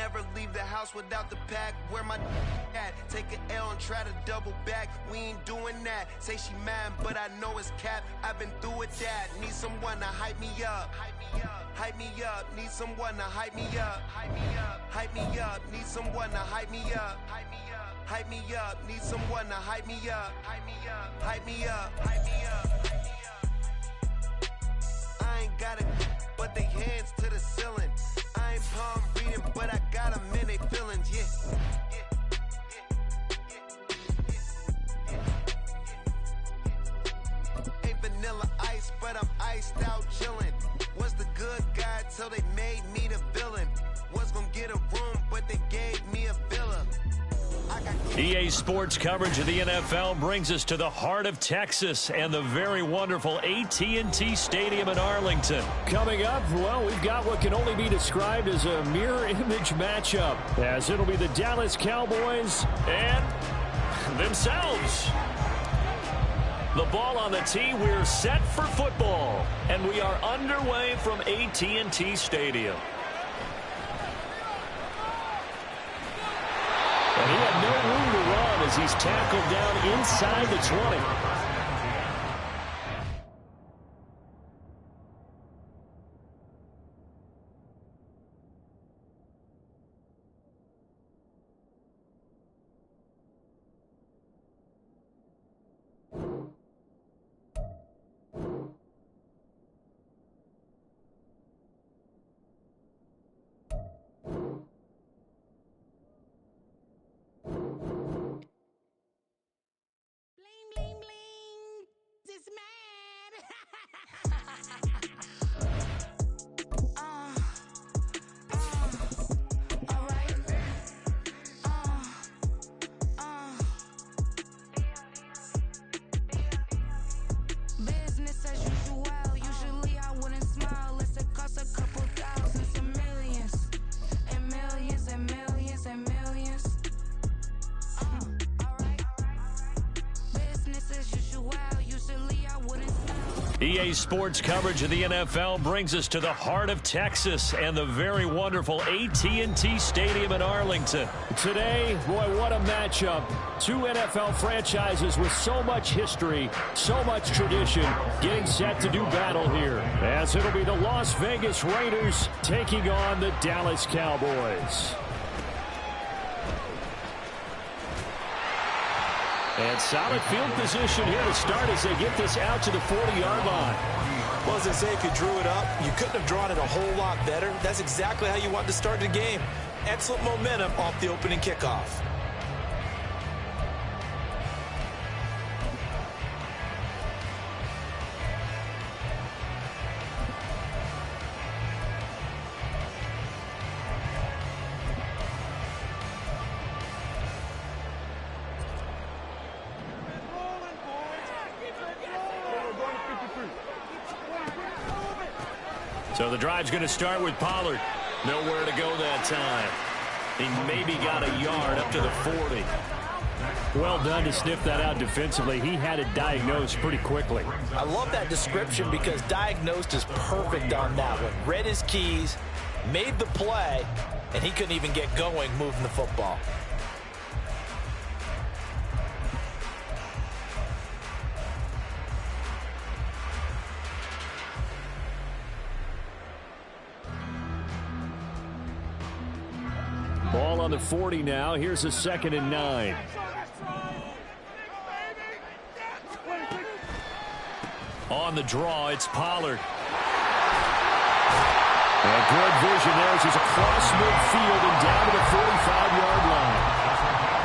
never leave the house without the pack. Where my at? Take an L and try to double back. We ain't doing that. Say she mad, but I know it's cap. I've been through with that. Need someone to hype me up. Hype me up. Need someone to hype me up. Hype me up. Need someone to hype me up. Hype me up. Need someone to hype me up. Hype me up. Hype me up. Hype me up. I ain't got it, but they hands to the ceiling. I ain't palm reading, but I got them in they feelings, yeah. Ain't vanilla ice, but I'm iced out chillin'. Was the good guy till they made me the villain. Was gonna get a room, but they gave me a villa. EA Sports coverage of the NFL brings us to the heart of Texas and the very wonderful AT&T Stadium in Arlington. Coming up, well, we've got what can only be described as a mirror image matchup, as it'll be the Dallas Cowboys and themselves. The ball on the tee, we're set for football, and we are underway from AT&T Stadium. And he had no room to run as he's tackled down inside the 20. EA Sports coverage of the NFL brings us to the heart of Texas and the very wonderful AT&T Stadium in Arlington. Today, boy, what a matchup. Two NFL franchises with so much history, so much tradition, getting set to do battle here, as it'll be the Las Vegas Raiders taking on the Dallas Cowboys. And solid field position here to start as they get this out to the 40-yard line. Well, as they say, if you drew it up, you couldn't have drawn it a whole lot better. That's exactly how you want to start the game. Excellent momentum off the opening kickoff. So the drive's going to start with Pollard. Nowhere to go that time. He maybe got a yard up to the 40. Well done to sniff that out defensively. He had it diagnosed pretty quickly. I love that description because diagnosed is perfect on that one. Read his keys, made the play, and he couldn't even get going moving the football. Ball on the 40 now. Here's a 2nd and 9. On the draw, it's Pollard. And good vision there as he's across midfield and down to the 45-yard line.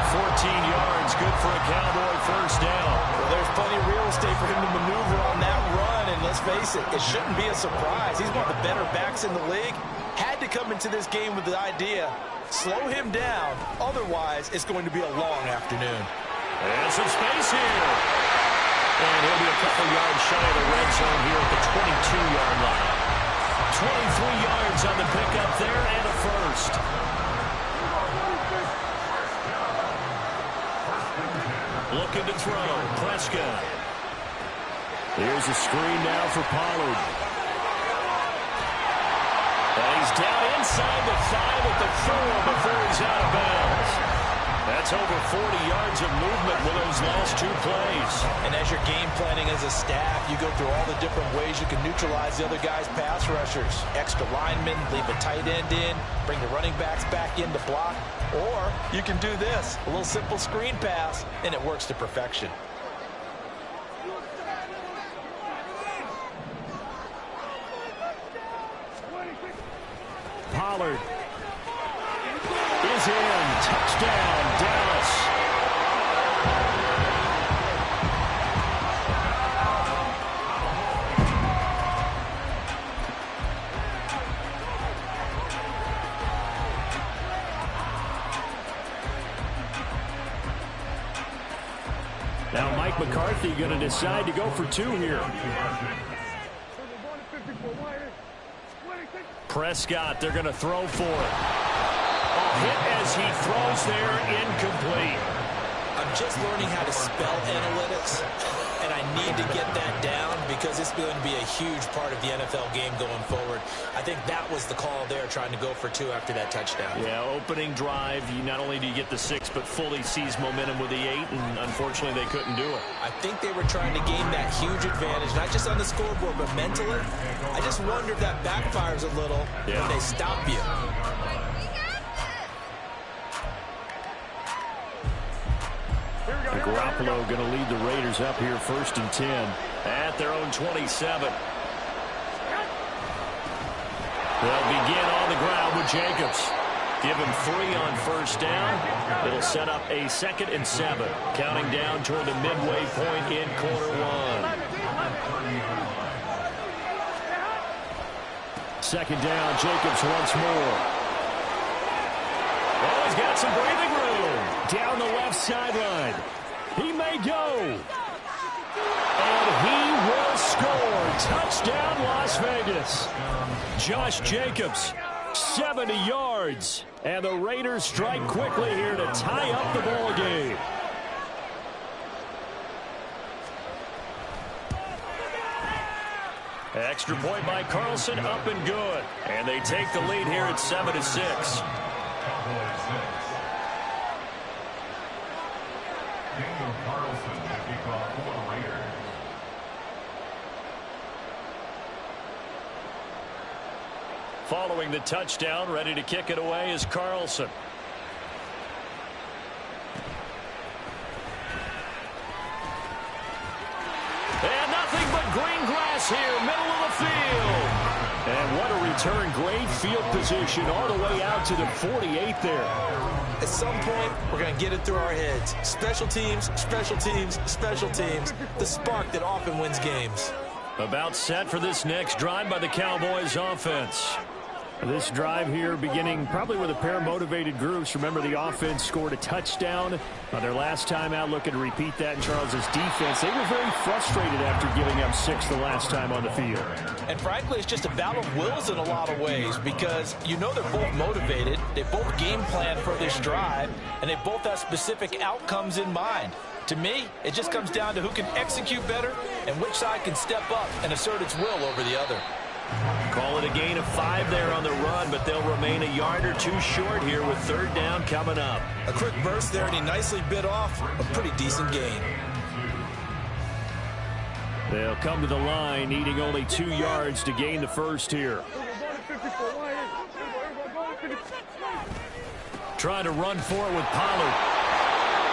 14 yards, good for a Cowboy first down. Well, there's plenty of real estate for him to maneuver on that run, and let's face it, it shouldn't be a surprise. He's one of the better backs in the league. Had to come into this game with the idea, slow him down, otherwise it's going to be a long afternoon. And some space here. And he'll be a couple yards shy of the red zone here at the 22-yard line. 23 yards on the pickup there and a first. Looking to throw, Prescott. Here's a screen now for Pollard. And he's down inside the 5 at the 4 before he's out of bounds. That's over 40 yards of movement with those last 2 plays. And as you're game planning as a staff, you go through all the different ways you can neutralize the other guy's pass rushers. Extra linemen, leave a tight end in, bring the running backs back in to block. Or you can do this, a little simple screen pass, and it works to perfection. Pollard is in. Touchdown, Dallas. Now Mike McCarthy going to decide to go for 2 here. Prescott, they're going to throw for it. Hit as he throws there, incomplete. I'm just learning how to spell analytics, and I need to get that down because it's going to be a huge part of the NFL game going forward. I think that was the call there, trying to go for 2 after that touchdown. Yeah, opening drive, not only do you get the 6, but fully seize momentum with the 8, and unfortunately they couldn't do it. I think they were trying to gain that huge advantage, not just on the scoreboard, but mentally. I just wonder if that backfires a little when they stop you. Garoppolo going to lead the Raiders up here 1st and 10 at their own 27. They'll begin on the ground with Jacobs. Give him 3 on 1st down. It'll set up a 2nd and 7. Counting down toward the midway point in quarter 1. 2nd down, Jacobs once more. Oh, he's got some breathing room. Down the left sideline. He may go. And he will score. Touchdown, Las Vegas. Josh Jacobs, 70 yards. And the Raiders strike quickly here to tie up the ball game. Extra point by Carlson, up and good. And they take the lead here at 7-6. Following the touchdown, ready to kick it away is Carlson. And nothing but green grass here, middle of the field. And what a return. Great field position all the way out to the 48 there. At some point, we're going to get it through our heads. Special teams, special teams, special teams. The spark that often wins games. About set for this next drive by the Cowboys offense. This drive here beginning probably with a pair of motivated groups. Remember, the offense scored a touchdown their last time out. Looking to repeat that in Charles's defense. They were very frustrated after giving up 6 the last time on the field. And frankly, it's just a battle of wills in a lot of ways because you know they're both motivated. They both game plan for this drive, and they both have specific outcomes in mind. To me, it just comes down to who can execute better and which side can step up and assert its will over the other. Call it a gain of 5 there on the run, but they'll remain a yard or 2 short here with 3rd down coming up. A quick burst there, and he nicely bit off a pretty decent gain. They'll come to the line, needing only 2 yards to gain the first here. Trying to run for it with Pollard.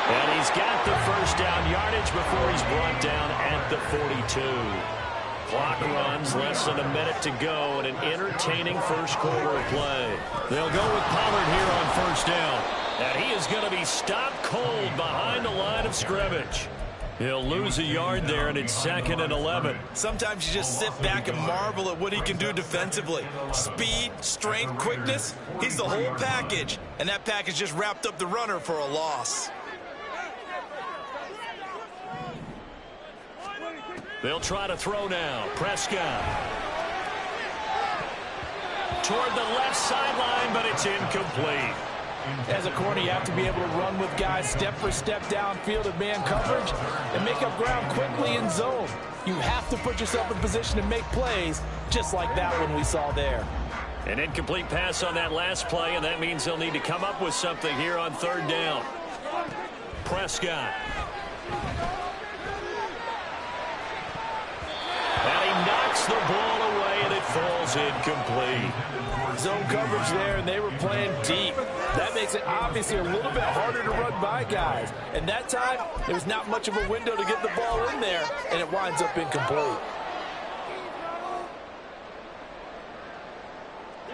And he's got the 1st down yardage before he's brought down at the 42. Clock runs, less than a minute to go, and an entertaining first quarter of play. They'll go with Pollard here on 1st down. And he is going to be stopped cold behind the line of scrimmage. He'll lose a yard there, and it's 2nd and 11. Sometimes you just sit back and marvel at what he can do defensively. Speed, strength, quickness, he's the whole package. And that package just wrapped up the runner for a loss. They'll try to throw now. Prescott. Toward the left sideline, but it's incomplete. As a corner, you have to be able to run with guys step for step downfield at man coverage and make up ground quickly in zone. You have to put yourself in position to make plays, just like that one we saw there. An incomplete pass on that last play, and that means they'll need to come up with something here on third down. Prescott. And he knocks the ball away, and it falls incomplete. Zone coverage there, and they were playing deep. That makes it obviously a little bit harder to run by guys. And that time, there was not much of a window to get the ball in there, and it winds up incomplete.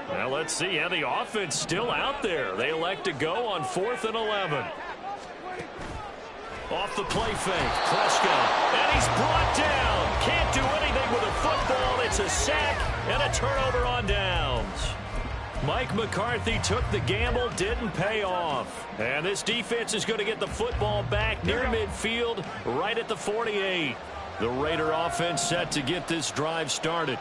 Well, let's see how the offense still out there. They elect to go on 4th and 11. Off the play fake, Prescott, and he's brought down. Can't do anything with a football. It's a sack and a turnover on downs. Mike McCarthy took the gamble, didn't pay off. And this defense is going to get the football back near midfield, right at the 48. The Raider offense set to get this drive started.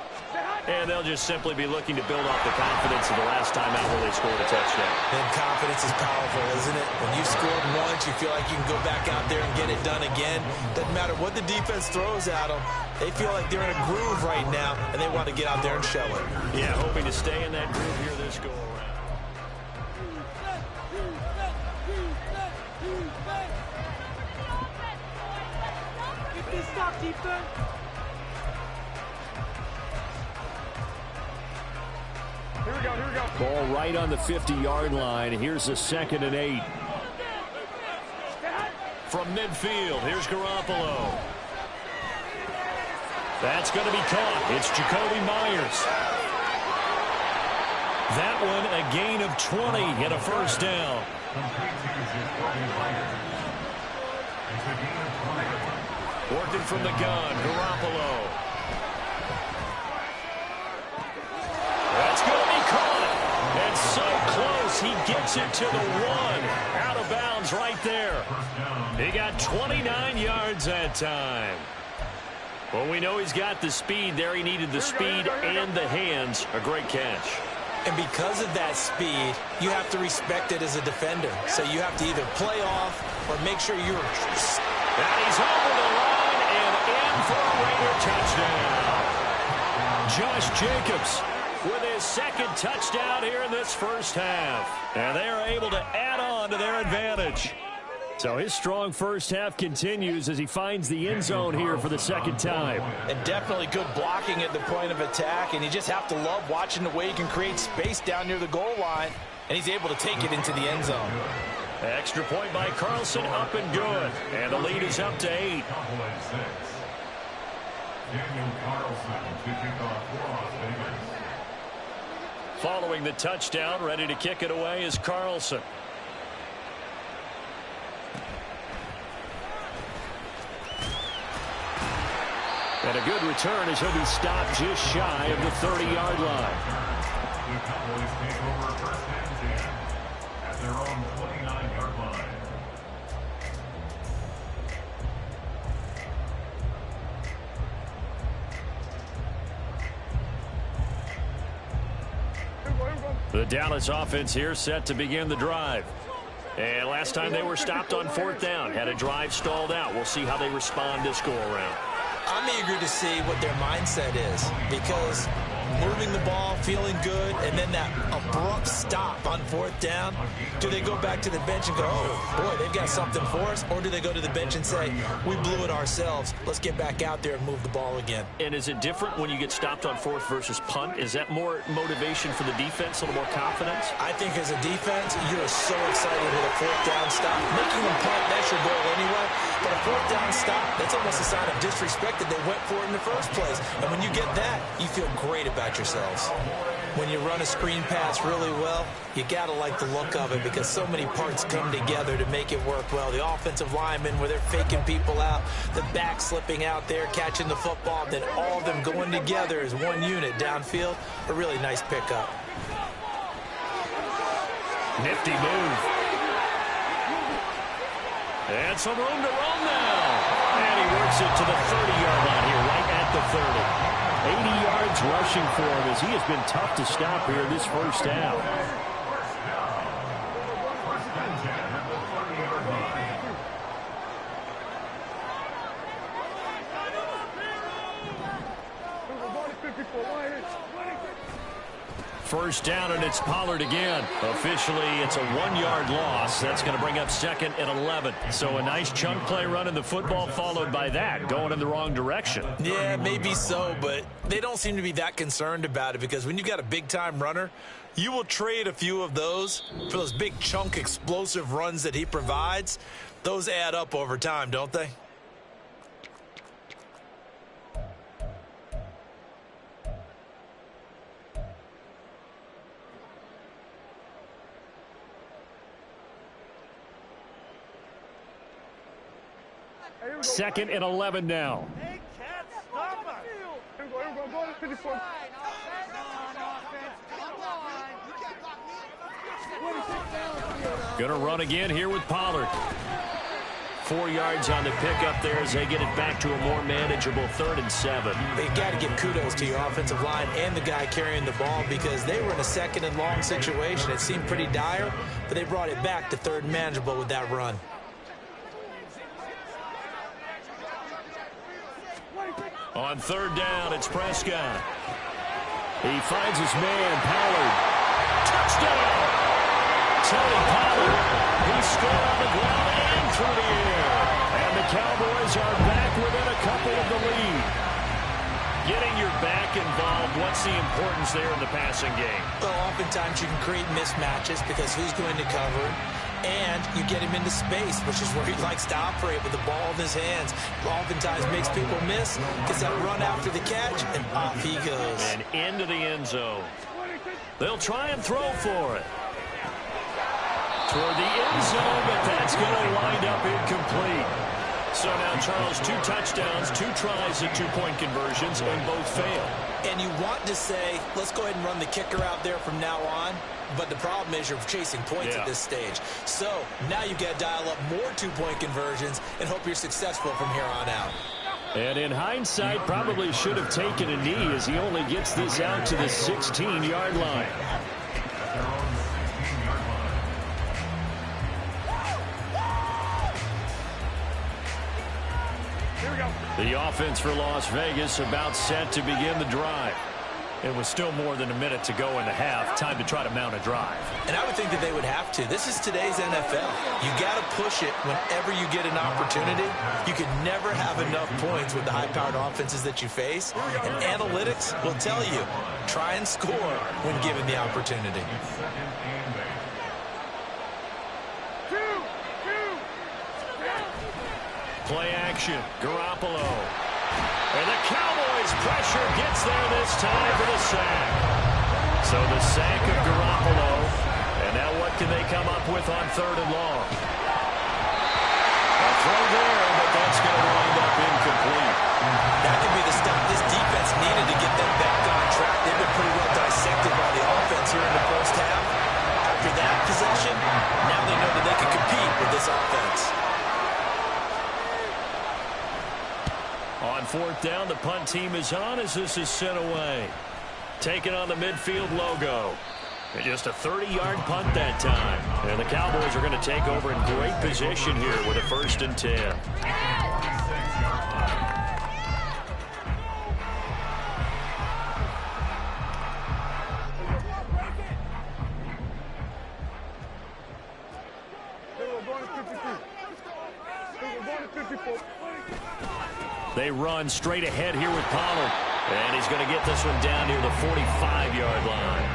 And they'll just simply be looking to build off the confidence of the last time out where they scored a touchdown. And confidence is powerful, isn't it? When you scored once, you feel like you can go back out there and get it done again. Doesn't matter what the defense throws at them. They feel like they're in a groove right now, and they want to get out there and show it. Yeah, hoping to stay in that groove here this go-around. Stop, defense. Here we go. Ball right on the 50-yard line. Here's a 2nd and 8. From midfield, here's Garoppolo. That's going to be caught. It's Jacoby Myers. That one a gain of 20 and a first down. Working from the gun, Garoppolo. That's going to be caught. And so close, he gets it to the 1. Out of bounds right there. He got 29 yards that time. Well, we know he's got the speed there. He needed the speed and the hands. A great catch. And because of that speed, you have to respect it as a defender. So you have to either play off or make sure you're... And he's over the line and in for a Raider touchdown. Josh Jacobs with his 2nd touchdown here in this first half. And they are able to add on to their advantage. So his strong first half continues as he finds the end zone here for the 2nd time. And definitely good blocking at the point of attack. And you just have to love watching the way he can create space down near the goal line. And he's able to take it into the end zone. Extra point by Carlson, up and good. And the lead is up to 8. Following the touchdown, ready to kick it away is Carlson. And a good return as he'll be stopped just shy of the 30-yard line. The Cowboys take over first and 10 at their own 29-yard line. The Dallas offense here set to begin the drive. And last time they were stopped on 4th down, had a drive stalled out. We'll see how they respond this go-around. I'm eager to see what their mindset is, because moving the ball, feeling good, and then that abrupt stop on 4th down, do they go back to the bench and go, oh, boy, they've got something for us, or do they go to the bench and say, we blew it ourselves, let's get back out there and move the ball again? And is it different when you get stopped on 4th versus punt? Is that more motivation for the defense, a little more confidence? I think as a defense, you're so excited with a 4th down stop. Making them punt, that's your goal anyway, but a 4th down stop, that's almost a sign of disrespect that they went for it in the first place. And when you get that, you feel great about yourselves. When you run a screen pass really well, you gotta like the look of it, because so many parts come together to make it work well. The offensive linemen, where they're faking people out, the back slipping out there, catching the football, then all of them going together as one unit downfield. A really nice pickup. Nifty move. And some room to run now. And he works it to the 30-yard line here, right at the 30. 80 yards rushing for him, as he has been tough to stop here this first half. First down, and it's Pollard again. Officially, it's a 1-yard loss. That's going to bring up second and 11. So a nice chunk play running the football, followed by that, going in the wrong direction. Yeah, maybe so, but they don't seem to be that concerned about it because when you've got a big-time runner, you will trade a few of those for those big chunk explosive runs that he provides. Those add up over time, don't they? Second and 11 now. Going to run again here with Pollard. 4 yards on the pickup there as they get it back to a more manageable 3rd and 7. They got to give kudos to your offensive line and the guy carrying the ball because they were in a 2nd and long situation. It seemed pretty dire, but they brought it back to 3rd and manageable with that run. On 3rd down, it's Prescott. He finds his man, Pollard. Touchdown! Tony Pollard, he scored on the ground and through the air. And the Cowboys are back within a couple of the lead. Getting your back involved, what's the importance there in the passing game? Well, oftentimes you can create mismatches because who's going to cover it? And you get him into space, which is where he likes to operate with the ball in his hands. Oftentimes makes people miss, gets that run after the catch, and off he goes. And into the end zone. They'll try and throw for it. Toward the end zone, but that's going to wind up incomplete. So now, Charles, 2 touchdowns, 2 tries at 2-point conversions, and both fail. And you want to say, let's go ahead and run the kicker out there from now on. But the problem is you're chasing points at this stage. So now you've got to dial up more 2-point conversions and hope you're successful from here on out. And in hindsight, probably should have taken a knee as he only gets this out to the 16-yard line. The offense for Las Vegas about set to begin the drive. It was still more than a minute to go in the half. Time to try to mount a drive. And I would think that they would have to. This is today's NFL. You got to push it whenever you get an opportunity. You can never have enough points with the high-powered offenses that you face. And analytics will tell you, try and score when given the opportunity. Play action. Garoppolo. And the Cowboys' pressure gets there this time for the sack. So the sack of Garoppolo. And now what can they come up with on 3rd and long? A throw there, but that's going to wind up incomplete. That could be the stop this defense needed to get them back on track. They've been pretty well dissected by the offense here in the first half. After that possession, now they know that they can compete with this offense. On 4th down, the punt team is on as this is sent away. Taking on the midfield logo. And just a 30-yard punt that time. And the Cowboys are going to take over in great position here with a 1st and 10. They run straight ahead here with Pollard. And he's going to get this one down near the 45-yard line.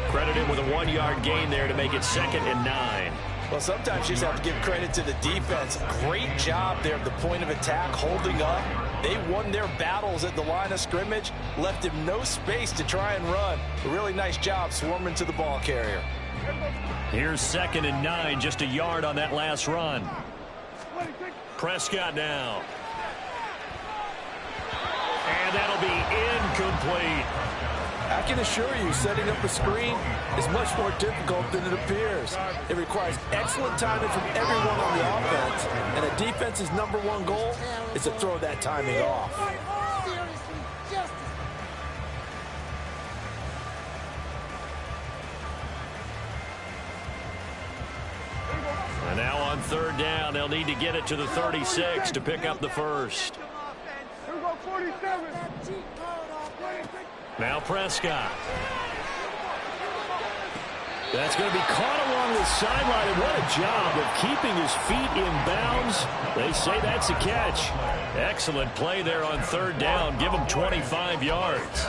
Credited with a 1-yard gain there to make it 2nd and 9. Well, sometimes you just have to give credit to the defense. Great job there at the point of attack, holding up. They won their battles at the line of scrimmage, left him no space to try and run. A really nice job swarming to the ball carrier. Here's 2nd and 9, just a yard on that last run. Prescott now. And that'll be incomplete. I can assure you, setting up a screen is much more difficult than it appears. It requires excellent timing from everyone on the offense, and a defense's #1 goal is to throw that timing off. And now on 3rd down, they'll need to get it to the 36 to pick up the 1st. Now Prescott. That's going to be caught along the sideline, and what a job of keeping his feet in bounds. They say that's a catch. Excellent play there on third down. Give him 25 yards.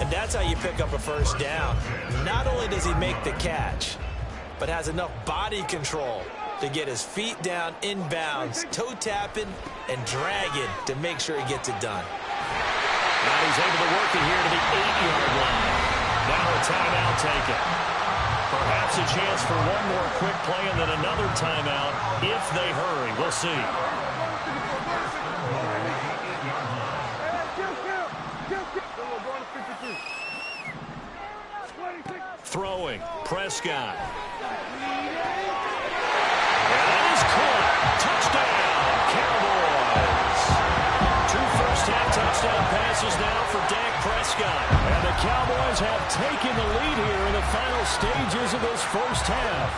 And that's how you pick up a first down. Not only does he make the catch, but has enough body control to get his feet down in bounds, toe tapping and dragging to make sure he gets it done. Now he's able to work it here to the 8-yard line. Now a timeout taken. Perhaps a chance for one more quick play and then another timeout if they hurry. We'll see. Throwing. Prescott. That is caught. Touchdown, Cowboys. 2 first-half touchdown passes now for Dak Prescott. And the Cowboys have taken the lead here in the final stages of this first half.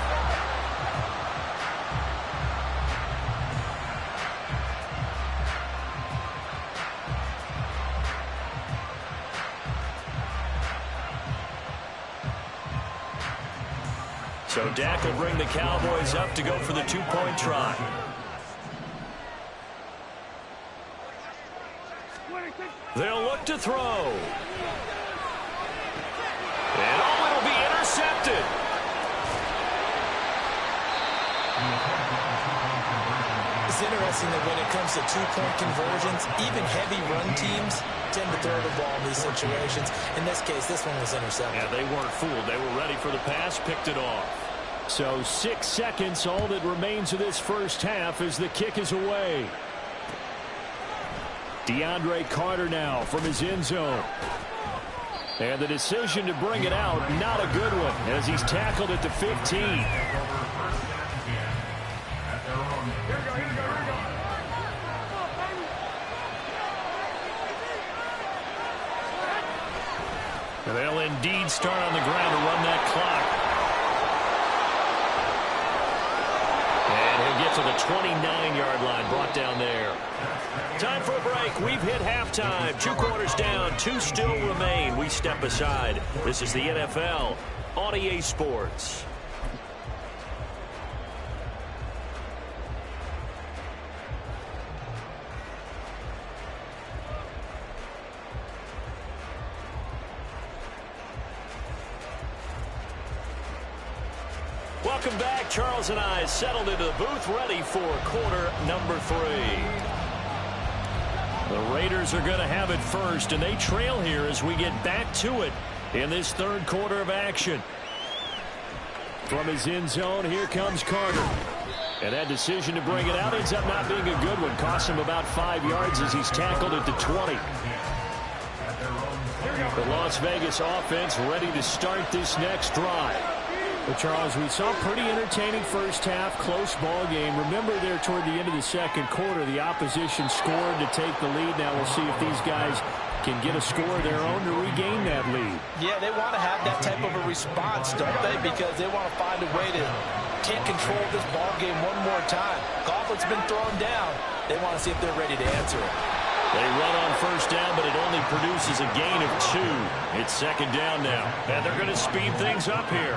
So Dak will bring the Cowboys up to go for the 2-point try. They'll look to throw. And it'll be intercepted. It's interesting that when it comes to 2-point conversions, even heavy run teams tend to throw the ball in these situations. In this case, this one was intercepted. Yeah, they weren't fooled. They were ready for the pass, picked it off. So 6 seconds, all that remains of this first half as the kick is away. DeAndre Carter now from his end zone. And the decision to bring it out, not a good one, as he's tackled at the 15. And they'll indeed start on the ground to run that clock. And he'll get to the 29-yard line, brought down there. Time for a break. We've hit halftime. 2 quarters down, 2 still remain. We step aside. This is the NFL on EA Sports. Welcome back. Charles and I settled into the booth, ready for quarter number 3. The Raiders are going to have it first, and they trail here as we get back to it in this third quarter of action. From his end zone, here comes Carter. And that decision to bring it out ends up not being a good one. Costs him about 5 yards as he's tackled at the 20. The Las Vegas offense ready to start this next drive. But, Charles, we saw a pretty entertaining first half, close ball game. Remember there toward the end of the second quarter, the opposition scored to take the lead. Now we'll see if these guys can get a score of their own to regain that lead. Yeah, they want to have that type of a response, don't they? Because they want to find a way to take control of this ball game one more time. Gauntlet's been thrown down. They want to see if they're ready to answer it. They run on first down, but it only produces a gain of 2. It's second down now. And they're going to speed things up here.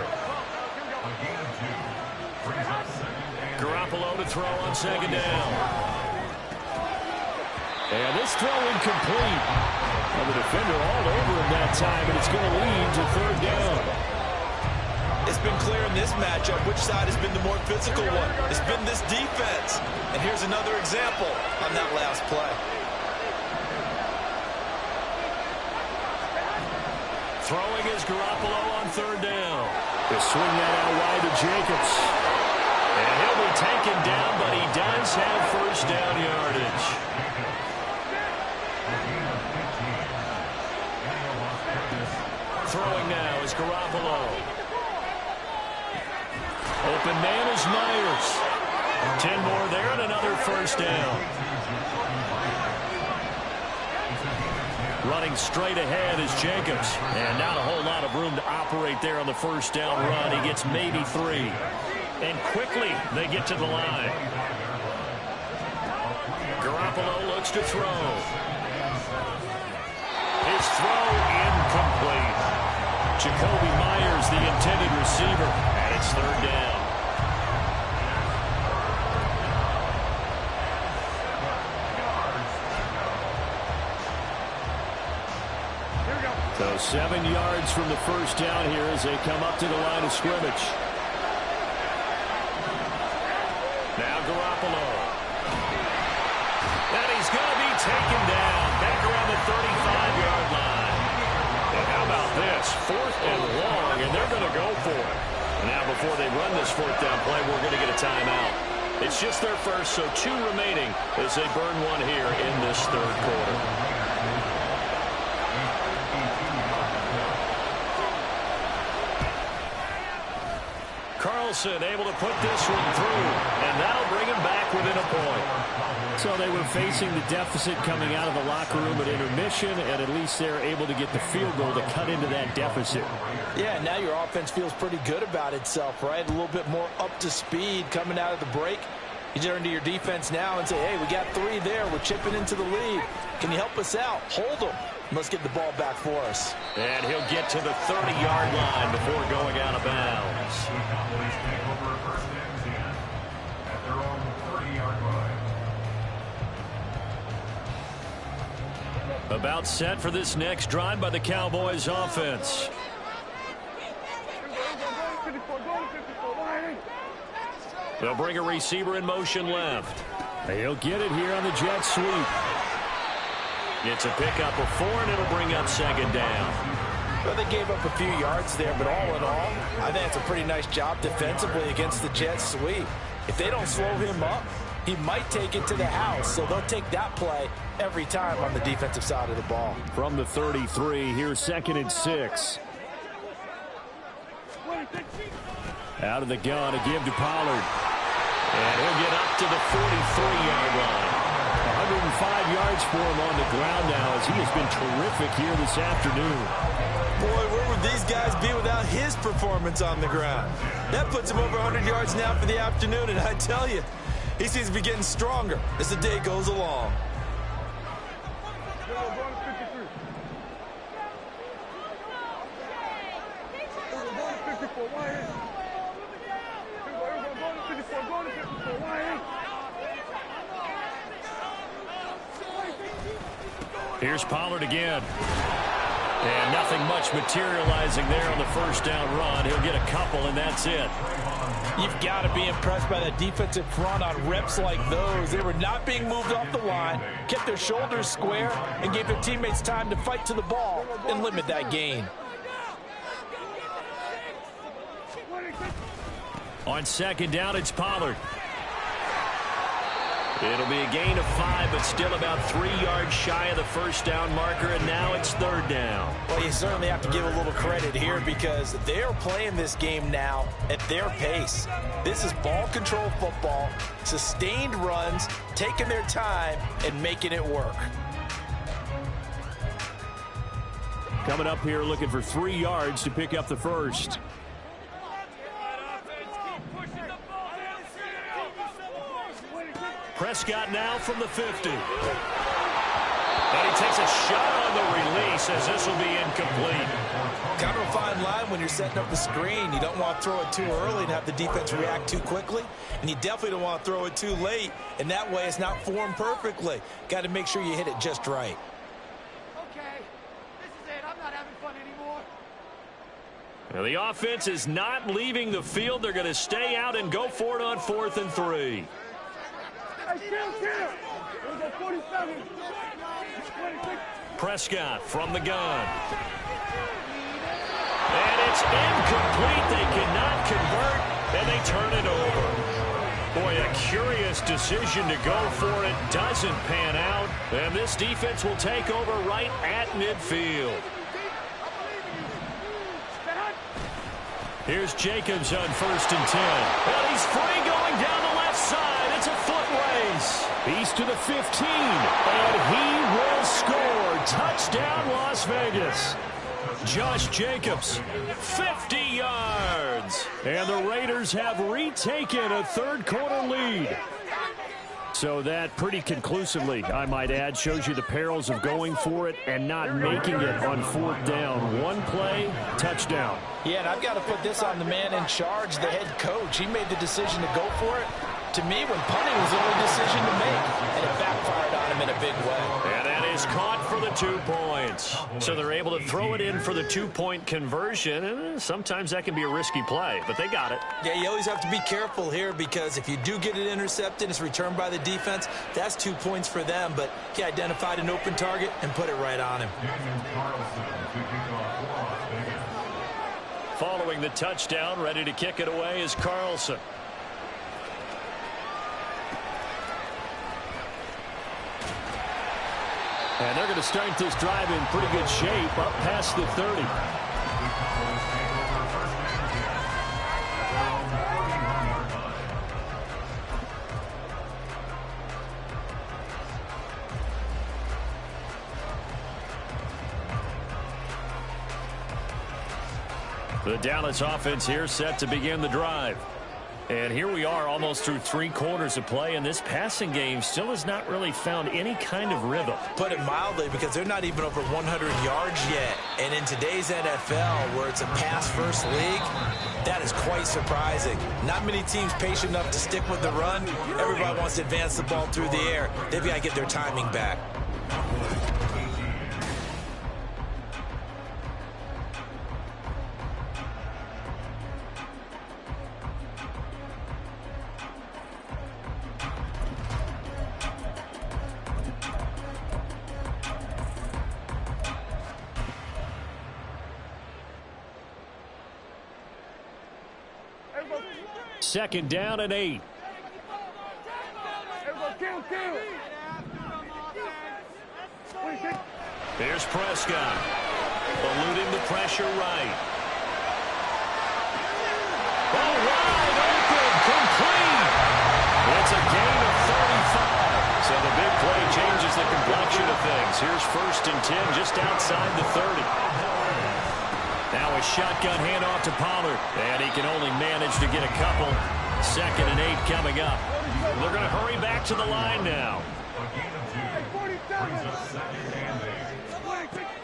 Garoppolo to throw on second down. And this throw incomplete. Well, the defender all over him that time, and it's going to lead to third down. It's been clear in this matchup which side has been the more physical one. It's been this defense. And here's another example on that last play. Throwing is Garoppolo on third down. They swing that out wide to Jacobs. And he'll be taken down, but he does have first down yardage. Throwing now is Garoppolo. Open man is Myers. 10 more there and another first down. Running straight ahead is Jacobs. And not a whole lot of room to operate there on the first down run. He gets maybe 3. And quickly they get to the line. Garoppolo looks to throw. His throw incomplete. Jacoby Myers, the intended receiver, and it's third down. So 7 yards from the first down here as they come up to the line of scrimmage. Now Garoppolo. And he's going to be taken down back around the 35-yard line. And how about this? 4th and long, and they're going to go for it. Now before they run this 4th down play, we're going to get a timeout. It's just their first, so 2 remaining as they burn one here in this third quarter. Carlson able to put this one through, and that'll bring him back within a point. So they were facing the deficit coming out of the locker room at intermission, and at least they're able to get the field goal to cut into that deficit. Yeah, now your offense feels pretty good about itself, right? A little bit more up to speed coming out of the break. You turn to your defense now and say, hey, we got 3 there. We're chipping into the lead. Can you help us out? Hold them. Let's get the ball back for us. And he'll get to the 30-yard line before going out of bounds. Cowboys take over first and 10 at their own 30-yard line. About set for this next drive by the Cowboys offense. They'll bring a receiver in motion left. He'll get it here on the jet sweep. It's a pickup of 4, and it'll bring up second down. Well, they gave up a few yards there, but all in all, I think it's a pretty nice job defensively against the jet sweep. If they don't slow him up, he might take it to the house, so they'll take that play every time on the defensive side of the ball. From the 33, here's 2nd and 6. Out of the gun, a give to Pollard. And he'll get up to the 43-yard line. 105 yards for him on the ground now as he has been terrific here this afternoon. Boy, where would these guys be without his performance on the ground? That puts him over 100 yards now for the afternoon, and I tell you, he seems to be getting stronger as the day goes along. Here's Pollard again. And nothing much materializing there on the first down run. He'll get a couple, and that's it. You've got to be impressed by that defensive front on reps like those. They were not being moved off the line, kept their shoulders square, and gave their teammates time to fight to the ball and limit that gain. On second down, it's Pollard. It'll be a gain of 5, but still about 3 yards shy of the first down marker, and now it's third down. Well, you certainly have to give a little credit here because they're playing this game now at their pace. This is ball control football, sustained runs, taking their time, and making it work. Coming up here looking for 3 yards to pick up the first. Prescott now from the 50. And he takes a shot on the release as this will be incomplete. Kind of a fine line when you're setting up the screen. You don't want to throw it too early and have the defense react too quickly. And you definitely don't want to throw it too late. And that way it's not formed perfectly. Got to make sure you hit it just right. Okay, this is it. I'm not having fun anymore. Now the offense is not leaving the field. They're going to stay out and go for it on 4th and 3. Prescott from the gun. And it's incomplete. They cannot convert, and they turn it over. Boy, a curious decision to go for it. Doesn't pan out. And this defense will take over right at midfield. Here's Jacobs on 1st and 10. And he's free going down the left side. It's a foot race. He's to the 15. And he will score. Touchdown, Las Vegas. Josh Jacobs, 50 yards. And the Raiders have retaken a third quarter lead. So that pretty conclusively, I might add, shows you the perils of going for it and not making it on fourth down. One play, touchdown. Yeah, and I've got to put this on the man in charge, the head coach. He made the decision to go for it. To me, when punting was the only decision to make, and it backfired on him in a big way. And that is caught for the 2 points. So they're able to throw it in for the 2-point conversion, and sometimes that can be a risky play, but they got it. Yeah, you always have to be careful here because if you do get it intercepted, it's returned by the defense, that's 2 points for them, but he identified an open target and put it right on him. Following the touchdown, ready to kick it away is Carlson. And they're going to start this drive in pretty good shape up past the 30. The Dallas offense here set to begin the drive. And here we are almost through 3 quarters of play, and this passing game still has not really found any kind of rhythm. Put it mildly, because they're not even over 100 yards yet. And in today's NFL, where it's a pass-first league, that is quite surprising. Not many teams patient enough to stick with the run. Everybody wants to advance the ball through the air. They've got to get their timing back. Second down and 8. Here's Prescott. Eluding the pressure right. Oh, wide open. Complete. It's a gain of 35. So the big play changes the complexion of things. Here's 1st and 10 just outside the 30. Now a shotgun handoff to Pollard, and he can only manage to get a couple. 2nd and 8 coming up. They're going to hurry back to the line now.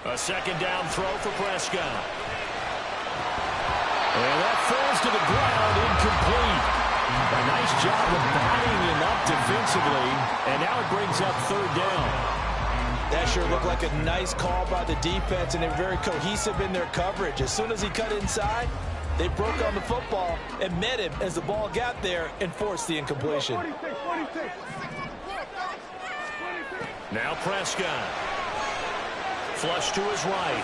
A 2nd down throw for Prescott. And that falls to the ground, incomplete. A nice job of batting him up defensively, and now it brings up 3rd down. That sure looked like a nice call by the defense, and they're very cohesive in their coverage. As soon as he cut inside, they broke on the football and met him as the ball got there and forced the incompletion. Now Prescott. Flush to his right.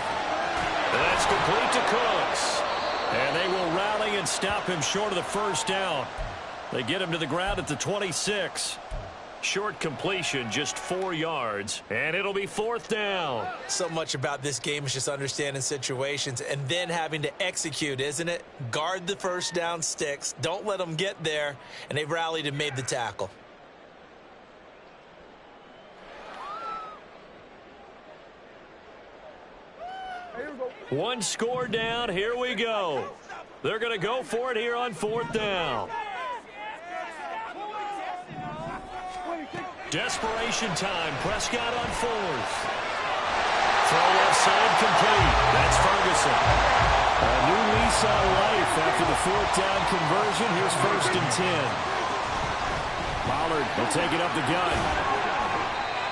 That's complete to Cooks. And they will rally and stop him short of the 1st down. They get him to the ground at the 26. Short completion, just 4 yards, and it'll be 4th down. So much about this game is just understanding situations and then having to execute, isn't it? Guard the 1st down sticks. Don't let them get there, and they rallied and made the tackle. One score down. Here we go. They're going to go for it here on 4th down. Desperation time. Prescott on 4th. Throw left side complete. That's Ferguson. A new lease on life after the 4th down conversion. Here's 1st and 10. Pollard will take it up the gun.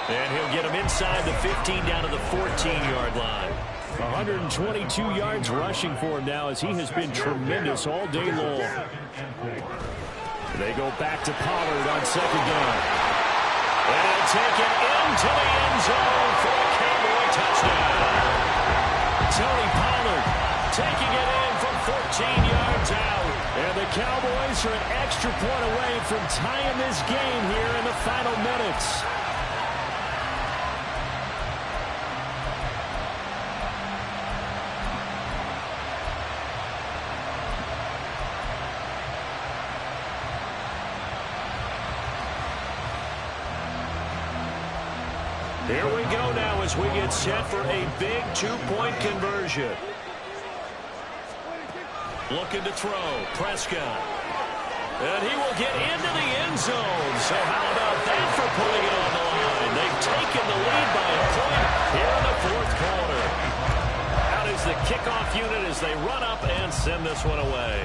And he'll get him inside the 15 down to the 14-yard line. 122 yards rushing for him now as he has been tremendous all day long. They go back to Pollard on 2nd down. And he'll take it into the end zone for a Cowboy touchdown. Tony Pollard taking it in from 14 yards out. And the Cowboys are an extra point away from tying this game here in the final minutes. Here we go now as we get set for a big 2-point conversion. Looking to throw. Prescott. And he will get into the end zone. So how about that for putting it on the line? They've taken the lead by a point here in the fourth quarter. Out is the kickoff unit as they run up and send this one away.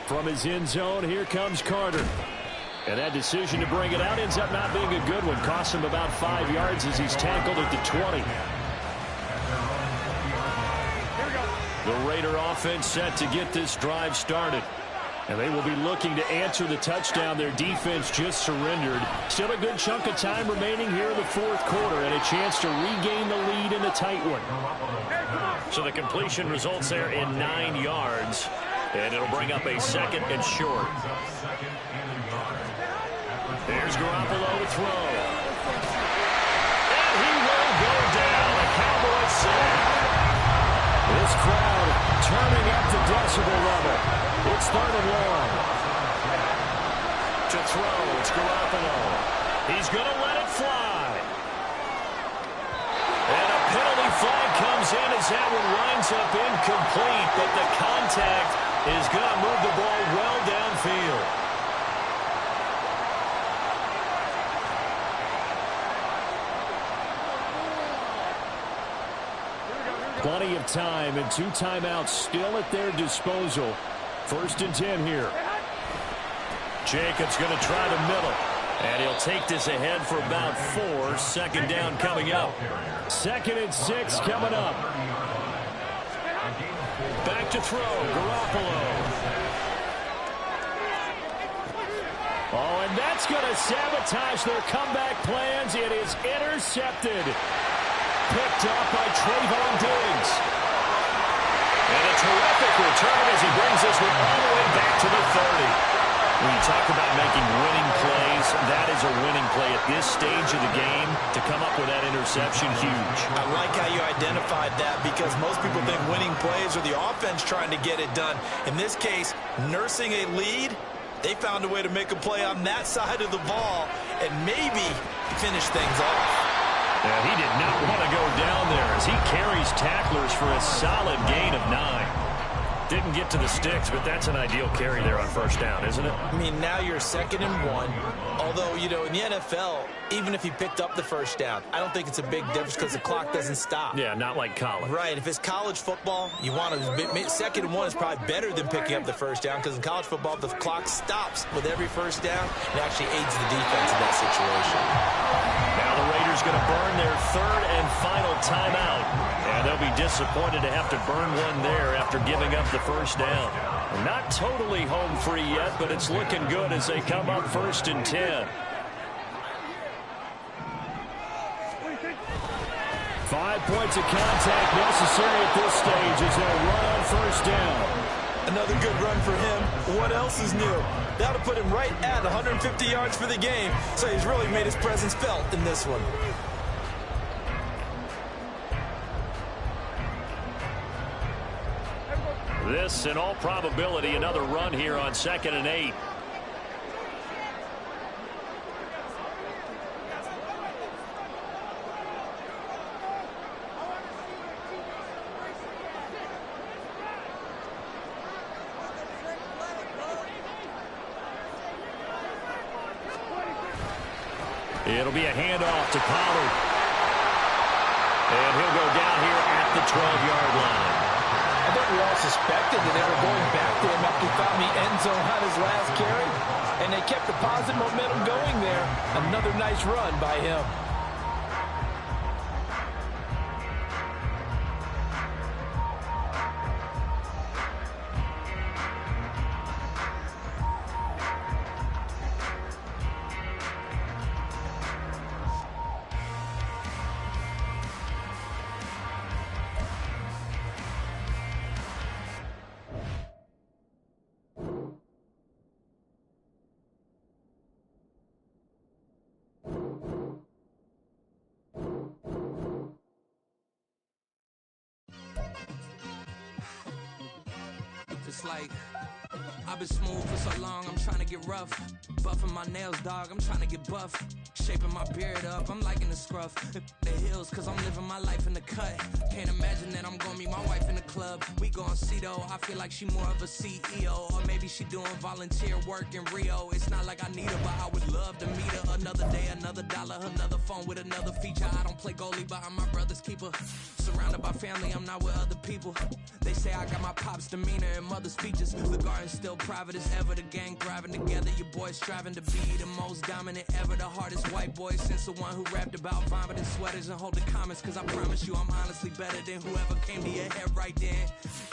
From his end zone, here comes Carter. And that decision to bring it out ends up not being a good one. Costs him about 5 yards as he's tackled at the 20. The Raider offense set to get this drive started. And they will be looking to answer the touchdown their defense just surrendered. Still a good chunk of time remaining here in the fourth quarter and a chance to regain the lead in a tight one. So the completion results there in 9 yards. And it'll bring up a second and short. There's Garoppolo to throw. And he will go down. A Cowboys sack. This crowd turning up the decibel level. It's 3rd and long. To throw, it's Garoppolo. He's going to let it fly. And a penalty flag comes in as that one winds up incomplete. But the contact is going to move the ball well downfield. Plenty of time and 2 timeouts still at their disposal. 1st and 10 here. Jacobs going to try the middle. And he'll take this ahead for about 4. 2nd down coming up. 2nd and 6 coming up. Back to throw. Garoppolo. Oh, and that's going to sabotage their comeback plans. It is intercepted. Picked up by Trayvon Diggs. And a terrific return as he brings this one all the way back to the 30. When you talk about making winning plays, that is a winning play at this stage of the game. To come up with that interception, huge. I like how you identified that because most people think winning plays are the offense trying to get it done. In this case, nursing a lead, they found a way to make a play on that side of the ball and maybe finish things off. Yeah, he did not want to go down there as he carries tacklers for a solid gain of 9. Didn't get to the sticks, but that's an ideal carry there on 1st down, isn't it? I mean, now you're 2nd and 1. Although, you know, in the NFL, even if he picked up the 1st down, I don't think it's a big difference because the clock doesn't stop. Yeah, not like college. Right. If it's college football, you want to 2nd and 1 is probably better than picking up the 1st down because in college football, the clock stops with every 1st down. It actually aids the defense in that situation. Now the Raiders going to burn their 3rd and final timeout. And they'll be disappointed to have to burn one there after giving up the 1st down. Not totally home free yet, but it's looking good as they come up 1st and 10. 5 points of contact necessary at this stage as they'll run on 1st down. Another good run for him. What else is new? That'll put him right at 150 yards for the game, so he's really made his presence felt in this one. This, in all probability, another run here on 2nd and 8. It'll be a handoff to Pollard. And he'll go down here at the 12-yard line. I think we all suspected that they were going back to him after he found the end zone on his last carry. And they kept the positive momentum going there. Another nice run by him. Just like I've been smooth for so long, I'm trying to get rough. Buffing my nails, dog, I'm trying to get buff. Shaping my beard up, I'm liking the scruff. The hills, cause I'm living my life in the cut. Can't imagine that I'm gonna meet my wife in the club. We gon' see though, I feel like she more of a CEO. Or maybe she doing volunteer work in Rio. It's not like I need her, but I would love to meet her. Another day, another dollar, another phone with another feature. I don't play goalie, but I'm my brother's keeper. Surrounded by family, I'm not with other people. They say I got my pop's demeanor and mother's features. The garden's still private as ever. The gang thriving together. Your boys striving to be the most dominant ever. The hardest white boy since the one who rapped about vomiting sweaters and hold the comments. Cause I promise you I'm honestly better than whoever came to your head right then.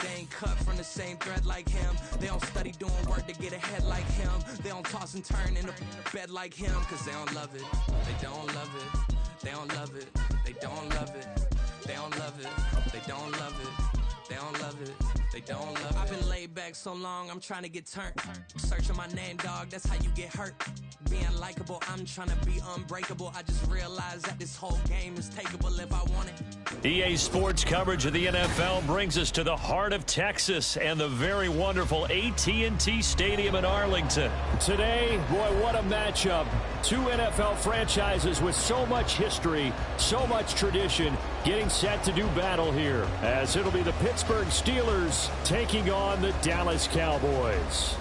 They ain't cut from the same thread like him. They don't study doing work to get ahead like him. They don't toss and turn in the bed like him. Cause they don't love it. They don't love it. They don't love it. They don't love it. They don't love it. They don't love it. They don't love it. They don't love it. I've been laid back so long, I'm trying to get turned. Searching my name, dog, that's how you get hurt. Being likable, I'm trying to be unbreakable. I just realized that this whole game is takeable if I want it. EA Sports coverage of the NFL brings us to the heart of Texas and the very wonderful AT&T Stadium in Arlington. Today, boy, what a matchup. Two NFL franchises with so much history, so much tradition, getting set to do battle here, as it'll be the Pittsburgh Steelers taking on the Dallas Cowboys.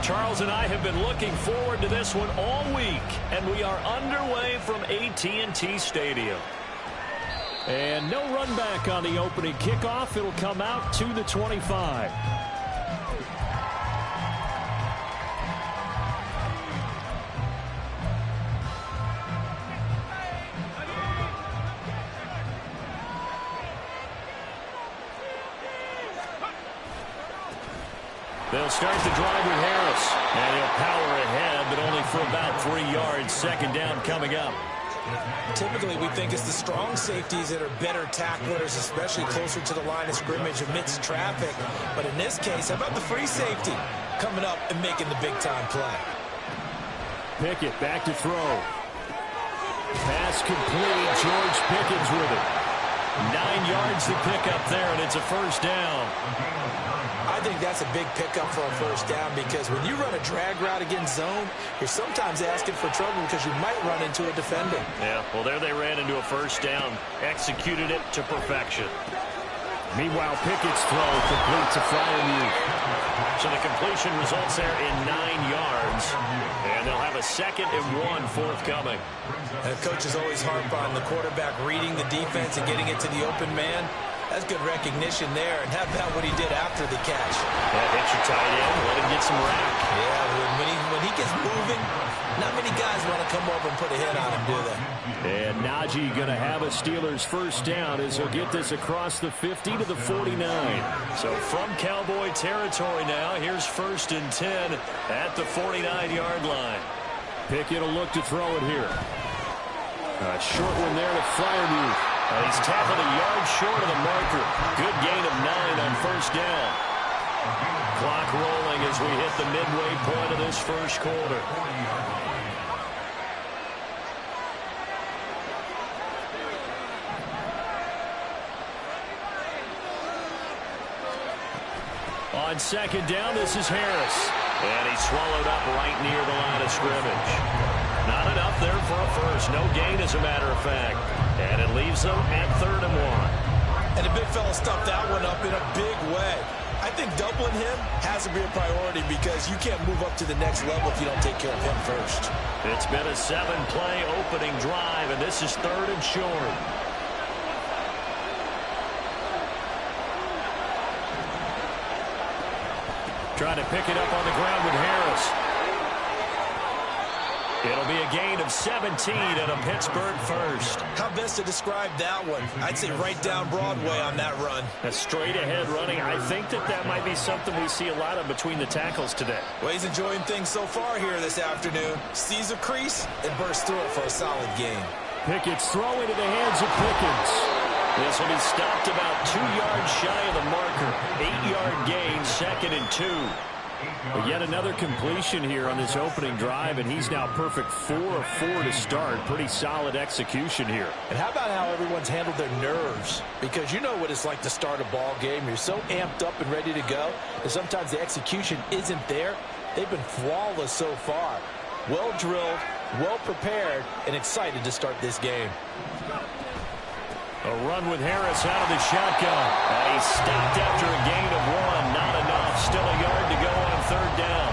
Charles and I have been looking forward to this one all week, and we are underway from AT&T Stadium. And no run back on the opening kickoff. It'll come out to the 25. They'll start the drive with Harris. And he'll power ahead, but only for about 3 yards. Second down coming up. Typically, we think it's the strong safeties that are better tacklers, especially closer to the line of scrimmage amidst traffic. But in this case, how about the free safety coming up and making the big-time play? Pickett back to throw. Pass complete. George Pickens with it. 9 yards to pick up there, and it's a first down. I think that's a big pickup for a first down because when you run a drag route against zone, you're sometimes asking for trouble because you might run into a defender. Yeah, well, there they ran into a first down. Executed it to perfection. Meanwhile, Pickett's throw complete to Freiermuth. So the completion results there in 9 yards. And they'll have a 2nd and 1 forthcoming. And coaches always harp on the quarterback reading the defense and getting it to the open man. That's good recognition there. And how about what he did after the catch? Yeah, hit your tight end, let him get some rack. Yeah, when he gets moving, not many guys want to come over and put a hit on him, do they? And Najee going to have a Steelers first down as he'll get this across the 50 to the 49. So from Cowboy territory now, here's 1st and 10 at the 49-yard line. Pickett will look to throw it here. A short one there to Freiermuth. And he's tackled a yard short of the marker. Good gain of 9 on first down. Clock rolling as we hit the midway point of this first quarter. On second down, this is Harris. And he's swallowed up right near the line of scrimmage. Not enough there for a first. No gain, as a matter of fact. And it leaves them at 3rd and 1. And the big fella stuffed that one up in a big way. I think doubling him has to be a priority because you can't move up to the next level if you don't take care of him first. It's been a 7-play opening drive, and this is 3rd and short. Trying to pick it up on the ground with Harris. It'll be a gain of 17 and a Pittsburgh first. How best to describe that one? I'd say right down Broadway on that run. A straight-ahead running. I think that might be something we see a lot of between the tackles today. Well, he's enjoying things so far here this afternoon. Sees a crease and bursts through it for a solid gain. Pickett's throw into the hands of Pickens. This will be stopped about 2 yards shy of the marker. 8-yard gain, 2nd and 2. But yet another completion here on this opening drive, and he's now perfect 4 of 4 to start. Pretty solid execution here. And how about how everyone's handled their nerves? Because you know what it's like to start a ball game. You're so amped up and ready to go, and sometimes the execution isn't there. They've been flawless so far. Well drilled, well prepared, and excited to start this game. A run with Harris out of the shotgun. And he stopped after a gain of 1. Not enough. Still a yard to go on 3rd down.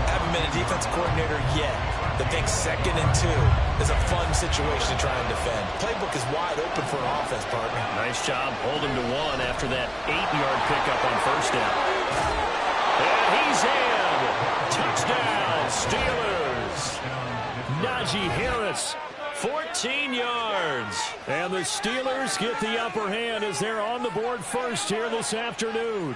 Haven't been a defense coordinator yet. The big 2nd and 2 is a fun situation to try and defend. Playbook is wide open for an offense, partner. Nice job holding to 1 after that 8-yard pickup on 1st down. And he's in. Touchdown, Steelers. Najee Harris, 14 yards. And the Steelers get the upper hand as they're on the board first here this afternoon.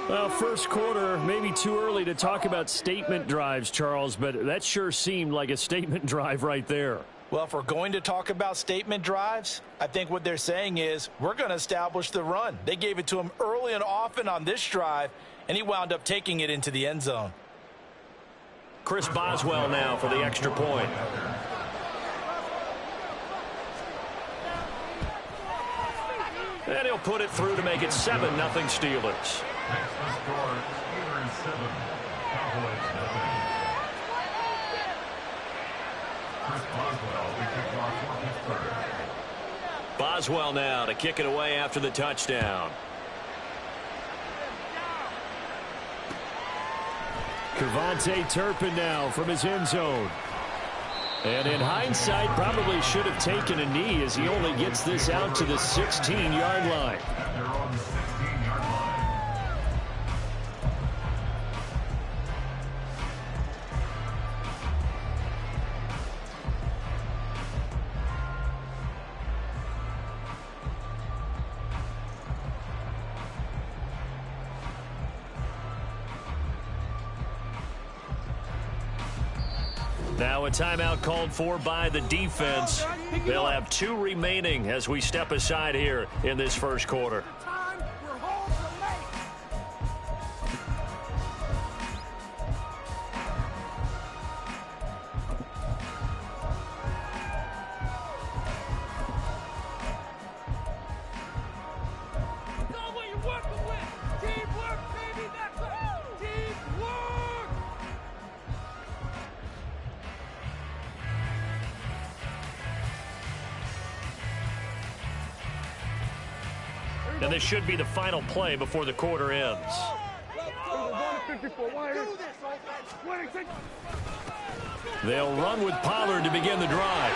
Well, first quarter, maybe too early to talk about statement drives, Charles, but that sure seemed like a statement drive right there. Well, if we're going to talk about statement drives, I think what they're saying is we're going to establish the run. They gave it to him early and often on this drive, and he wound up taking it into the end zone. Chris Boswell now for the extra point. And he'll put it through to make it 7-0 Steelers. Boswell now to kick it away after the touchdown. Kevontae Turpin now from his end zone. And in hindsight, probably should have taken a knee as he only gets this out to the 16-yard line. Now a timeout called for by the defense. They'll have 2 remaining as we step aside here in this first quarter. And this should be the final play before the quarter ends. They'll run with Pollard to begin the drive.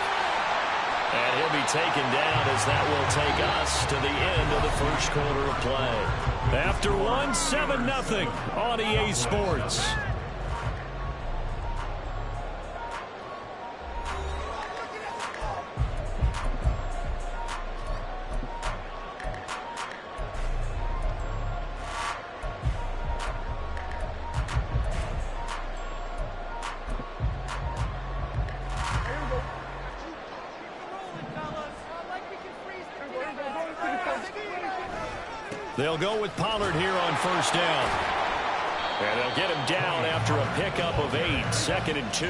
And he'll be taken down as that will take us to the end of the first quarter of play. After 1, 7-0 on EA Sports. They'll go with Pollard here on first down. And they'll get him down after a pickup of 8, 2nd and 2.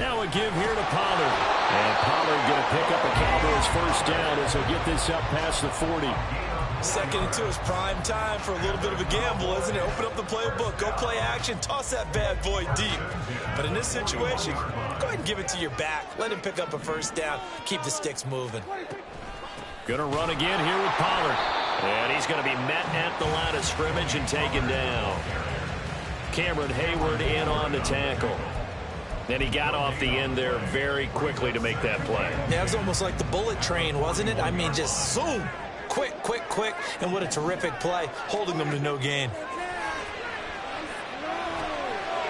Now a give here to Pollard. And Pollard going to pick up a Cowboys first down as he'll get this up past the 40. 2nd and 2 is prime time for a little bit of a gamble, isn't it? Open up the playbook, go play action, toss that bad boy deep. But in this situation, go ahead and give it to your back. Let him pick up a first down. Keep the sticks moving. Going to run again here with Pollard. And he's going to be met at the line of scrimmage and taken down. Cameron Hayward in on the tackle. And he got off the end there very quickly to make that play. Yeah, it was almost like the bullet train, wasn't it? I mean, just zoom. Quick, quick, quick. And what a terrific play, holding them to no gain.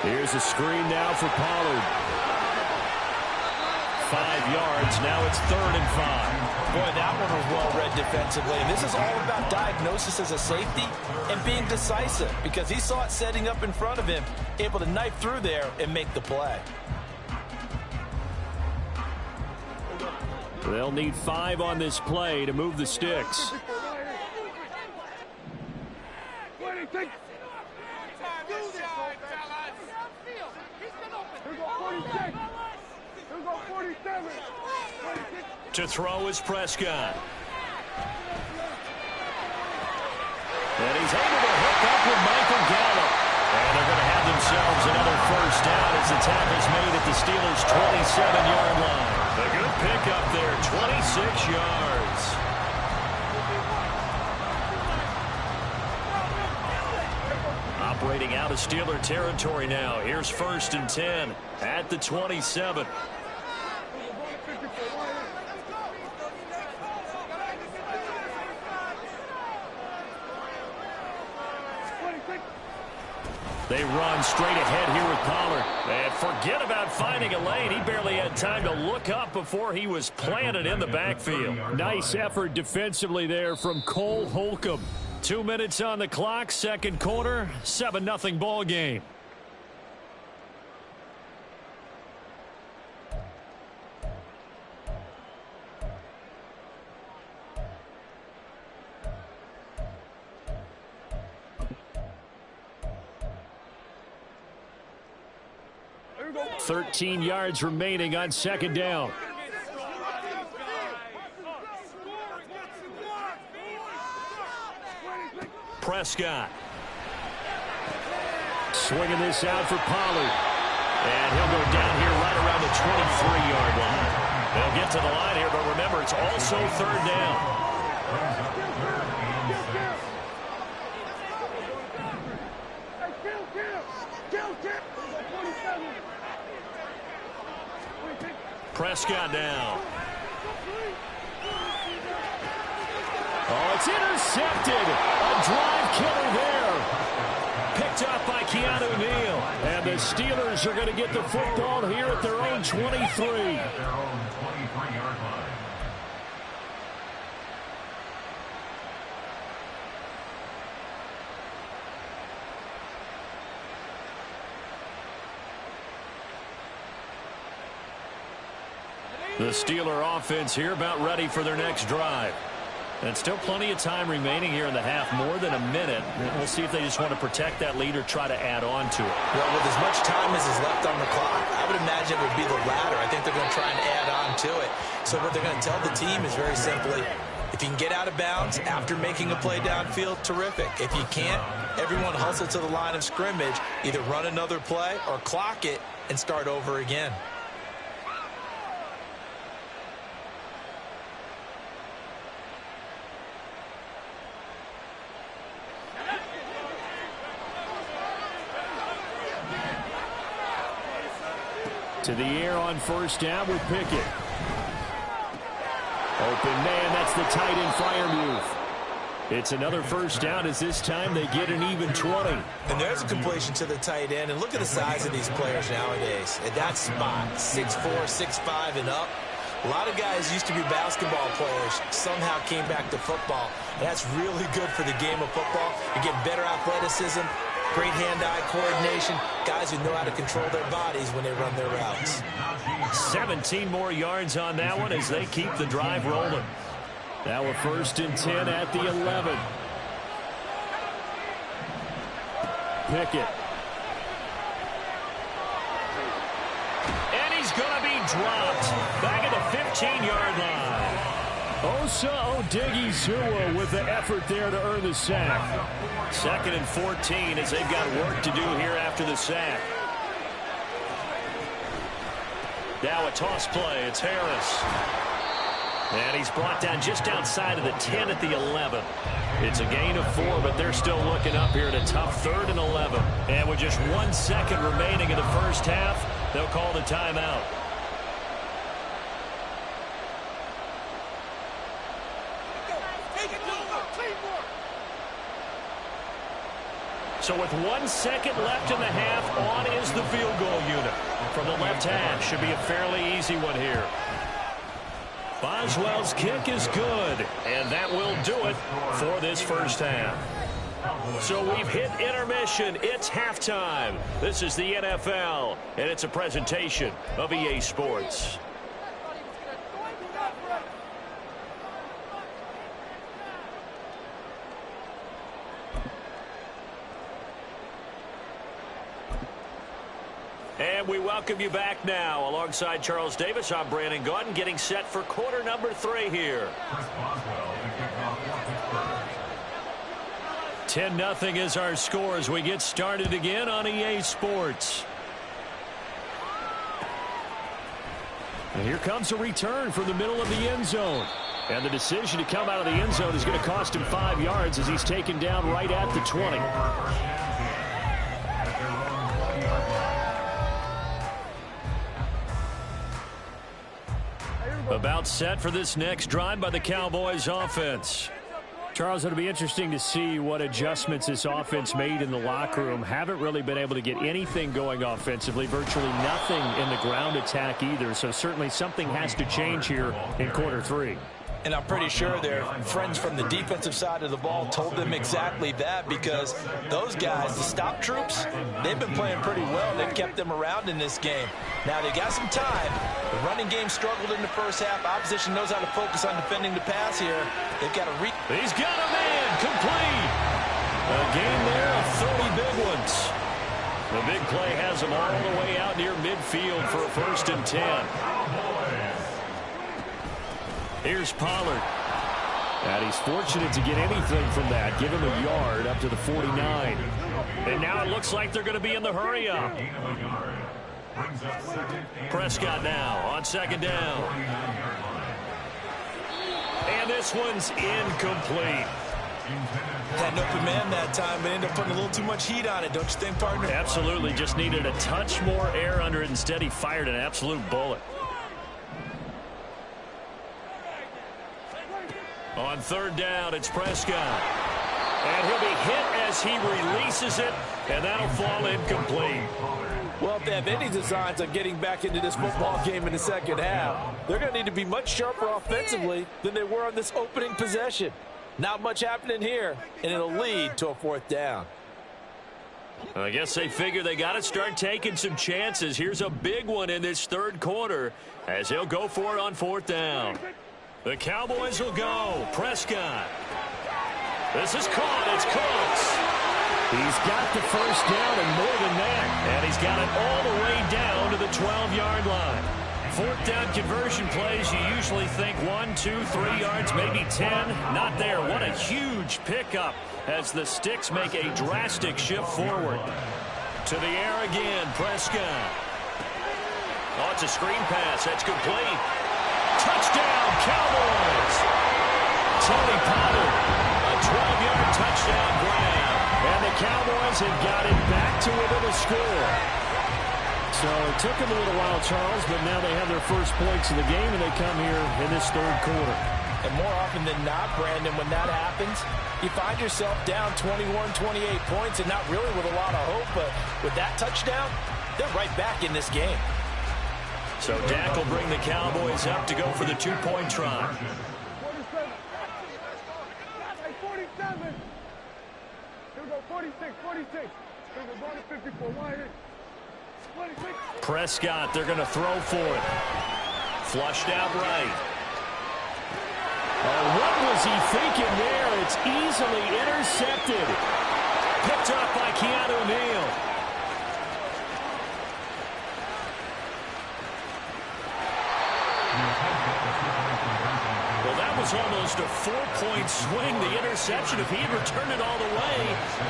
Here's a screen now for Pollard. 5 yards. Now it's 3rd and 5. Boy, that one was well read defensively. And this is all about diagnosis as a safety and being decisive because he saw it setting up in front of him, able to knife through there and make the play. They'll need 5 on this play to move the sticks. To throw is Prescott. And he's able to hook up with Michael Gallup. And they're going to have themselves another first down as the tackle's made at the Steelers' 27-yard line. A good pickup there, 26 yards. Operating out of Steeler territory now. Here's 1st and 10 at the 27. They run straight ahead here with Pollard. And forget about finding a lane. He barely had time to look up before he was planted in the backfield. Nice effort defensively there from Cole Holcomb. 2 minutes on the clock, second quarter, 7-0 ball game. There we go. 13 yards remaining on second down. Prescott. Swinging this out for Pollard. And he'll go down here right around the 23-yard line. They'll get to the line here, but remember, it's also third down. Prescott down. Oh, it's intercepted. A drive killer there. Picked up by Keanu Neal. And the Steelers are going to get the football here at their own 23. Their own 23-yard line. The Steeler offense here about ready for their next drive. And still plenty of time remaining here in the half, more than a minute. We'll see if they just want to protect that lead or try to add on to it. Well, with as much time as is left on the clock, I would imagine it would be the latter. I think they're going to try and add on to it. So what they're going to tell the team is very simply, if you can get out of bounds after making a play downfield, terrific. If you can't, everyone hustle to the line of scrimmage, either run another play or clock it and start over again. To the air on first down with Pickett. Open man, that's the tight end Freiermuth. It's another first down as this time they get an even 20. And there's a completion to the tight end. And look at the size of these players nowadays. At that spot, 6'4", 6'5", and up. A lot of guys used to be basketball players, somehow came back to football. And that's really good for the game of football. You get better athleticism, great hand-eye coordination, guys who know how to control their bodies when they run their routes. 17 more yards on that one as they keep the drive rolling. Now a 1st and 10 at the 11. Pickett. And he's going to be dropped back at the 15-yard line. Osa Odighizuwa with the effort there to earn the sack. 2nd and 14 as they've got work to do here after the sack. Now a toss play. It's Harris. And he's brought down just outside of the 10 at the 11. It's a gain of 4, but they're still looking up here at a tough 3rd and 11. And with just 1 second remaining in the first half, they'll call the timeout. So with 1 second left in the half, on is the field goal unit. From the left hash, should be a fairly easy one here. Boswell's kick is good, and that will do it for this first half. So we've hit intermission. It's halftime. This is the NFL, and it's a presentation of EA Sports. And we welcome you back now. Alongside Charles Davis, I'm Brandon Gaudin, getting set for quarter number 3 here. 10-0 is our score as we get started again on EA Sports. And here comes a return from the middle of the end zone. And the decision to come out of the end zone is going to cost him 5 yards as he's taken down right at the 20. About set for this next drive by the Cowboys offense. Charles, it'll be interesting to see what adjustments this offense made in the locker room. Haven't really been able to get anything going offensively, virtually nothing in the ground attack either. So certainly something has to change here in quarter 3. And I'm pretty sure their friends from the defensive side of the ball told them exactly that, because those guys, the stop troops, they've been playing pretty well. They've kept them around in this game. Now they got some time. The running game struggled in the first half. Opposition knows how to focus on defending the pass here. They've got to He's got a man complete. A game there of 30 big ones. The big play has him all the way out near midfield for a 1st and 10. Here's Pollard. And he's fortunate to get anything from that. Give him a yard up to the 49. And now it looks like they're going to be in the hurry up. Prescott now on 2nd down. And this one's incomplete. Had an open man that time, but ended up putting a little too much heat on it, don't you think, partner? Absolutely. Just needed a touch more air under it. Instead, he fired an absolute bullet. On 3rd down, it's Prescott. And he'll be hit as he releases it, and that'll fall incomplete. Well, if they have any designs on getting back into this football game in the second half, they're going to need to be much sharper offensively than they were on this opening possession. Not much happening here, and it'll lead to a 4th down. I guess they figure they got to start taking some chances. Here's a big one in this 3rd quarter as he'll go for it on 4th down. The Cowboys will go. Prescott. This is caught. It's Cooks. He's got the 1st down and more than that. And he's got it all the way down to the 12-yard line. 4th down conversion plays, you usually think 1, 2, 3 yards, maybe 10. Not there. What a huge pickup as the Sticks make a drastic shift forward. To the air again, Prescott. Oh, it's a screen pass. That's complete. Touchdown, Cowboys! Tony Pollard, a 12-yard touchdown grab. And the Cowboys have got it back to within a score. So it took them a little while, Charles, but now they have their first points of the game, and they come here in this 3rd quarter. And more often than not, Brandon, when that happens, you find yourself down 21, 28 points, and not really with a lot of hope, but with that touchdown, they're right back in this game. So Dak will bring the Cowboys up to go for the 2-point try. 47. Hey, 47. Here we go, 46, 46. Here we go, 54, 26. Prescott, they're going to throw for it. Flushed out right. Oh, what was he thinking there? It's easily intercepted. Picked up by Keanu Neal. Well, that was almost a 4-point swing. The interception, if he had returned it all the way,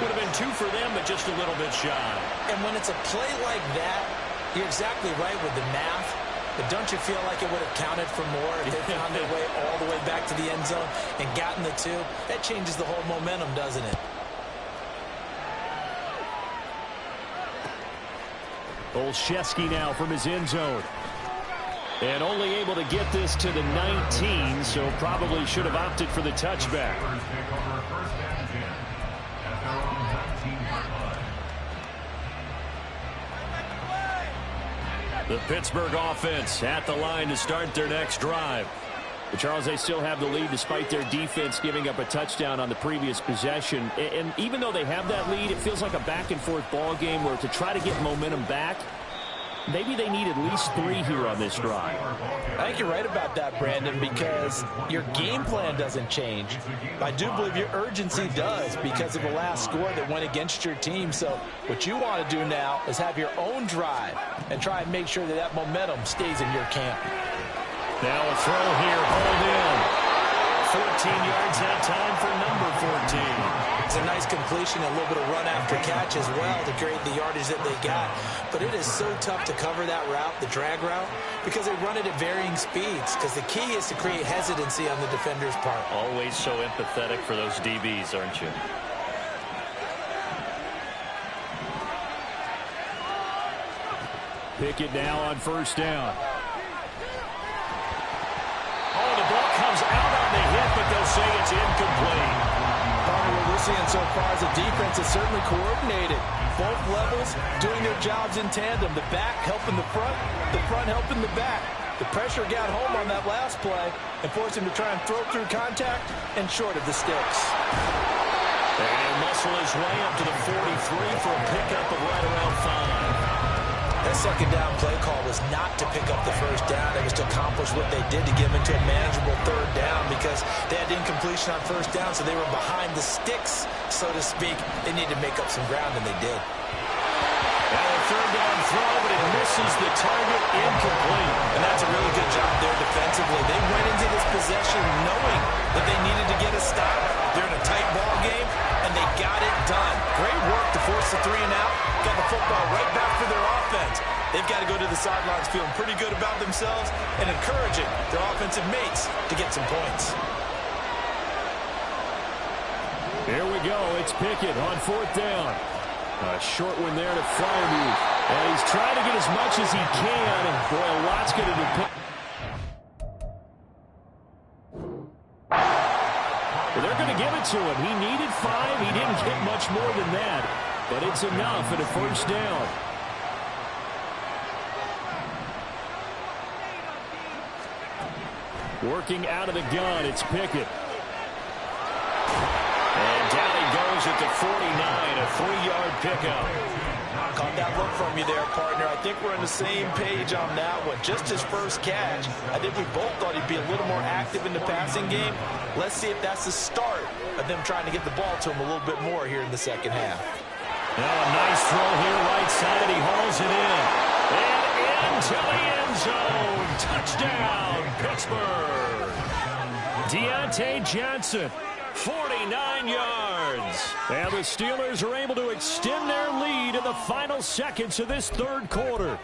would have been 2 for them, but just a little bit shy. And when it's a play like that, you're exactly right with the math. But don't you feel like it would have counted for more if they found their way all the way back to the end zone and gotten the 2? That changes the whole momentum, doesn't it? Olszewski now from his end zone. And only able to get this to the 19, so probably should have opted for the touchback. The Pittsburgh offense at the line to start their next drive. But Charles, they still have the lead despite their defense giving up a touchdown on the previous possession. And even though they have that lead, it feels like a back-and-forth ball game where to try to get momentum back, maybe they need at least 3 here on this drive. I think you're right about that, Brandon, because your game plan doesn't change. I do believe your urgency does because of the last score that went against your team. So what you want to do now is have your own drive and try and make sure that that momentum stays in your camp. Now a throw here, hold in. 14 yards that time for number 14. It's a nice completion, a little bit of run after catch as well to create the yardage that they got. But it is so tough to cover that route, the drag route, because they run it at varying speeds. Because the key is to create hesitancy on the defender's part. Always so empathetic for those DBs, aren't you? Pickett now on first down. Oh, the ball comes out on the hit, but they'll say it's incomplete. What we're seeing so far as a defense is certainly coordinated. Both levels doing their jobs in tandem. The back helping the front helping the back. The pressure got home on that last play and forced him to try and throw through contact and short of the sticks. And muscle his way up to the 43 for a pickup of right around 5. That second down play call was not to pick up the first down. It was to accomplish what they did to get them into a manageable third down because they had incompletion on first down, so they were behind the sticks, so to speak. They needed to make up some ground, and they did. And a third down throw, but it misses the target, incomplete. And that's a really good job there defensively. They went into this possession knowing that they needed to get a stop. They're in a tight ball game, and they got it done. Great work to force the 3 and out. Got the football right back for their offense. They've got to go to the sidelines feeling pretty good about themselves and encouraging their offensive mates to get some points. Here we go. It's Pickett on fourth down. A short one there to Freiermuth. And he's trying to get as much as he can. And boy, a lot's going to depend. They're going to give it to him. He needed 5. He didn't get much more than that. But it's enough at a first down. Working out of the gun, it's Pickett. And down he goes at the 49, a 3-yard pickup. Caught that look from you there, partner. I think we're on the same page on that one. Just his first catch. I think we both thought he'd be a little more active in the passing game. Let's see if that's the start of them trying to get the ball to him a little bit more here in the second half. Now a nice throw here right side. He hauls it in. And into the end zone. Touchdown, Pittsburgh. Deontay Johnson. 49 yards. And the Steelers are able to extend their lead in the final seconds of this third quarter.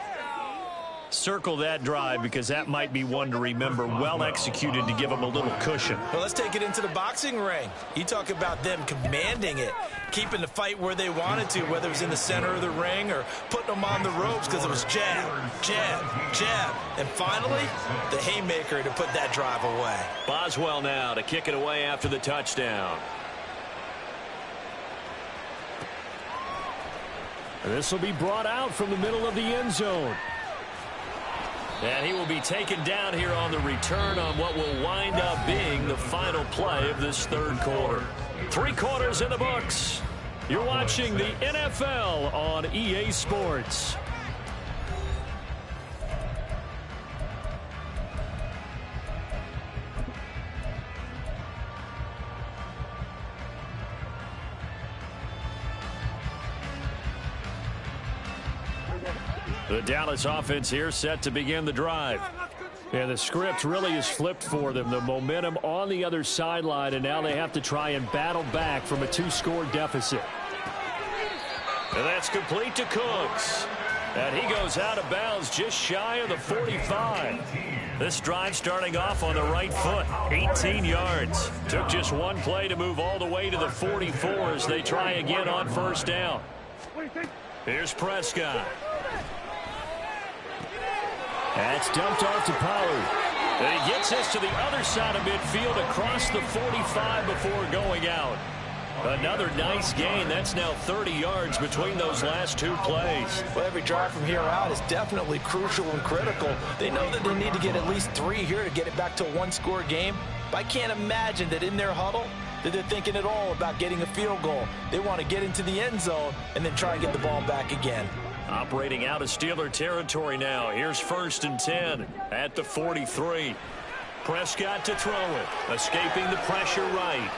Circle that drive because that might be one to remember. Well executed to give them a little cushion. Well, let's take it into the boxing ring. You talk about them commanding it, keeping the fight where they wanted to, whether it was in the center of the ring or putting them on the ropes because it was jab, jab, jab. And finally, the haymaker to put that drive away. Boswell now to kick it away after the touchdown. This will be brought out from the middle of the end zone. And he will be taken down here on the return on what will wind up being the final play of this third quarter. 3 quarters in the books. You're watching the NFL on EA Sports. The Dallas offense here set to begin the drive. And the script really is flipped for them. The momentum on the other sideline, and now they have to try and battle back from a 2-score deficit. And that's complete to Cooks. And he goes out of bounds just shy of the 45. This drive starting off on the right foot. 18 yards. Took just one play to move all the way to the 44 as they try again on first down. Here's Prescott. That's dumped off to Pollard. And he gets us to the other side of midfield across the 45 before going out. Another nice gain. That's now 30 yards between those last 2 plays. Well, every drive from here out is definitely crucial and critical. They know that they need to get at least 3 here to get it back to a 1-score game. But I can't imagine that in their huddle that they're thinking at all about getting a field goal. They want to get into the end zone and then try and get the ball back again. Operating out of Steeler territory now. Here's 1st and 10 at the 43. Prescott to throw it. Escaping the pressure right.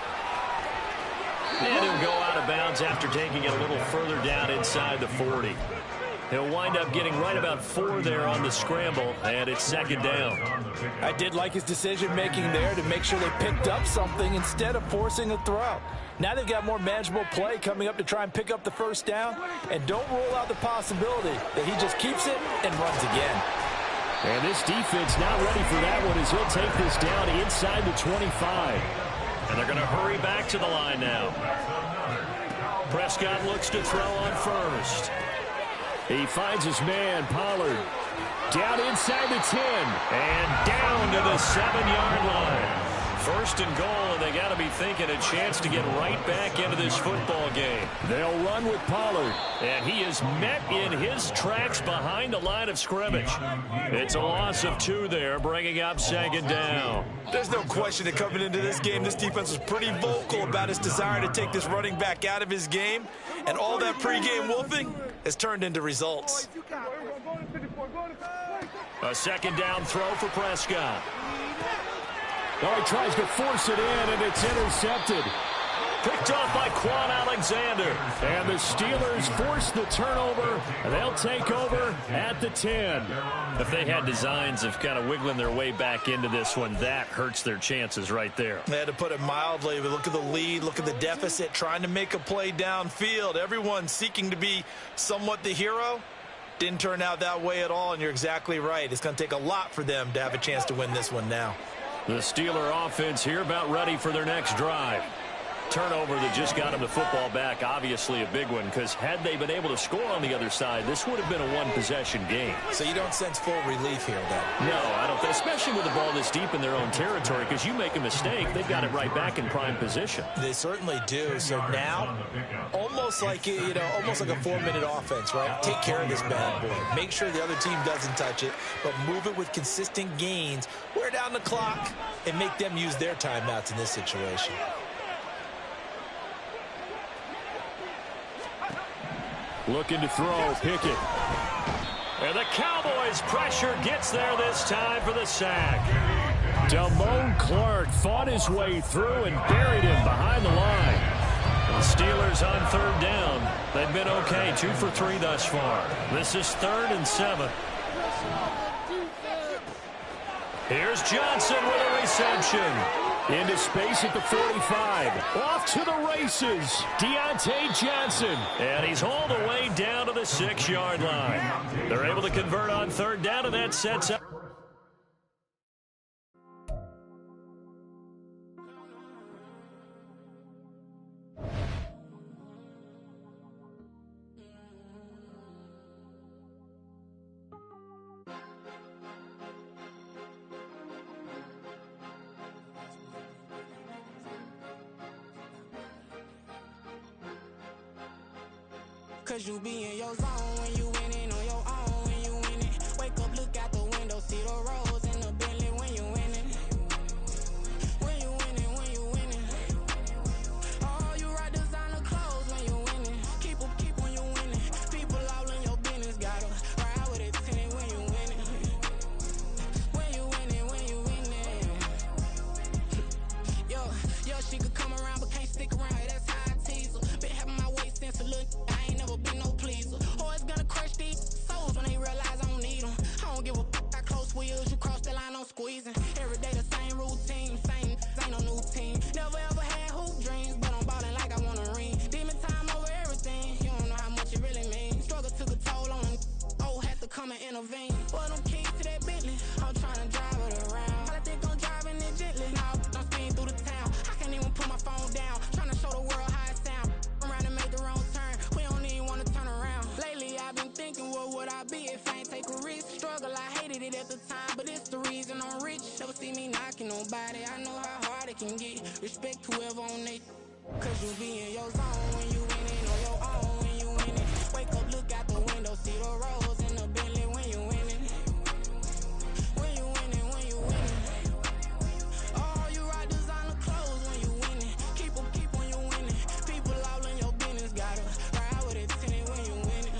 And he'll go out of bounds after taking it a little further down inside the 40. He'll wind up getting right about 4 there on the scramble, and it's 2nd down. I did like his decision-making there to make sure they picked up something instead of forcing a throw. Now they've got more manageable play coming up to try and pick up the 1st down, and don't rule out the possibility that he just keeps it and runs again. And this defense not ready for that one as he'll take this down inside the 25. And they're going to hurry back to the line now. Prescott looks to throw on 1st. He finds his man, Pollard. Down inside the 10. And down to the 7-yard line. 1st and goal, and they got to be thinking a chance to get right back into this football game. They'll run with Pollard. And he is met in his tracks behind the line of scrimmage. It's a loss of 2 there, bringing up 2nd down. There's no question that coming into this game, this defense was pretty vocal about its desire to take this running back out of his game. And all that pregame wolfing has turned into results. A 2nd down throw for Prescott. Oh, he tries to force it in, and it's intercepted. Picked off by Quan Alexander. And the Steelers force the turnover. They'll take over at the 10. If they had designs of kind of wiggling their way back into this one, that hurts their chances right there. They had to put it mildly, but look at the lead, look at the deficit, trying to make a play downfield. Everyone seeking to be somewhat the hero. Didn't turn out that way at all, and you're exactly right. It's going to take a lot for them to have a chance to win this one now. The Steeler offense here about ready for their next drive. Turnover that just got them the football back, obviously a big one, because had they been able to score on the other side, this would have been a one-possession game. So you don't sense full relief here, though? No, I don't, especially with the ball this deep in their own territory, because you make a mistake, they've got it right back in prime position. They certainly do. So now, almost like a 4-minute offense, right? Take care of this bad boy. Make sure the other team doesn't touch it, but move it with consistent gains. Wear down the clock and make them use their timeouts in this situation. Looking to throw, Pickett. And the Cowboys' pressure gets there this time for the sack. Damone Clark fought his way through and buried him behind the line. The Steelers on 3rd down. They've been okay, 2 for 3 thus far. This is 3rd and 7. Here's Johnson with a reception. Into space at the 45. Off to the races. Deontay Johnson. And he's hauled away down to the 6-yard line. They're able to convert on 3rd down, and that sets up. Cause you be in your zone when you winning on your own when you winning. Wake up, look out the window, see the roads in the Bentley when you winning. When you winning, when you winning. Oh, you right designer clothes when you winning. Keep when you winning. People all in your business, gotta ride with it tinted when you winning. When you winning, when you winning. Yo, she could come around but can't stick around. That's how I tease her. Been having my waist since a look. Been no pleaser. Always gonna crush these souls when they realize I don't need them. I don't give a fuck. I close wheels, you cross the line, I'm squeezing. Every day the same routine, ain't no new team. Never ever had hoop dreams, but I'm ballin' like I want a ring. Demon time over everything, you don't know how much it really means. Struggle took a toll on them, had to come and intervene. Boy, them keys to that Bentley, I'm trying to drive it around. I think I'm driving it gently, now I'm speeding through the town. I can't even put my phone down, trying to show the world how it sound. Around and make the wrong turn, we don't even want to turn around. Lately I've been thinking, what would I be if I ain't take a risk? Struggle, I hated it at the time, but it's the reason I'm rich. Never see me knocking nobody, I know how hard it can get. Respect whoever on they, cause you be in your zone when you winning on your own when you winning. Wake up, look out the window, see the roads in the Bentley when you winning. When you winning, when you winning. Oh, you right designer clothes when you winning. Keep when you winning. People all in your business, gotta ride with it tinted when you winning.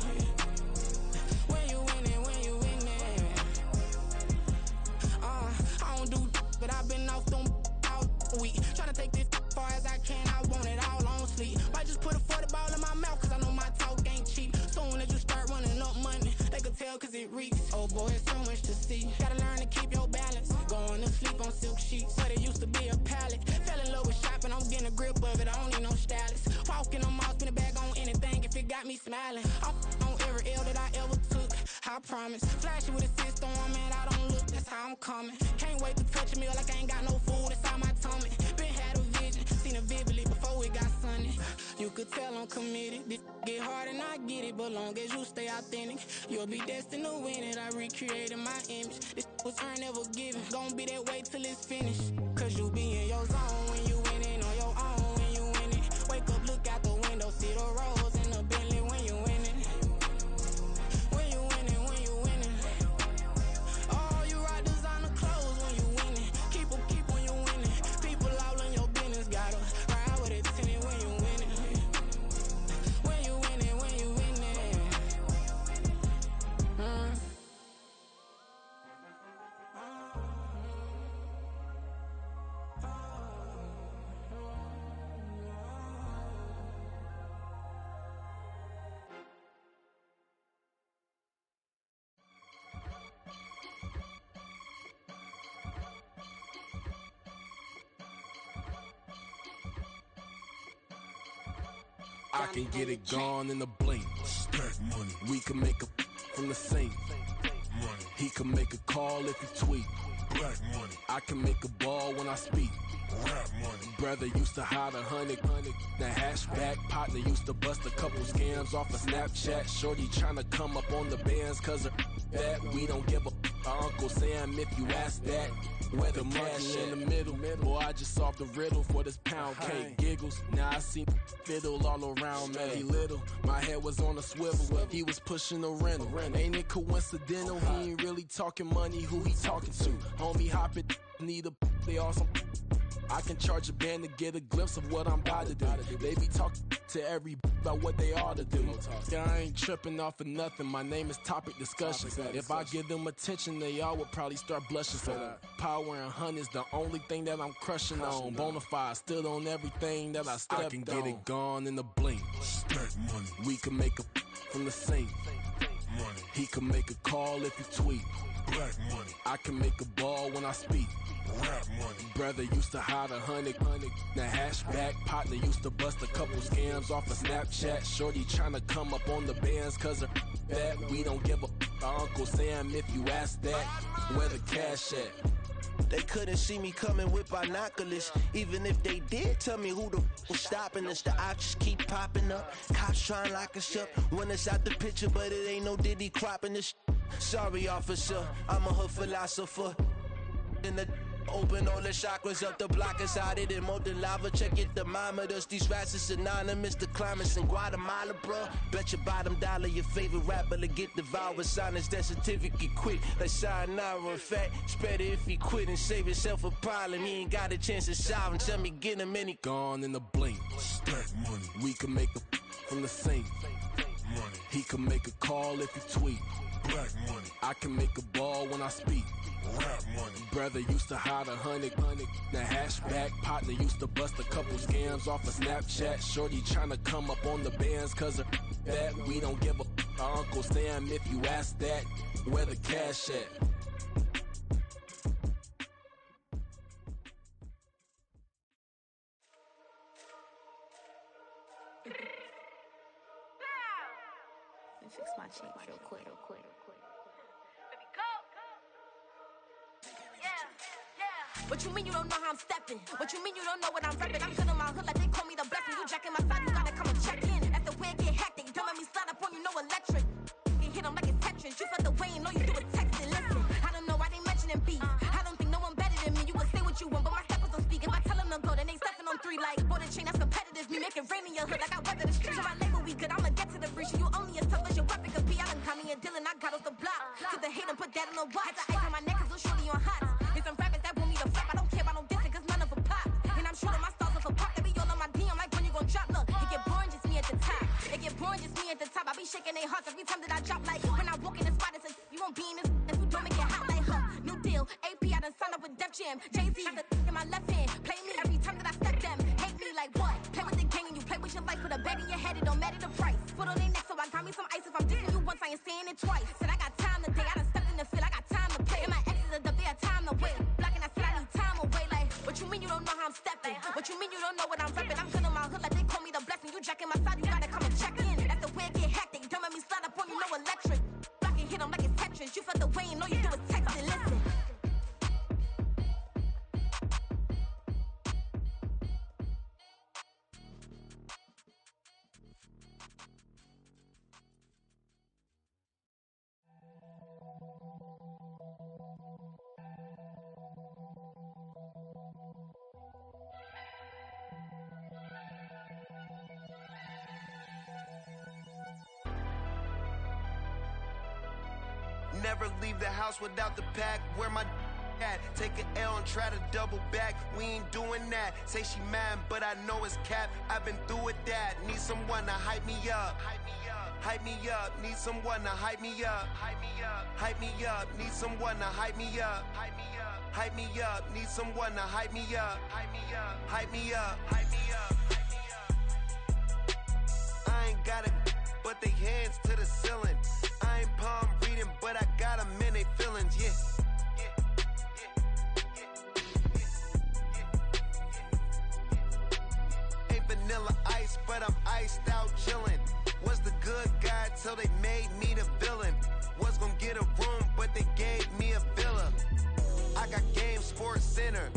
boy, it's so much to see. Gotta learn to keep your balance. Going to sleep on silk sheets, but it used to be a pallet. Fell in love with shopping, I'm getting a grip of it. I don't need no stylist. Walking on mouth, spin a bag on anything if it got me smiling. I'm on every L that I ever took, I promise. Flashy with a system, man, I don't look, that's how I'm coming. Can't wait to touch a meal like I ain't got no food inside my tummy. Been had a vision, seen it vividly before it got sunny. You could tell I'm committed. This get hard and I get it, but long as you stay authentic, you'll be destined to win it. I recreated my image. This was earned, never given. Gonna be that way till it's finished. Cause you be in your zone when you winning on your own when you win it. Wake up, look out the window, see the rose in the Bentley when you winning. When you winning, when you winning. Oh, you rock designer clothes when you winning. Keep when you winning. People all in your business, gotta ride with it tinted when you winning. When you winning, when you winning. I can get it gone in a blink. Stack money. We can make a from the sink. Money. He can make a call if he tweet. Black money. I can make a ball when I speak. Rap money. Brother used to hide 100. The hashback partner used to bust a couple scams off of Snapchat. Shorty tryna come up on the bands cause of that. We don't give a Uncle Sam if you ask that. Where the cash in the middle. Boy, I just solved the riddle for this pound cake. Giggles, now I see fiddle all around me. Little, my head was on a swivel. He was pushing a rental. Ain't it coincidental? He ain't really talking money. Who he talking to? Homie hopping, need a they awesome. I can charge a band to get a glimpse of what I'm about to do. They be talking to every about what they ought to do. Yeah, I ain't tripping off of nothing. My name is Topic Discussion. If I give them attention, they all would probably start blushing. So power and hunt is the only thing that I'm crushing on. Bonafide, stood on everything that I stepped on. I can get it gone in a blink. Stack money. We can make a from the sink. Money. He can make a call if he tweet. Black money. I can make a ball when I speak. Rap money. Brother used to hide 100. The hashback partner used to bust a couple scams off of Snapchat. Shorty tryna come up on the bands cause of that. We don't give a Uncle Sam if you ask that. Where the cash at? They couldn't see me coming with binoculars. Even if they did, tell me who the was stopping us. The options keep popping up. Cops trying to lock us up. When it's out the picture, but it ain't no Diddy cropping this. Sorry, officer, I'm a hood philosopher. In the open all the chakras up the block inside it and molten lava. Check it, thermometers. These rats is synonymous to climates in Guatemala, bruh. Bet your bottom dollar your favorite rapper to get devoured. Sign his death certificate quick. Like sayonara. In fact, it's better if he quit and save himself a problem. He ain't got a chance to solve and tell me get him any. Gone in a blink. Stack money. We can make a from the sink. Money. He can make a call if he tweet. Black money. I can make a ball when I speak. Rap money. Brother used to hide 100. The hashback partner used to bust a couple scams off of Snapchat. Shorty tryna come up on the bands cause of that. We don't give a Uncle Sam if you ask that. Where the cash at? Fix my change real quick. What you mean you don't know how I'm stepping? What you mean you don't know what I'm repping? I'm good in my hood like they call me the blessing. You jacking my side, you gotta come and check in. As the way get hectic, don't let me slide up on you, no electric. You hit them like it's Tetris. You felt the way and all you do is text it. Listen, I don't know why they mentioning beef. I don't think no one better than me. You can say what you want, but my steppers don't speak. If I tell them to go, then they stepping on 3 like border chain. That's competitive. Me make it rain in your hood like I weather the streets. So my label we good. I'ma get to the breach. You only as tough as your weapon could be. I done caught me a Dylan. I got off the block. To the hate and put that on the watch. Had the ice on my neck 'cause little shorty on hot. There's some rappers that want me to flop. I don't care about no dissing 'cause none of them pop. And I'm shooting my stars off a pop. They be all on my DM like when you gon' drop. Look, it get boring just me at the top. It get boring just me at the top. I be shaking their hearts every time that I drop. Like when I walk in the spot, it says you won't be in this if you don't make it hot like her. New deal, AP. I done signed up with Def Jam. Jay-Z got the in my left hand. Play me every time that I step them. Hate me like what? Play with the gang and you play with your life. Put a bet in your head, it don't matter the price. Put on their neck, so I got me some ice. If I'm dissing you once, I ain't saying it twice. Said I got time today. I done stepped in the Never leave the house without the pack. Where my at? Take an L and try to double back. We ain't doing that. Say she mad, but I know it's cap. I've been through with that. Need someone to hype me up. Hype me up. Need someone to hype me up. Hype me up. Need someone to hype me up. Hype me up. Need someone to hype me up. Hype me up. Hype me up. Hype me up. I ain't got it, but they hands to the ceiling. I ain't palm reading, but I got them in they feelings, yeah. Ain't vanilla ice, but I'm iced out chillin'. Was the good guy till they made me the villain. Was gonna get a room, but they gave me a villa. I got Game Sports Center.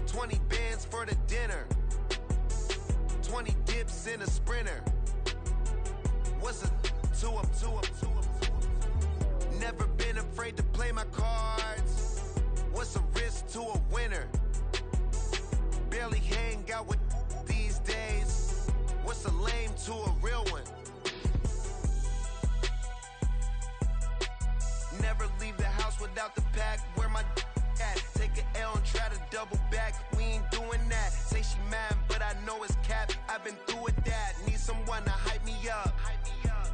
20 bands for the dinner. 20 dips in a sprinter. What's a two up? Never been afraid to play my cards. What's a risk to a winner? Barely hang out with these days. What's a lame to a real one? Never leave the house without the pack. Where my at? Take an L and try to double back. We ain't doing that. Say she mad, but I know it's cap. I've been through with that. Need someone to hype me up.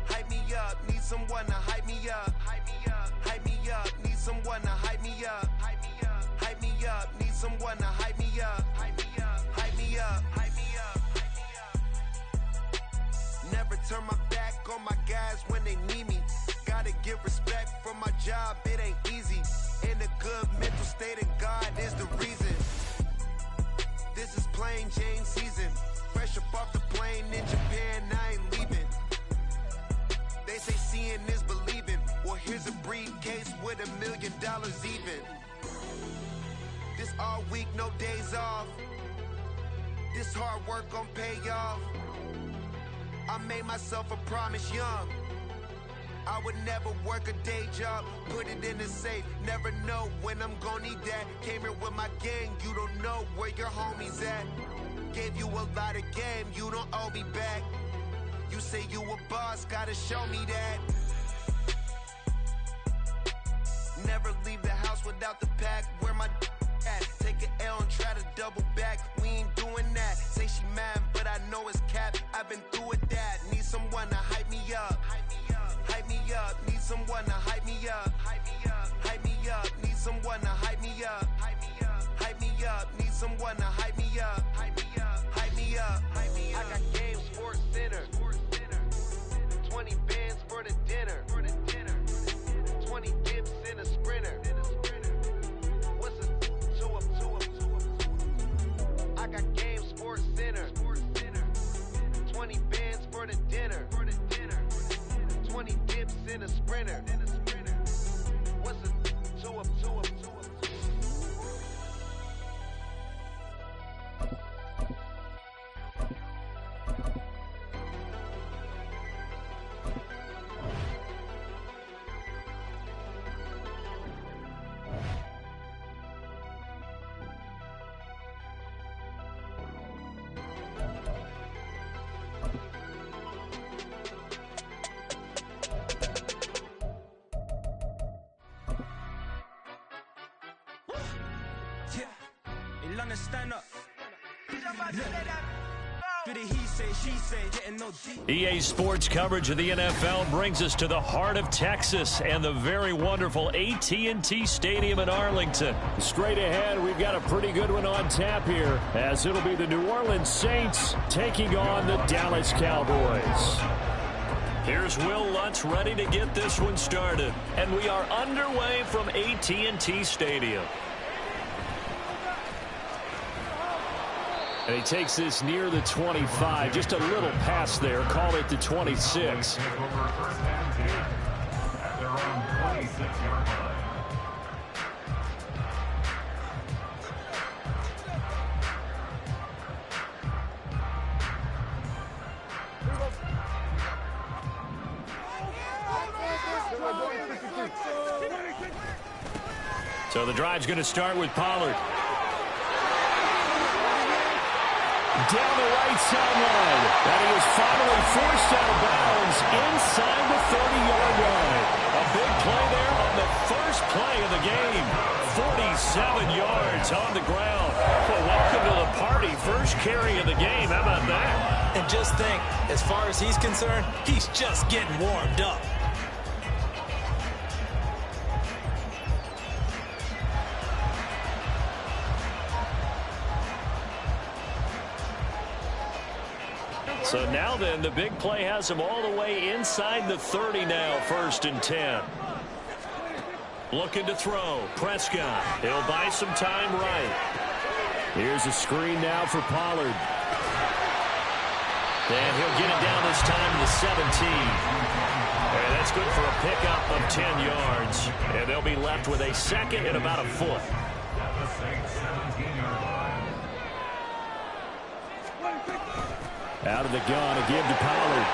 Hype me up. Need someone to hype me up. Hype me up. Need someone to hype me up. Hype me up. Need someone to hype me up. Hype me up. Hype me up. Never turn my back on my guys when they need me. Gotta give respect for my job, it ain't easy. In a good mental state and God is the reason. This is plain Jane season. Fresh up off the plane in Japan, I ain't leaving. They say seeing is believing. Well, here's a briefcase with $1 million even. This all week, no days off. This hard work gon' pay off. I made myself a promise young. I would never work a day job, put it in the safe. Never know when I'm gon' need that. Came here with my gang, you don't know where your homies at. Gave you a lot of game, you don't owe me back. You say you a boss, gotta show me that. Never leave the house without the pack. Where my at? Take an L and try to double back. We ain't doing that. Say she mad, but I know it's cap. I've been through with that. Need someone to hype me up. Hype me up. Need someone to hype me up. Hype me up. Need someone to hype me up. Hype me up. Need someone to hype me up. Hype me up. I got Game Sports Center. 20 bands for the dinner. 20 dips in a sprinter. What's a two up? I got Game Sports Center. 20 bands for the dinner. 20 dips in a sprinter. What's a two up? EA Sports coverage of the NFL brings us to the heart of Texas and the very wonderful AT&T Stadium in Arlington. Straight ahead, we've got a pretty good one on tap here, as it'll be the New Orleans Saints taking on the Dallas Cowboys. Here's Will Lutz ready to get this one started, and we are underway from AT&T Stadium. And he takes this near the 25, just a little pass there, call it the 26. So the drive's going to start with Pollard. Down the right sideline. And he is finally forced out of bounds inside the 30-yard line. A big 7 yards on the ground. Well, welcome to the party. First carry of the game. How about that? And just think, as far as he's concerned, he's just getting warmed up. So now then, the big play has him all the way inside the 30 now, 1st and 10. Looking to throw. Prescott. He'll buy some time right. Here's a screen now for Pollard. And he'll get it down this time to the 17. And that's good for a pickup of 10 yards. And they'll be left with a 2nd and about a foot. Out of the gun, a give to Pollard.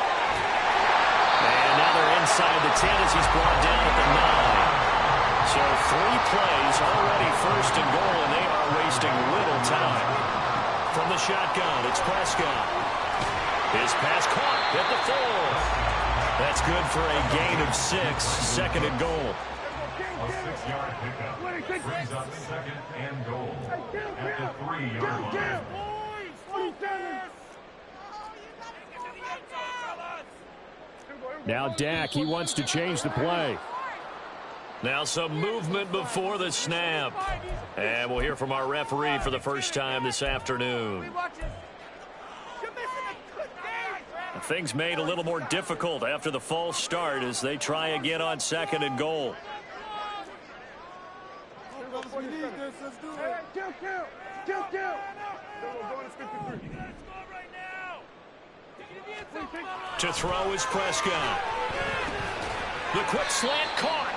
And now they're inside the 10 as he's brought down at the 9. So 3 plays, already 1st and goal, and they are wasting little time. From the shotgun, it's Prescott. His pass caught at the 4. That's good for a gain of 6, 2nd and goal. A 6-yard pickup brings up 2nd and goal at the 3-yard line. Now Dak, he wants to change the play. Now some movement before the snap. And we'll hear from our referee for the first time this afternoon. Things made a little more difficult after the false start as they try again on 2nd and goal. To throw is Prescott. The quick slant caught.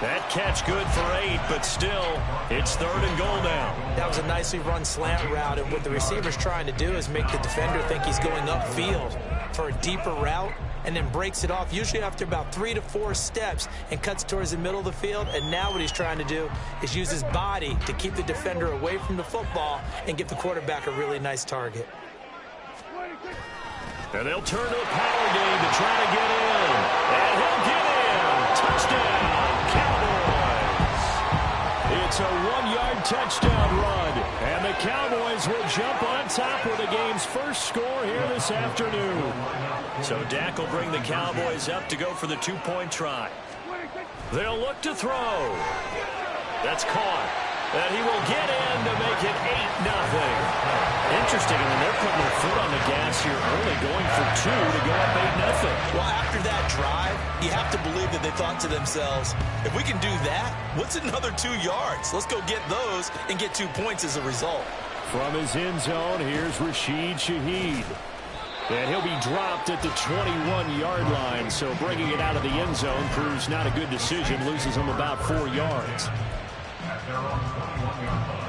That catch good for 8, but still, it's 3rd and goal now. That was a nicely run slant route, and what the receiver's trying to do is make the defender think he's going upfield for a deeper route, and then breaks it off, usually after about 3 to 4 steps, and cuts towards the middle of the field. And now what he's trying to do is use his body to keep the defender away from the football and give the quarterback a really nice target. And they'll turn to the power game to try to get in. And he'll get in. Touchdown, Cowboys. It's a 1-yard touchdown run. And the Cowboys will jump on top with the game's first score here this afternoon. So Dak will bring the Cowboys up to go for the 2-point try. They'll look to throw. That's caught. And he will get in to make it 8-0. Interesting, I mean, they're putting their foot on the gas here, only going for 2 to go up 8-0. Well, after that drive, you have to believe that they thought to themselves, if we can do that, what's another 2 yards? Let's go get those and get 2 points as a result. From his end zone, here's Rashid Shaheed. And he'll be dropped at the 21-yard line, so bringing it out of the end zone proves not a good decision, loses him about 4 yards. At their own 21-yard line.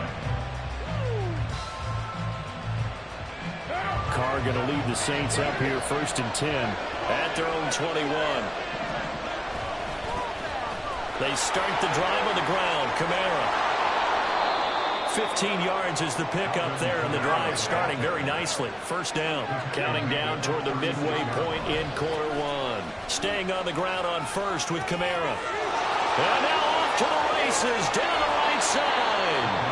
Carr going to lead the Saints up here 1st and 10 at their own 21. They start the drive on the ground. Kamara. 15 yards is the pickup there, and the drive starting very nicely. 1st down. Counting down toward the midway point in quarter 1. Staying on the ground on 1st with Kamara. And now off to the races down the right side.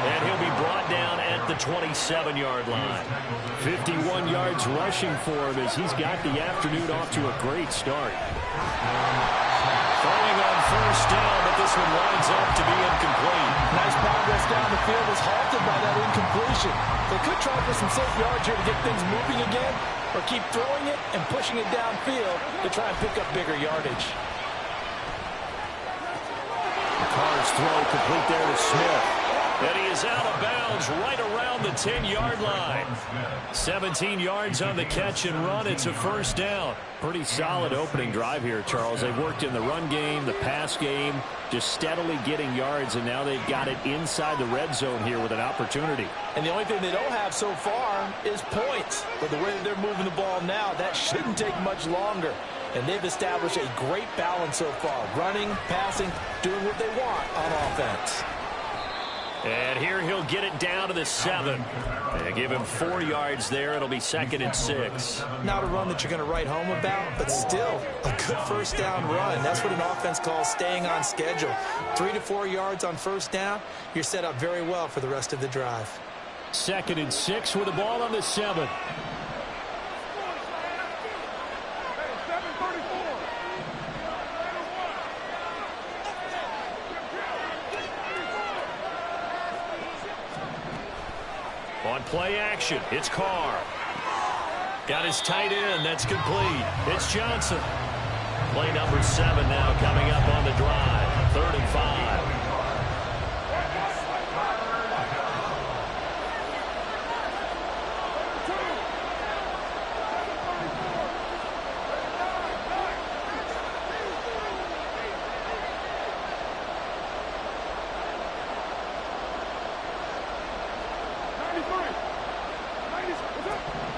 And he'll be brought down at the 27-yard line. 51 yards rushing for him as he's got the afternoon off to a great start. Throwing on 1st down, but this one winds up to be incomplete. Nice progress down the field was halted by that incompletion. They could try for some safe yards here to get things moving again, or keep throwing it and pushing it downfield to try and pick up bigger yardage. Carr's throw complete there to Smith. And he is out of bounds right around the 10-yard line. 17 yards on the catch and run. It's a 1st down. Pretty solid opening drive here, Charles. They've worked in the run game, the pass game, just steadily getting yards, and now they've got it inside the red zone here with an opportunity. And the only thing they don't have so far is points. But the way that they're moving the ball now, that shouldn't take much longer. And they've established a great balance so far. Running, passing, doing what they want on offense. And here he'll get it down to the 7. They give him 4 yards there. It'll be 2nd and 6. Not a run that you're going to write home about, but still a good first down run. That's what an offense calls staying on schedule. 3 to 4 yards on first down. You're set up very well for the rest of the drive. 2nd and 6 with the ball on the 7. On play action, it's Carr. Got his tight end. That's complete. It's Johnson. Play number 7 now coming up on the drive. 3rd and 5.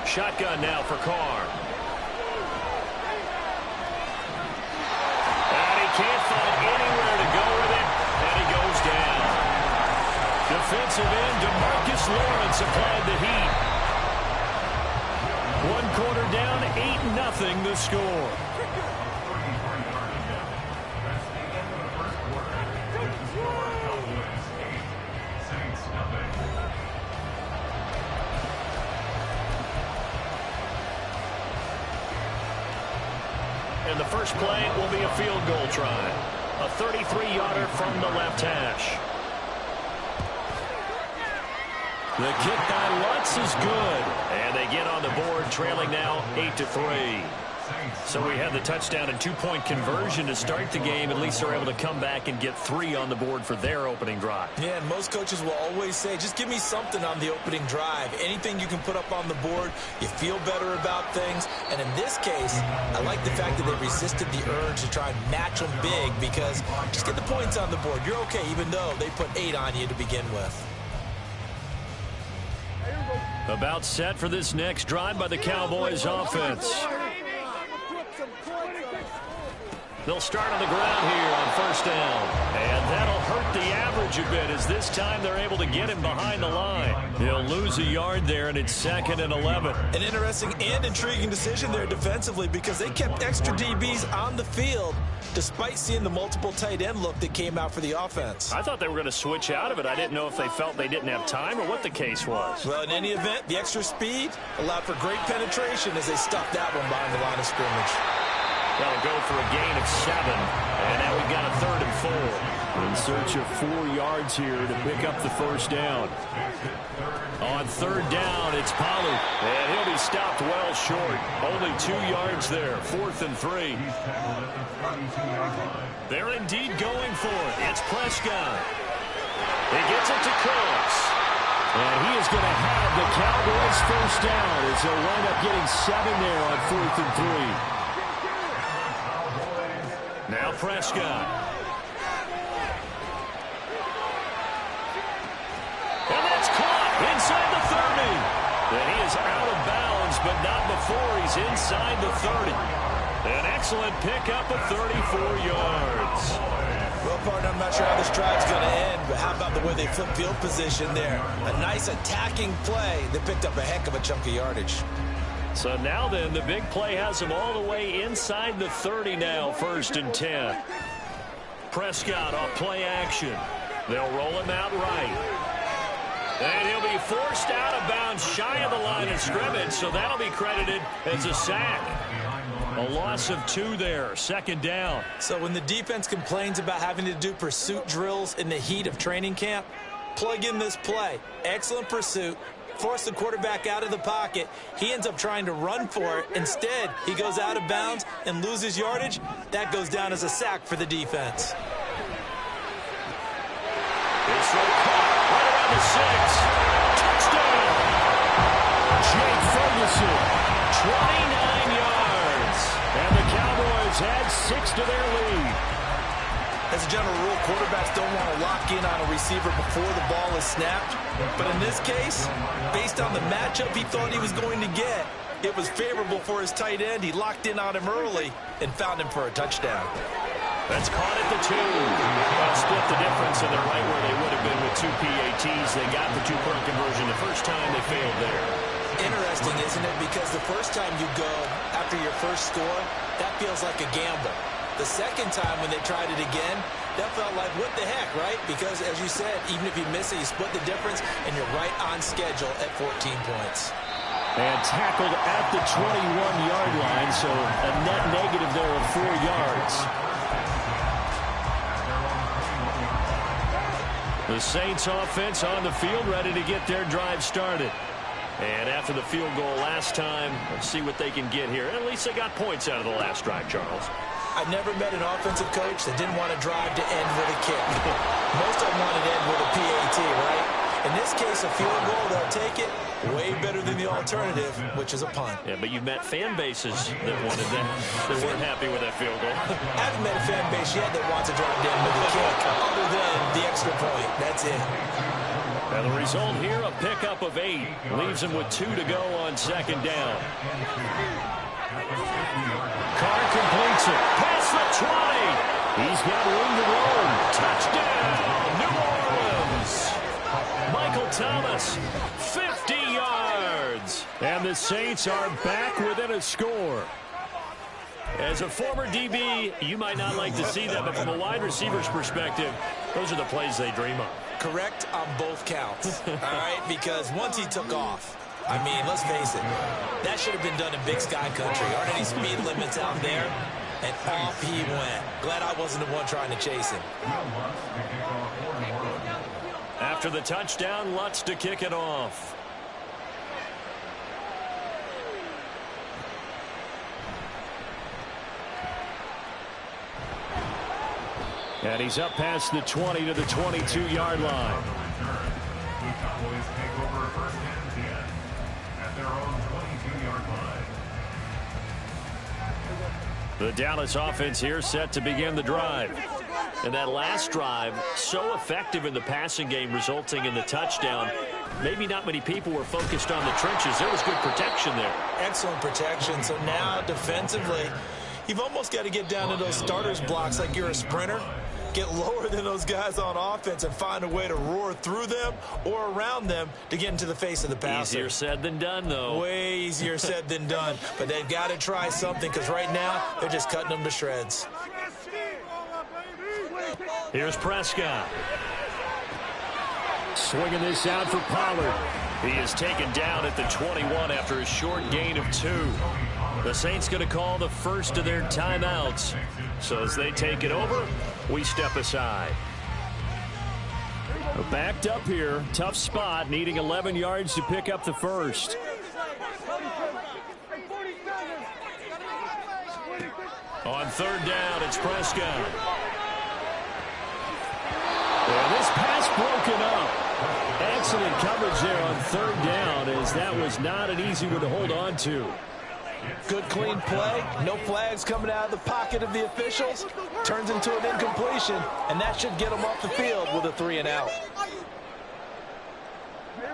Shotgun now for Carr. And he can't find anywhere to go with it, and he goes down. Defensive end DeMarcus Lawrence applied the heat. 1 quarter down, 8-0 the score. And the first play will be a field goal try. A 33-yarder from the left hash. The kick by Lutz is good. And they get on the board, trailing now 8-3. So we had the touchdown and 2-point conversion to start the game. At least they're able to come back and get 3 on the board for their opening drive. Yeah, and most coaches will always say, just give me something on the opening drive. Anything you can put up on the board, you feel better about things. And in this case, I like the fact that they resisted the urge to try and match them big, because just get the points on the board. You're okay, even though they put 8 on you to begin with. About set for this next drive by the Cowboys offense. They'll start on the ground here on first down. And that'll hurt the average a bit, as this time they're able to get him behind the line. He'll lose a yard there, and it's 2nd and 11. An interesting and intriguing decision there defensively, because they kept extra DBs on the field despite seeing the multiple tight end look that came out for the offense. I thought they were going to switch out of it. I didn't know if they felt they didn't have time or what the case was. Well, in any event, the extra speed allowed for great penetration as they stuffed that one behind the line of scrimmage. That'll go for a gain of 7. And now we've got a 3rd and 4. In search of 4 yards here to pick up the first down. On 3rd down, it's Pollard. And he'll be stopped well short. Only 2 yards there. 4th and 3. They're indeed going for it. It's Prescott. He gets it to Cooks. And he is going to have the Cowboys first down as they'll wind up getting 7 there on 4th and 3. Now Prescott. And that's caught inside the 30. And he is out of bounds, but not before he's inside the 30. An excellent pickup of 34 yards. Well, partner, I'm not sure how this drive's going to end, but how about the way they flip field position there? A nice attacking play that picked up a heck of a chunk of yardage. So now then, the big play has him all the way inside the 30 now, 1st and 10. Prescott off play action. They'll roll him out right. And he'll be forced out of bounds shy of the line of scrimmage, so that'll be credited as a sack. A loss of 2 there, 2nd down. So when the defense complains about having to do pursuit drills in the heat of training camp, plug in this play. Excellent pursuit. Force the quarterback out of the pocket. He ends up trying to run for it. Instead, he goes out of bounds and loses yardage. That goes down as a sack for the defense. It's caught right around the 6. Touchdown! Jake Ferguson. 29 yards. And the Cowboys add 6 to their lead. As a general rule, quarterbacks don't want to lock in on a receiver before the ball is snapped. But in this case, based on the matchup he thought he was going to get, it was favorable for his tight end. He locked in on him early and found him for a touchdown. That's caught at the 2. Split the difference, and they're right where they would have been with 2 PATs. They got the 2-point conversion the first time. They failed there. Interesting, isn't it? Because the first time you go after your first score, that feels like a gamble. The second time when they tried it again, that felt like, what the heck, right? Because, as you said, even if you miss it, you split the difference, and you're right on schedule at 14 points. And tackled at the 21-yard line, so a net negative there of 4 yards. The Saints offense on the field, ready to get their drive started. And after the field goal last time, let's see what they can get here. At least they got points out of the last drive, Charles. I've never met an offensive coach that didn't want to drive to end with a kick. Most of them want to end with a PAT, right? In this case, a field goal, they'll take it. Way better than the alternative, which is a punt. Yeah, but you've met fan bases that wanted that, that weren't happy with that field goal. I haven't met a fan base yet that wants to drive to end with a kick, other than the extra point. That's it. And the result here, a pickup of 8. Leaves him with 2 to go on second down. Carr completes it. Past the 20. He's got room to roam. Touchdown, New Orleans. Michael Thomas, 50 yards. And the Saints are back within a score. As a former DB, you might not like to see that, but from a wide receiver's perspective, those are the plays they dream of. Correct on both counts, all right? Because once he took off, I mean, let's face it, that should have been done in Big Sky Country. Aren't any speed limits out there? And off he went. Glad I wasn't the one trying to chase him. After the touchdown, Lutz to kick it off. And he's up past the 20 to the 22-yard line. The Cowboys take over first and 10 at their own 22-yard line. The Dallas offense here set to begin the drive. And that last drive, so effective in the passing game, resulting in the touchdown. Maybe not many people were focused on the trenches. There was good protection there. Excellent protection. So now defensively, you've almost got to get down to those starters blocks like you're a sprinter. Get lower than those guys on offense and find a way to roar through them or around them to get into the face of the passer. Easier said than done, though. Way easier said than done. But they've got to try something because right now they're just cutting them to shreds. Here's Prescott. Swinging this out for Pollard. He is taken down at the 21 after a short gain of 2. The Saints going to call the first of their timeouts. So as they take it over, we step aside. Backed up here. Tough spot, needing 11 yards to pick up the first. On third down, it's Prescott. And this pass broken up. Excellent coverage there on third down, as that was not an easy one to hold on to. Good, clean play. No flags coming out of the pocket of the officials. Turns into an incompletion, and that should get them off the field with a 3-and-out.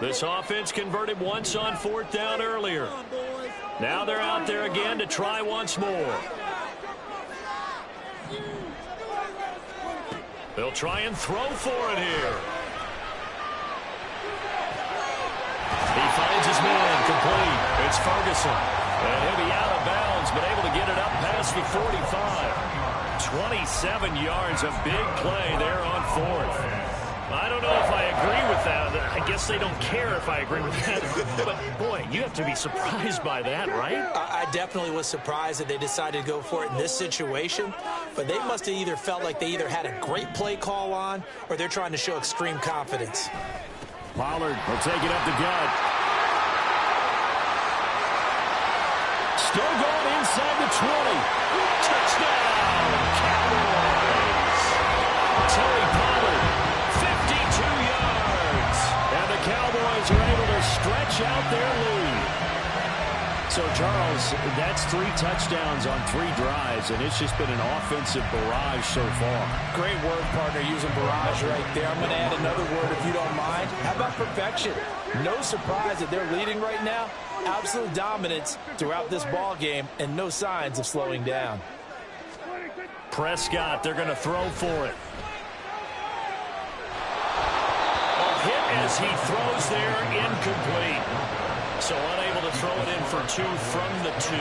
This offense converted once on fourth down earlier. Now they're out there again to try once more. They'll try and throw for it here. He finds his man complete. It's Ferguson. And he'll be out of bounds, but able to get it up past the 45. 27 yards, a big play there on fourth. I don't know if I agree with that. I guess they don't care if I agree with that. But, boy, you have to be surprised by that, right? I definitely was surprised that they decided to go for it in this situation. But they must have either felt like they either had a great play call on or they're trying to show extreme confidence. Pollard will take it up the gut. Still going inside the 20. Touchdown, Cowboys. Terry Pollard, 52 yards. And the Cowboys are able to stretch out their lead. So, Charles, that's 3 touchdowns on 3 drives, and it's just been an offensive barrage so far. Great word, partner, using barrage right there. I'm going to add another word if you don't mind. How about perfection? No surprise that they're leading right now. Absolute dominance throughout this ball game and no signs of slowing down. Prescott, they're going to throw for it. Hit as he throws there, incomplete. So unable to throw it in for 2 from the 2.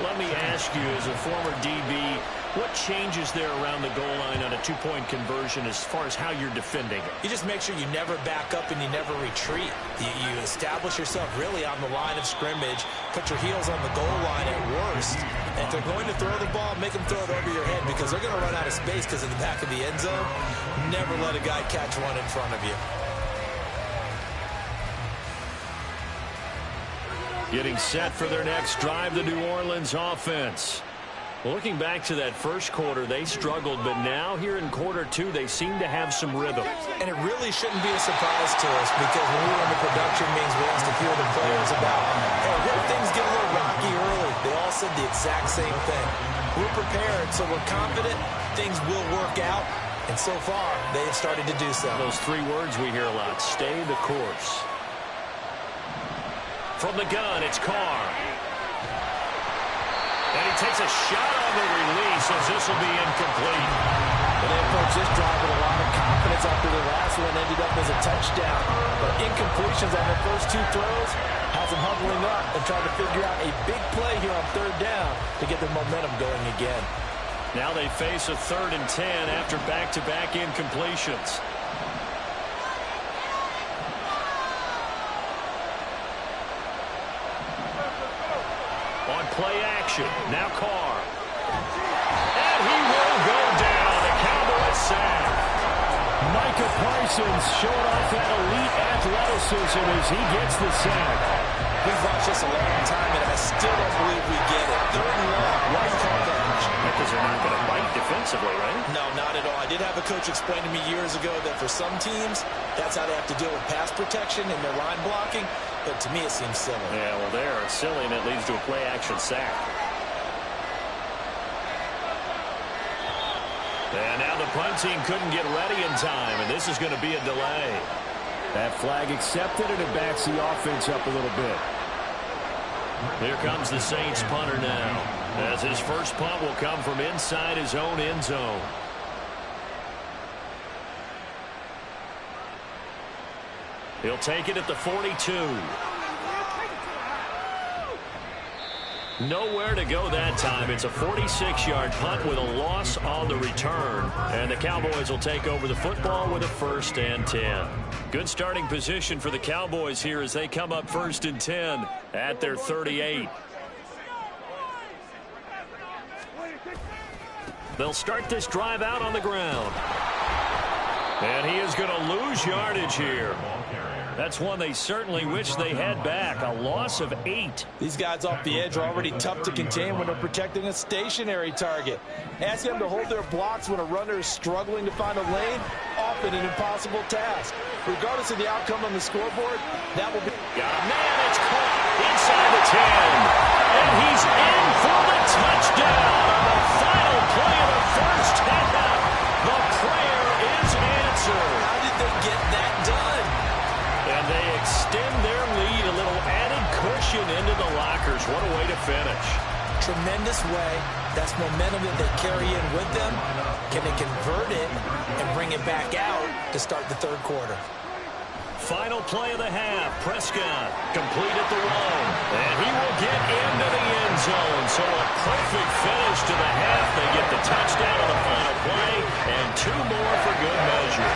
Let me ask you, as a former DB, what changes there around the goal line on a 2-point conversion as far as how you're defending it? You just make sure you never back up and you never retreat. You establish yourself really on the line of scrimmage, put your heels on the goal line at worst. And if they're going to throw the ball, make them throw it over your head because they're going to run out of space because of the back of the end zone. Never let a guy catch one in front of you. Getting set for their next drive, the New Orleans offense. Looking back to that first quarter, they struggled, but now here in quarter 2, they seem to have some rhythm. And it really shouldn't be a surprise to us because when we were in the production meetings, we asked a few of the players about, hey, what if things get a little rocky early? They all said the exact same thing. We're prepared, so we're confident things will work out. And so far, they have started to do so. Those 3 words we hear a lot, stay the course. From the gun, it's Carr. And he takes a shot on the release as this will be incomplete. And they approached this drive with a lot of confidence after the last one ended up as a touchdown. But incompletions on their first 2 throws has them huddling up and trying to figure out a big play here on 3rd down to get their momentum going again. Now they face a 3rd and 10 after back-to-back incompletions. Play action. Now Carr. And he will go down. The Cowboys sack. Micah Parsons showing off that elite athleticism as he gets the sack. We've watched this a long time, and I still don't believe we get it. 3rd and long. Why you call that? Because they're not going to bite defensively, right? No, not at all. I did have a coach explain to me years ago that for some teams, that's how they have to deal with pass protection and their line blocking. But to me, it seems silly. Yeah, well, there, it's silly, and it leads to a play-action sack. And now the punt team couldn't get ready in time, and this is going to be a delay. That flag accepted, and it backs the offense up a little bit. Here comes the Saints punter now, as his first punt will come from inside his own end zone. He'll take it at the 42. Nowhere to go that time. It's a 46-yard punt with a loss on the return. And the Cowboys will take over the football with a 1st and 10. Good starting position for the Cowboys here as they come up 1st and 10 at their 38. They'll start this drive out on the ground. And he is going to lose yardage here. That's one they certainly wish they had back. A loss of 8. These guys off the edge are already tough to contain when they're protecting a stationary target. Asking them to hold their blocks when a runner is struggling to find a lane, often an impossible task. Regardless of the outcome on the scoreboard, that will be... Got a man, it's caught inside the 10. And he's in for the touchdown on the final play of the first half. The prayer is answered. How did they get that done? And they extend their lead, a little added cushion into the lockers. What a way to finish. Tremendous way. That's momentum that they carry in with them. Can they convert it and bring it back out to start the 3rd quarter? Final play of the half. Prescott complete at the one. And he will get into the end zone. So a perfect finish to the half. They get the touchdown on the final play. And 2 more for good measure.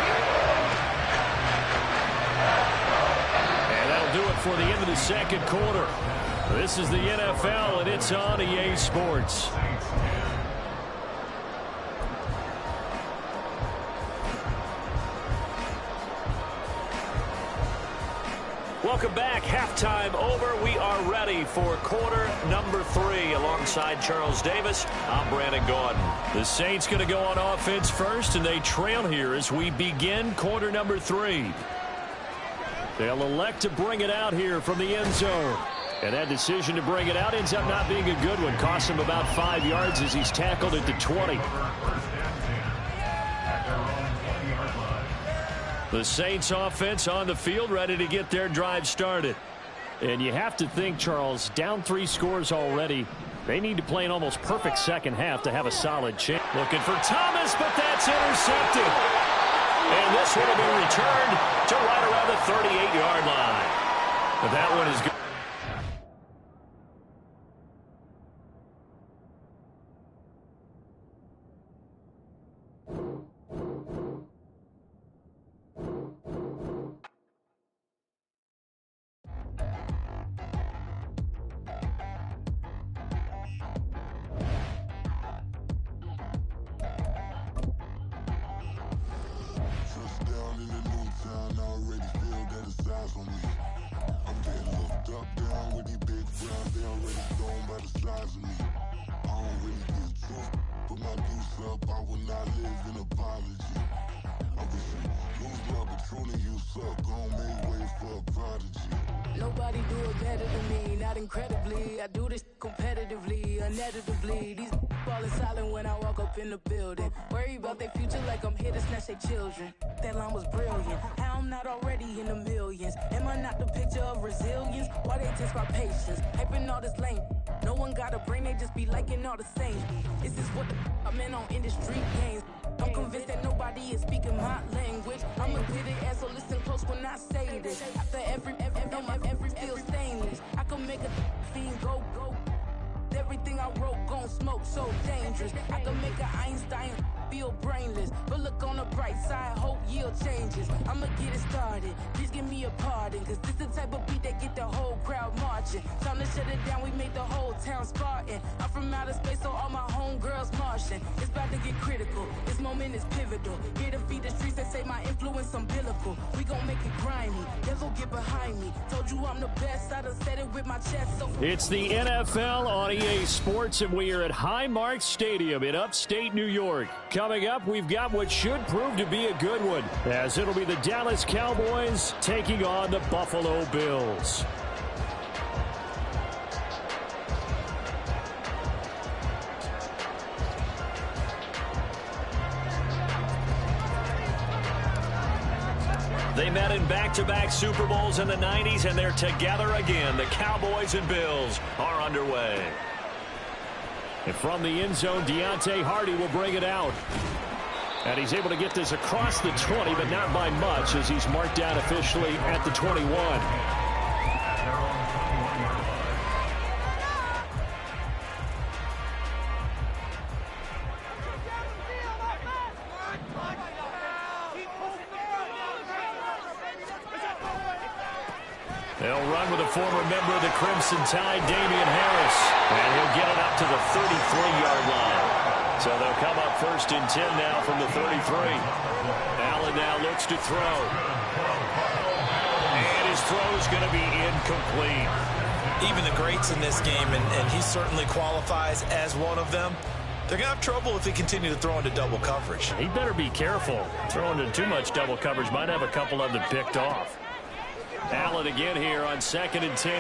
Do it for the end of the 2nd quarter. This is the NFL, and it's on EA Sports. Welcome back. Halftime over. We are ready for quarter number 3. Alongside Charles Davis, I'm Brandon Gordon. The Saints going to go on offense first, and they trail here as we begin quarter number 3. They'll elect to bring it out here from the end zone. And that decision to bring it out ends up not being a good one. Costs him about 5 yards as he's tackled at the 20. The Saints offense on the field ready to get their drive started. And you have to think, Charles, down 3 scores already. They need to play an almost perfect second half to have a solid chance. Looking for Thomas, but that's intercepted. And this one will be returned to right around the 38-yard line. But that one is good. Nobody do it better than me, not incredibly. I do this competitively, uneditably. These falling silent when I walk up in the building. Worry about their future like I'm here to snatch their children. That line was brilliant. How I'm not already in the millions. Am I not the picture of resilience? Why they test my patience? Hyping all this lame. No one got a brain, they just be liking all the same. This is what the I'm in on industry games. I'm convinced that nobody is speaking my language. I'm a good ass, so listen close when I say this. After every feel stainless. I can make a fiend go. Everything I wrote gon' smoke, so dangerous. I can make an Einstein feel brainless. But look on the bright side, hope yield changes. I'ma get it started, please give me a pardon. Cause this the type of beat that get the whole crowd marching. Time to shut it down, we made the whole town Spartan. I'm from outer space, so all my homegirls Martian. It's about to get critical, this moment is pivotal. Here to feed the streets that say my influence umbilical. We gon' make it grimy, devil get behind me. Told you I'm the best, I done said it with my chest. So it's the NFL on EA Sports, and we are at Highmark Stadium in upstate New York. Coming up, we've got what should prove to be a good one, as it'll be the Dallas Cowboys taking on the Buffalo Bills. They met in back-to-back Super Bowls in the 90s, and they're together again. The Cowboys and Bills are underway. And from the end zone, Deontay Hardy will bring it out. And he's able to get this across the 20, but not by much, as he's marked down officially at the 21. They'll run with a former member of the Crimson Tide, Damian Harris. And he'll get it up to the 33-yard line. So they'll come up 1st and 10 now from the 33. Allen now looks to throw. And his throw is going to be incomplete. Even the greats in this game, and he certainly qualifies as one of them, they're going to have trouble if they continue to throw into double coverage. He better be careful. Throwing into too much double coverage might have a couple of them picked off. Allen again here on 2nd and 10.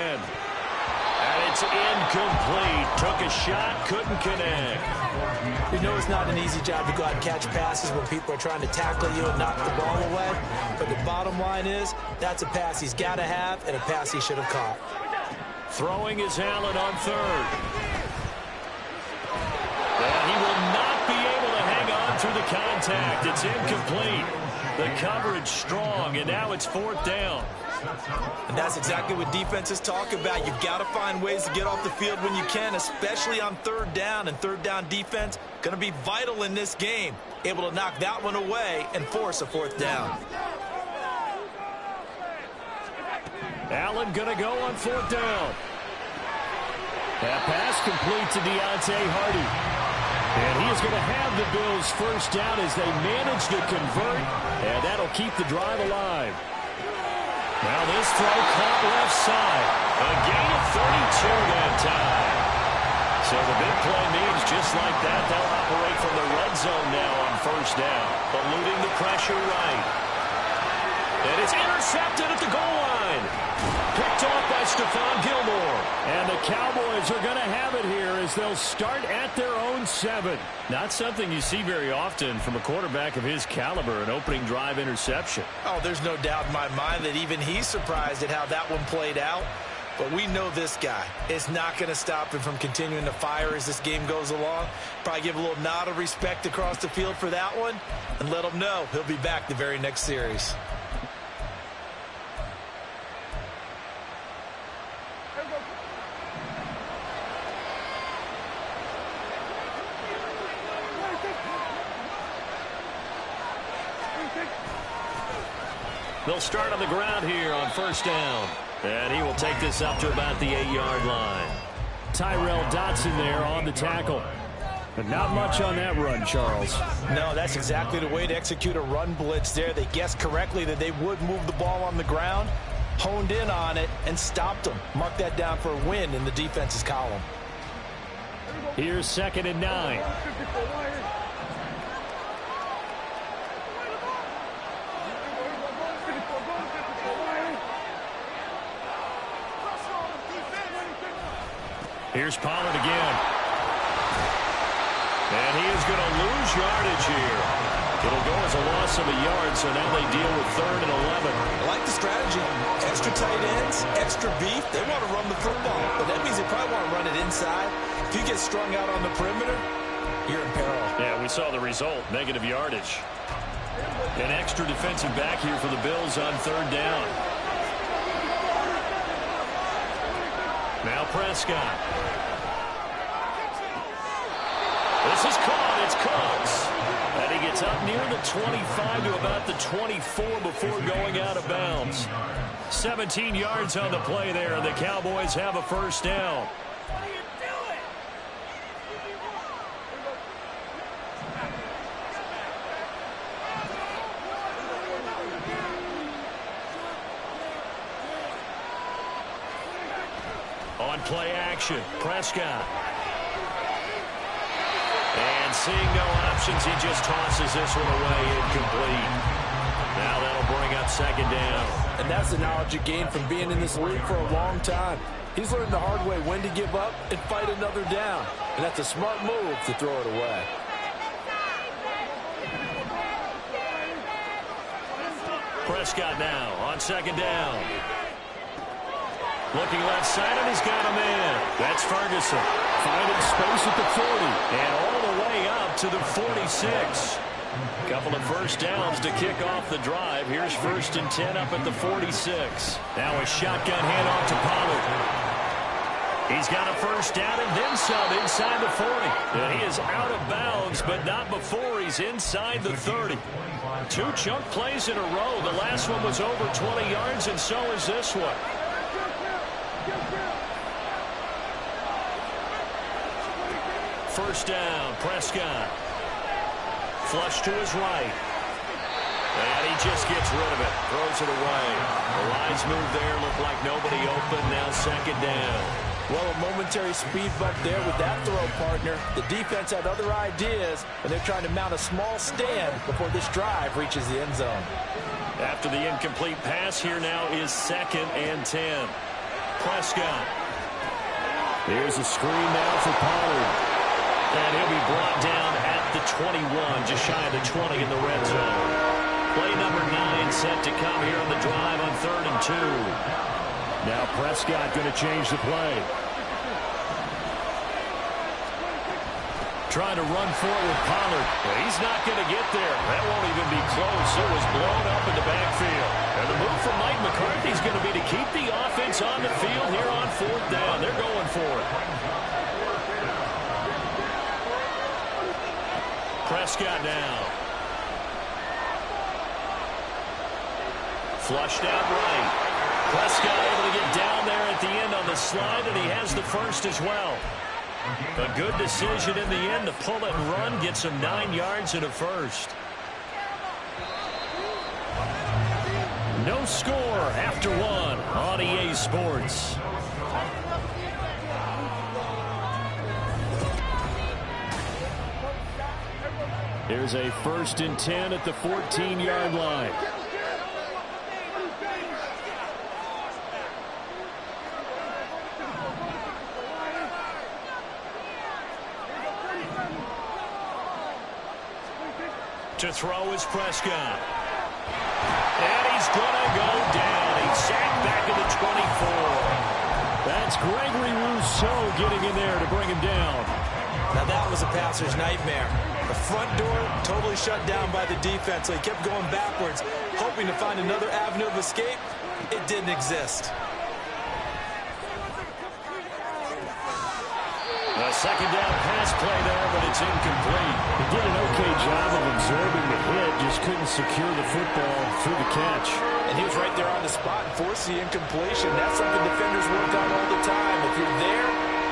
And it's incomplete. Took a shot, couldn't connect. You know it's not an easy job to go out and catch passes when people are trying to tackle you and knock the ball away. But the bottom line is, that's a pass he's got to have and a pass he should have caught. Throwing is Allen on 3rd. And he will not be able to hang on through the contact. It's incomplete. The coverage strong, and now it's 4th down. And that's exactly what defenses talk about. You've got to find ways to get off the field when you can, especially on 3rd down. And 3rd down defense going to be vital in this game. Able to knock that one away and force a 4th down. Allen going to go on 4th down. That pass complete to Deontay Hardy. And he is going to have the Bills 1st down as they manage to convert. And that'll keep the drive alive. Now this throw caught left side. A gain of 32 that time. So the big play means just like that, they'll operate from the red zone now on 1st down. Eluding the pressure right. And it's intercepted at the goal line. Picked off by Stephon Gilmore. And the Cowboys are going to have it here as they'll start at their own 7. Not something you see very often from a quarterback of his caliber, an opening drive interception. Oh, there's no doubt in my mind that even he's surprised at how that one played out. but we know this guy is not going to stop him from continuing to fire as this game goes along. Probably give a little nod of respect across the field for that one, and let him know he'll be back the very next series. They'll start on the ground here on first down. And he will take this up to about the 8-yard line. Tyrell Dotson there on the tackle. But not much on that run, Charles. No, that's exactly the way to execute a run blitz there. They guessed correctly that they would move the ball on the ground, honed in on it, and stopped them. Mark that down for a win in the defense's column. Here's 2nd and 9. Here's Pollard again. And he is going to lose yardage here. It'll go as a loss of a yard, so now they deal with 3rd and 11. I like the strategy. Extra tight ends, extra beef. They want to run the football, but that means they probably want to run it inside. If you get strung out on the perimeter, you're in peril. Yeah, we saw the result, negative yardage. An extra defensive back here for the Bills on 3rd down. Now Prescott. This is caught. It's Cox. And he gets up near the 25 to about the 24 before going out of bounds. 17 yards on the play there, and the Cowboys have a first down. What are you doing? On play action, Prescott. And seeing no options, he just tosses this one away, incomplete. Now that'll bring up 2nd down. And that's the knowledge you gain from being in this league for a long time. He's learned the hard way when to give up and fight another down. And that's a smart move to throw it away. Prescott now on 2nd down. Looking left side, and he's got him in. That's Ferguson. Finding space at the 40. And all the way up to the 46. Couple of first downs to kick off the drive. Here's 1st and 10 up at the 46. Now a shotgun handoff to Pollard. He's got a first down and then some inside the 40. And he is out of bounds, but not before he's inside the 30. 2 chunk plays in a row. The last one was over 20 yards, and so is this one. First down, Prescott. Flush to his right. And he just gets rid of it. Throws it away. The lines move there. Look like nobody open. Now 2nd down. Well, a momentary speed bump there with that throw, partner. The defense had other ideas, and they're trying to mount a small stand before this drive reaches the end zone. After the incomplete pass, here now is 2nd and 10. Prescott. There's a screen now for Pollard. And he'll be brought down at the 21, just shy of the 20 in the red zone. Play number 9 set to come here on the drive on 3rd and 2. Now Prescott going to change the play. Trying to run for it with Pollard. Well, he's not going to get there. That won't even be close. It was blown up in the backfield. And the move from Mike McCarthy is going to be to keep the offense on the field here on 4th down. They're going for it. Prescott now. Flushed out right. Prescott able to get down there at the end on the slide, and he has the first as well. A good decision in the end to pull it and run, get some 9 yards and a first. No score after 1 on EA Sports. Here's a 1st and 10 at the 14-yard line. To throw is Prescott. And he's going to go down. He's sacked back at the 24. That's Gregory Rousseau getting in there to bring him down. Now that was a passer's nightmare. The front door totally shut down by the defense, so he kept going backwards, hoping to find another avenue of escape. It didn't exist. A second down pass play there, but it's incomplete. He did an okay job of absorbing the hit, just couldn't secure the football through the catch. And he was right there on the spot and forced the incompletion. That's something defenders work on all the time. If you're there,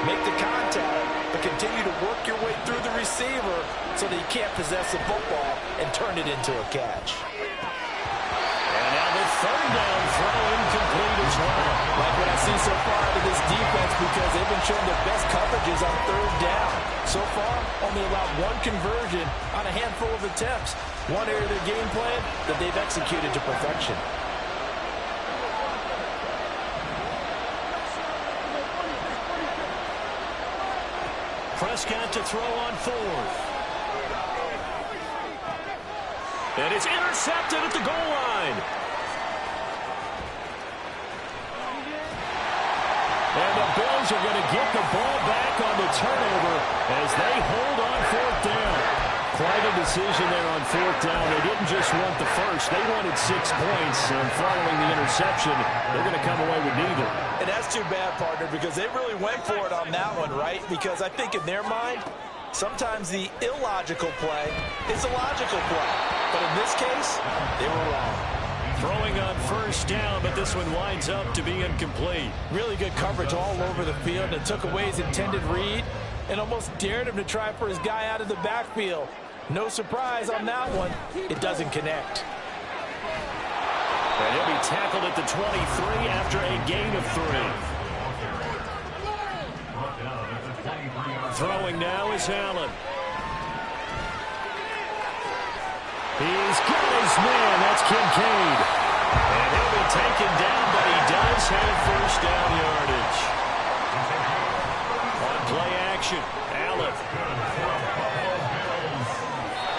make the contact, but continue to work your way through the receiver so that you can't possess the football and turn it into a catch. And now the third down throw incomplete as well. Like what I see so far out of this defense, because they've been showing their best coverages on third down. So far, only allowed one conversion on a handful of attempts. One area of their game plan that they've executed to perfection. Prescott to throw on fourth. And it's intercepted at the goal line. And the Bills are going to get the ball back on the turnover as they hold on fourth down. Quite a decision there on fourth down. They didn't just want the first. They wanted 6 points, and following the interception, they're going to come away with neither. And that's too bad, partner, because they really went for it on that one, right? Because I think in their mind, sometimes the illogical play is a logical play. But in this case, they were wrong. Throwing on first down, but this one winds up to be incomplete. Really good coverage all over the field, and took away his intended read and almost dared him to try for his guy out of the backfield. No surprise on that one. It doesn't connect. And he'll be tackled at the 23 after a gain of 3. Throwing now is Allen. He's got his man. That's Kincaid. And he'll be taken down, but he does have first down yardage. On play action, Allen.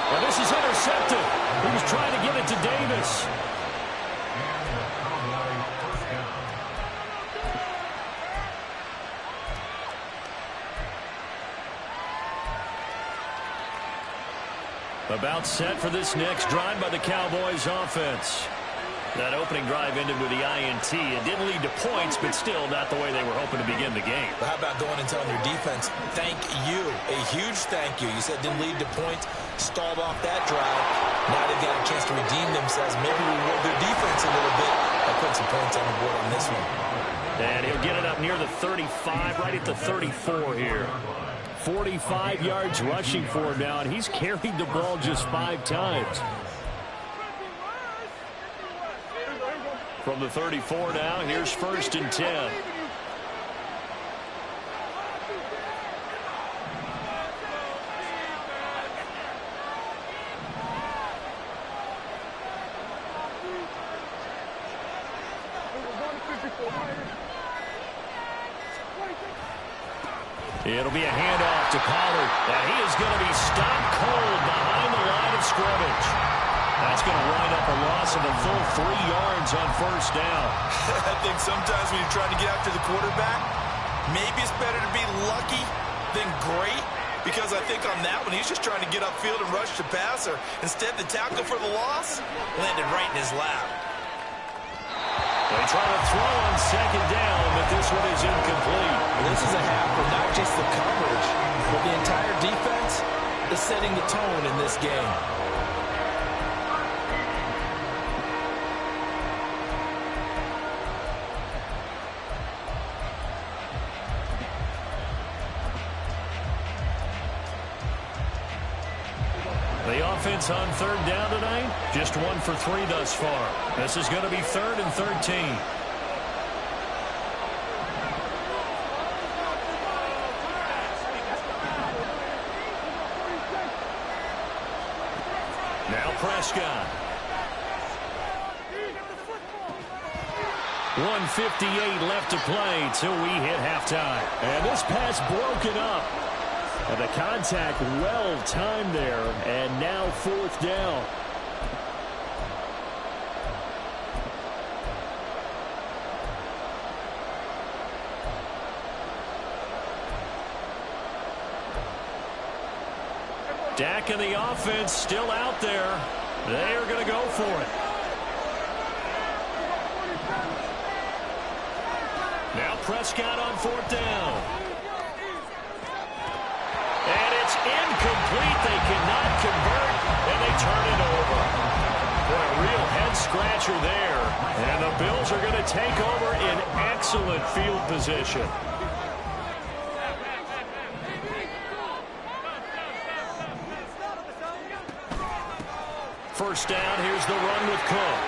And this is intercepted. He was trying to get it to Davis. About set for this next drive by the Cowboys offense. That opening drive ended with the INT. It didn't lead to points, but still not the way they were hoping to begin the game. But how about going and telling your defense, thank you, a huge thank you. You said it didn't lead to points, stalled off that drive. Now they've got a chance to redeem themselves, maybe reward their defense a little bit by putting some points on the board on this one. And he'll get it up near the 35, right at the 34 here. 45 yards rushing for him now, and he's carried the ball just 5 times. From the 34 now, here's 1st and 10. It'll be a handoff to Pollard. And he is going to be stopped cold behind the line of scrimmage. That's going to wind up a loss of a full 3 yards on first down. I think sometimes when you're trying to get after the quarterback, maybe it's better to be lucky than great. Because I think on that one, he's just trying to get upfield and rush the passer. Instead, the tackle for the loss landed right in his lap. They try to throw on second down, but this one is incomplete. This is a half for not just the coverage, but the entire defense is setting the tone in this game. The offense on third down tonight, just 1 for 3 thus far. This is going to be 3rd and 13. Now Prescott. 1:58 left to play till we hit halftime. And this pass broken up. And the contact well timed there, and now 4th down. Dak and the offense still out there. They are going to go for it. Now Prescott on 4th down. And it's incomplete. They cannot convert, and they turn it over. What a real head-scratcher there. And the Bills are going to take over in excellent field position. First down, here's the run with Cook.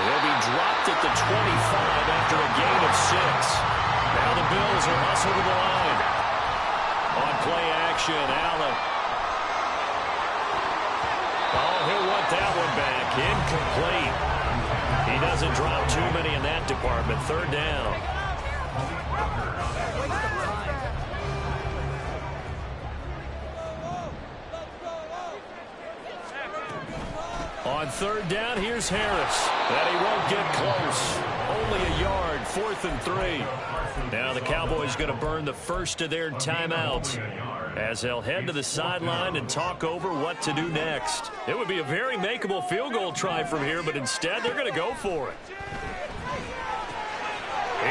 They'll be dropped at the 25 after a gain of 6. Now the Bills will hustle to the line. On play action, Allen. Oh, he'll want that one back. Incomplete. He doesn't drop too many in that department. 3rd down. On 3rd down, here's Harris. That he won't get close. Only a yard, 4th and 3. Now the Cowboys going to burn the first of their timeouts as they'll head to the sideline and talk over what to do next. It would be a very makeable field goal try from here, but instead they're going to go for it.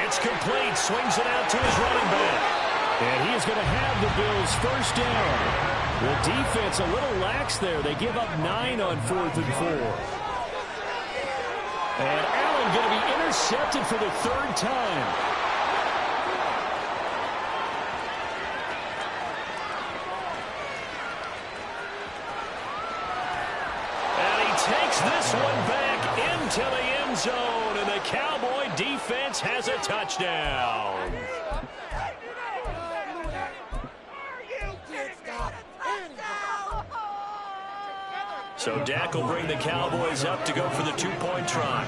It's complete. Swings it out to his running back. And he is going to have the Bills' first down. The defense a little lax there. They give up 9 on 4th and 4. And Allen going to be intercepted for the 3rd time. And he takes this one back into the end zone. And the Cowboy defense has a touchdown. So Dak will bring the Cowboys up to go for the 2-point try.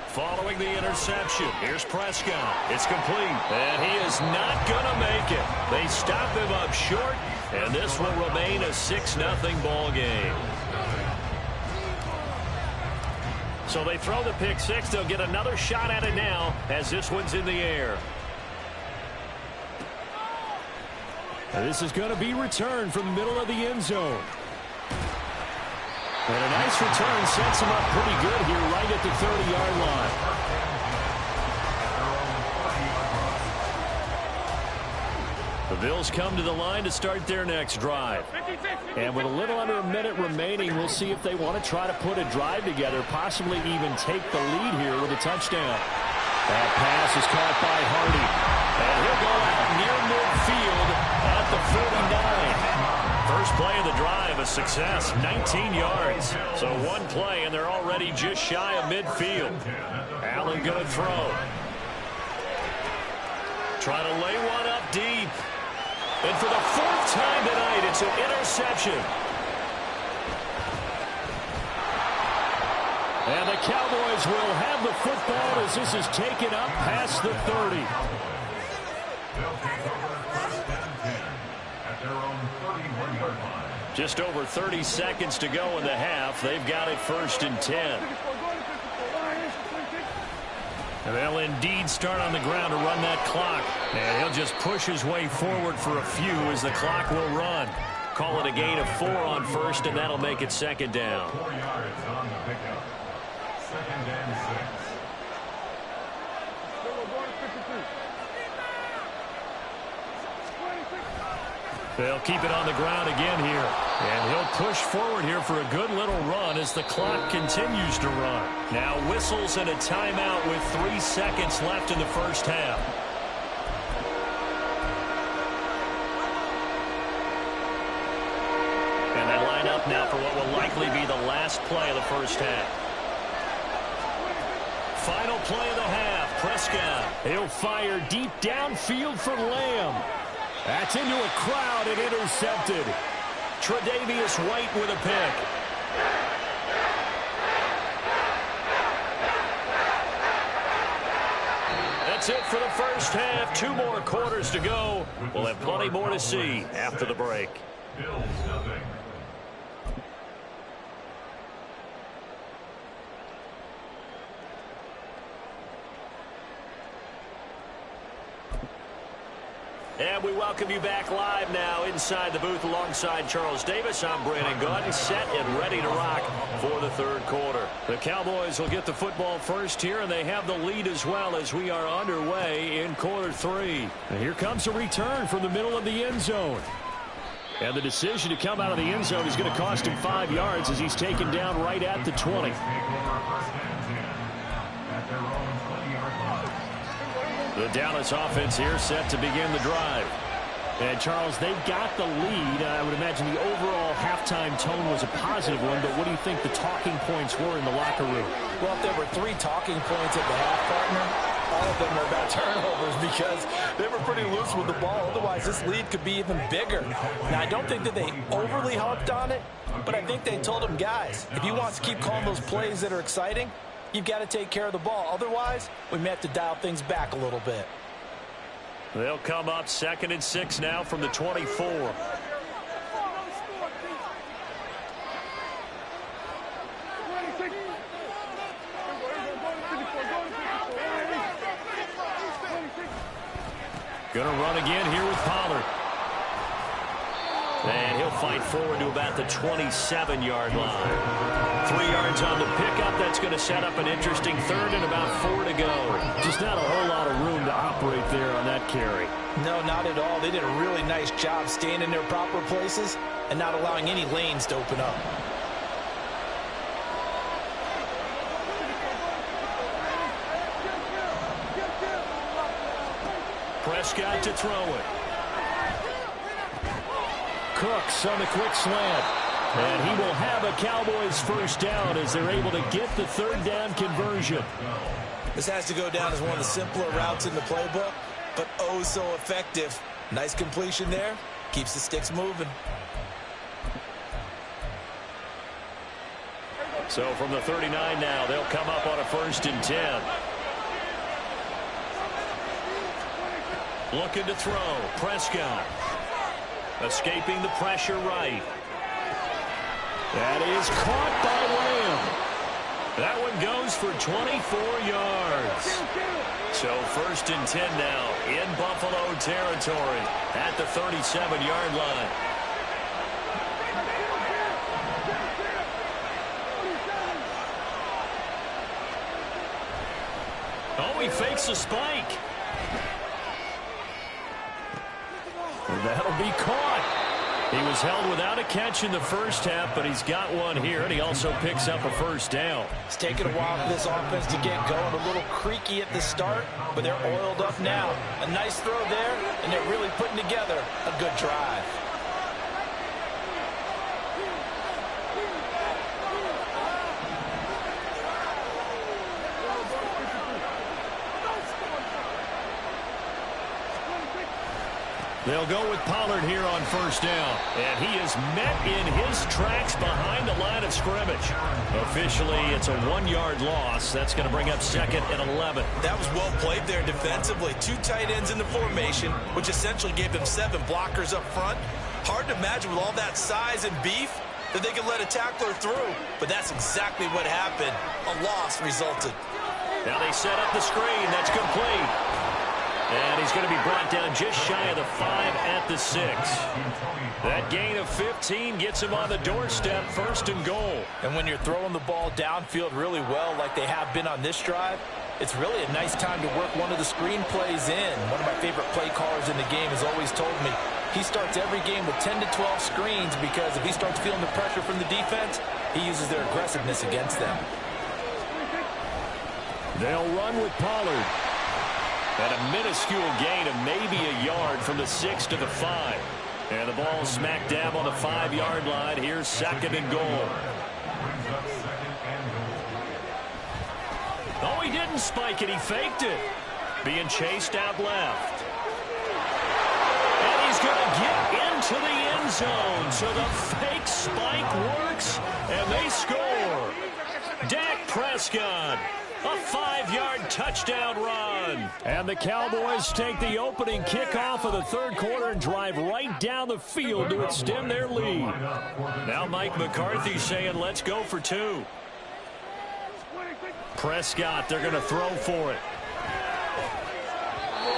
Following the interception, here's Prescott. It's complete, and he is not going to make it. They stop him up short, and this will remain a 6-0 ball game. So they throw the pick six. They'll get another shot at it now as this one's in the air. This is going to be returned from the middle of the end zone. And a nice return sets him up pretty good here right at the 30-yard line. The Bills come to the line to start their next drive. And with a little under a minute remaining, we'll see if they want to try to put a drive together, possibly even take the lead here with a touchdown. That pass is caught by Hardy. And he'll go out near midfield at the 49. First play of the drive, a success, 19 yards. So one play, and they're already just shy of midfield. Allen going to throw. Trying to lay one up deep. And for the 4th time tonight, it's an interception. And the Cowboys will have the football as this is taken up past the 30. Just over 30 seconds to go in the half. They've got it 1st and 10. And they'll indeed start on the ground to run that clock. And he'll just push his way forward for a few as the clock will run. Call it a gain of 4 on 1st, and that'll make it 2nd down. 4 yards on the pickup. 2nd and 6. They'll keep it on the ground again here. And he'll push forward here for a good little run as the clock continues to run. Now whistles and a timeout with 3 seconds left in the first half. And they line up now for what will likely be the last play of the first half. Final play of the half, Prescott. He'll fire deep downfield for Lamb. That's into a crowd and intercepted. Tre'Davious White with a pick. That's it for the first half. 2 more quarters to go. We'll have plenty more to see after the break. Bills nothing. And we welcome you back live now inside the booth alongside Charles Davis. I'm Brandon Gaudin, set and ready to rock for the third quarter. The Cowboys will get the football first here, and they have the lead as well as we are underway in quarter three. And here comes a return from the middle of the end zone. And the decision to come out of the end zone is going to cost him 5 yards as he's taken down right at the 20. The Dallas offense here set to begin the drive. And, Charles, they've got the lead. I would imagine the overall halftime tone was a positive one, but what do you think the talking points were in the locker room? Well, if there were 3 talking points at the half, partner, all of them were about turnovers because they were pretty loose with the ball. Otherwise, this lead could be even bigger. Now, I don't think that they overly harped on it, but I think they told them, guys, if you want to keep calling those plays that are exciting, you've got to take care of the ball. Otherwise, we may have to dial things back a little bit. They'll come up 2nd and 6 now from the 24. Going to run again here with Pollard. And he'll fight forward to about the 27-yard line. 3 yards on the pickup. That's going to set up an interesting third and about 4 to go. Just not a whole lot of room to operate there on that carry. No, not at all. They did a really nice job staying in their proper places and not allowing any lanes to open up. Prescott to throw it. Cooks on the quick slant. And he will have a Cowboys first down as they're able to get the third down conversion. This has to go down as one of the simpler routes in the playbook, but oh so effective. Nice completion there. Keeps the sticks moving. So from the 39 now, they'll come up on a 1st and 10. Looking to throw. Prescott. Escaping the pressure right. That is caught by Lamb. That one goes for 24 yards. So 1st and 10 now in Buffalo territory at the 37-yard line. Oh, he fakes a spike. And that'll be caught. He was held without a catch in the first half, but he's got one here, and he also picks up a first down. It's taken a while for this offense to get going. A little creaky at the start, but they're oiled up now. A nice throw there, and they're really putting together a good drive. They'll go with Pollard here on 1st down. And he is met in his tracks behind the line of scrimmage. Officially, it's a 1-yard loss. That's going to bring up 2nd and 11. That was well played there defensively. 2 tight ends in the formation, which essentially gave them 7 blockers up front. Hard to imagine with all that size and beef that they could let a tackler through. But that's exactly what happened. A loss resulted. Now they set up the screen. That's complete. And he's going to be brought down just shy of the 5 at the 6. That gain of 15 gets him on the doorstep, 1st and goal. And when you're throwing the ball downfield really well like they have been on this drive, it's really a nice time to work one of the screen plays in. One of my favorite play callers in the game has always told me he starts every game with 10 to 12 screens because if he starts feeling the pressure from the defense, he uses their aggressiveness against them. They'll run with Pollard. And a minuscule gain of maybe a yard from the 6 to the 5. And the ball smack dab on the 5-yard line. Here's 2nd and goal. Oh, he didn't spike it. He faked it. Being chased out left. And he's going to get into the end zone. So the fake spike works, and they score. Dak Prescott. A 5-yard touchdown run. And the Cowboys take the opening kickoff of the third quarter and drive right down the field to extend their lead. Now Mike McCarthy saying, let's go for 2. Prescott, they're going to throw for it.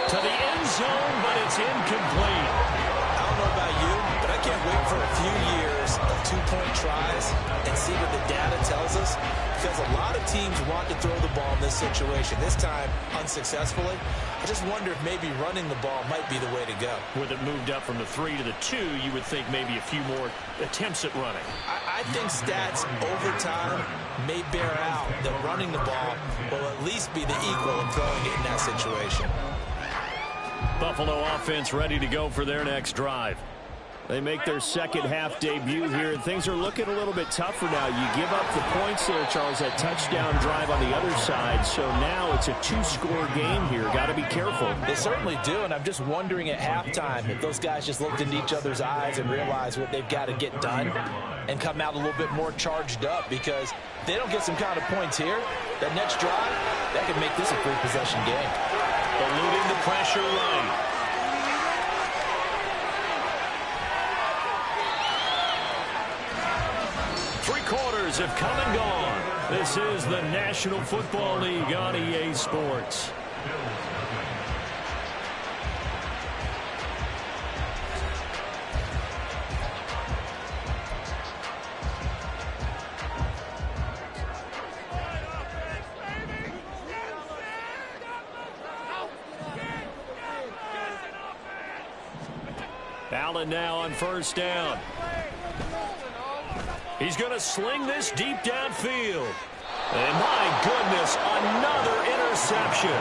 To the end zone, but it's incomplete. I don't know about you, but I can't wait for a few years of two-point tries and see what the data tells us, because a lot of teams want to throw the ball in this situation. This time, unsuccessfully. I just wonder if maybe running the ball might be the way to go. With it moved up from the 3 to the 2, you would think maybe a few more attempts at running. I think stats over time may bear out that running the ball will at least be the equal of throwing it in that situation. Buffalo offense ready to go for their next drive. They make their second half debut here, and things are looking a little bit tougher now. You give up the points there, Charles, that touchdown drive on the other side. So now it's a 2-score game here. Got to be careful. They certainly do, and I'm just wondering at halftime if those guys just looked into each other's eyes and realized what they've got to get done and come out a little bit more charged up, because if they don't get some kind of points here, that next drive, that could make this a 3-possession game. Eluding the pressure right. 3 quarters have come and gone. This is the National Football League on EA Sports. Allen now on first down. He's going to sling this deep downfield. And my goodness, another interception.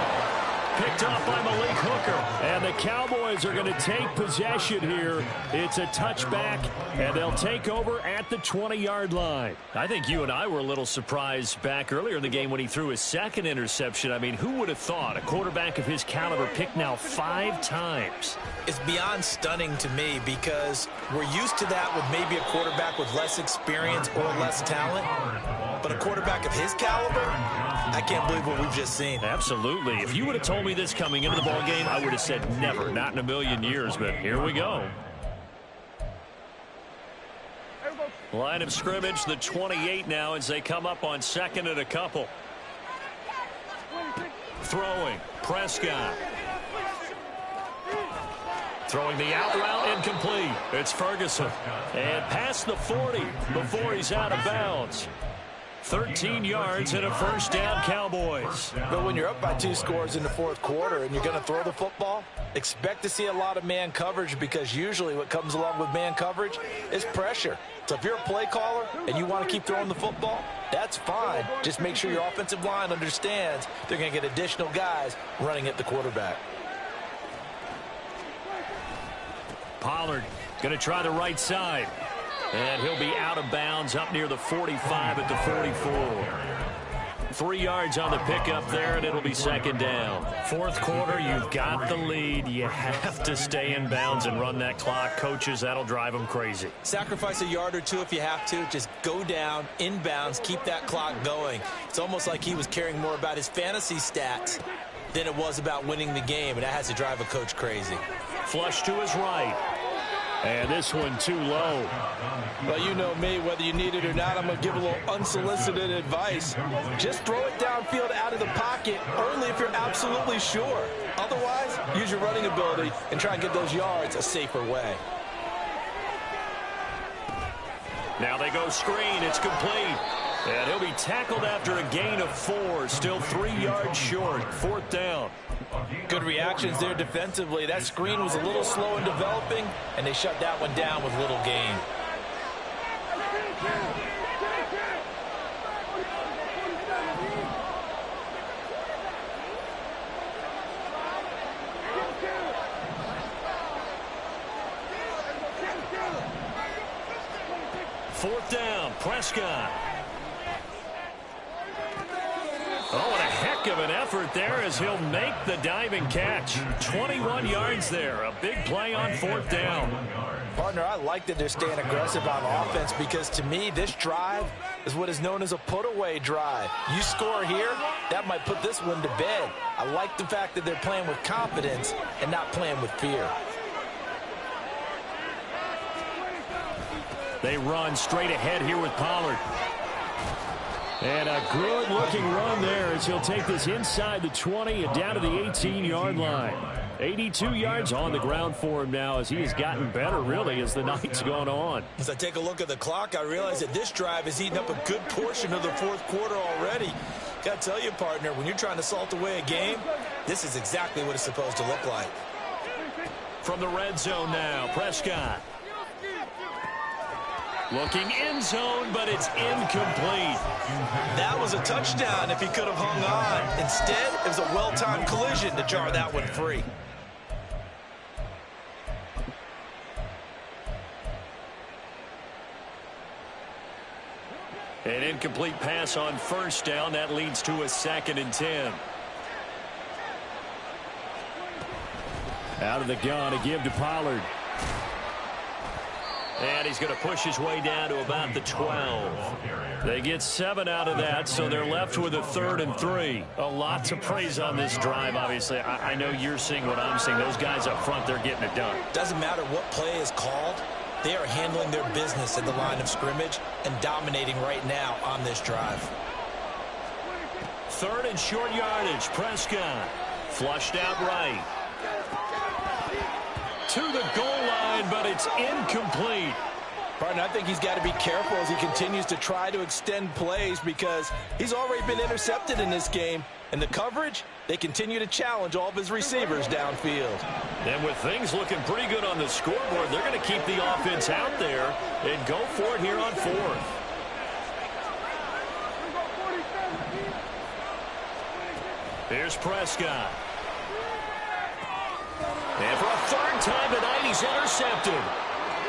Picked off by Malik Hooker. And the Cowboys are going to take possession here. It's a touchback, and they'll take over at the 20-yard line. I think you and I were a little surprised back earlier in the game when he threw his second interception. I mean, who would have thought a quarterback of his caliber picked now 5 times? It's beyond stunning to me, because we're used to that with maybe a quarterback with less experience or less talent. But a quarterback of his caliber, I can't believe what we've just seen. Absolutely. If you would have told me this coming into the ballgame, I would have said never, not in a million years. But here we go. Line of scrimmage, the 28 now, as they come up on second and a couple. Throwing, Prescott. Throwing the out route, incomplete. It's Ferguson. And past the 40 before he's out of bounds. 13 yards and a first down, Cowboys. But when you're up by 2 scores in the fourth quarter and you're going to throw the football, expect to see a lot of man coverage, because usually what comes along with man coverage is pressure. So if you're a play caller and you want to keep throwing the football, that's fine. Just make sure your offensive line understands they're going to get additional guys running at the quarterback. Pollard going to try the right side. And he'll be out of bounds up near the 45 at the 44. 3 yards on the pickup there, and it'll be second down. Fourth quarter, you've got the lead. You have to stay in bounds and run that clock. Coaches, that'll drive them crazy. Sacrifice a yard or 2 if you have to. Just go down, in bounds, keep that clock going. It's almost like he was caring more about his fantasy stats than it was about winning the game, and that has to drive a coach crazy. Flush to his right. And this one too low. Well, you know me, whether you need it or not, I'm going to give a little unsolicited advice. Just throw it downfield out of the pocket only if you're absolutely sure. Otherwise, use your running ability and try and get those yards a safer way. Now they go screen. It's complete. And he'll be tackled after a gain of 4. Still 3 yards short. Fourth down. Good reactions there defensively. That screen was a little slow in developing, and they shut that one down with little gain. Fourth down, Prescott. Oh, what a heck of an effort there as he'll make the diving catch. 21 yards there. A big play on fourth down. Partner, I like that they're staying aggressive on offense, because to me, this drive is what is known as a put-away drive. You score here, that might put this one to bed. I like the fact that they're playing with confidence and not playing with fear. They run straight ahead here with Pollard. And a good-looking run there as he'll take this inside the 20 and down to the 18-yard line. 82 yards on the ground for him now as he has gotten better, really, as the night's gone on. As I take a look at the clock, I realize that this drive has eaten up a good portion of the fourth quarter already. Got to tell you, partner, when you're trying to salt away a game, this is exactly what it's supposed to look like. From the red zone now, Prescott. Looking end zone, but it's incomplete. That was a touchdown if he could have hung on. Instead, it was a well-timed collision to jar that one free. An incomplete pass on first down. That leads to a 2nd and 10. Out of the gun, a give to Pollard. And he's going to push his way down to about the 12. They get 7 out of that, so they're left with a 3rd and 3. A lot to praise on this drive, obviously. I know you're seeing what I'm seeing. Those guys up front, they're getting it done. Doesn't matter what play is called. They are handling their business at the line of scrimmage and dominating right now on this drive. 3rd and short yardage. Prescott flushed out right. To the goal line, but it's incomplete. Partner, I think he's got to be careful as he continues to try to extend plays because he's already been intercepted in this game. And the coverage, they continue to challenge all of his receivers downfield. And with things looking pretty good on the scoreboard, they're going to keep the offense out there and go for it here on 4th. Here's Prescott. And for a 3rd time tonight, he's intercepted.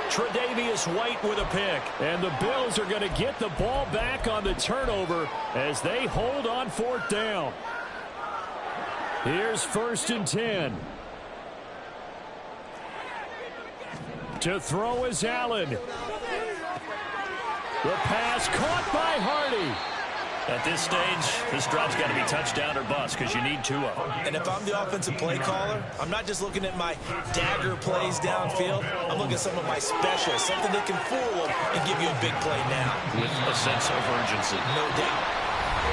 Tre'Davious White with a pick. And the Bills are going to get the ball back on the turnover as they hold on 4th down. Here's 1st and 10. To throw is Allen. The pass caught by Hardy. At this stage, this drive's got to be touchdown or bust because you need 2 of them. And if I'm the offensive play caller, I'm not just looking at my dagger plays downfield. I'm looking at some of my specials, something that can fool them and give you a big play now. With a sense of urgency. No doubt.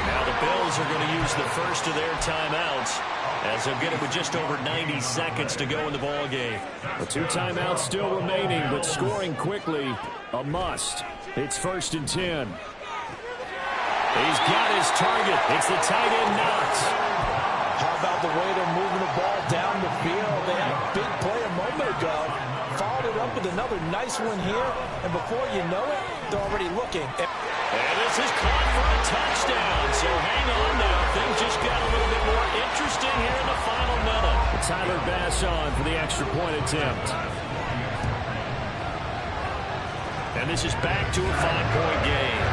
Now the Bills are going to use the first of their timeouts as they'll get it with just over 90 seconds to go in the ball game. The 2 timeouts still remaining, but scoring quickly, a must. It's 1st and 10. He's got his target. It's the tight end Knox. How about the way they're moving the ball down the field? They had a big play a moment ago. Followed it up with another nice one here. And before you know it, they're already looking. And this is caught for a touchdown. So hang on now. Things just got a little bit more interesting here in the final minute. Tyler Bass on for the extra point attempt. And this is back to a 5-point game.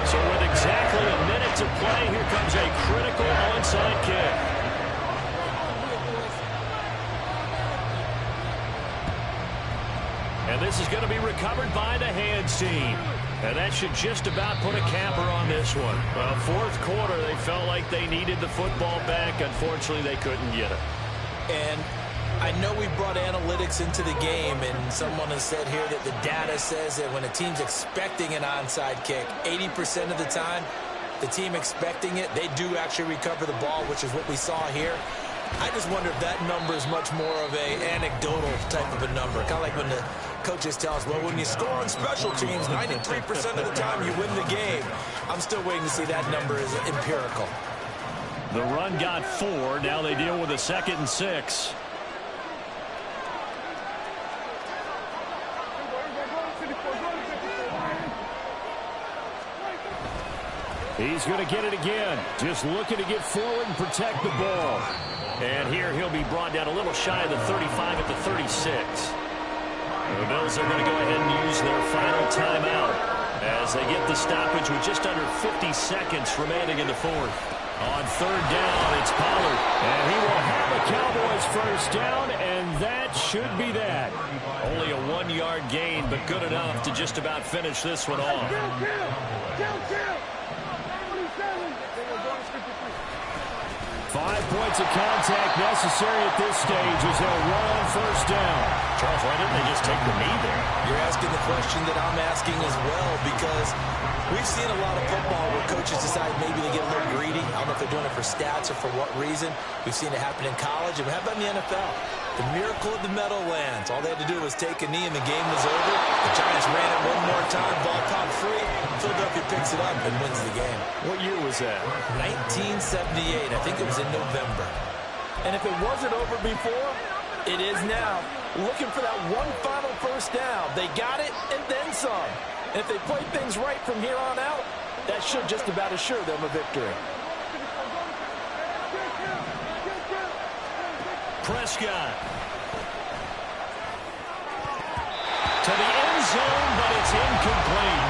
So with exactly a minute to play, here comes a critical onside kick. And this is going to be recovered by the hands team. And that should just about put a capper on this one. Well, 4th quarter, they felt like they needed the football back. Unfortunately, they couldn't get it. And I know we brought analytics into the game, and someone has said here that the data says that when a team's expecting an onside kick, 80% of the time, the team expecting it, they do actually recover the ball, which is what we saw here. I just wonder if that number is much more of an anecdotal type of a number. Kind of like when the coaches tell us, well, when you score on special teams, 93% of the time you win the game. I'm still waiting to see that number is empirical. The run got 4. Now they deal with a 2nd and 6. He's going to get it again. Just looking to get forward and protect the ball. And here he'll be brought down a little shy of the 35 at the 36. The Bills are going to go ahead and use their final timeout as they get the stoppage with just under 50 seconds remaining in the 4th. On 3rd down, it's Pollard. And he will have the Cowboys first down, and that should be that. Only a 1-yard gain, but good enough to just about finish this one off. 5 points of contact necessary at this stage as they'll run on 1st down. Charles, why didn't they just take the knee there? You're asking the question that I'm asking as well, because we've seen a lot of football where coaches decide maybe they get a little greedy. I don't know if they're doing it for stats or for what reason. We've seen it happen in college, and how about in the NFL? The miracle of the Meadowlands. All they had to do was take a knee and the game was over. The Giants ran it one more time, ball popped free. Philadelphia picks it up and wins the game. What year was that? 1978. I think it was in November. And if it wasn't over before, it is now. Looking for that one final first down. They got it and then some. And if they play things right from here on out, that should just about assure them a victory. Prescott. To the end zone, but it's incomplete.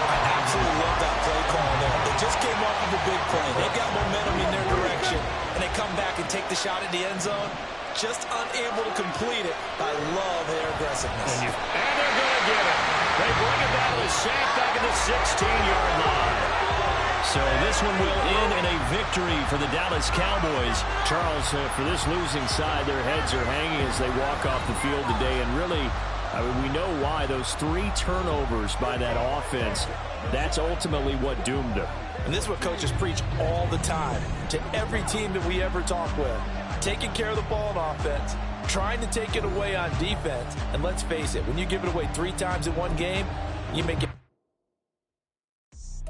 I absolutely love that play call there. They just came off of a big play. They've got momentum in their direction, and they come back and take the shot at the end zone. Just unable to complete it. I love their aggressiveness. And they're going to get it. They bring it down with a sack back at the 16-yard line. So this one will end in a victory for the Dallas Cowboys. Charles, for this losing side, their heads are hanging as they walk off the field today. And really, I mean, we know why. Those 3 turnovers by that offense, that's ultimately what doomed them. And this is what coaches preach all the time to every team that we ever talk with. Taking care of the ball on offense, trying to take it away on defense. And let's face it, when you give it away 3 times in one game, you make it.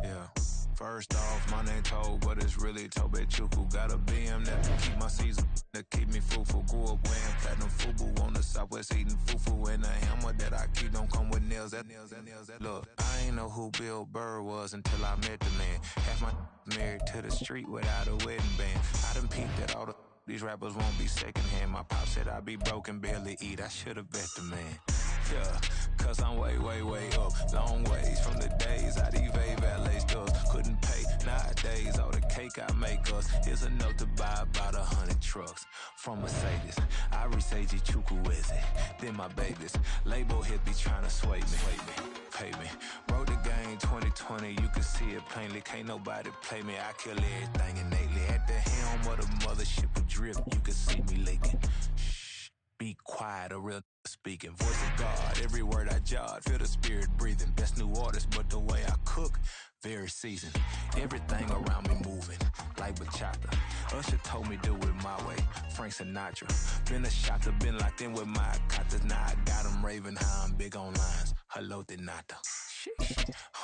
Yeah. First off, my name Toad, but it's really Tobe Chuku. Got a BM that keep my season, that keep me fruitful. Grew up wearing platinum FUBU on the Southwest eating fufu. And the hammer that I keep don't come with nails. That look, I ain't know who Bill Burr was until I met the man. Half my married to the street without a wedding band. I done peeped at all these rappers won't be secondhand. My pop said I'd be broken, barely eat. I should've bet the man. Yeah, cause I'm way, way, way up. Long ways from the days I evade valet stores. Couldn't pay nowadays. All the cake I make us is enough to buy about 100 trucks. From Mercedes, I resage Chukwueze. Then my babies, label hit be trying to sway me. Pay me. Wrote the game 2020, you can see it plainly. Can't nobody play me. I kill everything innately. At the helm of the mothership with drip, you can see me leaking. Shh, be quiet, a real speaking. Voice of God, every word I jot. Feel the spirit breathing. Best new artist, but the way I cook, very seasoned. Everything around me moving, like bachata. Usher told me do it my way. Frank Sinatra. Been a shotter, been locked in with my katas. Now I got them raving how I'm big on lines. Hello, Denata.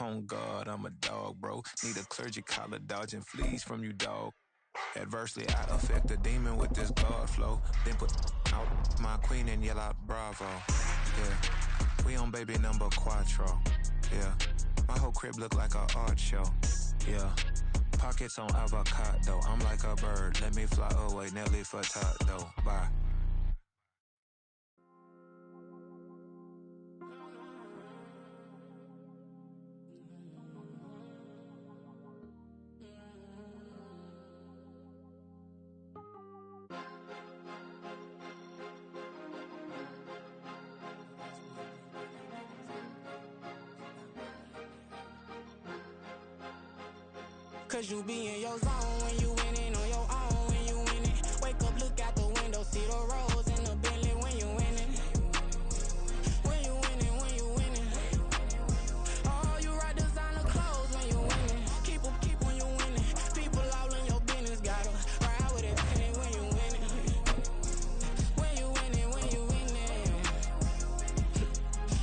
On God, I'm a dog, bro. Need a clergy collar, dodging fleas from you, dog. Adversely, I affect the demon with this God flow. Then put out my queen and yell out bravo. Yeah, we on baby number quattro. Yeah, my whole crib look like an art show. Yeah, pockets on avocado. I'm like a bird, let me fly away. Nelly Furtado, bye. Cause you be in your zone when you winning on your own when you winning. Wake up, look out the window, see the rose in the Bentley when you winning. When you winning, when you winning. Oh, you rock designer clothes when you winning. Keep when you winning. People all in your business, gotta ride with it tenant when you winning. When you winning, when you winning.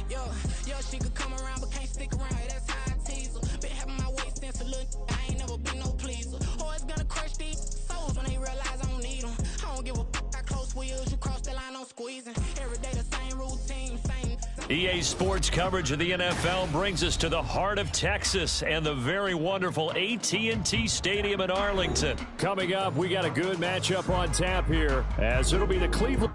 Yo, she could come around but can't stick around. That's how I tease her. Been having my waist since a little. I ain't never been no pleaser. Always gonna crush these souls when they realize I don't need them. I don't give a f***. I close wheels, you cross the line, I'm squeezing. Every day the same routine, same. EA Sports coverage of the NFL brings us to the heart of Texas and the very wonderful AT&T Stadium in Arlington. Coming up, we got a good matchup on tap here, as it'll be the Cleveland.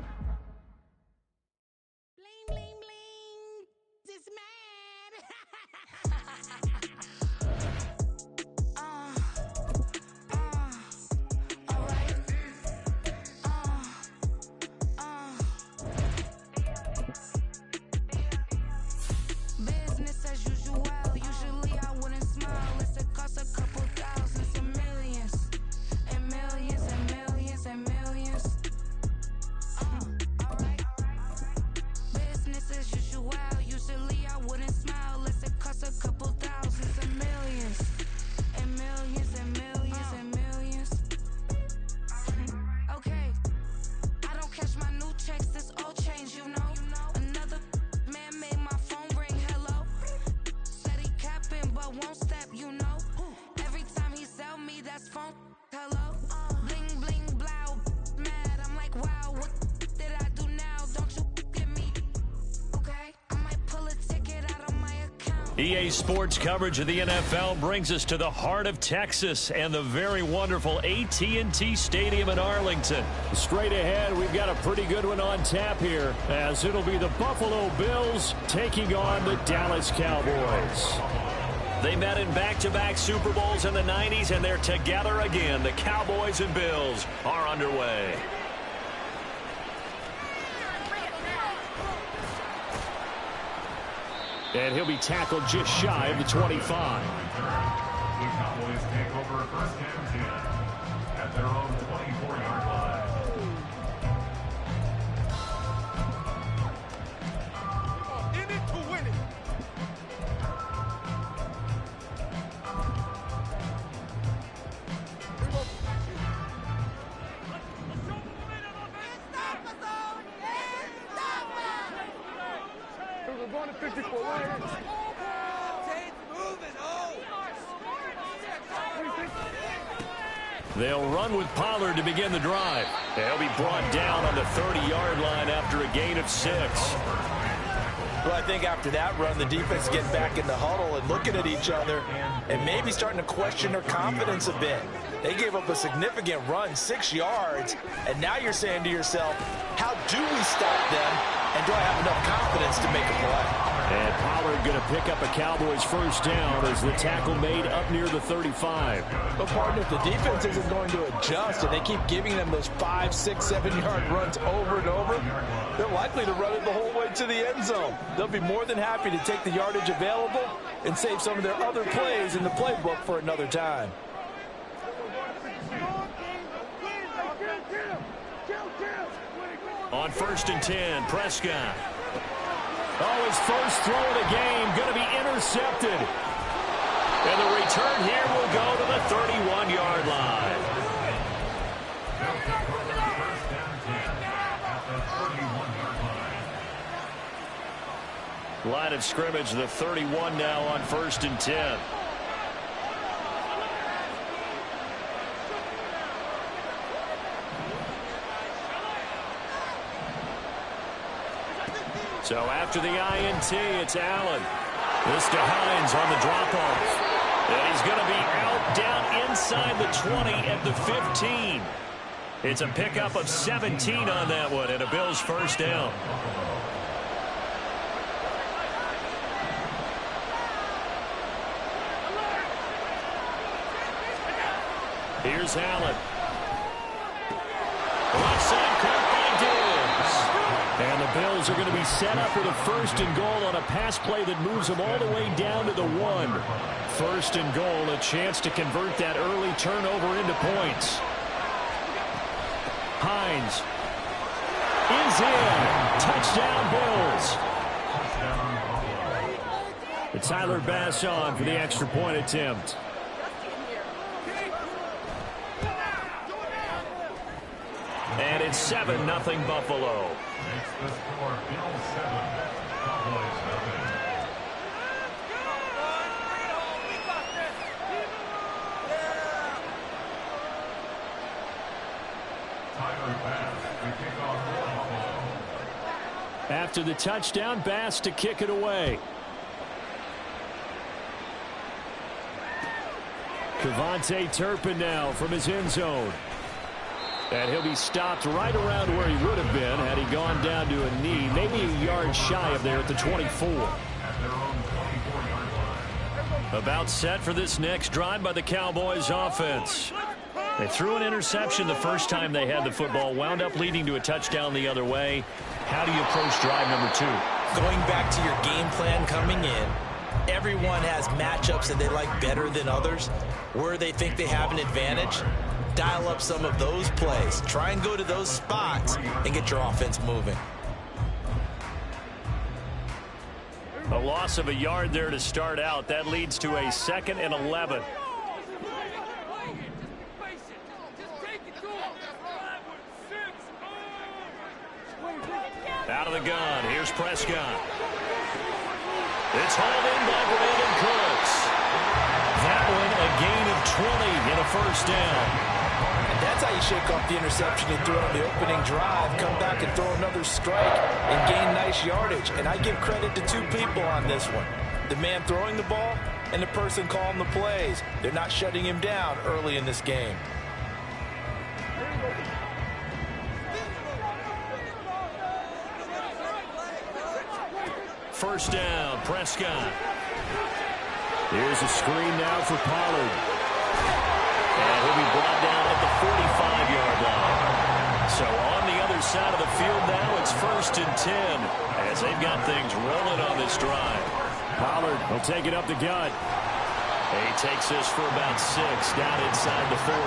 EA Sports coverage of the NFL brings us to the heart of Texas and the very wonderful AT&T Stadium in Arlington. Straight ahead, we've got a pretty good one on tap here, as it'll be the Buffalo Bills taking on the Dallas Cowboys. They met in back-to-back Super Bowls in the 90s, and they're together again. The Cowboys and Bills are underway. And he'll be tackled just shy of the 25. The Cowboys take over first and 10 at their own 24-yard line. In it to win it. We're going to 54. They'll run with Pollard to begin the drive. They'll be brought down on the 30-yard line after a gain of 6. Well, I think after that run, the defense getting back in the huddle and looking at each other and maybe starting to question their confidence a bit. They gave up a significant run, 6 yards, and now you're saying to yourself, how do we stop them, and do I have enough confidence to make a play? And Pollard going to pick up a Cowboys first down as the tackle made up near the 35. But, partner, if the defense isn't going to adjust and they keep giving them those 5, 6, 7-yard runs over and over, they're likely to run it the whole way to the end zone. They'll be more than happy to take the yardage available and save some of their other plays in the playbook for another time. On first and 10, Prescott. Oh, his first throw of the game going to be intercepted. And the return here will go to the 31-yard line. Line of scrimmage, the 31 now on first and 10. So after the INT, it's Allen. This to Hines on the drop-off. And he's going to be out down inside the 20 at the 15. It's a pickup of 17 on that one and a Bills first down. Here's Allen. Left side caught by Diggs. And the Bills are going to be set up with a first and goal on a pass play that moves them all the way down to the 1. First and goal, a chance to convert that early turnover into points. Hines is in. Touchdown, Bills. It's Tyler Bass on for the extra point attempt. And it's 7-0 Buffalo. Makes the score Bills 7, Cowboys 7. Tyler Bass to kick off for Buffalo. After the touchdown, Bass to kick it away. Kevontae Turpin now from his end zone. And he'll be stopped right around where he would have been had he gone down to a knee, maybe a yard shy of there at the 24. About set for this next drive by the Cowboys offense. They threw an interception the first time they had the football, wound up leading to a touchdown the other way. How do you approach drive number 2? Going back to your game plan coming in, everyone has matchups that they like better than others, where they think they have an advantage. Dial up some of those plays. Try and go to those spots and get your offense moving. A loss of a yard there to start out. That leads to a 2nd and 11. Out of the gun. Here's Prescott. It's hauled in by Brandon Cooks. That one a gain of 20 and a first down. And that's how you shake off the interception you threw on the opening drive, come back and throw another strike and gain nice yardage. And I give credit to 2 people on this one. the man throwing the ball and the person calling the plays. They're not shutting him down early in this game. First down, Prescott. Here's a screen now for Pollard. And he'll be brought down at the 45-yard line. So on the other side of the field now, it's 1st and 10 as they've got things rolling on this drive. Pollard will take it up the gut. He takes this for about 6 down inside the 40.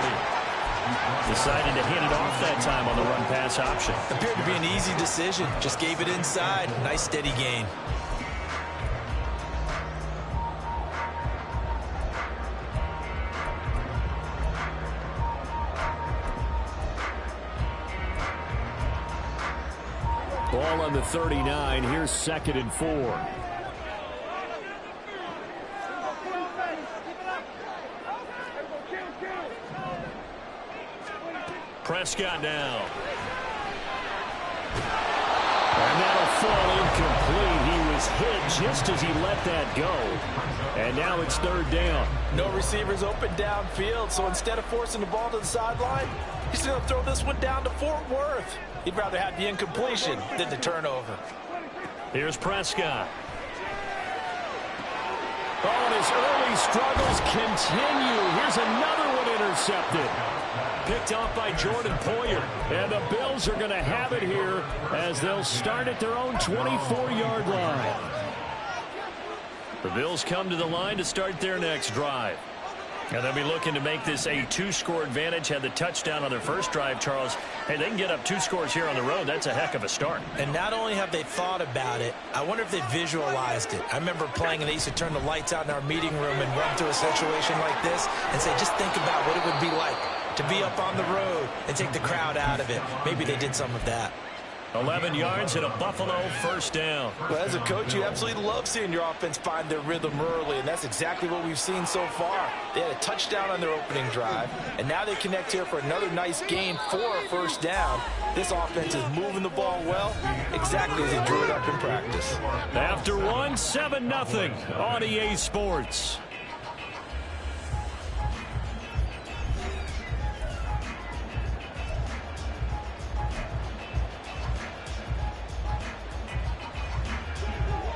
Decided to hand it off that time on the run-pass option. Appeared to be an easy decision. Just gave it inside. Nice steady gain. Ball on the 39. Here's 2nd and 4. Prescott now. And that'll fall incomplete. He was hit just as he let that go. And now it's 3rd down. No receivers open downfield, so instead of forcing the ball to the sideline, he's going to throw this one down to Fort Worth. He'd rather have the incompletion than the turnover. Here's Prescott. Oh, and his early struggles continue. Here's another one intercepted. Picked off by Jordan Poyer. And the Bills are going to have it here as they'll start at their own 24-yard line. The Bills come to the line to start their next drive. And they'll be looking to make this a 2-score advantage. Had the touchdown on their first drive, Charles. Hey, they can get up 2 scores here on the road. That's a heck of a start. And not only have they thought about it, I wonder if they visualized it. I remember playing and they used to turn the lights out in our meeting room and run through a situation like this and say, just think about what it would be like to be up on the road and take the crowd out of it. Maybe they did some of that. 11 yards and a Buffalo 1st down. Well, as a coach, you absolutely love seeing your offense find their rhythm early, and that's exactly what we've seen so far. They had a touchdown on their opening drive, and now they connect here for another nice gain for a 1st down. This offense is moving the ball well, exactly as they drew it up in practice. After 1, 7-0 on EA Sports.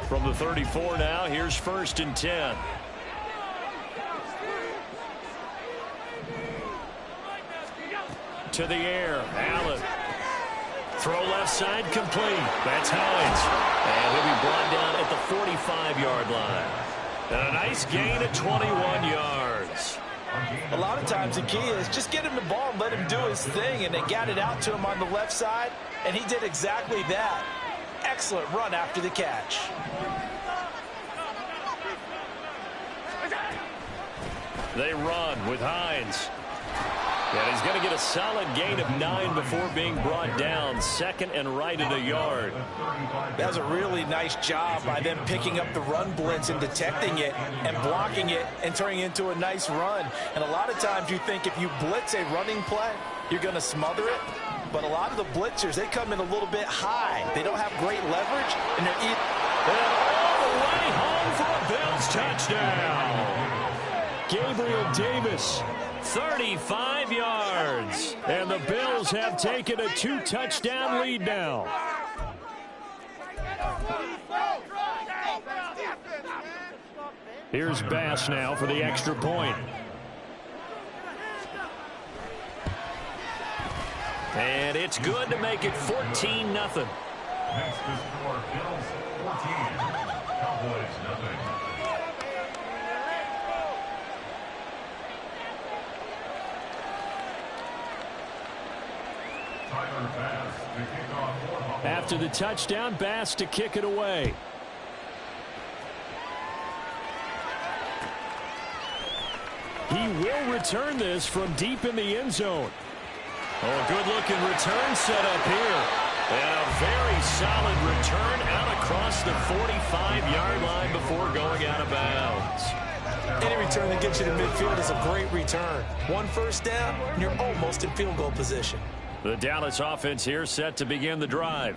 From the 34 now, here's 1st and 10. To the air, Allen. Throw left side, complete. That's Hines. And he'll be brought down at the 45-yard line. And a nice gain of 21 yards. A lot of times the key is just get him the ball and let him do his thing, and they got it out to him on the left side, and he did exactly that. Excellent run after the catch. They run with Hines. And he's going to get a solid gain of 9 before being brought down. 2nd and right at a yard. That was a really nice job by them picking up the run blitz and detecting it and blocking it and turning it into a nice run. And a lot of times you think if you blitz a running play, you're going to smother it. But a lot of the blitzers, they come in a little bit high. They don't have great leverage, and they're all the way home for a Bills touchdown. Gabriel Davis, 35 yards. And the Bills have taken a 2-touchdown lead now. Here's Bass now for the extra point. And it's good to make it 14-0. Next to score, Bills 14, Cowboys 0. After the touchdown, Bass to kick it away. He will return this from deep in the end zone. Oh, good-looking return set up here. And a very solid return out across the 45-yard line before going out of bounds. Any return that gets you to midfield is a great return. 1 first down, and you're almost in field goal position. The Dallas offense here set to begin the drive.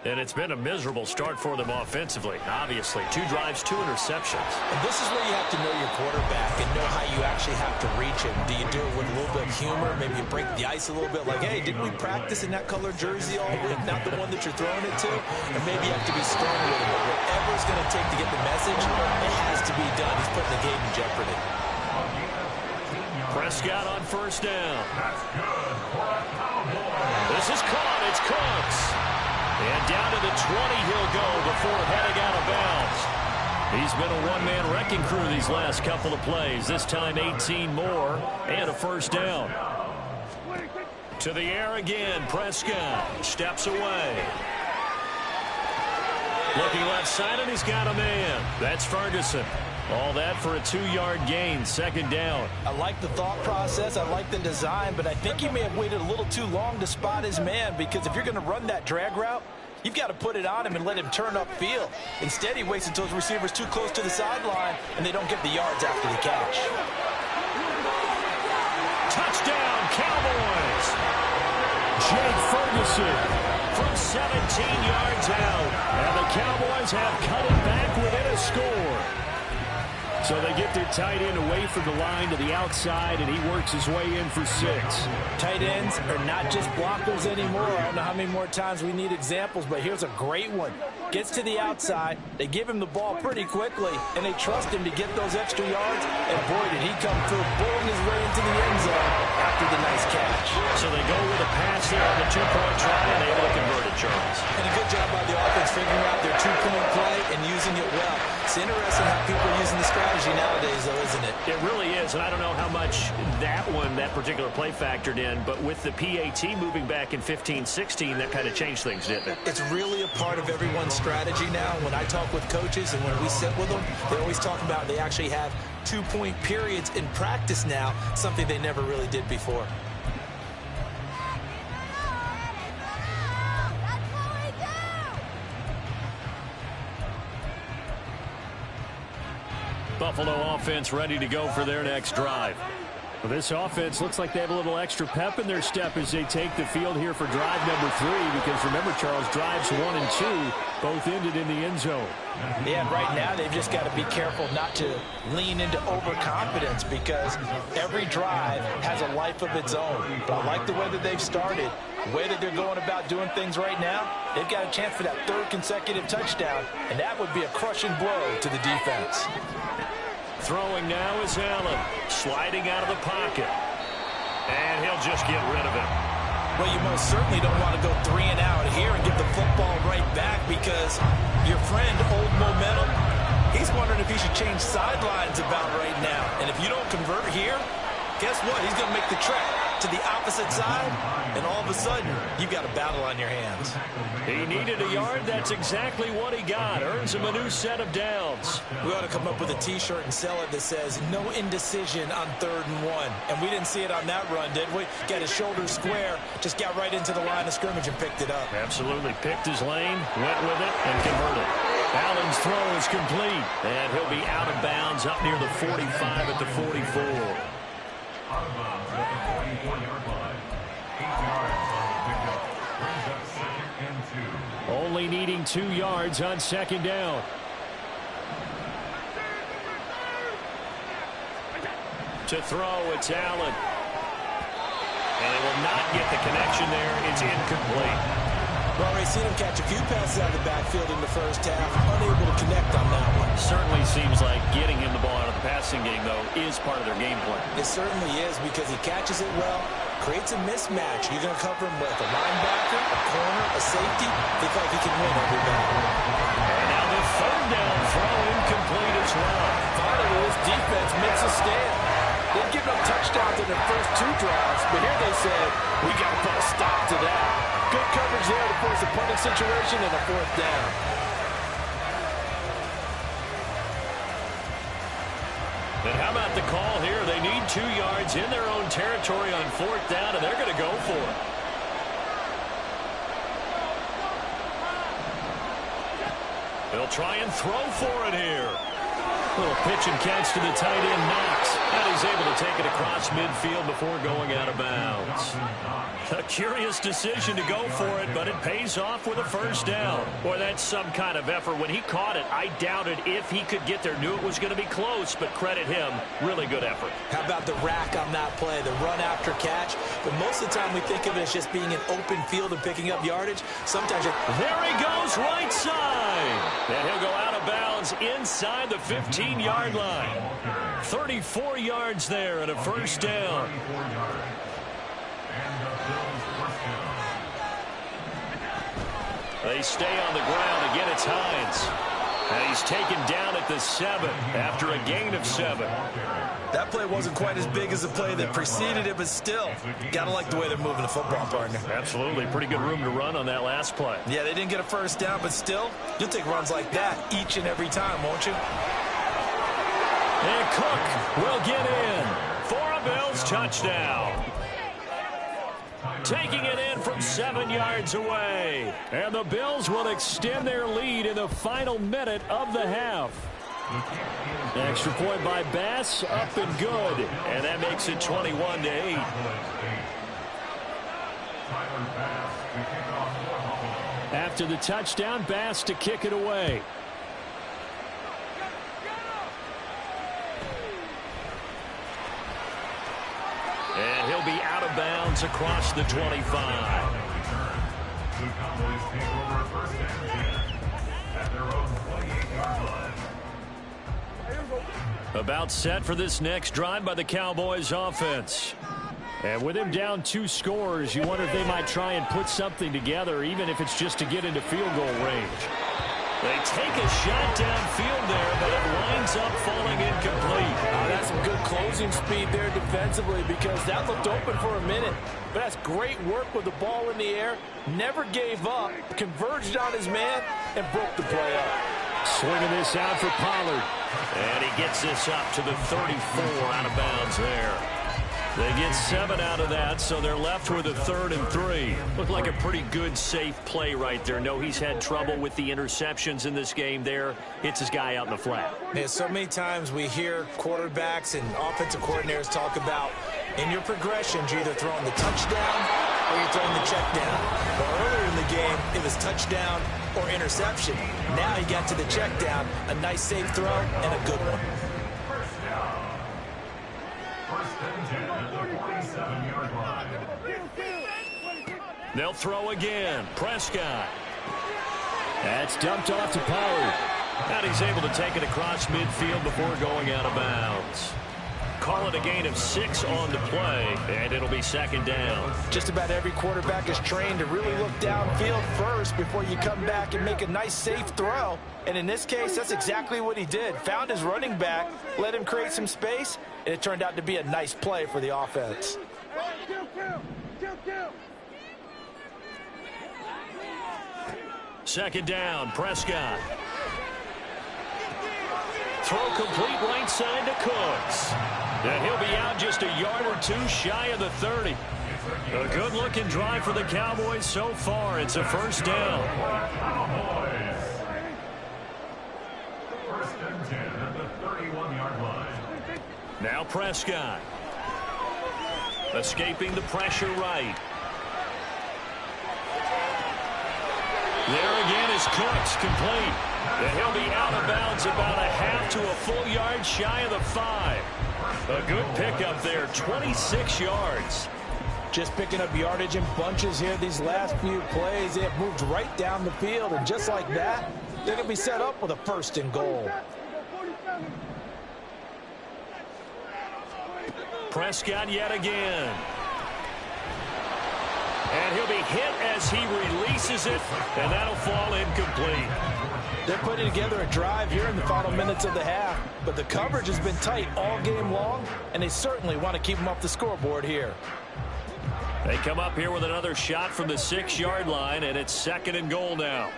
And it's been a miserable start for them offensively. Obviously, 2 drives, 2 interceptions. And this is where you have to know your quarterback and know how you actually have to reach him. Do you do it with a little bit of humor? Maybe you break the ice a little bit like, hey, didn't we practice in that color jersey all week? Not the one that you're throwing it to? And maybe you have to be strong with him. But whatever it's going to take to get the message, it has to be done. He's putting the game in jeopardy. Prescott on first down. This is caught. It's Cooks. And down to the 20 he'll go before heading out of bounds. He's been a one-man wrecking crew these last couple of plays. This time 18 more and a first down. To the air again. Prescott steps away. Looking left side, and he's got a man. That's Ferguson. All that for a 2-yard gain, second down. I like the thought process. I like the design, but I think he may have waited a little too long to spot his man, because if you're going to run that drag route, you've got to put it on him and let him turn upfield. Instead, he waits until his receiver's too close to the sideline, and they don't get the yards after the catch. Touchdown, Cowboys! Jake Ferguson from 17 yards out, and the Cowboys have cut it back within a score. So they get their tight end away from the line to the outside, and he works his way in for 6. Tight ends are not just blockers anymore. I don't know how many more times we need examples, but here's a great one. Gets to the outside, they give him the ball pretty quickly, and they trust him to get those extra yards, and boy, did he come through, bulling his way into the end zone after the nice catch. So they go with a pass there on the 2-point try, and able to convert it, Charles. And a good job by the offense figuring out their 2-point play and using it well. It's interesting how people are using the strategy nowadays, though, isn't it? It really is, and I don't know how much that particular play factored in, but with the PAT moving back in 15-16, that kind of changed things, didn't it? It's really a part of everyone's strategy now. When I talk with coaches and when we sit with them, they always talk about they actually have 2-point periods in practice now, something they never really did before. Buffalo offense ready to go for their next drive. Well, this offense looks like they have a little extra pep in their step as they take the field here for drive number 3, because remember, Charles, drives 1 and 2 both ended in the end zone. Yeah, right now they've just got to be careful not to lean into overconfidence, because every drive has a life of its own. But I like the way that they've started, the way that they're going about doing things right now. They've got a chance for that 3rd consecutive touchdown, and that would be a crushing blow to the defense. Throwing now is Allen, sliding out of the pocket. And he'll just get rid of it. Well, you most certainly don't want to go 3 and out here and give the football right back, because your friend, Old Momentum, he's wondering if he should change sidelines about right now. And if you don't convert here, guess what? He's going to make the trek to the opposite side, and all of a sudden, you've got a battle on your hands. He needed a yard. That's exactly what he got. Earns him a new set of downs. We ought to come up with a T-shirt and sell it that says, no indecision on 3rd and 1. And we didn't see it on that run, did we? Got his shoulders square, just got right into the line of scrimmage and picked it up. Absolutely. Picked his lane, went with it, and converted. Allen's throw is complete, and he'll be out of bounds up near the 45 at the 44. Out of bounds at the 44-yard line. 8 yards on the pickup. Brings up 2nd and 2. Only needing 2 yards on 2nd down. To throw, it's Allen. And they will not get the connection there. It's incomplete. We've already seen him catch a few passes out of the backfield in the first half, unable to connect on that one. Certainly seems like getting him the ball out of the passing game, though, is part of their game plan. It certainly is, because he catches it well, creates a mismatch. You're going to cover him with a linebacker, a corner, a safety. Look like he can win every battle. And now the 3rd down throw incomplete as well. Finally, this defense makes a stand. They've given up touchdowns in their first 2 drives, but here they said, we got to put a stop to that. Good coverage there to force a punting situation and a 4th down. And how about the call here? They need 2 yards in their own territory on 4th down, and they're going to go for it. They'll try and throw for it here. Little pitch and catch to the tight end, Knox. And he's able to take it across midfield before going out of bounds. A curious decision to go for it, but it pays off with a first down. Boy, that's some kind of effort. When he caught it, I doubted if he could get there. Knew it was going to be close, but credit him. Really good effort. How about the rack on that play, the run after catch? But most of the time we think of it as just being an open field and picking up yardage. Sometimes there he goes, right side. And he'll go out of bounds inside the 15-yard line. 34 yards there and a first down. They stay on the ground. Again, it's Hines. And he's taken down at the 7 after a gain of 7. That play wasn't quite as big as the play that preceded it, but still, gotta like the way they're moving the football, partner. Absolutely. Pretty good room to run on that last play. Yeah, they didn't get a first down, but still, you'll take runs like that each and every time, won't you? And Cook will get in for a Bills touchdown. Taking it in from 7 yards away. And the Bills will extend their lead in the final minute of the half. Extra point by Bass, up and good. And that makes it 21-8. After the touchdown, Bass to kick it away. And he'll be out of bounds across the 25. The Cowboys take over first and 10 at their own 28-yard line. About set for this next drive by the Cowboys offense. And with him down 2 scores, you wonder if they might try and put something together, even if it's just to get into field goal range. They take a shot downfield there, but it winds up falling incomplete. That's some good closing speed there defensively, because that looked open for a minute. But that's great work with the ball in the air. Never gave up, converged on his man, and broke the play up. Swinging this out for Pollard. And he gets this up to the 34, out of bounds there. They get 7 out of that, so they're left with a 3rd and 3. Looked like a pretty good, safe play right there. No, he's had trouble with the interceptions in this game there. Hits his guy out in the flat. Yeah, so many times we hear quarterbacks and offensive coordinators talk about in your progressions, you're either throwing the touchdown or you're throwing the check down. Well, earlier in the game, it was touchdown or interception. Now he got to the check down, a nice safe throw, and a good one. First and 10 at the 47-yard line. They'll throw again. Prescott. That's dumped off to Pollard. And he's able to take it across midfield before going out of bounds. Call it a gain of 6 on the play, and it'll be 2nd down. Just about every quarterback is trained to really look downfield first before you come back and make a nice, safe throw. And in this case, that's exactly what he did. Found his running back, let him create some space, and it turned out to be a nice play for the offense. Second down, Prescott. Throw complete right side to Cooks. And he'll be out just a yard or 2 shy of the 30. A good-looking drive for the Cowboys so far. It's a first down. First and 10 at the 31-yard line. Now Prescott. Escaping the pressure right. There again is Cooks, complete. And he'll be out of bounds about a half to a full yard shy of the 5. A good pickup there, 26 yards. Just picking up yardage in bunches here these last few plays. They have moved right down the field, and just like that, they're going to be set up with a 1st and goal. Prescott yet again. And he'll be hit as he releases it, and that'll fall incomplete. They're putting together a drive here in the final minutes of the half, but the coverage has been tight all game long, and they certainly want to keep them off the scoreboard here. They come up here with another shot from the 6-yard line, and it's 2nd and goal now.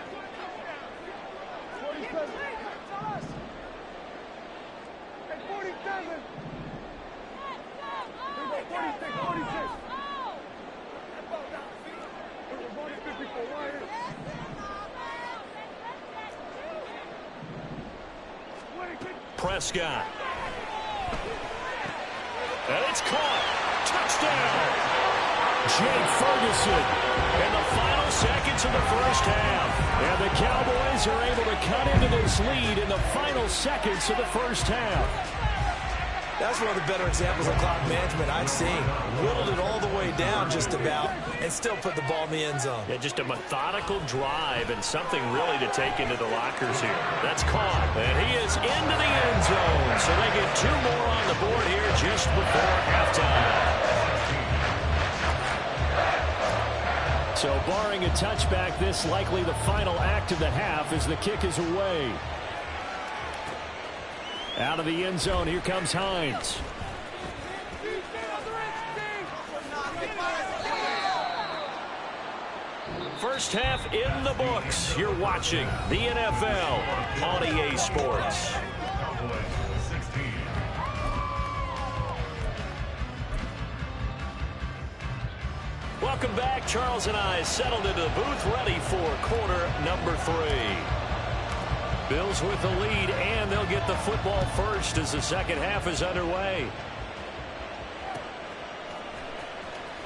Prescott. And it's caught. Touchdown. Jake Ferguson in the final seconds of the first half. And the Cowboys are able to cut into this lead in the final seconds of the first half. That's one of the better examples of clock management I've seen. Whittled it all the way down just about and still put the ball in the end zone. Yeah, just a methodical drive and something really to take into the lockers here. That's caught, and he is into the end zone. So they get 2 more on the board here just before halftime. So barring a touchback, this likely the final act of the half as the kick is away. Out of the end zone, here comes Hines. First half in the books. You're watching the NFL on EA Sports. Welcome back. Charles and I settled into the booth ready for quarter number 3. Bills with the lead, and they'll get the football first as the second half is underway.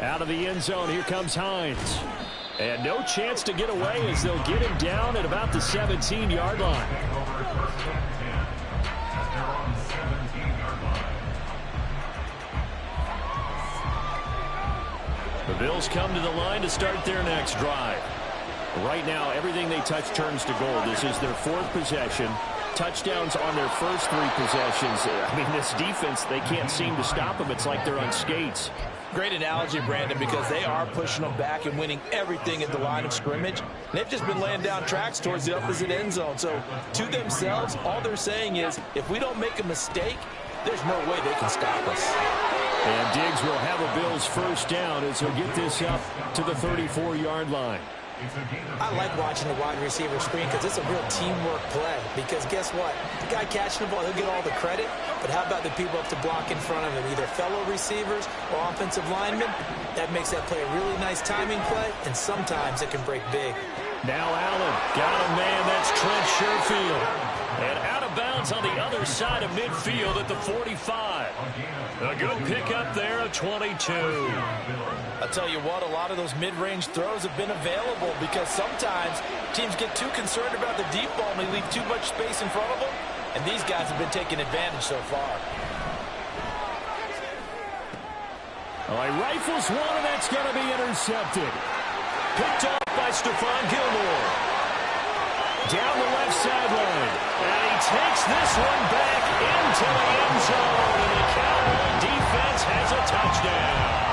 Out of the end zone, here comes Hines. And no chance to get away as they'll get him down at about the 17-yard line. The Bills come to the line to start their next drive. Right now, everything they touch turns to gold. This is their 4th possession. Touchdowns on their first 3 possessions. I mean, this defense, they can't seem to stop them. It's like they're on skates. Great analogy, Brandon, because they are pushing them back and winning everything at the line of scrimmage. They've just been laying down tracks towards the opposite end zone. So to themselves, all they're saying is, if we don't make a mistake, there's no way they can stop us. And Diggs will have a Bills first down as he'll get this up to the 34-yard line. I like watching the wide receiver screen because it's a real teamwork play. Because guess what? The guy catching the ball, he'll get all the credit. But how about the people up to block in front of him? Either fellow receivers or offensive linemen. That makes that play a really nice timing play. And sometimes it can break big. Now Allen got a man. That's Trent Sherfield. And out of bounds on the other side of midfield at the 45. A good pickup there of 22. I'll tell you what, a lot of those mid-range throws have been available because sometimes teams get too concerned about the deep ball and they leave too much space in front of them. And these guys have been taking advantage so far. All right, rifles one, and that's going to be intercepted. Picked up by Stephon Gilmore. Down the left sideline. And he takes this one back into the end zone. And the Cowboy defense has a touchdown.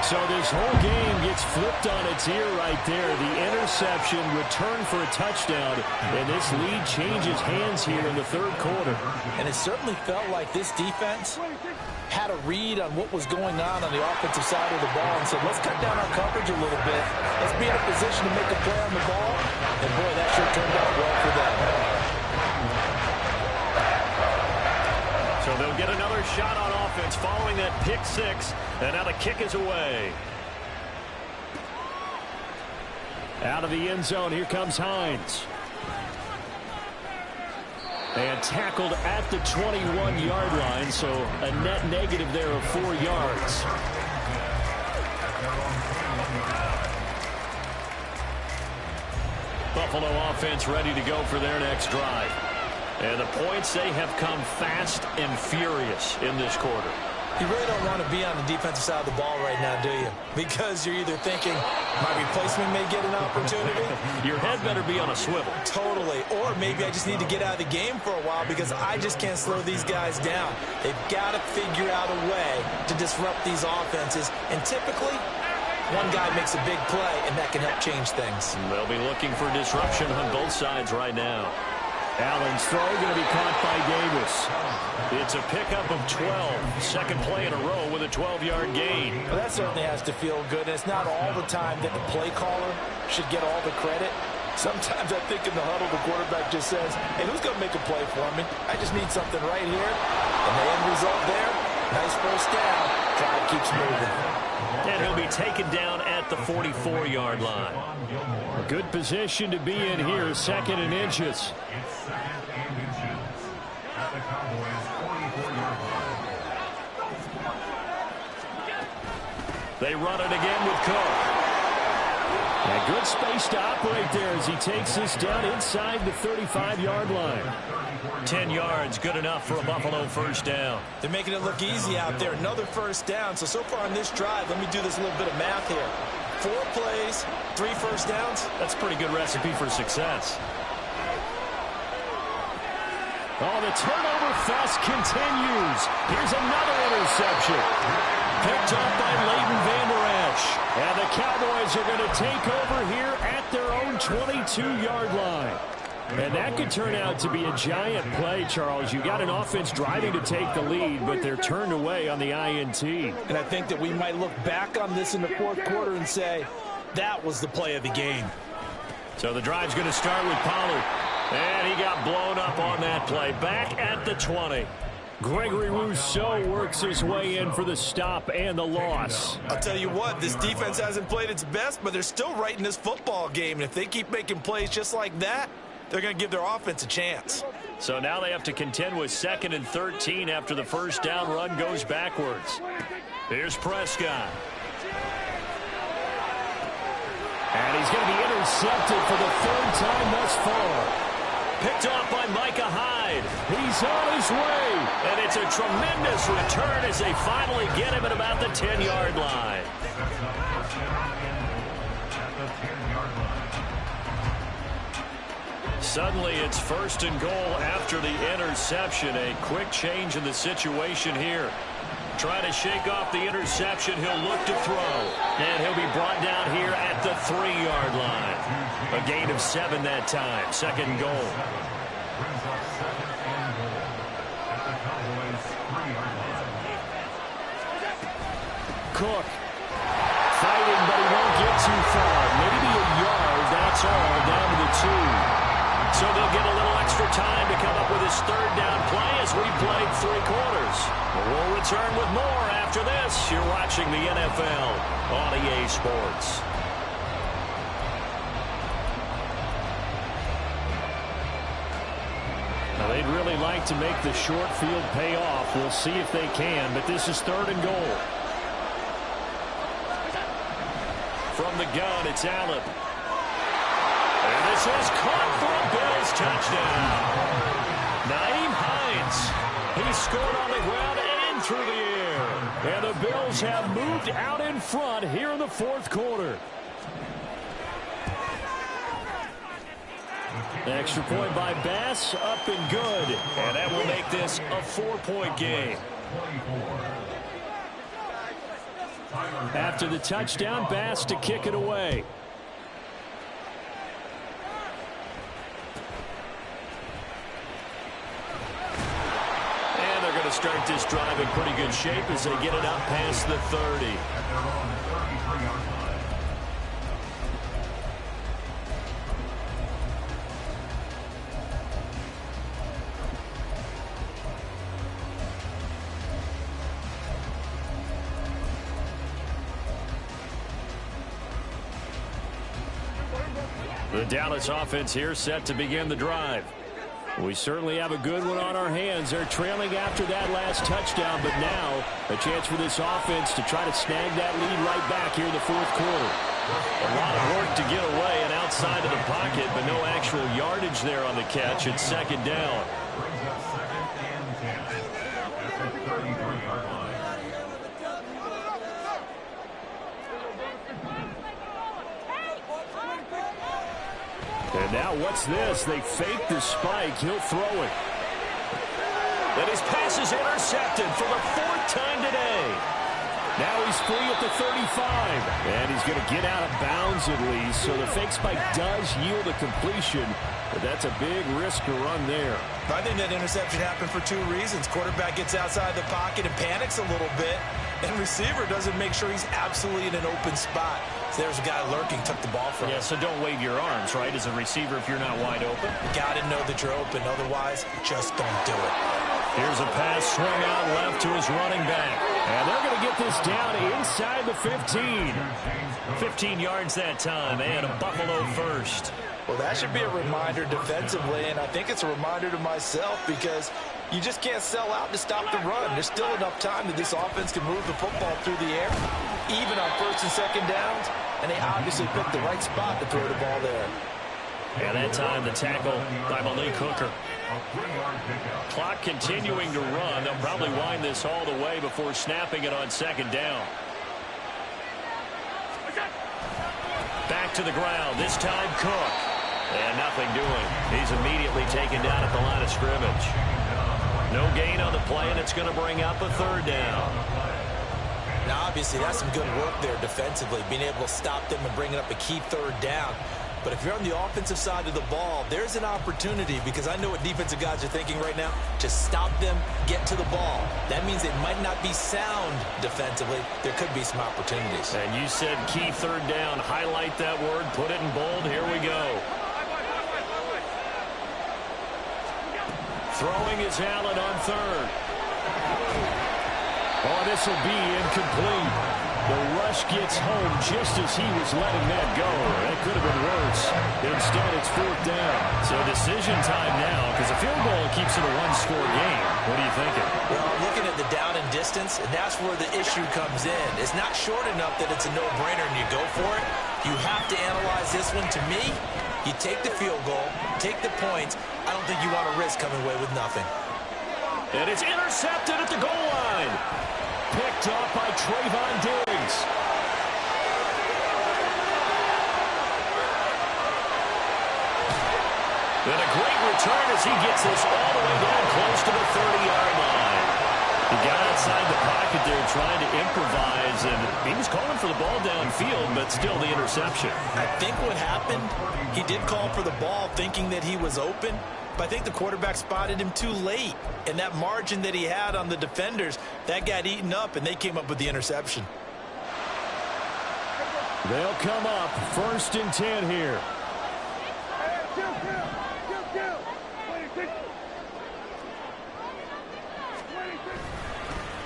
So this whole game gets flipped on its ear right there. The interception, return for a touchdown. And this lead changes hands here in the third quarter. And it certainly felt like this defense had a read on what was going on the offensive side of the ball and said, let's cut down our coverage a little bit. Let's be in a position to make a play on the ball. And, boy, that sure turned out well for them. So they'll get another shot on offense following that pick 6. And now the kick is away. Out of the end zone, here comes Hines. And tackled at the 21-yard line, so a net negative there of 4 yards. Buffalo offense ready to go for their next drive. And the points, they have come fast and furious in this quarter. You really don't want to be on the defensive side of the ball right now, do you? Because you're either thinking, my replacement may get an opportunity. Your head better be on a swivel. Totally. Or maybe I just need to get out of the game for a while because I just can't slow these guys down. They've got to figure out a way to disrupt these offenses. And typically, one guy makes a big play, and that can help change things. They'll be looking for disruption on both sides right now. Allen's throw going to be caught by Davis. It's a pickup of 12. Second play in a row with a 12-yard gain. Well, that certainly has to feel good. And it's not all the time that the play caller should get all the credit. Sometimes I think in the huddle, the quarterback just says, hey, who's going to make a play for me? I just need something right here. And the end result there, nice first down. Drive keeps moving. And he'll be taken down at the 44-yard line. A good position to be in here, 2nd and inches. the Cowboys' 44-yard line. They run it again with Cook. A good space to operate there as he takes this down inside the 35-yard line. 10 yards, good enough for a Buffalo first down. They're making it look easy out there. Another first down. So far on this drive, let me do this little bit of math here. 4 plays, 3 first downs. That's a pretty good recipe for success. Oh, the turnover fest continues. Here's another interception. Picked up by Leighton Vander Esch. And the Cowboys are going to take over here at their own 22-yard line. And that could turn out to be a giant play, Charles. You got an offense driving to take the lead, but they're turned away on the INT. And I think that we might look back on this in the fourth quarter and say, that was the play of the game. So the drive's going to start with Pollard. And he got blown up on that play. Back at the 20. Gregory Rousseau works his way in for the stop and the loss. I'll tell you what, this defense hasn't played its best, but they're still right in this football game. And if they keep making plays just like that, they're going to give their offense a chance. So now they have to contend with 2nd and 13 after the first down run goes backwards. Here's Prescott. And he's going to be intercepted for the 3rd time thus far. Picked off by Micah Hyde. He's on his way. And it's a tremendous return as they finally get him at about the 10-yard line. Suddenly it's 1st and goal after the interception. A quick change in the situation here. Trying to shake off the interception. He'll look to throw. And he'll be brought down here at the 3-yard line. A gain of 7 that time. 2nd goal. Cook fighting, but he won't get too far. Maybe a yard. That's all. Down to the 2. So they'll get a little extra time to come up with his 3rd down play as we played 3 quarters. We'll return with more after this. You're watching the NFL on EA Sports. Now they'd really like to make the short field pay off. We'll see if they can, but this is 3rd and goal. From the gun, it's Allen. And this is caught for a Bills touchdown. Nyheim Hines. He scored on the ground and through the air. And the Bills have moved out in front here in the 4th quarter. Extra point by Bass, up and good. And that will make this a 4-point game. After the touchdown, Bass to kick it away. And they're going to start this drive in pretty good shape as they get it out past the 30. The Dallas offense here set to begin the drive. We certainly have a good one on our hands. They're trailing after that last touchdown, but now a chance for this offense to try to snag that lead right back here in the 4th quarter. A lot of work to get away and outside of the pocket, but no actual yardage there on the catch. It's 2nd down. And now what's this? They fake the spike. He'll throw it. And his pass is intercepted for the 4th time today. Now he's free at the 35. And he's going to get out of bounds at least. So the fake spike does yield a completion. But that's a big risk to run there. I think that interception happened for 2 reasons. Quarterback gets outside the pocket and panics a little bit. And receiver doesn't make sure he's absolutely in an open spot. So there's a guy lurking, took the ball from him. Yeah, so don't wave your arms, right, as a receiver if you're not wide open. You got to know that you're open. Otherwise, just don't do it. Here's a pass swung out left to his running back. And they're going to get this down inside the 15. 15 yards that time, and a Buffalo first. Well, that should be a reminder defensively, and I think it's a reminder to myself because You just can't sell out to stop the run. There's still enough time that this offense can move the football through the air, even on first and second downs, and they obviously picked the right spot to throw the ball there. And that time the tackle by Malik Hooker. Clock continuing to run. They'll probably wind this all the way before snapping it on second down. Back to the ground. This time Cook. And nothing doing. He's immediately taken down at the line of scrimmage. No gain on the play, and it's going to bring up a third down. Now, obviously, that's some good work there defensively, being able to stop them and bringing up a key third down. But if you're on the offensive side of the ball, there's an opportunity, because I know what defensive guys are thinking right now. Just stop them, get to the ball. That means they might not be sound defensively. There could be some opportunities. And you said key third down. Highlight that word. Put it in bold. Here we go. Throwing is Allen on third. Oh, this will be incomplete. The rush gets home just as he was letting that go. That could have been worse. Instead, it's fourth down. So decision time now, because a field goal keeps it a one-score game. What are you thinking? Well, I'm looking at the down and distance, and that's where the issue comes in. It's not short enough that it's a no-brainer and you go for it. You have to analyze this one. To me, you take the field goal, take the points. I don't think you want to risk coming away with nothing. And it's intercepted at the goal line. Picked off by Trayvon Diggs. And a great return as he gets this all the way down close to the 30-yard line. He got outside the pocket there trying to improvise, and he was calling for the ball downfield, but still the interception. I think what happened, he did call for the ball thinking that he was open, but I think the quarterback spotted him too late. And that margin that he had on the defenders, that got eaten up, and they came up with the interception. They'll come up 1st and 10 here.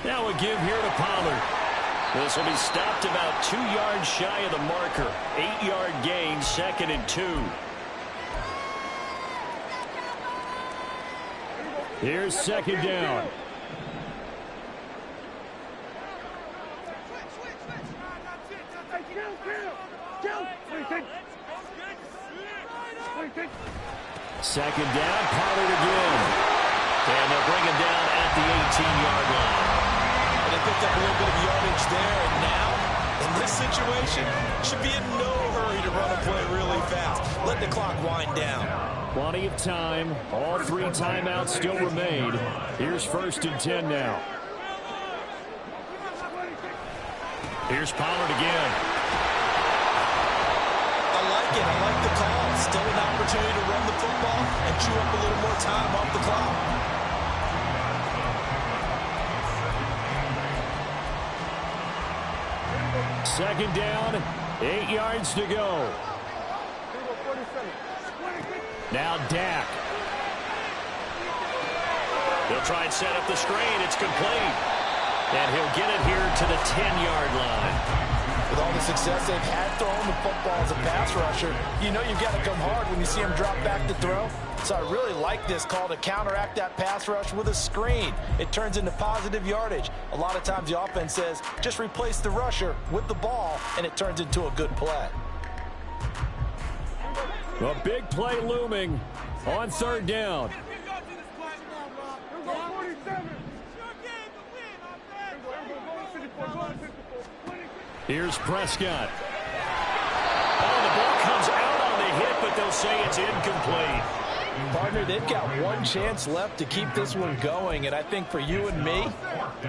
Now a give here to Pollard. This will be stopped about 2 yards shy of the marker. 8-yard gain, 2nd and 2. Here's 2nd down. Second down, Pollard again. And they'll bring him down at the 18-yard line. And they picked up a little bit of yardage there, and now, in this situation, should be in no hurry to run a play really fast. Let the clock wind down. Plenty of time. All 3 timeouts still remain. Here's 1st and 10 now. Here's Pollard again. I like it. I like the call. Still an opportunity to run the football and chew up a little more time off the clock. Second down, 8 yards to go. Now Dak. They'll try and set up the screen. It's complete. And he'll get it here to the 10-yard line. With all the success they've had throwing the football as a pass rusher, you know you've got to come hard when you see him drop back to throw. So I really like this call to counteract that pass rush with a screen. It turns into positive yardage. A lot of times the offense says, just replace the rusher with the ball, and it turns into a good play. A big play looming on 3rd down. Here's Prescott. Oh, the ball comes out on the hit, but they'll say it's incomplete. Partner, they've got one chance left to keep this one going, and I think for you and me,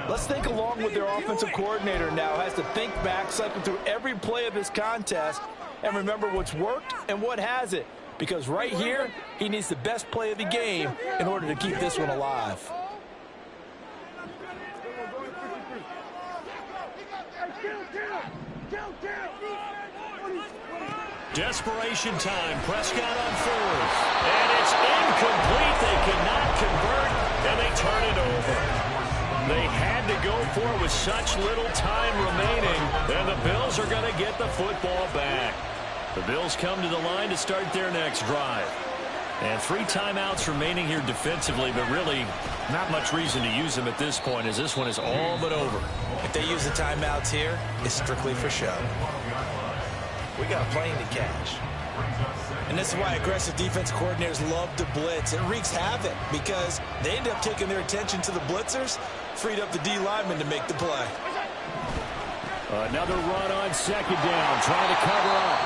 let's think along with their offensive coordinator now. Has to think back, cycle through every play of this contest, and remember what's worked and what hasn't. Because right here, he needs the best play of the game in order to keep this one alive. Desperation time. Prescott on 4th. And it's incomplete. They cannot convert, and they turn it over. They had to go for it with such little time remaining, and the Bills are going to get the football back. The Bills come to the line to start their next drive. And 3 timeouts remaining here defensively, but really not much reason to use them at this point, as this one is all but over. If they use the timeouts here, it's strictly for show. We got a plane to catch. And this is why aggressive defense coordinators love to blitz. It wreaks havoc because they end up taking their attention to the blitzers, freed up the D lineman to make the play. Another run on second down, trying to cover up.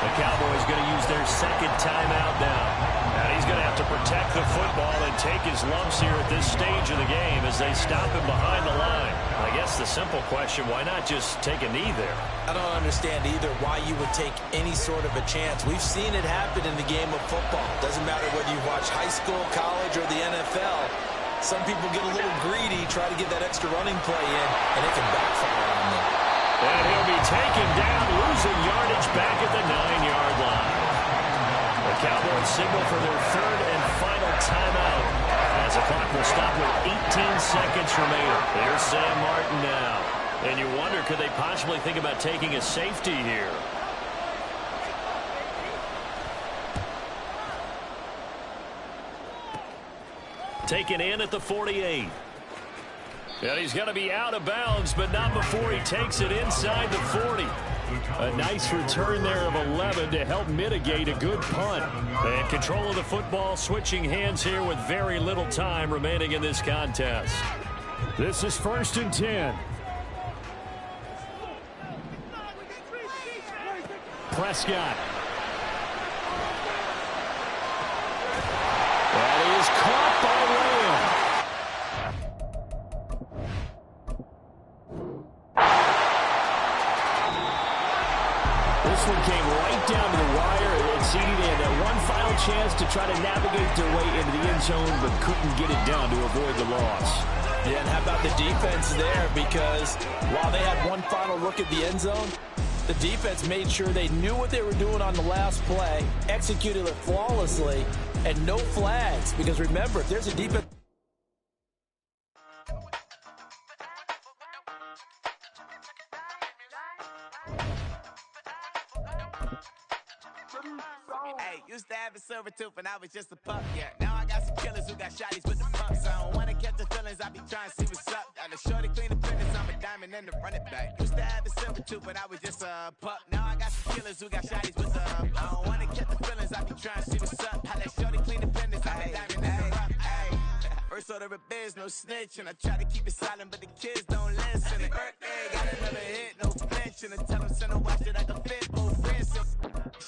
The Cowboys going to use their second timeout now. And he's going to have to protect the football and take his lumps here at this stage of the game as they stop him behind the line. I guess the simple question, why not just take a knee there? I don't understand either why you would take any sort of a chance. We've seen it happen in the game of football. Doesn't matter whether you watch high school, college, or the NFL. Some people get a little greedy, try to get that extra running play in, and it can backfire on them. And he'll be taken down, losing yardage back at the 9-yard line. The Cowboys signal for their third and final timeout, as the clock will stop with 18 seconds remaining. Here's Sam Martin now. And you wonder, could they possibly think about taking a safety here? Taken in at the 48. And he's going to be out of bounds, but not before he takes it inside the 40. A nice return there of 11 to help mitigate a good punt. And control of the football, switching hands here with very little time remaining in this contest. This is 1st and 10. Prescott. That is caught by Lamb. This one came right down to the wire. It seeded in that one final chance to try to navigate their way into the end zone, but couldn't get it down to avoid the loss. Yeah, and how about the defense there? Because while they had one final look at the end zone, the defense made sure they knew what they were doing on the last play, executed it flawlessly, and no flags. Because remember, if there's a defense... Hey, used to have a silver tooth and I was just a pup, yeah. Now I got some killers who got shotties with the pumps. I don't wanna catch the feelings, I be trying to see what's up. Got a shorty clean the fitness, I'm a diamond and the run it back. Used to have a silver tooth, but I was just a pup. Now I got some killers who got shotties with the I don't wanna catch the feelings, I be trying to see what's up. How that shorty clean the fitness, I'm a diamond and the rough. First order of biz, no snitch, and I try to keep it silent, but the kids don't listen. And birthday, got another hit, no flinch, and I tell them send a watch that I can fit, both friends.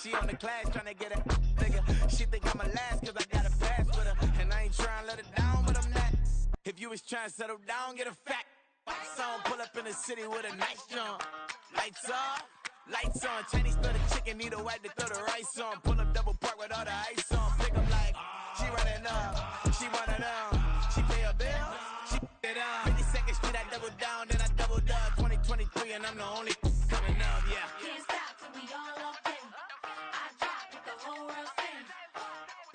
She on the class trying to get a nigga. She think I'm a last cause I got a pass with her. And I ain't trying to let her down, but I'm not. If you was trying to settle down, get a fact. Song, pull up in the city with a nice jump. Lights off, lights on. Chinese throw the chicken, need a wipe to throw the rice on. Pull up double park with all the ice on. Pick up like, she running up, she running up. She pay her bill, she it up. 52nd Street, I double down, then I doubled up. 2023, and I'm the only coming up, yeah. Can't stop till we all up in. I drop with the whole world sing.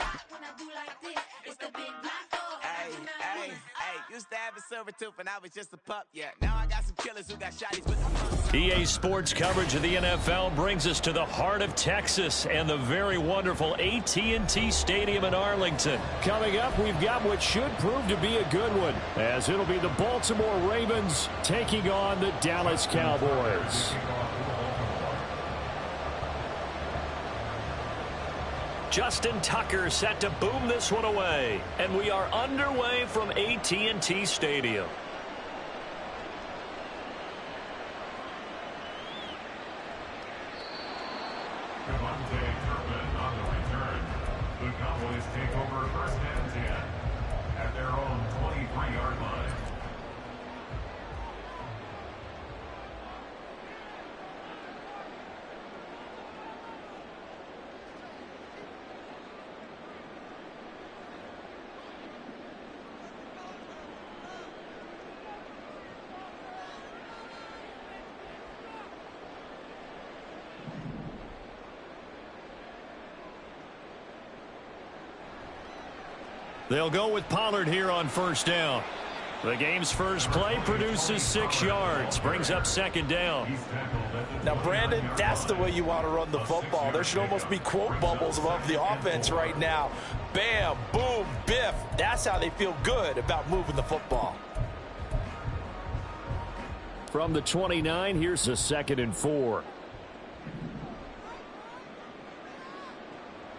Rock when I do like this, it's the big black dog. Hey, used to have a silver tooth and I was just a pup, yeah. Now I got some killers who got shotties with the pumps. EA Sports coverage of the NFL brings us to the heart of Texas and the very wonderful AT&T Stadium in Arlington. Coming up, we've got what should prove to be a good one, as it'll be the Baltimore Ravens taking on the Dallas Cowboys. Justin Tucker set to boom this one away, and we are underway from AT&T Stadium. Devontae Turpin on the return. The Cowboys take over 1st and 10 at their own 23-yard line. They'll go with Pollard here on 1st down. The game's first play produces 6 yards, brings up second down. Now, Brandon, that's the way you want to run the football. There should almost be quote bubbles above the offense right now. Bam, boom, biff. That's how they feel good about moving the football. From the 29, here's a 2nd and 4.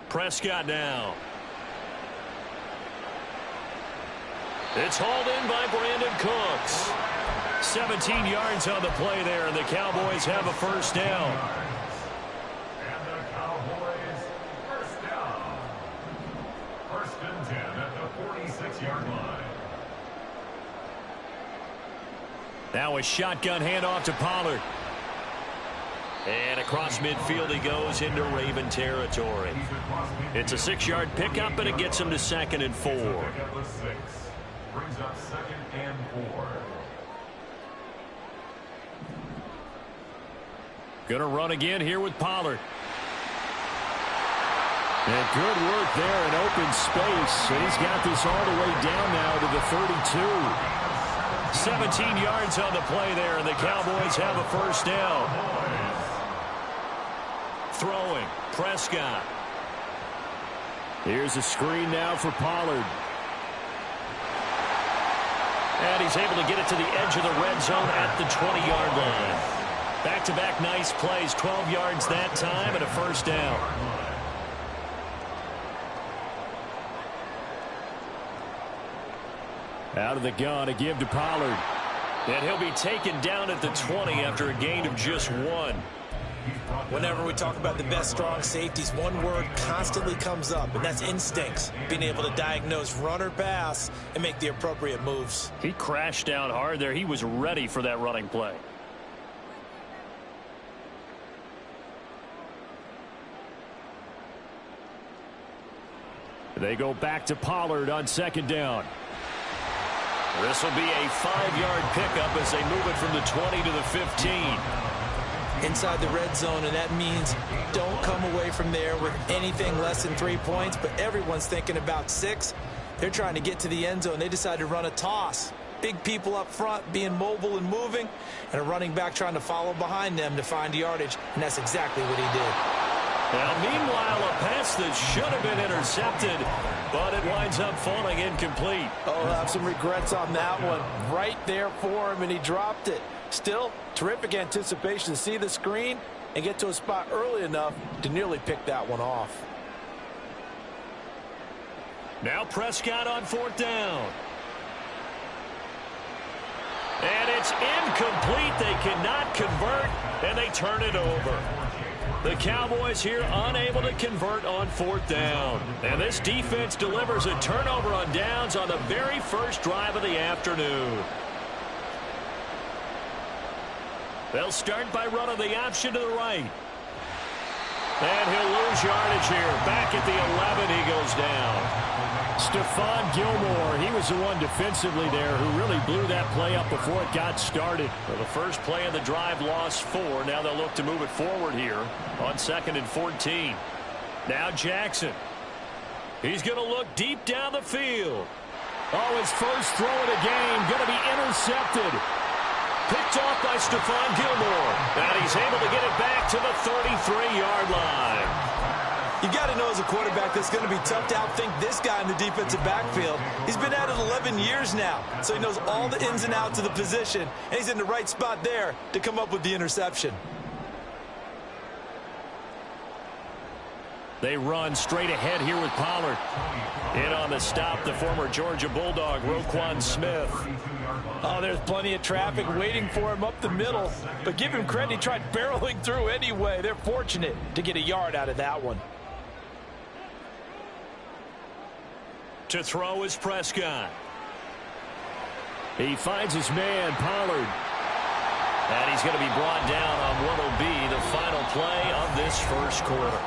Prescott now. It's hauled in by Brandon Cooks. 17 yards on the play there, and the Cowboys have a first down. And the Cowboys first down. 1st and 10 at the 46-yard line. Now a shotgun handoff to Pollard. And across midfield he goes into Raven territory. It's a 6-yard pickup, and it gets him to 2nd and 4. Brings up 2nd and 4. Going to run again here with Pollard. And good work there in open space. And he's got this all the way down now to the 32. 17 yards on the play there, and the Cowboys have a first down. Throwing, Prescott. Here's a screen now for Pollard. And he's able to get it to the edge of the red zone at the 20-yard line. Back-to-back nice plays, 12 yards that time, and a first down. Out of the gun, a give to Pollard. And he'll be taken down at the 20 after a gain of just 1. Whenever we talk about the best strong safeties, one word constantly comes up, and that's instincts. Being able to diagnose run or pass and make the appropriate moves. He crashed down hard there. He was ready for that running play. They go back to Pollard on 2nd down. This will be a 5-yard pickup as they move it from the 20 to the 15. Inside the red zone, and that means don't come away from there with anything less than 3 points, but everyone's thinking about 6. They're trying to get to the end zone. They decide to run a toss. Big people up front being mobile and moving, and a running back trying to follow behind them to find yardage, and that's exactly what he did. Now, meanwhile, a pass that should have been intercepted, but it winds up falling incomplete. Oh, I have some regrets on that one. Right there for him, and he dropped it. Still, terrific anticipation to see the screen and get to a spot early enough to nearly pick that one off. Now Prescott on 4th down. And it's incomplete. They cannot convert, and they turn it over. The Cowboys here unable to convert on 4th down. And this defense delivers a turnover on downs on the very first drive of the afternoon. They'll start by running the option to the right. And he'll lose yardage here. Back at the 11, he goes down. Stephon Gilmore, he was the one defensively there who really blew that play up before it got started. Well, the first play of the drive lost 4. Now they'll look to move it forward here on 2nd and 14. Now Jackson. He's going to look deep down the field. Oh, his first throw of the game going to be intercepted. Picked off by Stephon Gilmore. And he's able to get it back to the 33-yard line. You got to know as a quarterback that's going to be tough to outthink this guy in the defensive backfield. He's been at it 11 years now, so he knows all the ins and outs of the position, and he's in the right spot there to come up with the interception. They run straight ahead here with Pollard. In on the stop, the former Georgia Bulldog, Roquan Smith. Oh, there's plenty of traffic waiting for him up the middle. But give him credit, he tried barreling through anyway. They're fortunate to get a yard out of that one. To throw is Prescott. He finds his man, Pollard. And he's going to be brought down on what will be the final play of this first quarter.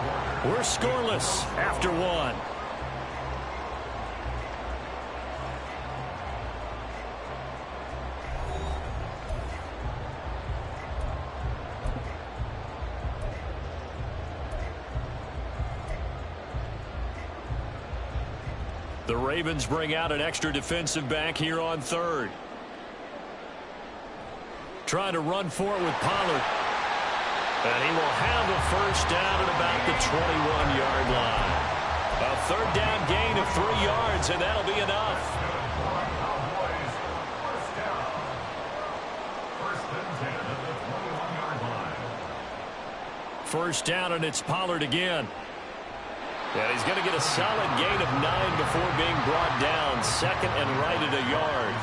We're scoreless after 1. The Ravens bring out an extra defensive back here on third. Trying to run for it with Pollard. And he will have a first down at about the 21-yard line. A third down gain of 3 yards, and that'll be enough. First down, and it's Pollard again. And he's going to get a solid gain of 9 before being brought down. Second and right at a yard.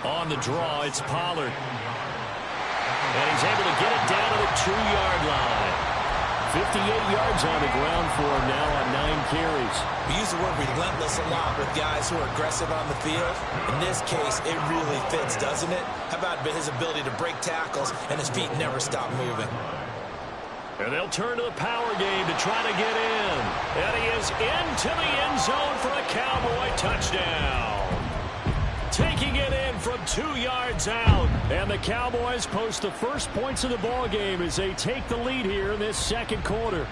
On the draw, it's Pollard. And he's able to get it down to the 2-yard line. 58 yards on the ground for him now on 9 carries. We use the word relentless a lot with guys who are aggressive on the field. In this case, it really fits, doesn't it? How about his ability to break tackles and his feet never stop moving? And they'll turn to the power game to try to get in. And he is into the end zone for a Cowboy touchdown. Taking it in from 2 yards out. And the Cowboys post the first points of the ball game as they take the lead here in this second quarter.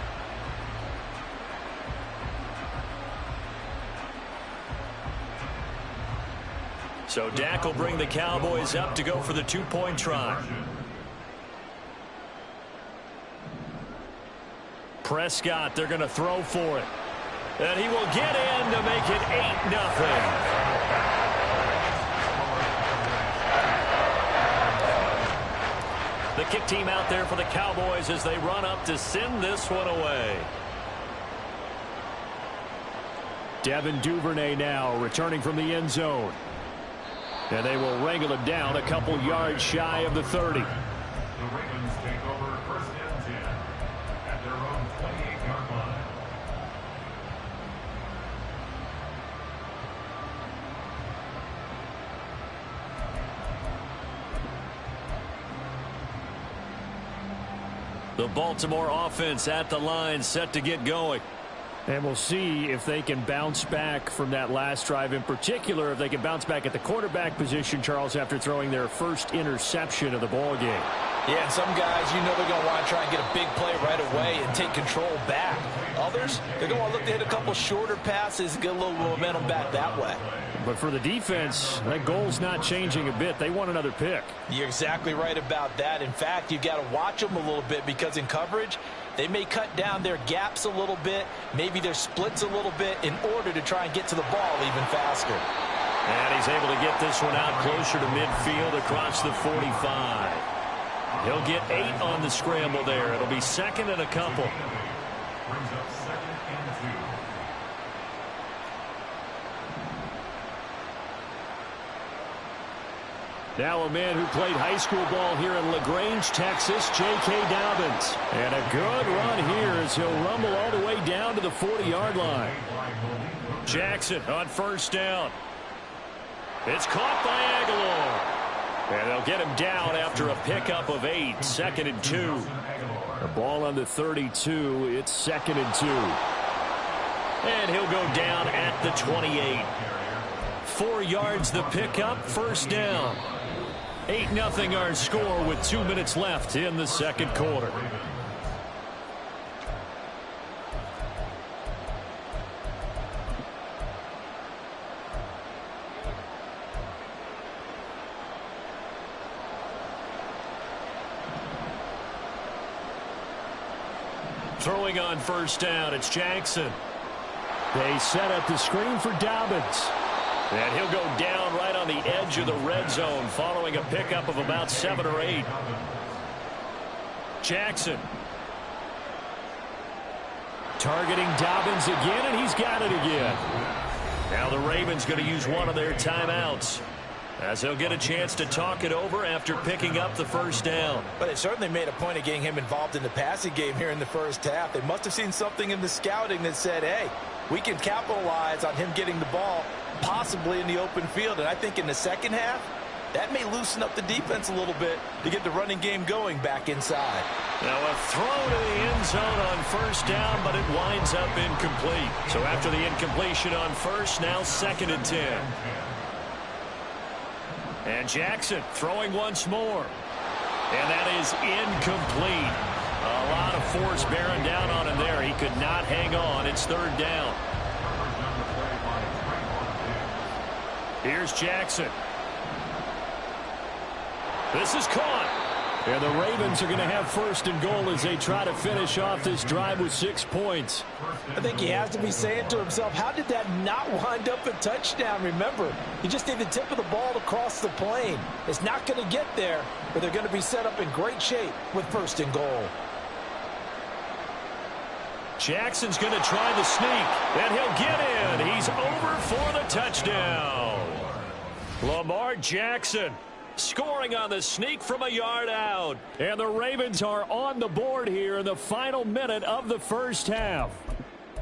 So Dak will bring the Cowboys up to go for the 2-point try. Prescott, they're going to throw for it. And he will get in to make it 8-0. The kick team out there for the Cowboys as they run up to send this one away. Devin Duvernay now returning from the end zone. And they will wrangle him down a couple yards shy of the 30. The Ravens take over first and 10 at their own 28-yard line. The Baltimore offense at the line set to get going. And we'll see if they can bounce back from that last drive, in particular if they can bounce back at the quarterback position, Charles, after throwing their first interception of the ball game. Yeah, and some guys, you know they're going to want to try and get a big play right away and take control back. Others, they're going to want to look to hit a couple shorter passes and get a little momentum back that way. But for the defense, that goal's not changing a bit. They want another pick. You're exactly right about that. In fact, you've got to watch them a little bit because in coverage, they may cut down their gaps a little bit, maybe their splits a little bit in order to try and get to the ball even faster. And he's able to get this one out closer to midfield across the 45. He'll get 8 on the scramble there. It'll be second and a couple. Brings up second and 2. Now a man who played high school ball here in LaGrange, Texas, J.K. Dobbins. And a good run here as he'll rumble all the way down to the 40-yard line. Jackson on first down. It's caught by Aguilar. And they'll get him down after a pickup of 8, second and 2. The ball on the 32, it's second and 2. And he'll go down at the 28. 4 yards the pickup, first down. 8-0 our score with 2 minutes left in the second quarter. Throwing on first down, it's Jackson. They set up the screen for Dobbins. And he'll go down right on the edge of the red zone following a pickup of about 7 or 8. Jackson. Targeting Dobbins again, and he's got it again. Now the Ravens going to use one of their timeouts as they'll get a chance to talk it over after picking up the first down. But it certainly made a point of getting him involved in the passing game here in the first half. They must have seen something in the scouting that said, hey, we can capitalize on him getting the ball possibly in the open field. And I think in the second half, that may loosen up the defense a little bit to get the running game going back inside. Now a throw to the end zone on first down, but it winds up incomplete. So after the incompletion on first, now second and 10. And Jackson throwing once more. And that is incomplete. A lot of force bearing down on him there. He could not hang on. It's third down. Here's Jackson. This is caught. And the Ravens are going to have first and goal as they try to finish off this drive with 6 points. I think he has to be saying to himself, how did that not wind up a touchdown? Remember, you just need the tip of the ball to cross the plane. It's not going to get there, but they're going to be set up in great shape with first and goal. Jackson's going to try the sneak, and he'll get in. He's over for the touchdown. Lamar Jackson scoring on the sneak from a yard out. And the Ravens are on the board here in the final minute of the first half.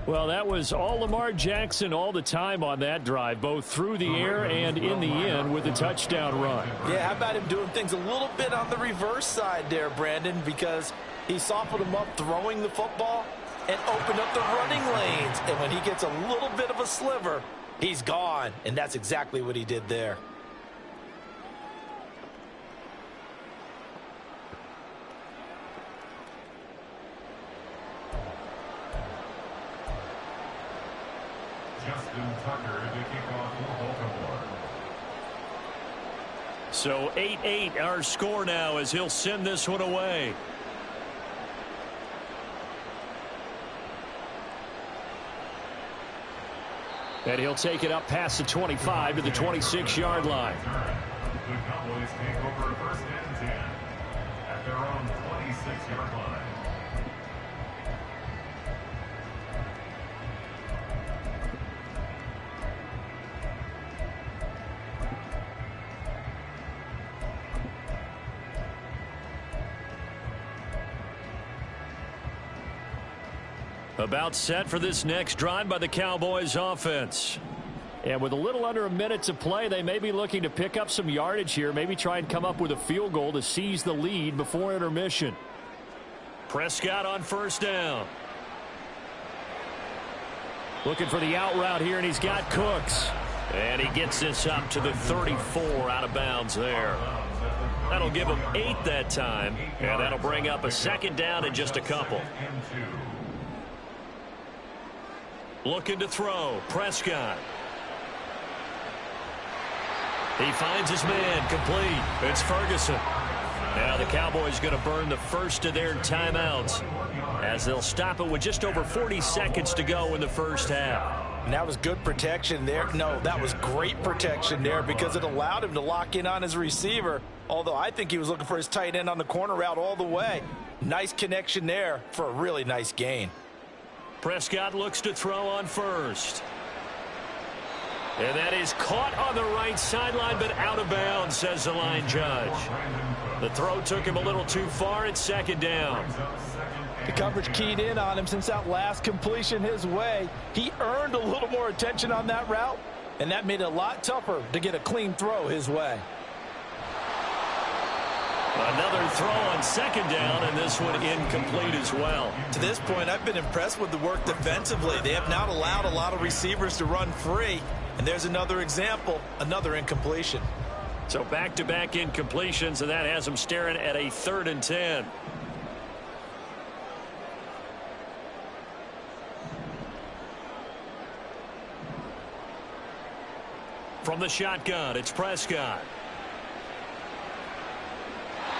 Well, that was all Lamar Jackson all the time on that drive, both through the air and in the end with the touchdown run. Yeah, how about him doing things a little bit on the reverse side there, Brandon, because he softened him up throwing the football and opened up the running lanes. And when he gets a little bit of a sliver, he's gone. And that's exactly what he did there. Justin Tucker to kick off for Baltimore. So 8-8 our score now as he'll send this one away. And he'll take it up past the 25 to the 26-yard line. The Cowboys take over first and 10 at their own 26-yard line. About set for this next drive by the Cowboys offense. And with a little under a minute to play, they may be looking to pick up some yardage here, maybe try and come up with a field goal to seize the lead before intermission. Prescott on first down. Looking for the out route here, and he's got Cooks. And he gets this up to the 34 out of bounds there. That'll give him 8 that time, and that'll bring up a second down in just a couple. Looking to throw. Prescott. He finds his man. Complete. It's Ferguson. Now the Cowboys going to burn the first of their timeouts as they'll stop it with just over 40 seconds to go in the first half. And that was good protection there. No, that was great protection there because it allowed him to lock in on his receiver, although I think he was looking for his tight end on the corner route all the way. Nice connection there for a really nice gain. Prescott looks to throw on first. And that is caught on the right sideline, but out of bounds, says the line judge. The throw took him a little too far. It's second down. The coverage keyed in on him since that last completion his way. He earned a little more attention on that route, and that made it a lot tougher to get a clean throw his way. Another throw on second down, and this one incomplete as well. To this point, I've been impressed with the work defensively. They have not allowed a lot of receivers to run free. And there's another example, another incompletion. So back-to-back incompletions, and that has them staring at a 3rd and 10. From the shotgun, it's Prescott.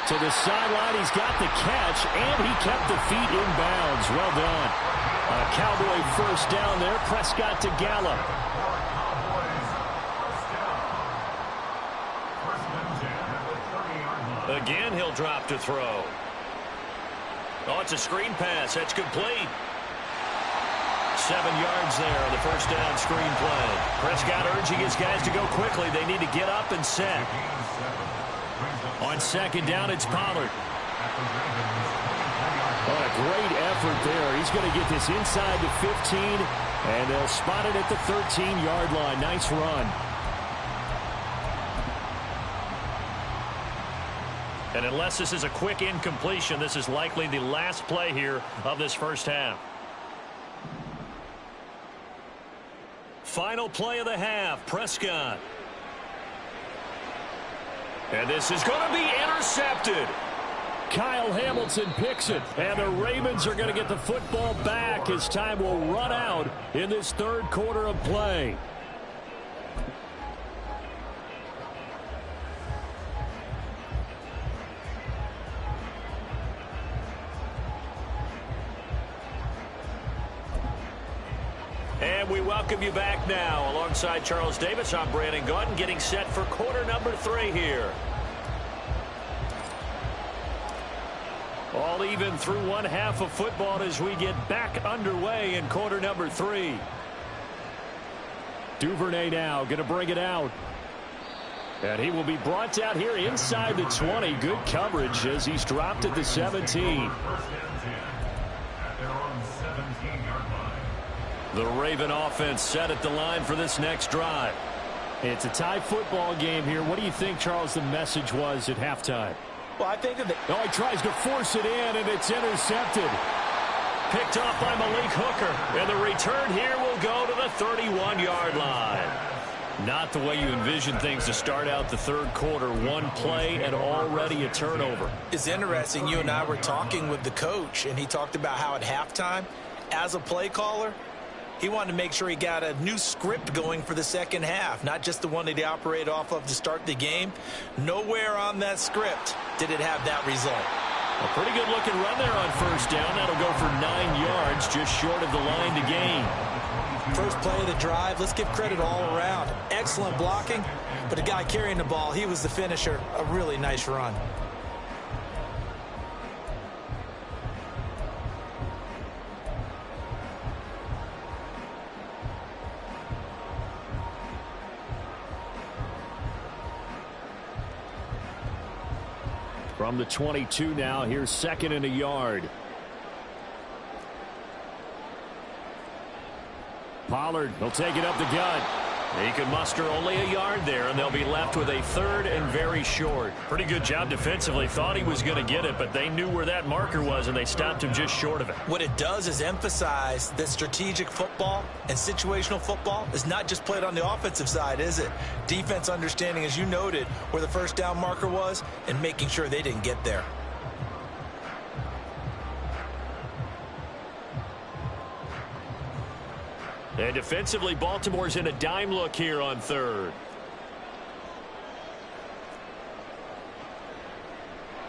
To the sideline, he's got the catch, and he kept the feet in bounds. Well done. A Cowboy first down there. Prescott to Gallup. Again, he'll drop to throw. Oh, it's a screen pass. That's complete. 7 yards there on the first down screen play. Prescott urging his guys to go quickly. They need to get up and set. On second down, it's Pollard. Oh, a great effort there. He's going to get this inside the 15, and they'll spot it at the 13-yard line. Nice run. And unless this is a quick incompletion, this is likely the last play here of this first half. Final play of the half, Prescott. And this is going to be intercepted. Kyle Hamilton picks it. And the Ravens are going to get the football back as time will run out in this third quarter of play. And we welcome you back now. Alongside Charles Davis, I'm Brandon Gaudin, getting set for quarter number 3 here. All even through one half of football as we get back underway in quarter number 3. Duvernay now going to bring it out. And he will be brought out here inside the 20. Good coverage as he's dropped at the 17. The Raven offense set at the line for this next drive. It's a tie football game here. What do you think, Charles, the message was at halftime? Well, I think that he tries to force it in, and it's intercepted. Picked off by Malik Hooker. And the return here will go to the 31-yard line. Not the way you envision things to start out the third quarter. One play and already a turnover. It's interesting. You and I were talking with the coach, and he talked about how at halftime, as a play caller, he wanted to make sure he got a new script going for the second half, not just the one that he operated off of to start the game. Nowhere on that script did it have that result. A pretty good-looking run there on first down. That'll go for 9 yards, just short of the line to gain. First play of the drive, let's give credit all around. Excellent blocking, but the guy carrying the ball, he was the finisher. A really nice run. From the 22 now, here's 2nd and a yard. Pollard, he'll take it up the gut. He can muster only a yard there, and they'll be left with a 3rd and very short. Pretty good job defensively. Thought he was going to get it, but they knew where that marker was, and they stopped him just short of it. What it does is emphasize that strategic football and situational football is not just played on the offensive side, is it? Defense understanding, as you noted, where the first down marker was and making sure they didn't get there. And defensively, Baltimore's in a dime look here on 3rd.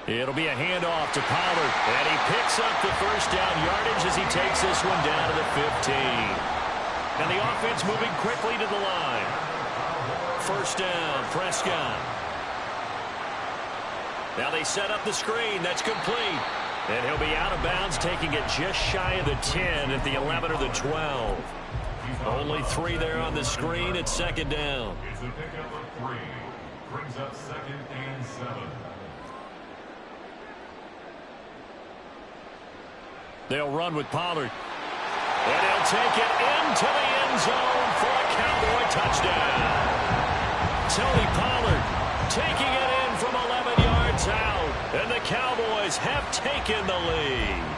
It'll be a handoff to Pollard. And he picks up the first down yardage as he takes this one down to the 15. And the offense moving quickly to the line. First down, Prescott. Now they set up the screen. That's complete. And he'll be out of bounds, taking it just shy of the 10 at the 11 or the 12. Only 3 there on the screen at 2nd down. It's a pickup of 3. Brings up 2nd and 7. They'll run with Pollard. And he'll take it into the end zone for a Cowboy touchdown. Tony Pollard taking it in from 11 yards out. And the Cowboys have taken the lead.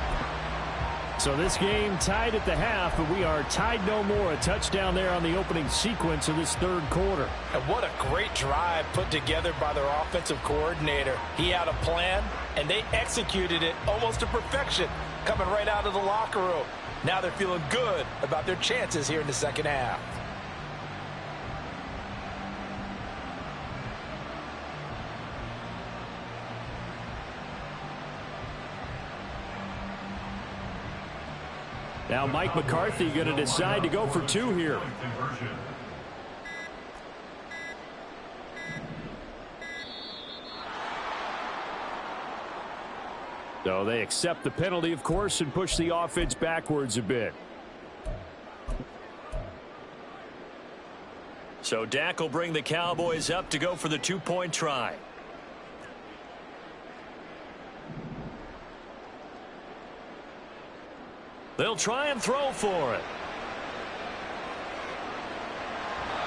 So this game tied at the half, but we are tied no more. A touchdown there on the opening sequence of this third quarter. And what a great drive put together by their offensive coordinator. He had a plan, and they executed it almost to perfection, coming right out of the locker room. Now they're feeling good about their chances here in the second half. Now Mike McCarthy going to decide to go for 2 here. So they accept the penalty, of course, and push the offense backwards a bit. So Dak will bring the Cowboys up to go for the 2-point try. They'll try and throw for it.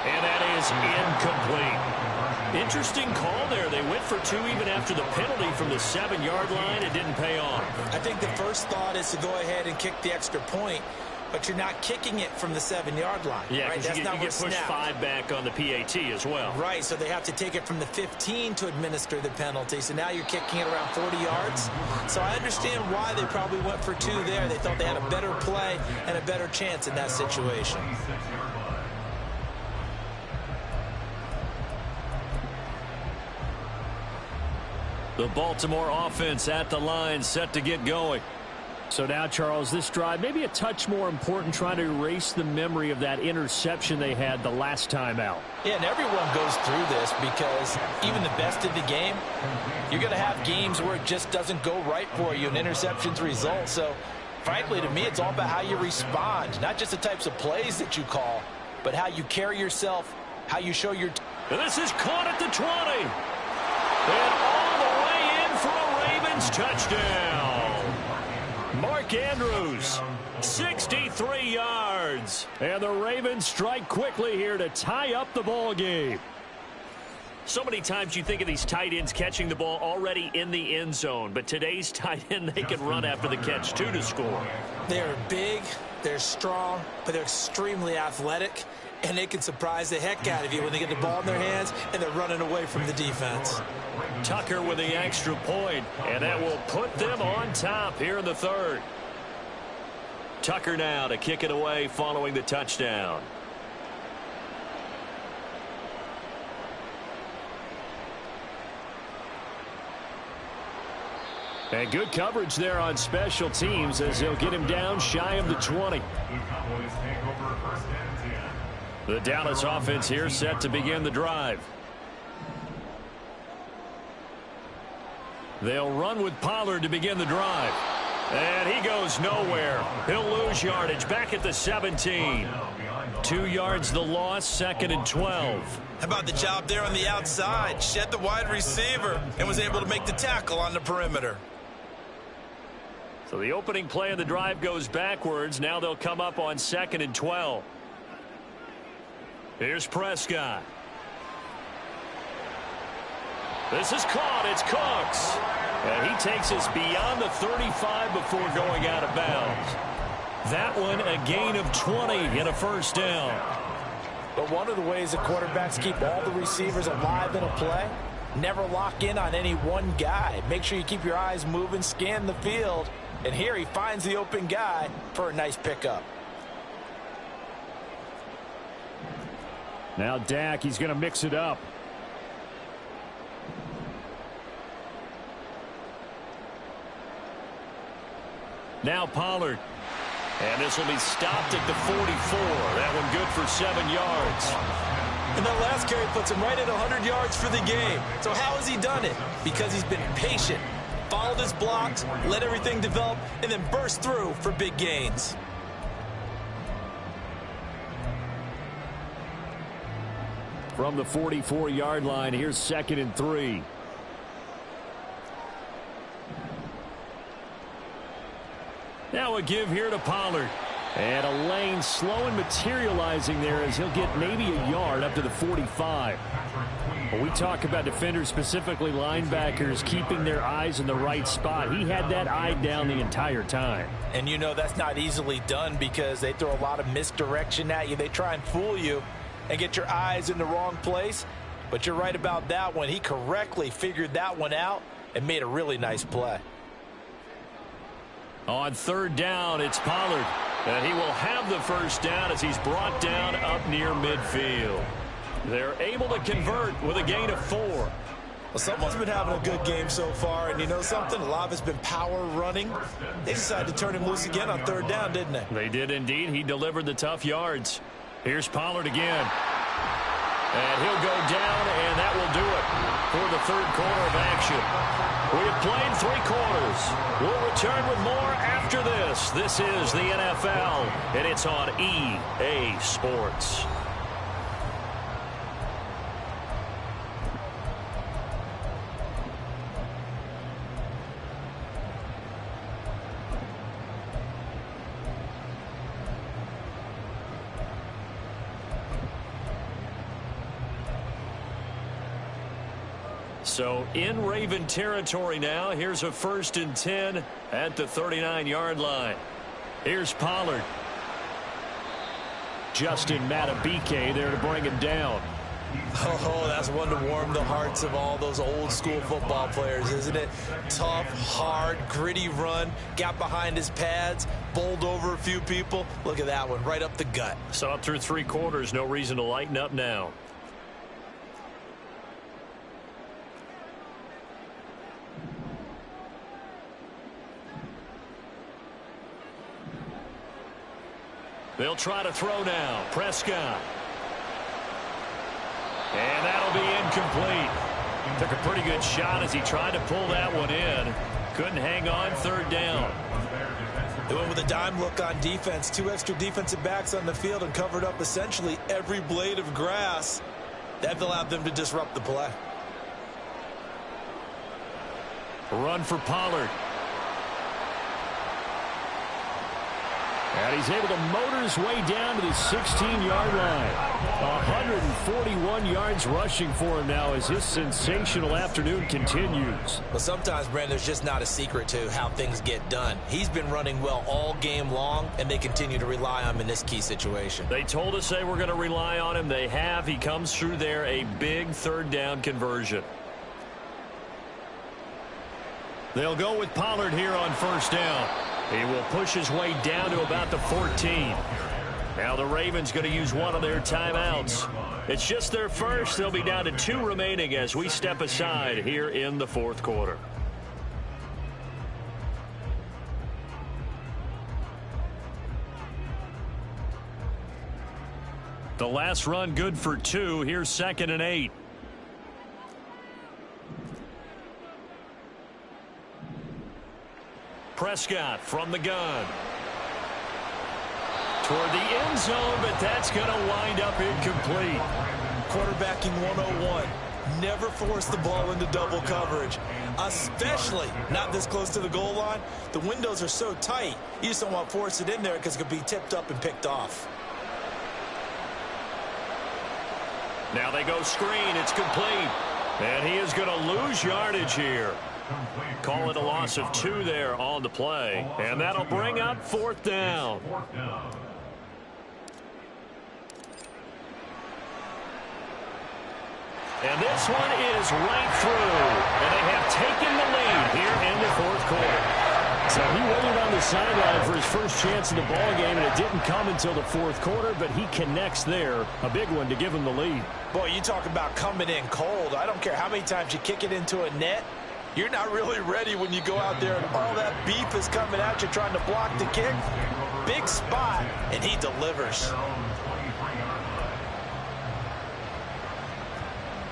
And that is incomplete. Interesting call there. They went for 2 even after the penalty from the 7-yard line. It didn't pay off. I think the first thought is to go ahead and kick the extra point. but you're not kicking it from the 7-yard line. Yeah, right? because you get pushed 5 back on the PAT as well. Right, so they have to take it from the 15 to administer the penalty. So now you're kicking it around 40 yards. So I understand why they probably went for 2 there. They thought they had a better play and a better chance in that situation. The Baltimore offense at the line, set to get going. So now, Charles, this drive maybe a touch more important, trying to erase the memory of that interception they had the last time out. Yeah, and everyone goes through this because even the best of the game, you're going to have games where it just doesn't go right for you, and interceptions result. So, frankly, to me, it's all about how you respond, not just the types of plays that you call, but how you carry yourself, how you show your... This is caught at the 20. And all the way in for a Ravens touchdown. Mark Andrews, 63 yards. And the Ravens strike quickly here to tie up the ball game. So many times you think of these tight ends catching the ball already in the end zone, but today's tight end, they can run after the catch, too, to score. They're big, they're strong, but they're extremely athletic, and they can surprise the heck out of you when they get the ball in their hands and they're running away from the defense. Tucker with the extra point, and that will put them on top here in the third. Tucker now to kick it away following the touchdown. And good coverage there on special teams as he'll get him down shy of the 20. The Dallas offense here set to begin the drive. They'll run with Pollard to begin the drive. And he goes nowhere. He'll lose yardage back at the 17. 2 yards the loss, 2nd and 12. How about the job there on the outside? Shed the wide receiver and was able to make the tackle on the perimeter. So the opening play of the drive goes backwards. Now they'll come up on 2nd and 12. Here's Prescott. This is caught. It's Cooks. And he takes us beyond the 35 before going out of bounds. That one a gain of 20 and a first down. But one of the ways the quarterbacks keep all the receivers alive in a play, never lock in on any one guy. Make sure you keep your eyes moving, scan the field. And here he finds the open guy for a nice pickup. Now Dak, he's going to mix it up. Now Pollard. And this will be stopped at the 44. That one good for 7 yards. And that last carry puts him right at 100 yards for the game. So how has he done it? Because he's been patient, followed his blocks, let everything develop, and then burst through for big gains. From the 44-yard line, here's 2nd and 3. Now a give here to Pollard. And a lane slow and materializing there as he'll get maybe a yard up to the 45. When we talk about defenders, specifically linebackers, keeping their eyes in the right spot, he had that eye down the entire time. And you know that's not easily done because they throw a lot of misdirection at you. They try and fool you and get your eyes in the wrong place. But you're right about that one. He correctly figured that one out and made a really nice play. On 3rd down, it's Pollard. And he will have the first down as he's brought down up near midfield. They're able to convert with a gain of 4. Well, someone's been having a good game so far, and you know something? A lot of it's been power running. They decided to turn him loose again on 3rd down, didn't they? They did indeed. He delivered the tough yards. Here's Pollard again. And he'll go down, and that will do it for the 3rd quarter of action. We have played 3 quarters. We'll return with more after this. This is the NFL, and it's on EA Sports. So in Raven territory now. Here's a 1st and 10 at the 39-yard line. Here's Pollard. Justin Matabike there to bring him down. Oh, that's one to warm the hearts of all those old school football players, isn't it? Tough, hard, gritty run, got behind his pads, bowled over a few people. Look at that one, right up the gut. So up through 3 quarters, no reason to lighten up now. They'll try to throw now. Prescott. And that'll be incomplete. Took a pretty good shot as he tried to pull that one in. Couldn't hang on, 3rd down. They went with a dime look on defense. 2 extra defensive backs on the field and covered up essentially every blade of grass. That allowed them to disrupt the play. Run for Pollard. And he's able to motor his way down to the 16-yard line. 141 yards rushing for him now as his sensational afternoon continues. Well, sometimes, Brandon, there's just not a secret to how things get done. He's been running well all game long, and they continue to rely on him in this key situation. They told us they were going to rely on him. They have. He comes through there, a big 3rd down conversion. They'll go with Pollard here on 1st down. He will push his way down to about the 14. Now the Ravens going to use one of their timeouts. It's just their first. They'll be down to 2 remaining as we step aside here in the 4th quarter. The last run good for 2. Here's 2nd and 8. Prescott from the gun. Toward the end zone, but that's going to wind up incomplete. Quarterbacking 101. Never force the ball into double coverage, especially not this close to the goal line. The windows are so tight, you just don't want to force it in there because it could be tipped up and picked off. Now they go screen. It's complete. And he is going to lose yardage here. Call it a loss of 2 there on the play. And that'll bring up 4th down. And this one is right through. And they have taken the lead here in the 4th quarter. So he waited on the sideline for his first chance in the ball game, and it didn't come until the 4th quarter, but he connects there. A big one to give him the lead. Boy, you talk about coming in cold. I don't care how many times you kick it into a net. You're not really ready when you go out there and all that beef is coming at you trying to block the kick. Big spot, and he delivers.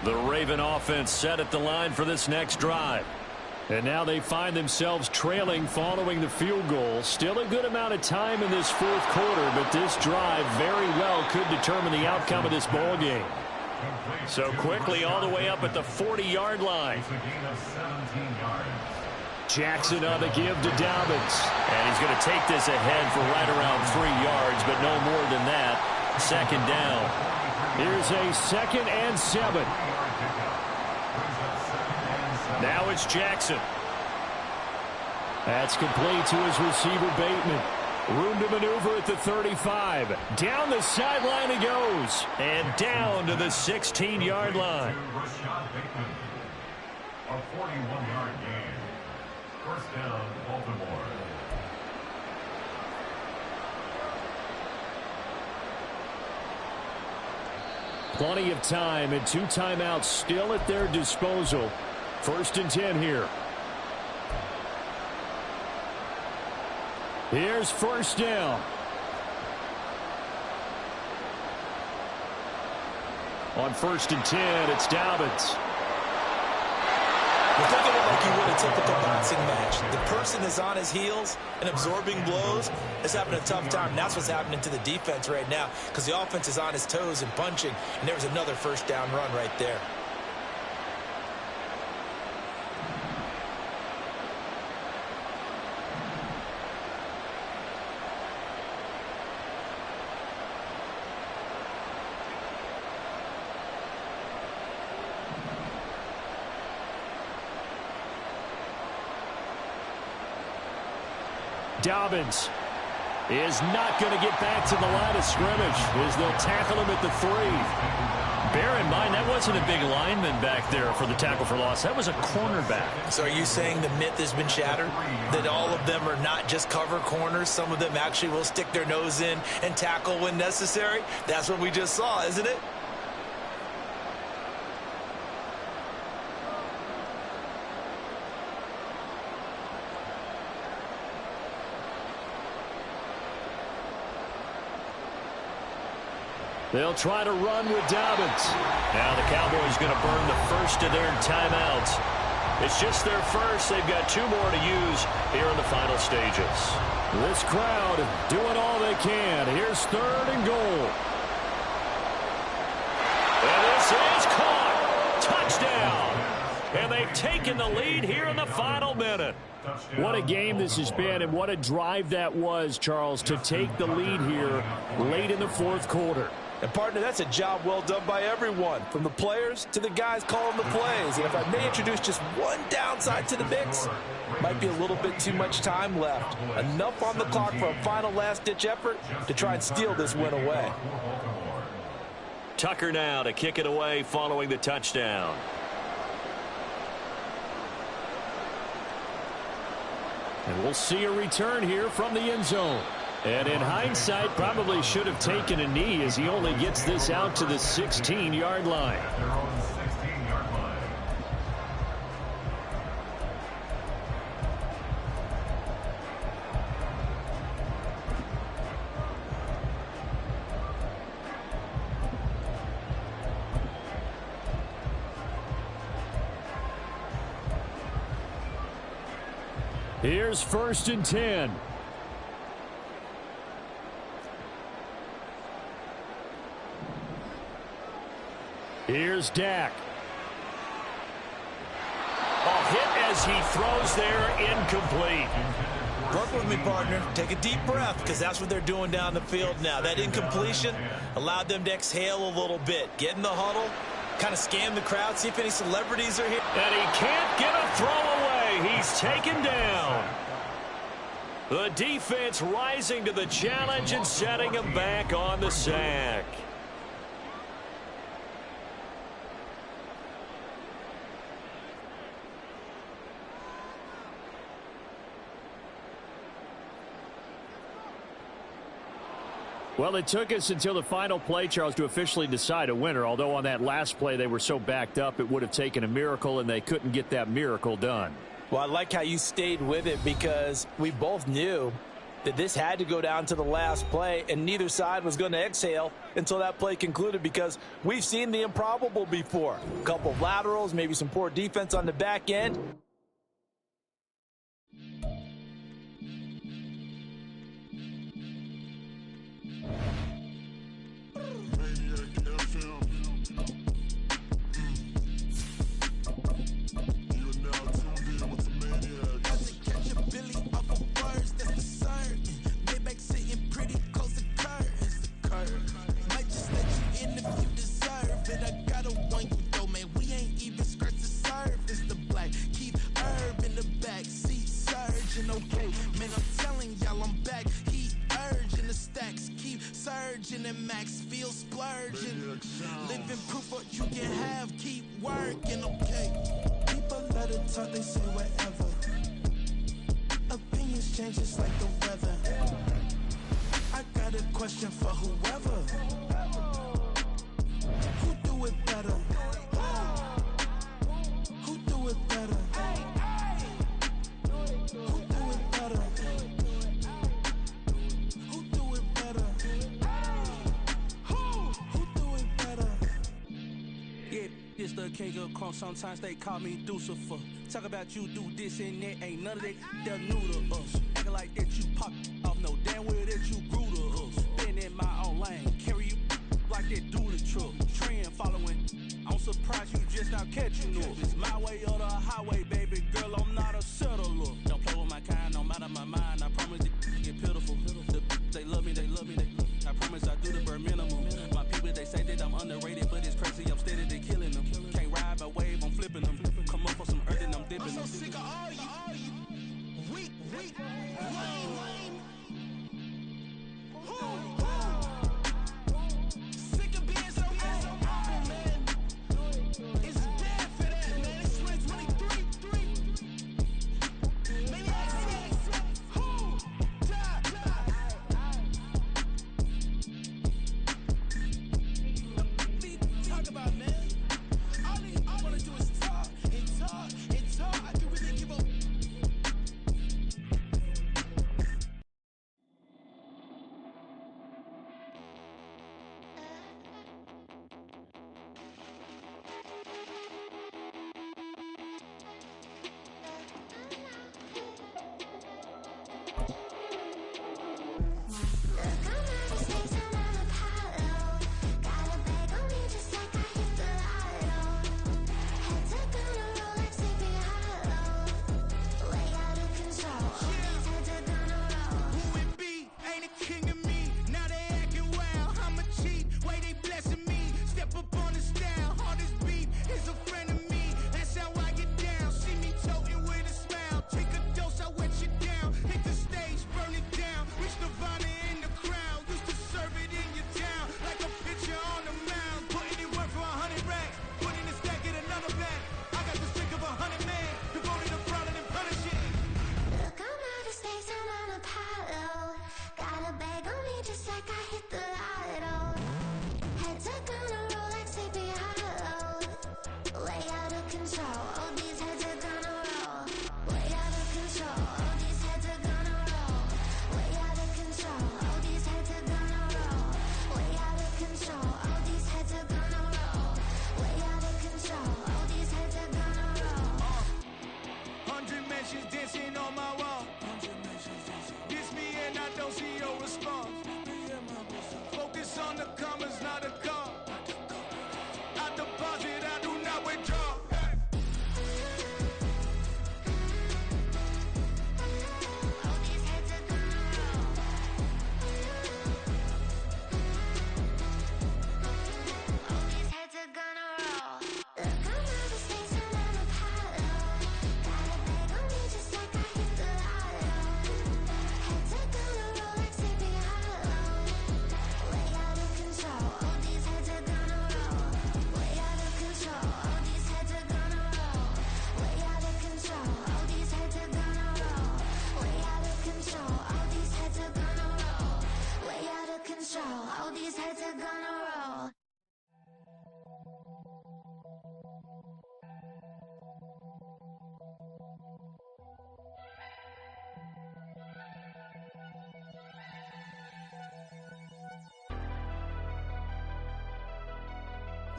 The Raven offense set at the line for this next drive. And now they find themselves trailing following the field goal. Still a good amount of time in this 4th quarter, but this drive very well could determine the outcome of this ball game. So quickly all the way up at the 40-yard line. Jackson on the give to Dobbins. And he's going to take this ahead for right around 3 yards, but no more than that. 2nd down. Here's a 2nd and 7. Now it's Jackson. That's complete to his receiver, Bateman. Room to maneuver at the 35. Down the sideline he goes. And down to the 16-yard line. A 41-yard gain. 1st down, Baltimore. Plenty of time and 2 timeouts still at their disposal. 1st and 10 here. Here's 1st down. On 1st and 10, it's Dobbins. Well, think of it like you would a typical boxing match. The person is on his heels and absorbing blows is having a tough time. And that's what's happening to the defense right now because the offense is on his toes and punching. And there's another 1st down run right there. Dobbins is not going to get back to the line of scrimmage as they'll tackle him at the 3. Bear in mind, that wasn't a big lineman back there for the tackle for loss. That was a cornerback. So are you saying the myth has been shattered? That all of them are not just cover corners? Some of them actually will stick their nose in and tackle when necessary? That's what we just saw, isn't it? They'll try to run with Dobbins. Now the Cowboys going to burn the first of their timeouts. It's just their first. They've got 2 more to use here in the final stages. This crowd doing all they can. Here's 3rd and goal. And this is caught. Touchdown. And they've taken the lead here in the final minute. What a game this has been, and what a drive that was, Charles, to take the lead here late in the 4th quarter. And, partner, that's a job well done by everyone, from the players to the guys calling the plays. And if I may introduce just one downside to the mix, might be a little bit too much time left. Enough on the clock for a final last-ditch effort to try and steal this win away. Tucker now to kick it away following the touchdown. And we'll see a return here from the end zone. And in hindsight, probably should have taken a knee as he only gets this out to the 16-yard line. Here's 1st and 10. Here's Dak. A hit as he throws there, incomplete. Work with me, partner. Take a deep breath, because that's what they're doing down the field now. That incompletion allowed them to exhale a little bit. Get in the huddle, kind of scan the crowd, see if any celebrities are here. And he can't get a throw away. He's taken down. The defense rising to the challenge and setting him back on the sack. Well, it took us until the final play, Charles, to officially decide a winner, although on that last play they were so backed up it would have taken a miracle, and they couldn't get that miracle done. Well, I like how you stayed with it, because we both knew that this had to go down to the last play, and neither side was going to exhale until that play concluded, because we've seen the improbable before. A couple of laterals, maybe some poor defense on the back end. And max feel splurging. Living proof what you can have, keep working, okay? People let it talk, they say whatever. Opinions change just like the weather. I got a question for whoever. Who do it better? Who do it better? Who do it better? It's the king of crunk, sometimes they call me Lucifer. Talk about you do this and that, ain't none of that, they're new to us. Acting like that you pop off, no damn well that you grew to us. Been in my own lane, carry you like that do the truck. Trend following, I'm surprised you just not catching up. It's my way or the highway, baby girl, I'm not a settler. Don't play with my kind, no matter my mind, I promise it get pitiful. They love me, they love me, they love me. I promise I do the bare minimum. My people, they say that I'm underrated, but it's crazy, I'm steady, they killing them. Can't ride my wave, I'm flipping them. Come up for some earth and I'm dipping them. I'm so sick of all you weak, lame.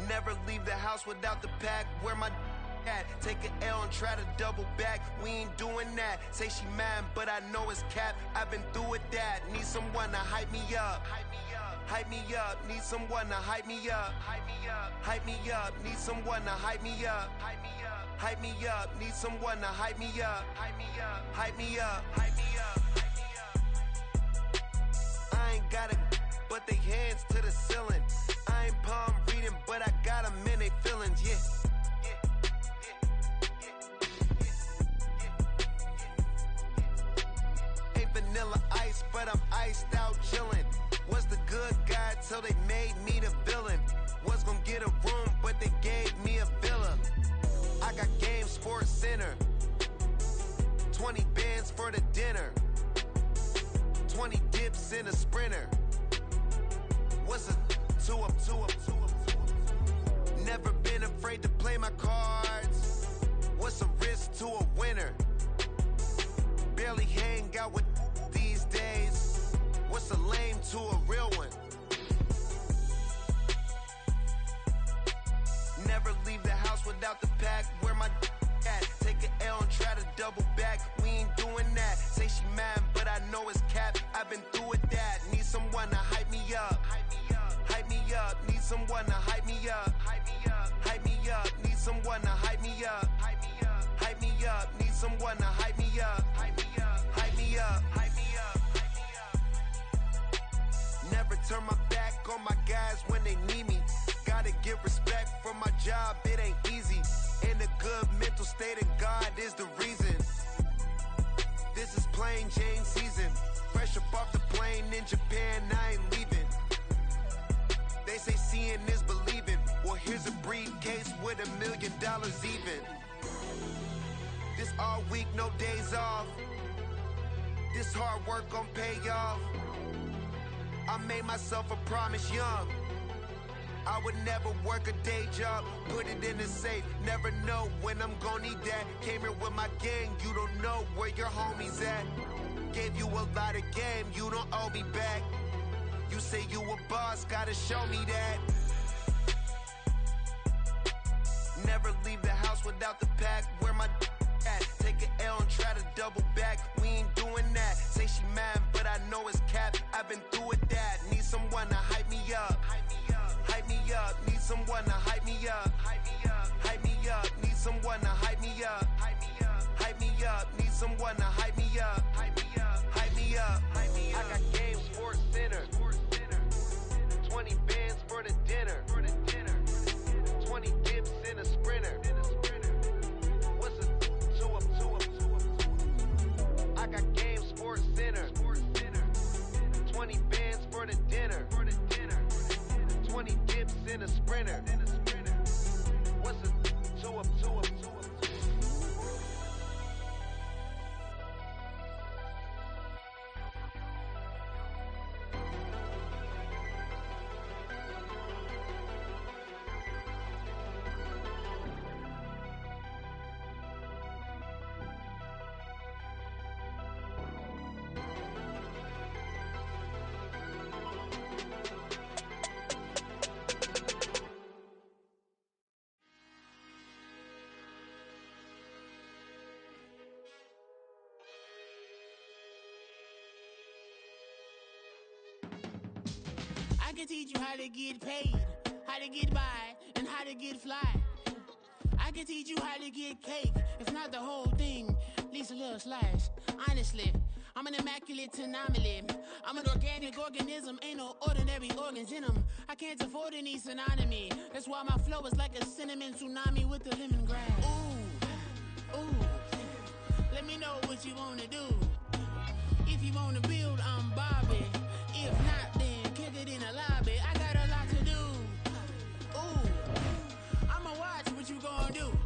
Never leave the house without the pack. Where my at? Take an L and try to double back. We ain't doing that. Say she mad, but I know it's cap. I've been through with that. Need someone to hype me up. Hype me up. Need someone to hype me up. Hype me up. Need someone to hype me up. Hype me up. Need someone to hype me up. Hype me up. Hype me up. Hype me up. I ain't got it, but they hands to the ceiling. I ain't palm reading, but I got them in they feelings, yeah. Ain't vanilla ice, but I'm iced out chillin'. Was the good guy till they made me the villain. Was gonna get a room, but they gave me a villa. I got Game Sports Center. 20 bands for the dinner. 20 dips in a sprinter. What's a 2 up, 2 up, 2 up, 2 up? Never been afraid to play my cards. What's a risk to a winner? Barely hang out with these days. What's a lame to a real one? Never leave the house without the pack. Where my at? Take an L and try to double back. We ain't doing that. Say she mad, but I know it's cap. I've been through with that. Need someone to hype me up. Hype me up. Need someone to hype me up. Hype me up. Need someone to hype me up. Hype me up. Need someone to hype me up. Hype me up. Hype me up. Hype me up. Never turn my back on my guys when they need me. Gotta give respect for my job, it ain't easy. In a good mental state of God is the reason. This is plain Jane season. Fresh up off the plane in Japan, I ain't leaving. They say seeing is believing. Well, here's a briefcase with $1 million even. This all week, no days off. This hard work gon' pay off. I made myself a promise young. I would never work a day job, put it in the safe, never know when I'm gon' need that. Came here with my gang, you don't know where your homies at. Gave you a lot of game, you don't owe me back. You say you a boss, gotta show me that. Never leave the house without the pack. Where my at? Take an L and try to double back. We ain't doing that. Say she mad, but I know it's cap. I've been through with that. Need someone to hype me up. Hype me up. Need someone to hype me up. Hype me up. Need someone to hype me up. Hype me up. Need someone to hype me up. Hype me up. I got Game Sports Center. 20 bands for the dinner. 20 dips in a sprinter. What's a 2 up, 2 up, 2 up? I got Game Sports Center. 20 bands for the dinner. 20 dips in a sprinter. What's a 2 up, 2 up, 2 up? I can teach you how to get paid, how to get by, and how to get fly. I can teach you how to get cake, if not the whole thing, at least a little slice. Honestly, I'm an immaculate anomaly. I'm an organic organism, ain't no ordinary organs in them. I can't afford any synonymy. That's why my flow is like a cinnamon tsunami with the lemongrass. Ooh, let me know what you wanna do. If you wanna build, I'm Bobby. If not, then kick it in the lobby. I got a lot to do. Ooh, I'ma watch what you gonna do.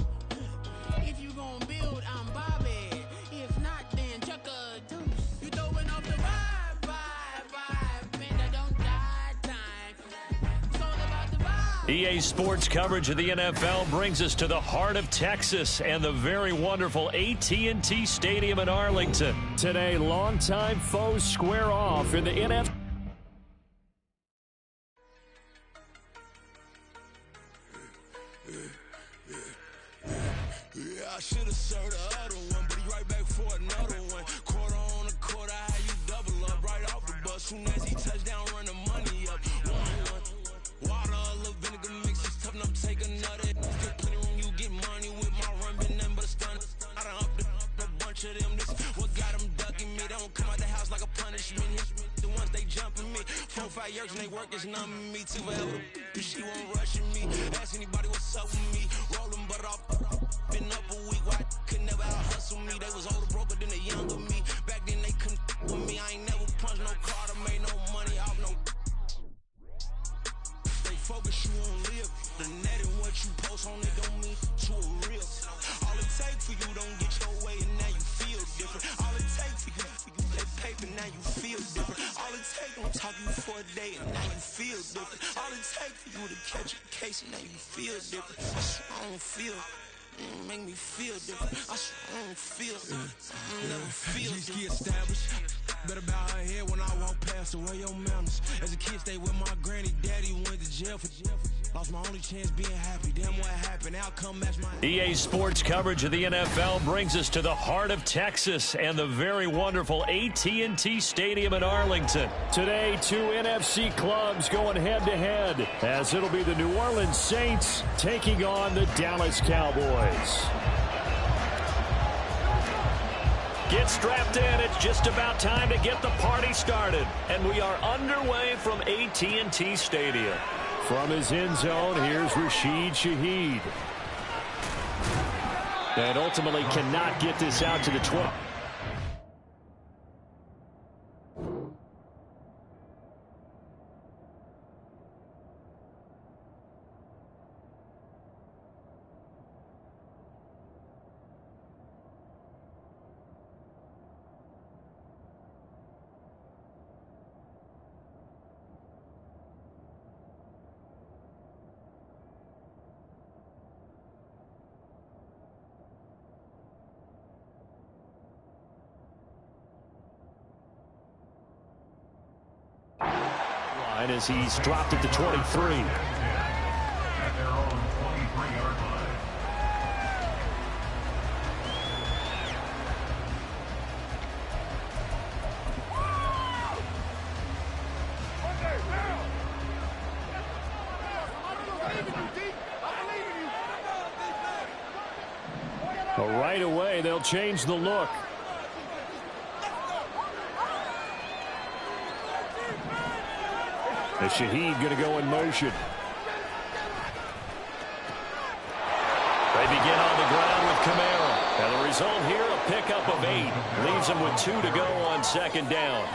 If you gonna build, I'm Bobby. If not, then chuck a deuce. You throwing off the vibe, man, I don't die time. It's all about the vibe. EA Sports coverage of the NFL brings us to the heart of Texas and the very wonderful AT&T Stadium in Arlington. Today, longtime foes square off in the NFL. I should have served the other one, but he right back for another one. Quarter on the quarter, how you double up right off the bus. Soon as he touch down, run the money up. 1-1. Water, a little vinegar mix, it's tough enough to take another. Still plenty room, you get money with my run, been nothing but a stun. I done upped a bunch of them. This what got them ducking me. They don't come out the house like a punishment. The ones they jumping me. 4-5 years and they work is numbing me. Too forever, she won't rushing me. Ask anybody what's up with me. Rolling butt off. Been up a week, why could never out hustle me? They was older, broker than the younger me. Back then they couldn't with me. I ain't never punched no card or made no money off no. They focus you on live. The net and what you post on it don't mean to a real. All it take for you don't get your way and now you feel different. All it take for you that paper now you feel different. All it take don't talk you for a day and now you feel different. All it take for you to catch a case and now you feel different. I don't feel. Make me feel different. I don't feel. I never feel different. Get established. Better bow her head when I walk past the way your manners. As a kid, stayed with my granny. Daddy went to jail for jail. Lost my only chance being happy. Damn what happened. Outcome match my. EA Sports coverage of the NFL brings us to the heart of Texas and the very wonderful AT&T Stadium in Arlington. Today, two NFC clubs going head-to-head as it'll be the New Orleans Saints taking on the Dallas Cowboys. Get strapped in. It's just about time to get the party started. And we are underway from AT&T Stadium. From his end zone, here's Rashid Shaheed. And ultimately cannot get this out to the 12. As he's dropped it to 23. At their own 23-yard line. Well, right away, they'll change the look. As Shaheed going to go in motion. They begin on the ground with Kamara. And the result here, a pickup of 8. Leaves them with 2 to go on second down.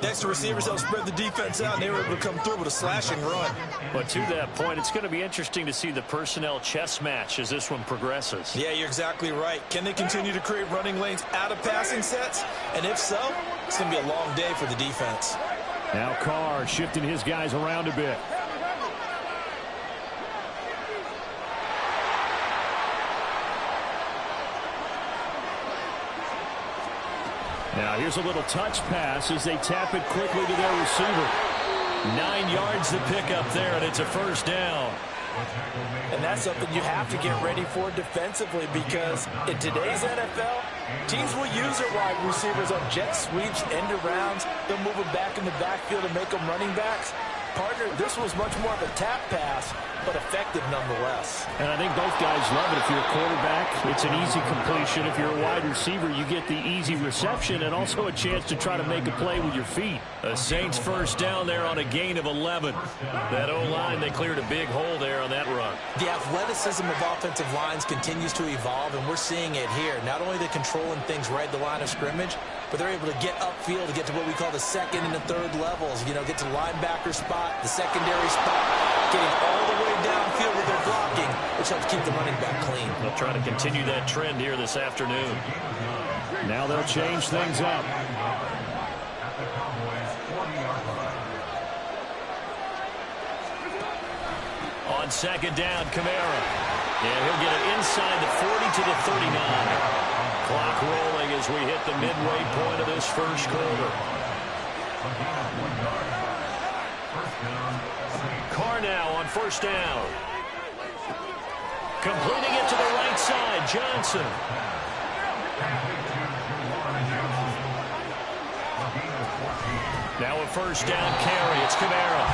Next, the receivers help spread the defense out, and they were able to come through with a slashing run. But to that point, it's going to be interesting to see the personnel chess match as this one progresses. Yeah, you're exactly right. Can they continue to create running lanes out of passing sets? And if so, it's going to be a long day for the defense. Now Carr shifting his guys around a bit. Now here's a little touch pass as they tap it quickly to their receiver. 9 yards to pick up there, and it's a first down. And that's something you have to get ready for defensively, because in today's NFL, teams will use their wide receivers on jet sweeps, end arounds. They'll move them back in the backfield and make them running backs. Partner, this was much more of a tap pass, but effective nonetheless. And I think both guys love it. If you're a quarterback, it's an easy completion. If you're a wide receiver, you get the easy reception and also a chance to try to make a play with your feet. A Saints first down there on a gain of 11. That O-line, they cleared a big hole there on that run. The athleticism of offensive lines continues to evolve, and we're seeing it here. Not only are they controlling things right at the line of scrimmage, but they're able to get upfield to get to what we call the second and the third levels. You know, get to the linebacker spot, the secondary spot, getting all the way downfield with their blocking, which helps keep the running back clean. They'll try to continue that trend here this afternoon. Now they'll change things up. On second down, Kamara. Yeah, he'll get it inside the 40 to the 39. Clock rolling as we hit the midway point of this first quarter. Carr now on first down. Completing it to the right side. Johnson. Now a first down carry. It's Kamara.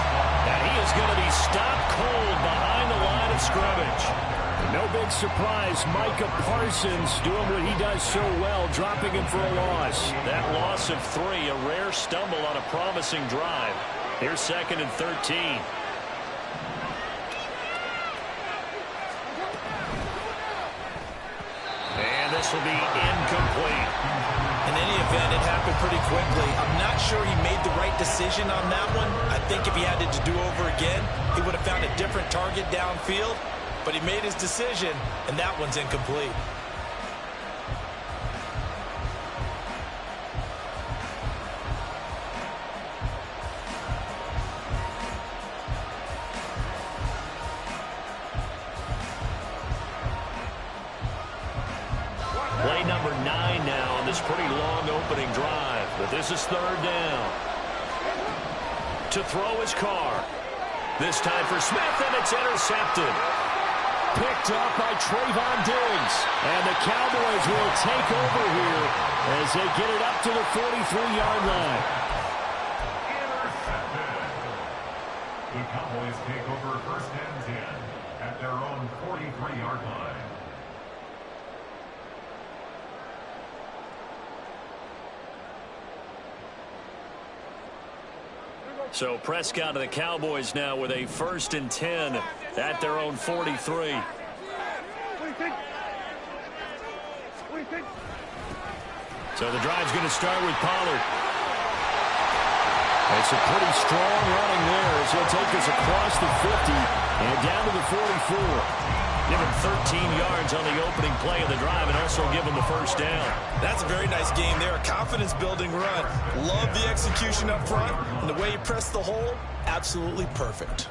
And he is going to be stopped cold behind the line of scrimmage. No big surprise. Micah Parsons doing what he does so well, dropping him for a loss. That loss of 3, a rare stumble on a promising drive. Here's 2nd and 13. And this will be incomplete. In any event, it happened pretty quickly. I'm not sure he made the right decision on that one. I think if he had it to do over again, he would have found a different target downfield. But he made his decision, and that one's incomplete. Play number 9 now on this pretty long opening drive. But this is 3rd down. To throw his Carr. This time for Smith, and it's intercepted. Picked up by Trayvon Diggs. And the Cowboys will take over here as they get it up to the 43-yard line. Intercepted. The Cowboys take over 1st and 10 at their own 43-yard line. So Prescott and the Cowboys now with a 1st and 10 at their own 43. So the drive's going to start with Pollard. It's a pretty strong running there as he'll take us across the 50 and down to the 44. Give him 13 yards on the opening play of the drive and also give him the 1st down. That's a very nice game there. A confidence-building run. Love the execution up front. And the way he pressed the hole, absolutely perfect.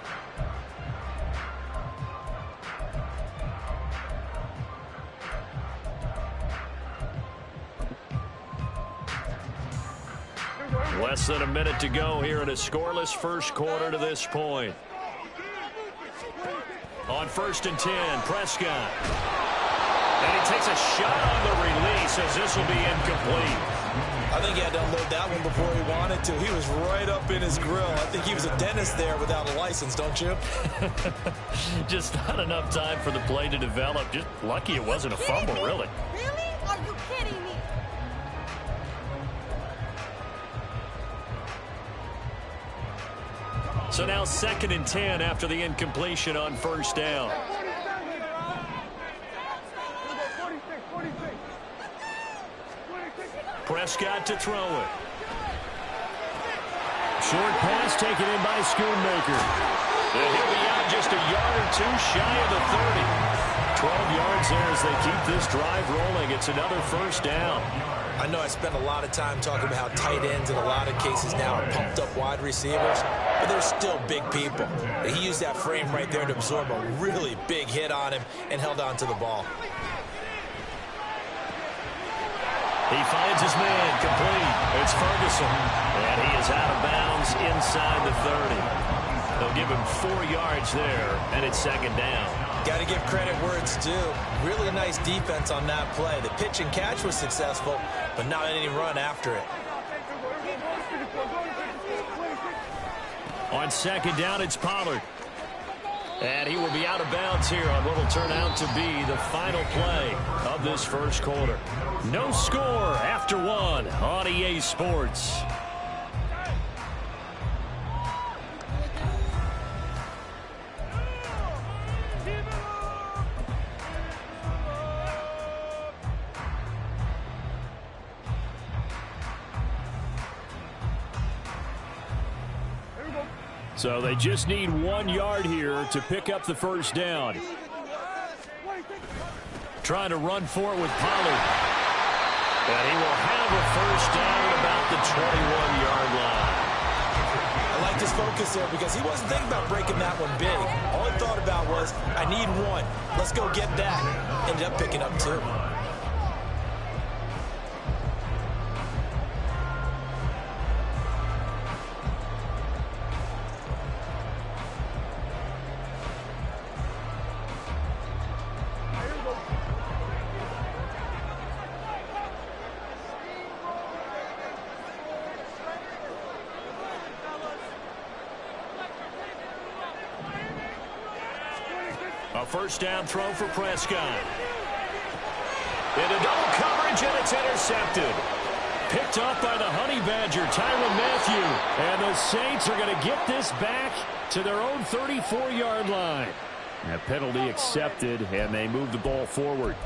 Less than a minute to go here in a scoreless first quarter to this point. On 1st and 10, Prescott. And he takes a shot on the release as this will be incomplete. I think he had to unload that one before he wanted to. He was right up in his grill. I think he was a dentist there without a license, don't you? Just not enough time for the play to develop. Just lucky it wasn't a fumble, really. Really? Are you kidding me? So now 2nd and 10 after the incompletion on 1st down. Prescott to throw it. Short pass taken in by Schoonmaker. And he'll be out just a yard or 2 shy of the 30. 12 yards there as they keep this drive rolling. It's another 1st down. I know I spent a lot of time talking about how tight ends in a lot of cases now are pumped up wide receivers, but they're still big people. He used that frame right there to absorb a really big hit on him and held on to the ball. He finds his man complete. It's Ferguson. And he is out of bounds inside the 30. They'll give him 4 yards there, and it's 2nd down. Got to give credit where it's due. Really nice defense on that play. The pitch and catch was successful, but not any run after it. On 2nd down, it's Pollard. And he will be out of bounds here on what will turn out to be the final play of this first quarter. No score after 1 on EA Sports. So they just need 1 yard here to pick up the 1st down. Trying to run for it with Pollard. And he will have a 1st down at about the 21-yard line. I like his focus there because he wasn't thinking about breaking that one big. All he thought about was, I need 1. Let's go get that. Ended up picking up 2. A first down throw for Prescott. Into double coverage, and it's intercepted. Picked up by the Honey Badger, Tyrann Mathieu. And the Saints are going to get this back to their own 34-yard line. A penalty accepted, and they move the ball forward.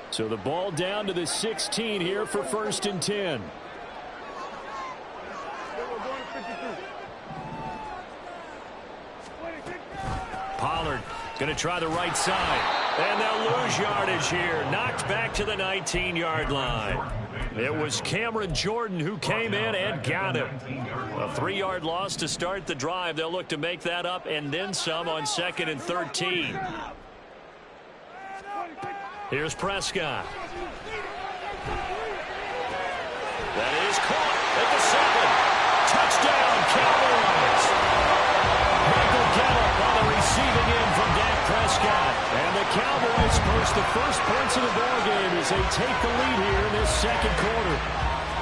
So the ball down to the 16 here for 1st and 10. Pollard going to try the right side. And they'll lose yardage here. Knocked back to the 19-yard line. It was Cameron Jordan who came in and got him. A 3-yard loss to start the drive. They'll look to make that up and then some on 2nd and 13. Here's Prescott. That is caught at the 7. Touchdown, Cowboys. Michael Gallup on the receiving end from Dak Prescott. And the Cowboys post the first points of the ballgame as they take the lead here in this second quarter.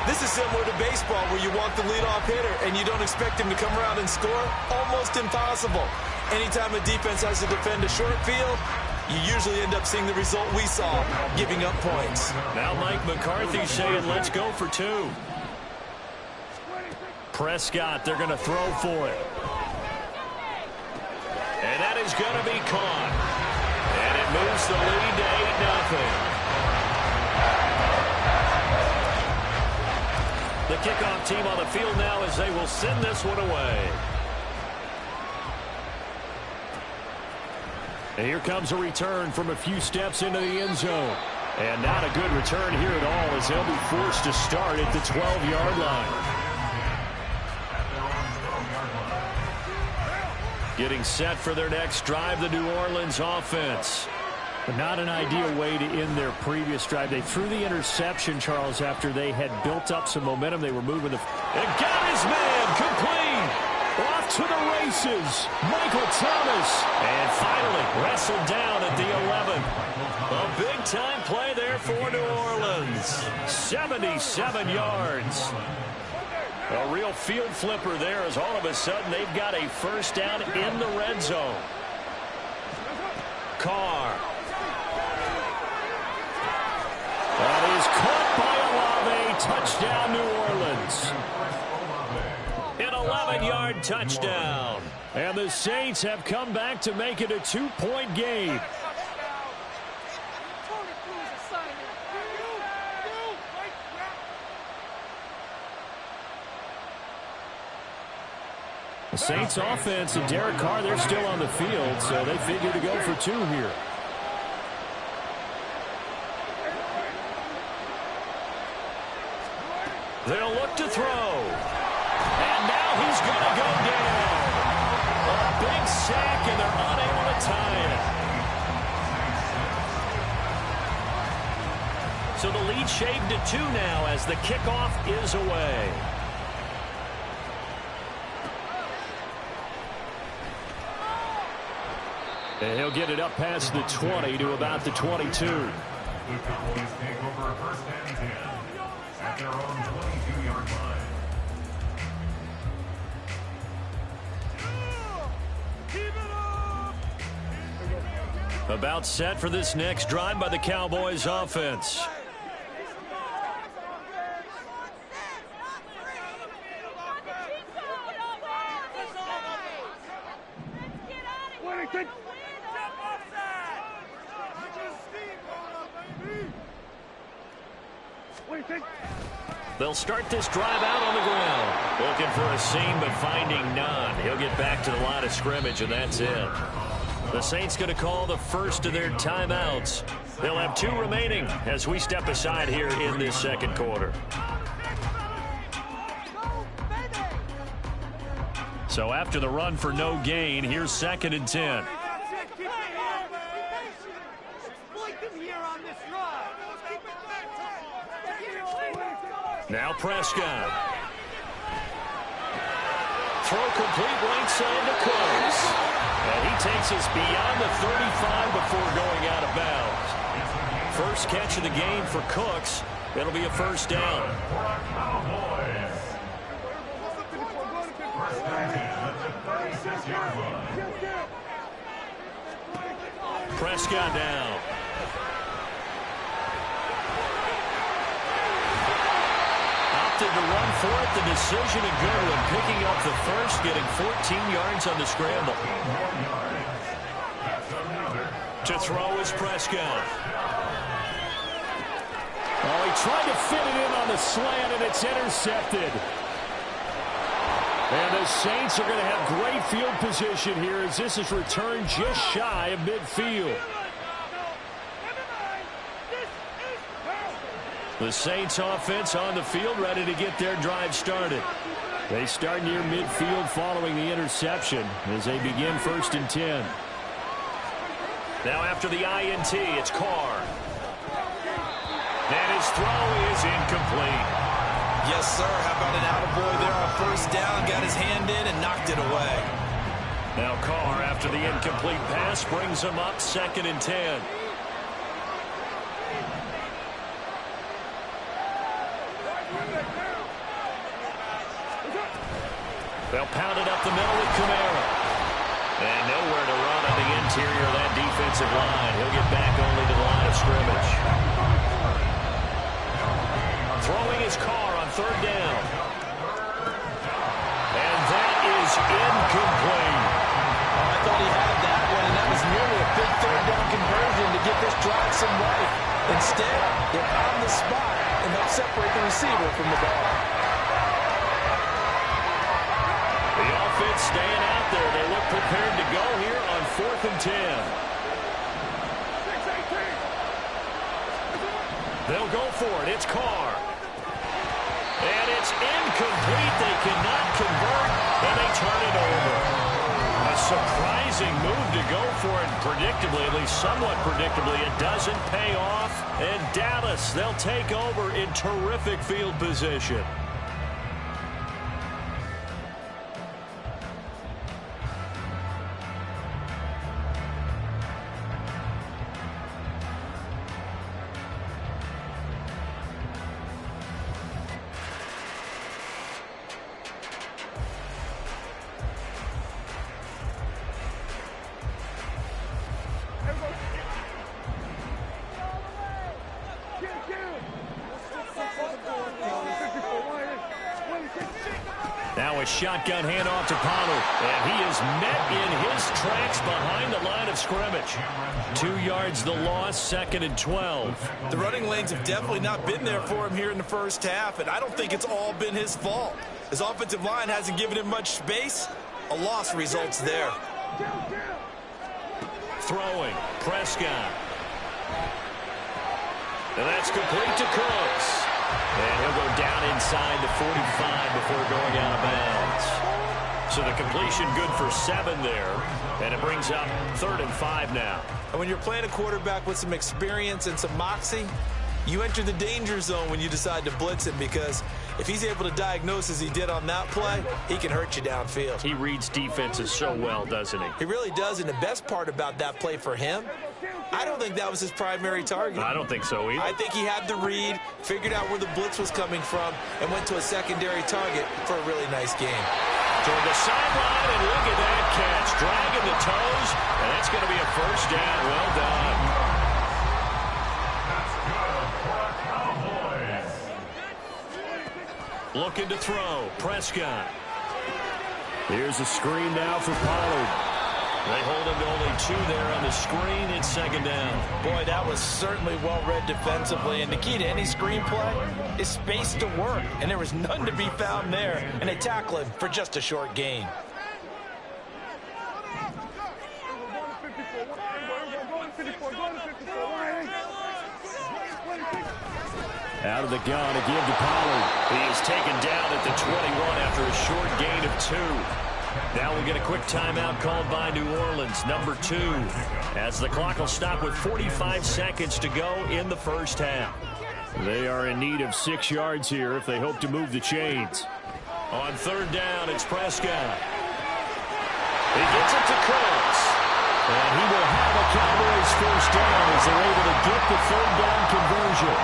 This is similar to baseball where you want the leadoff hitter and you don't expect him to come around and score. Almost impossible. Anytime a defense has to defend a short field, you usually end up seeing the result we saw, giving up points. Now Mike McCarthy saying, let's go for 2. Prescott, they're going to throw for it. And that is going to be caught. And it moves the lead to 8-0. The kickoff team on the field now as they will send this one away. And here comes a return from a few steps into the end zone. And not a good return here at all as they'll be forced to start at the 12-yard line. Getting set for their next drive, the New Orleans offense. But not an ideal way to end their previous drive. They threw the interception, Charles, after they had built up some momentum. They were moving the... And got his man complete. Off to the races. Michael Thomas. And finally wrestled down at the 11. A big-time play there for New Orleans. 77 yards. A real field flipper there as all of a sudden they've got a first down in the red zone. Carr. That is caught by Olave. Touchdown, New Orleans. An 11-yard touchdown. And the Saints have come back to make it a 2-point game. The Saints offense and Derek Carr, they're still on the field, so they figure to go for 2 here. They'll look to throw. And now he's going to go down. A big sack, and they're unable to tie it. So the lead shaved to 2 now as the kickoff is away. And he'll get it up past the 20 to about the 22. The Cowboys take over 1st and 10 at their own 22-yard line. About set for this next drive by the Cowboys offense. They'll start this drive out on the ground. Looking for a seam, but finding none. He'll get back to the line of scrimmage, and that's it. The Saints going to call the first of their timeouts. They'll have 2 remaining as we step aside here in this second quarter. So after the run for no gain, here's 2nd and 10. Now Prescott. Throw complete right side to Cooks. And he takes us beyond the 35 before going out of bounds. First catch of the game for Cooks. It'll be a first down. Prescott down. Opted to run for it. The decision a good one. Picking up the first, getting 14 yards on the scramble. To throw is Prescott. Oh, he tried to fit it in on the slant, and it's intercepted. And the Saints are going to have great field position here as this is returned just shy of midfield. The Saints offense on the field, ready to get their drive started. They start near midfield following the interception as they begin 1st and 10. Now after the INT, it's Carr. And his throw is incomplete. Yes, sir. How about an attaboy there on 1st down? Got his hand in and knocked it away. Now Carr, after the incomplete pass, brings him up 2nd and 10. They'll pound it up the middle with Kamara. And nowhere to run on the interior of that defensive line. He'll get back only to the line of scrimmage. Throwing his Carr on 3rd down. And that is incomplete. Oh, I thought he had that one, and that was nearly a big 3rd down conversion to get this drive some life. Instead, they're on the spot, and they'll separate the receiver from the ball. The offense staying out there. They look prepared to go here on 4th and 10. They'll go for it. It's Carr. And it's incomplete. They cannot convert, and they turn it over. A surprising move to go for it. Predictably, at least somewhat predictably, it doesn't pay off. And Dallas, they'll take over in terrific field position. Now a shotgun handoff to Pollard, and he is met in his tracks behind the line of scrimmage. 2 yards the loss, 2nd and 12. The running lanes have definitely not been there for him here in the 1st half, and I don't think it's all been his fault. His offensive line hasn't given him much space. A loss results there. Throwing, Prescott. And that's complete to Cooks. And he'll go down inside the 45 before going out of bounds. So the completion good for 7 there. And it brings up 3rd and 5 now. And when you're playing a quarterback with some experience and some moxie, you enter the danger zone when you decide to blitz him, because if he's able to diagnose as he did on that play, he can hurt you downfield. He reads defenses so well, doesn't he? He really does, and the best part about that play for him, I don't think that was his primary target. I don't think so either. I think he had the read, figured out where the blitz was coming from, and went to a secondary target for a really nice game. Toward the sideline, and look at that catch. Dragging the toes, and that's going to be a 1st down. Well done. Looking to throw, Prescott. Here's a screen now for Pollard. They hold him to only 2 there on the screen. It's 2nd down. Boy, that was certainly well read defensively. And the key to any screenplay is space to work. And there was none to be found there. And they tackle him for just a short gain. Out of the gun again to Pollard. He is taken down at the 21 after a short gain of 2. Now we'll get a quick timeout called by New Orleans, number 2, as the clock will stop with 45 seconds to go in the 1st half. They are in need of 6 yards here if they hope to move the chains. On 3rd down, it's Prescott. He gets it to Cooks. And he will have a Cowboys 1st down as they're able to get the 3rd down conversion.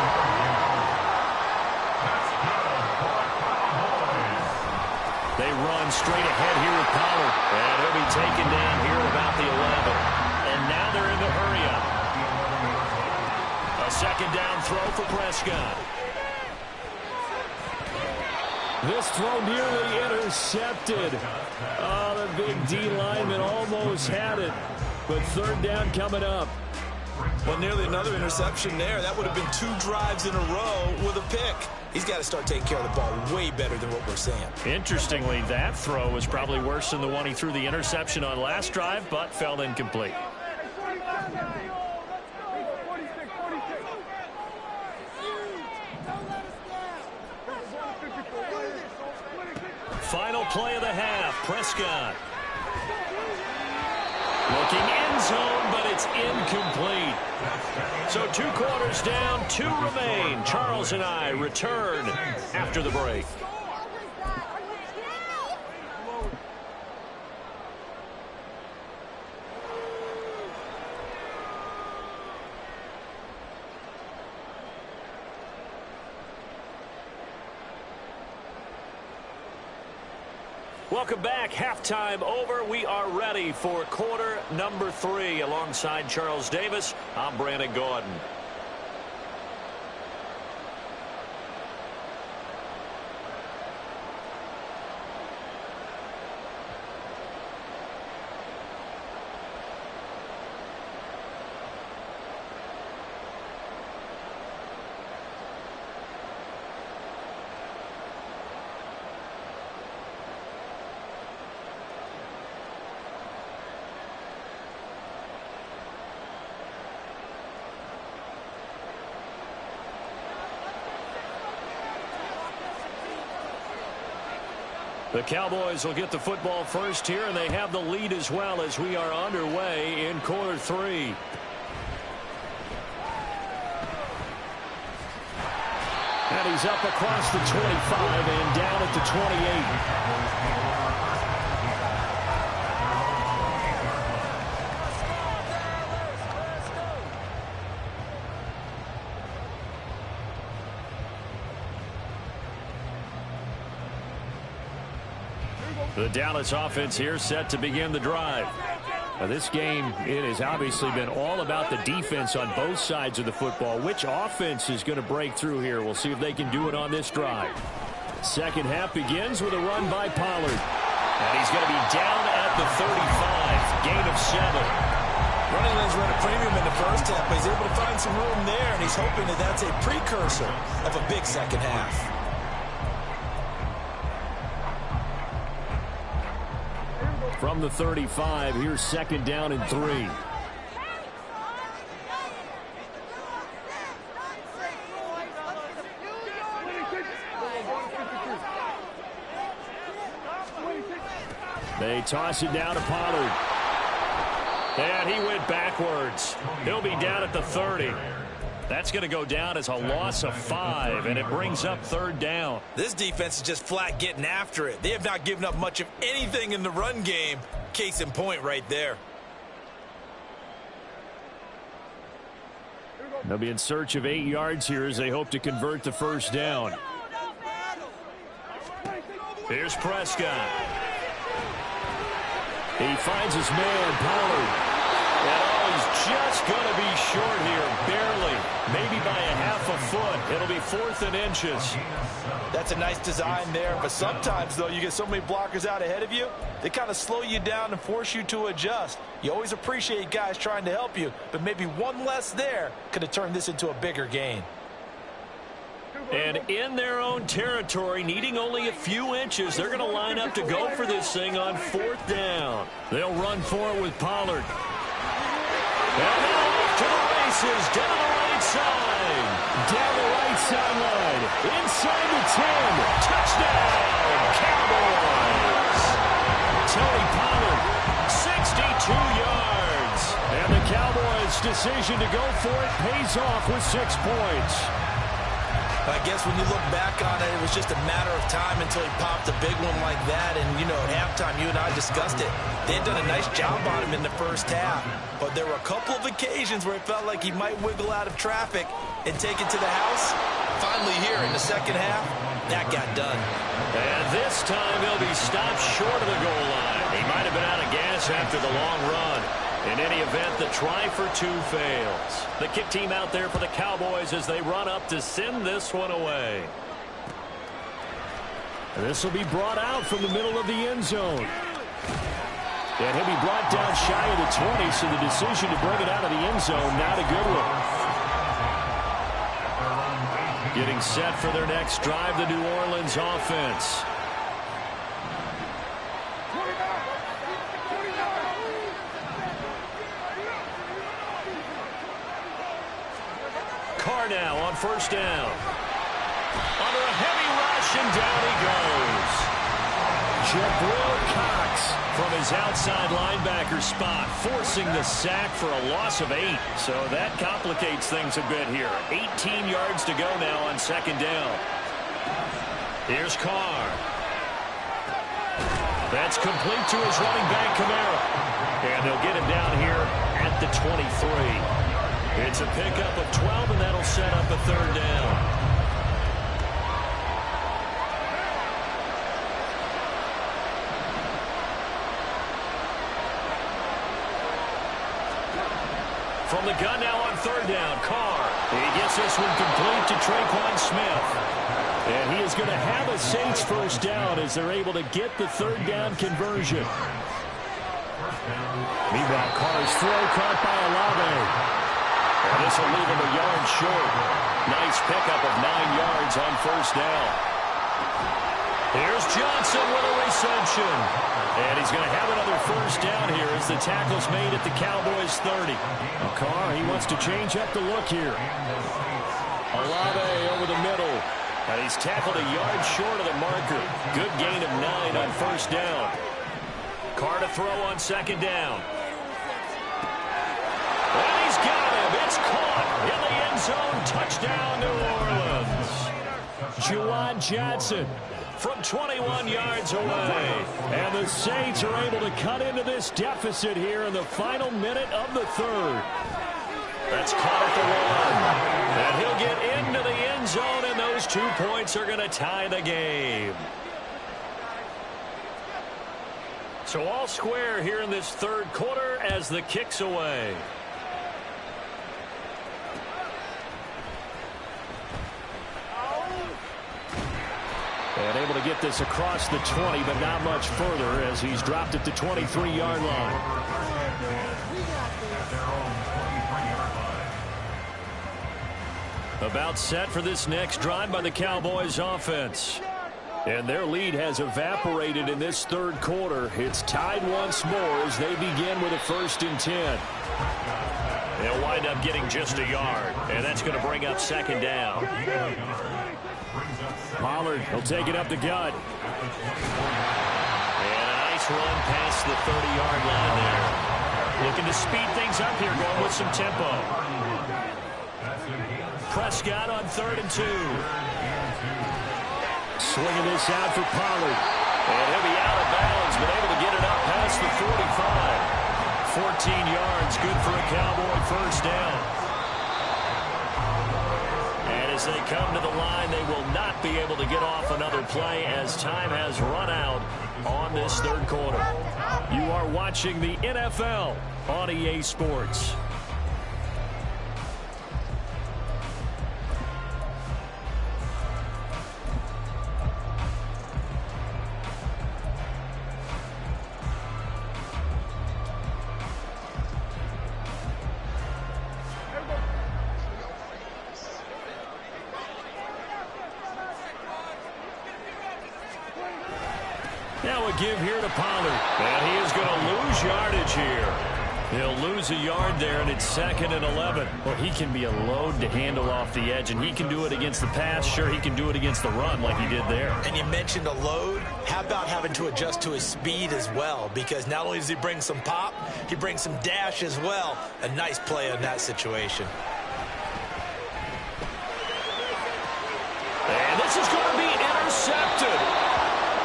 They run straight ahead here with Pollard. And he'll be taken down here at about the 11. And now they're in the hurry-up. A second down throw for Prescott. This throw nearly intercepted. Oh, the big D lineman almost had it. But third down coming up. Well, nearly another interception there. That would have been 2 drives in a row with a pick. He's got to start taking care of the ball way better than what we're seeing. Interestingly, that throw was probably worse than the one he threw the interception on last drive, but fell incomplete. Final play of the half, Prescott. Looking end zone, but it's incomplete. So 2 quarters down, 2 remain. Charles and I return after the break. Welcome back. Halftime over. We are ready for quarter number 3. Alongside Charles Davis, I'm Brandon Gordon. The Cowboys will get the football first here, and they have the lead as well as we are underway in quarter 3. And he's up across the 25 and down at the 28. The Dallas offense here set to begin the drive. Now this game, it has obviously been all about the defense on both sides of the football. Which offense is going to break through here? We'll see if they can do it on this drive. Second half begins with a run by Pollard. And he's going to be down at the 35. Gain of 7. Running lanes run a premium in the first half, but he's able to find some room there, and he's hoping that that's a precursor of a big second half. From the 35, here's second down and 3. They toss it down to Pollard. And he went backwards. He'll be down at the 30. That's going to go down as a loss of 5, and it brings up third down. This defense is just flat getting after it. They have not given up much of anything in the run game. Case in point right there. They'll be in search of 8 yards here as they hope to convert the first down. Here's Prescott. He finds his man, Pollard. And he's just going to be short here, barely. Maybe by a half a foot. It'll be 4th and inches. That's a nice design there, but sometimes, though, you get so many blockers out ahead of you, they kind of slow you down and force you to adjust. You always appreciate guys trying to help you, but maybe one less there could have turned this into a bigger gain. And in their own territory, needing only a few inches, they're going to line up to go for this thing on 4th down. They'll run for it with Pollard. And now off to the races, down the right side. Down the right sideline. Inside the 10. Touchdown, Cowboys. Tony Pollard, 62 yards. And the Cowboys' decision to go for it pays off with 6 points. I guess when you look back on it, it was just a matter of time until he popped a big one like that. And, you know, at halftime, you and I discussed it. They had done a nice job on him in the first half. But there were a couple of occasions where it felt like he might wiggle out of traffic and take it to the house. Finally here in the second half, that got done. And this time he'll be stopped short of the goal line. He might have been out of gas after the long run. In any event, the try for two fails. The kick team out there for the Cowboys as they run up to send this one away. This will be brought out from the middle of the end zone. And he'll be brought down shy of the 20, so the decision to bring it out of the end zone, not a good one. Getting set for their next drive, the New Orleans offense. Carr now on first down. Under a heavy rush, and down he goes. Jabril Cox from his outside linebacker spot, forcing the sack for a loss of 8. So that complicates things a bit here. 18 yards to go now on second down. Here's Carr. That's complete to his running back, Kamara. And they'll get him down here at the 23. It's a pickup of 12, and that'll set up a third down. From the gun now on third down, Carr. He gets this one complete to Traquan Smith. And he is going to have a Saints first down as they're able to get the third down conversion. Meanwhile, Carr's throw caught by Olave. And this will leave him a yard short. Nice pickup of 9 yards on first down. Here's Johnson with a reception. And he's going to have another first down here as the tackle's made at the Cowboys' 30. Carr, he wants to change up the look here. Olave over the middle. And he's tackled a yard short of the marker. Good gain of 9 on first down. Carr to throw on second down. And he's got him. It's caught in the end zone. Touchdown, New Orleans. Juwan Johnson from 21 yards away. And the Saints are able to cut into this deficit here in the final minute of the third. That's caught at the 1. And he'll get into the end zone, and those 2 points are going to tie the game. So all square here in this third quarter as the kick's away. And able to get this across the 20, but not much further as he's dropped at the 23-yard line. About set for this next drive by the Cowboys offense. And their lead has evaporated in this third quarter. It's tied once more as they begin with a 1st and 10. They'll wind up getting just a yard, and that's going to bring up second down. Pollard will take it up the gut. And a nice run past the 30-yard line there. Looking to speed things up here, going with some tempo. Prescott on 3rd and 2. Swinging this out for Pollard. And he'll be out of bounds, but able to get it up past the 45. 14 yards, good for a Cowboy first down. And as they come to the line, they will not be able to get off another play as time has run out on this third quarter. You are watching the NFL on EA Sports. Now a give here to Pollard. And he is going to lose yardage here. He'll lose a yard there, and it's 2nd and 11. Well, he can be a load to handle off the edge, and he can do it against the pass. Sure, he can do it against the run like he did there. And you mentioned a load. How about having to adjust to his speed as well? Because not only does he bring some pop, he brings some dash as well. A nice play on that situation. And this is going to be intercepted.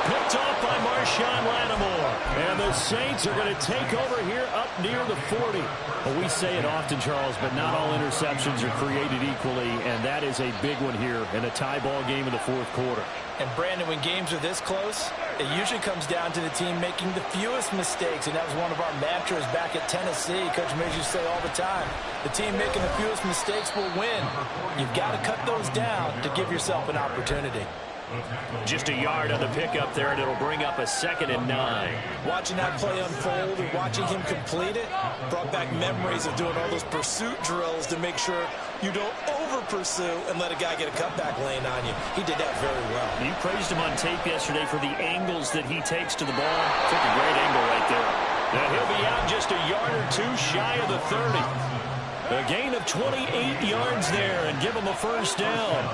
Picked off by Marshawn Lattimore. And the the Saints are going to take over here up near the 40. Well, we say it often, Charles, but not all interceptions are created equally, and that is a big one here in a tie ball game in the fourth quarter. And, Brandon, when games are this close, it usually comes down to the team making the fewest mistakes, and that was one of our mantras back at Tennessee. Coach Mays used to say all the time, the team making the fewest mistakes will win. You've got to cut those down to give yourself an opportunity. Just a yard on the pickup there, and it'll bring up a 2nd and 9. Watching that play unfold and watching him complete it brought back memories of doing all those pursuit drills to make sure you don't over-pursue and let a guy get a cutback lane on you. He did that very well. You praised him on tape yesterday for the angles that he takes to the ball. Took a great angle right there. Now he'll be out just a yard or two shy of the 30. A gain of 28 yards there and give him a first down.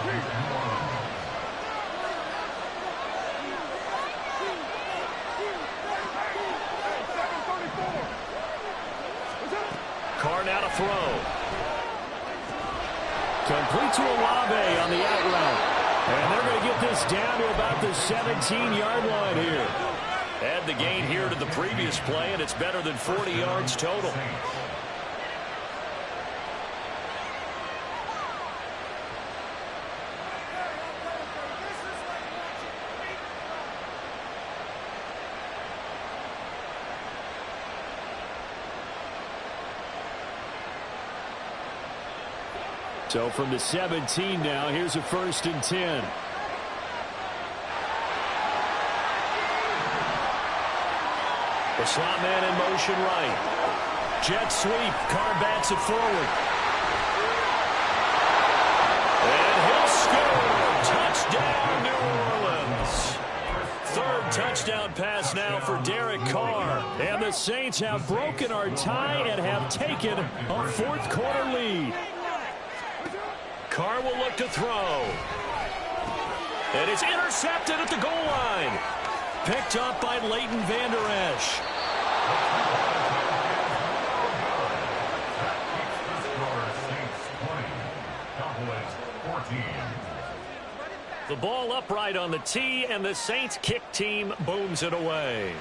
Carr now to throw. Complete to Olave on the out route. And they're going to get this down to about the 17-yard line here. Add the gain here to the previous play, and it's better than 40 yards total. So from the 17 now, here's a 1st and 10. The slot man in motion right. Jet sweep. Carr bats it forward. And he'll score. Touchdown, New Orleans. 3rd touchdown pass now for Derek Carr. And the Saints have broken our tie and have taken a fourth quarter lead. Carr will look to throw. And it's intercepted at the goal line. Picked up by Leighton Vander Esch. The ball upright on the tee, and the Saints kick team booms it away.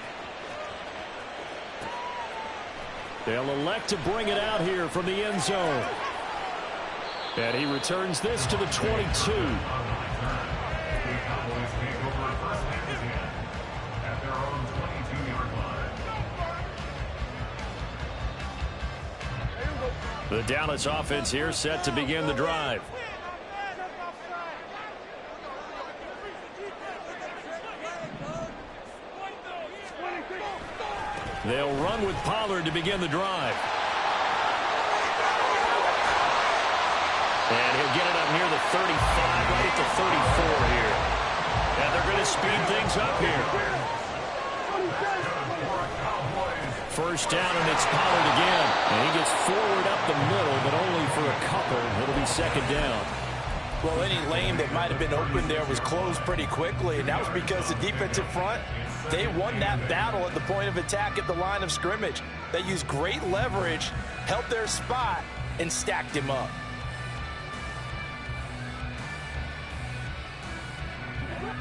They'll elect to bring it out here from the end zone. And he returns this to the 22. The Dallas offense here set to begin the drive. They'll run with Pollard to begin the drive. And he'll get it up near the 35, right at the 34 here. And they're going to speed things up here. First down, and it's Pollard again. And he gets forward up the middle, but only for a couple. It'll be 2nd down. Well, any lane that might have been open there was closed pretty quickly, and that was because the defensive front, they won that battle at the point of attack at the line of scrimmage. They used great leverage, held their spot, and stacked him up.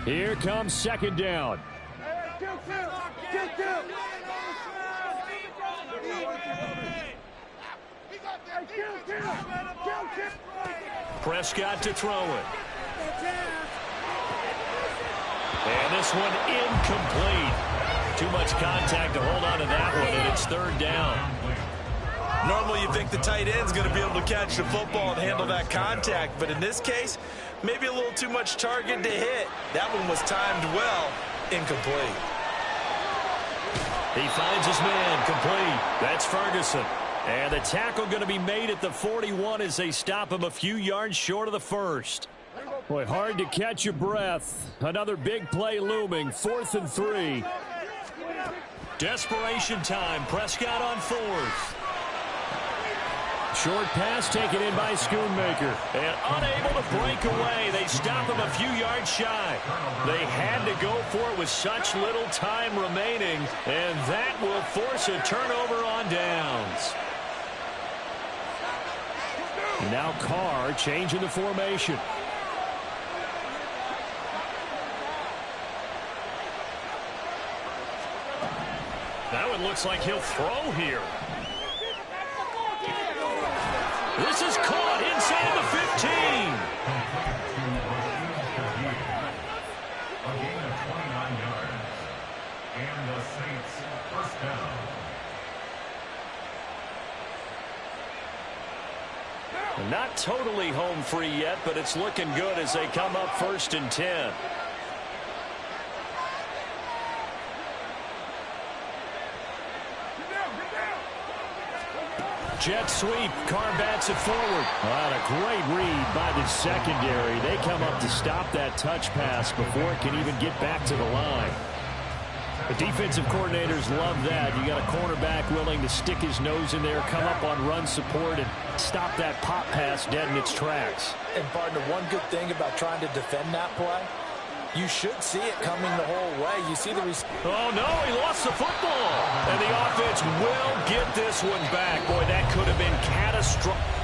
Here comes 2nd down. Prescott to throw it. And this one incomplete. Too much contact to hold on to that one, and it's 3rd down. Normally you think the tight end's going to be able to catch the football and handle that contact, but in this case, maybe a little too much target to hit. That one was timed well, incomplete. He finds his man, complete. That's Ferguson. And the tackle going to be made at the 41 as they stop him a few yards short of the 1st. Boy, hard to catch your breath. Another big play looming, 4th and 3. Desperation time. Prescott on 4th. Short pass taken in by Schoonmaker. And unable to break away. They stop him a few yards shy. They had to go for it with such little time remaining. And that will force a turnover on downs. Now Carr changing the formation. That one looks like he'll throw here. This is caught inside the 15. A gain of 29 yards. And the Saints first down. Not totally home free yet, but it's looking good as they come up 1st and 10. Jet sweep. Carr bats it forward. A great read by the secondary. They come up to stop that touch pass before it can even get back to the line. The defensive coordinators love that. You got a cornerback willing to stick his nose in there, come up on run support, and stop that pop pass dead in its tracks. And, partner, one good thing about trying to defend that play, you should see it coming the whole way. You see the... Oh, no, he lost the football. And the offense will get this one back. Boy, that could have been catastrophic.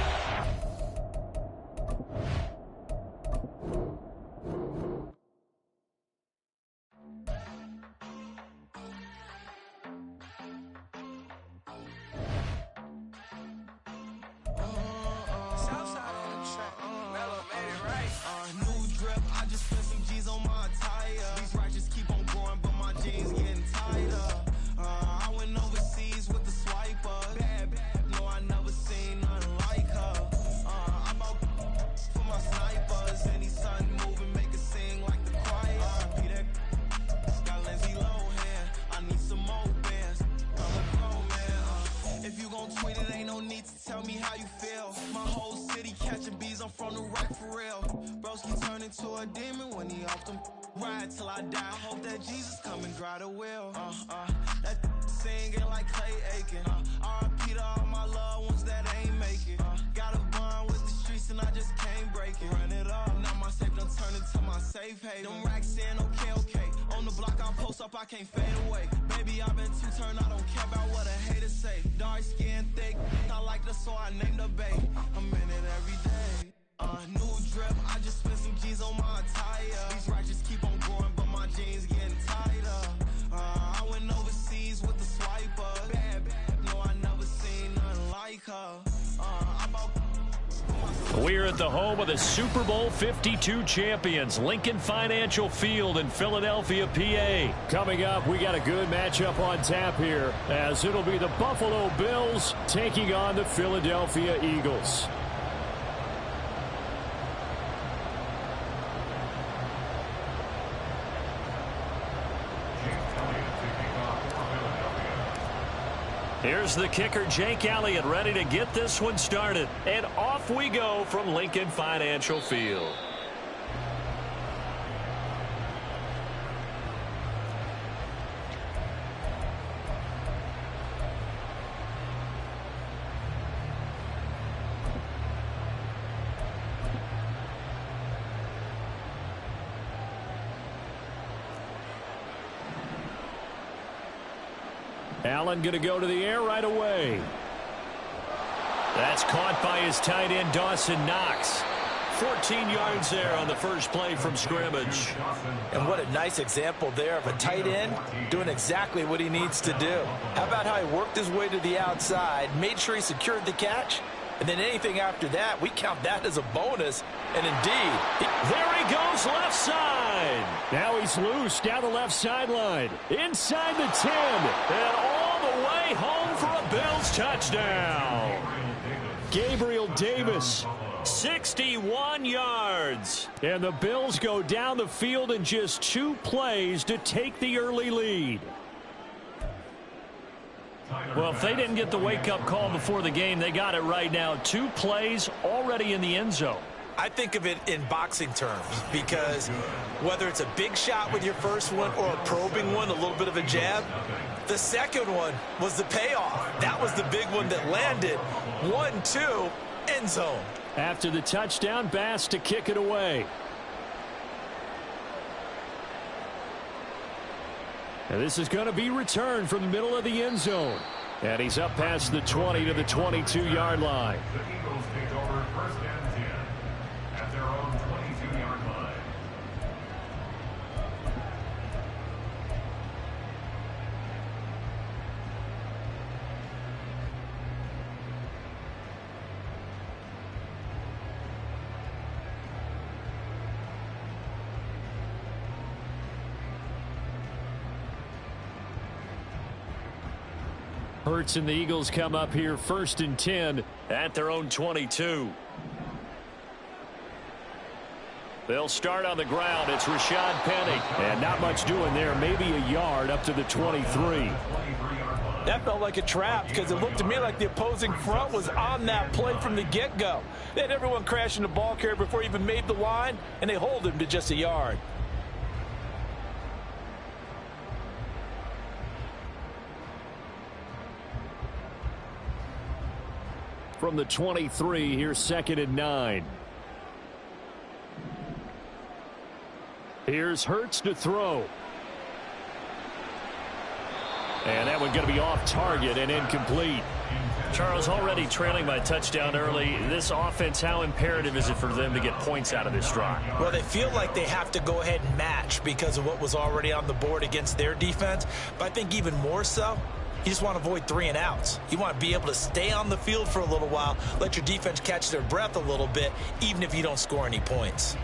I can't fade away. Baby, I've been too turned, I don't care about what a hater say. Dark skin, thick, I like the so I named the bae. I'm in it every day. New drip, I just spent some G's on my attire. These righteous keep on growing, but my jeans getting tighter. I went overseas with the swiper. Bad, no, I never seen nothing like her. We're at the home of the Super Bowl 52 champions, Lincoln Financial Field in Philadelphia, PA. Coming up, we got a good matchup on tap here, as it'll be the Buffalo Bills taking on the Philadelphia Eagles. Here's the kicker, Jake Elliott, ready to get this one started. And off we go from Lincoln Financial Field. Allen going to go to the air right away. That's caught by his tight end, Dawson Knox. 14 yards there on the first play from scrimmage. And what a nice example there of a tight end doing exactly what he needs to do. How about how he worked his way to the outside, made sure he secured the catch, and then anything after that, we count that as a bonus. And indeed, there he goes left side. Now he's loose down the left sideline. Inside the 10. And all the way home for a Bills touchdown. Gabriel Davis, 61 yards. And the Bills go down the field in just 2 plays to take the early lead. Well, if they didn't get the wake-up call before the game, they got it right now. 2 plays already in the end zone. I think of it in boxing terms, because whether it's a big shot with your first one or a probing one, a little bit of a jab, the second one was the payoff. That was the big one that landed. 1-2, end zone. After the touchdown, Bass to kick it away. And this is going to be returned from the middle of the end zone. And he's up past the 20 to the 22-yard line. The Eagles take over first and 10 at their own 22-yard line. Hurts and the Eagles come up here 1st and 10 at their own 22. They'll start on the ground. It's Rashad Penny. And not much doing there. Maybe a yard up to the 23. That felt like a trap because it looked to me like the opposing front was on that play from the get-go. They had everyone crashing the ball carrier before he even made the line, and they hold him to just a yard. From the 23, here's 2nd and 9. Here's Hurts to throw. And that one going to be off target and incomplete. Charles, already trailing by a touchdown early. This offense, how imperative is it for them to get points out of this drive? Well, they feel like they have to go ahead and match because of what was already on the board against their defense. But I think even more so, you just want to avoid 3 and outs. You want to be able to stay on the field for a little while, let your defense catch their breath a little bit, even if you don't score any points.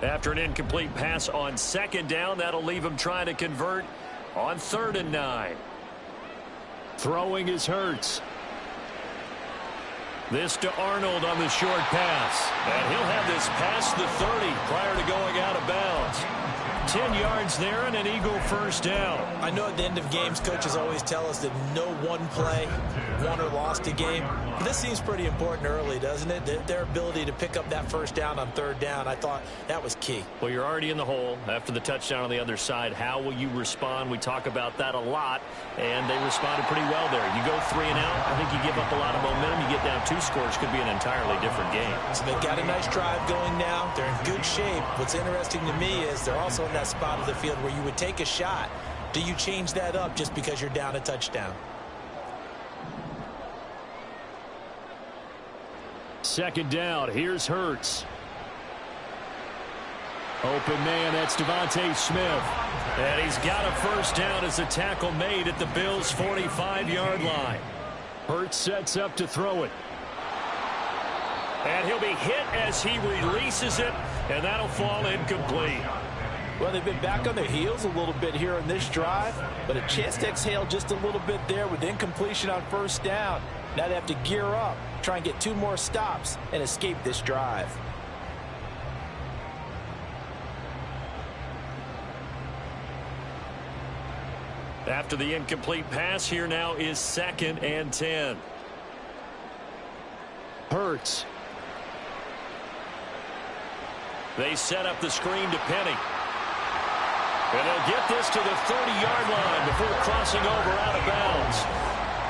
After an incomplete pass on 2nd down, that'll leave him trying to convert on 3rd and 9. Throwing is Hurts. This to Arnold on the short pass. And he'll have this past the 30 prior to going out of bounds. 10 yards there and an Eagle 1st down. I know at the end of games, coaches always tell us that no one play won or lost a game. But this seems pretty important early, doesn't it? Their ability to pick up that 1st down on 3rd down, I thought that was key. Well, you're already in the hole after the touchdown on the other side. How will you respond? We talk about that a lot, and they responded pretty well there. You go 3 and out, I think you give up a lot of momentum. You get down 2 scores, could be an entirely different game. So they've got a nice drive going now. They're in good shape. What's interesting to me is they're also in that spot of the field where you would take a shot. Do you change that up just because you're down a touchdown? 2nd down. Here's Hurts. Open man, that's Devontae Smith. And he's got a 1st down as a tackle made at the Bills' 45-yard line. Hurts sets up to throw it. And he'll be hit as he releases it, and that'll fall incomplete. Well, they've been back on their heels a little bit here on this drive, but a chance to exhale just a little bit there with incompletion on 1st down. Now they have to gear up, try and get 2 more stops, and escape this drive. After the incomplete pass, here now is 2nd and 10. Hurts. They set up the screen to Penny. And they'll get this to the 30-yard line before crossing over out of bounds.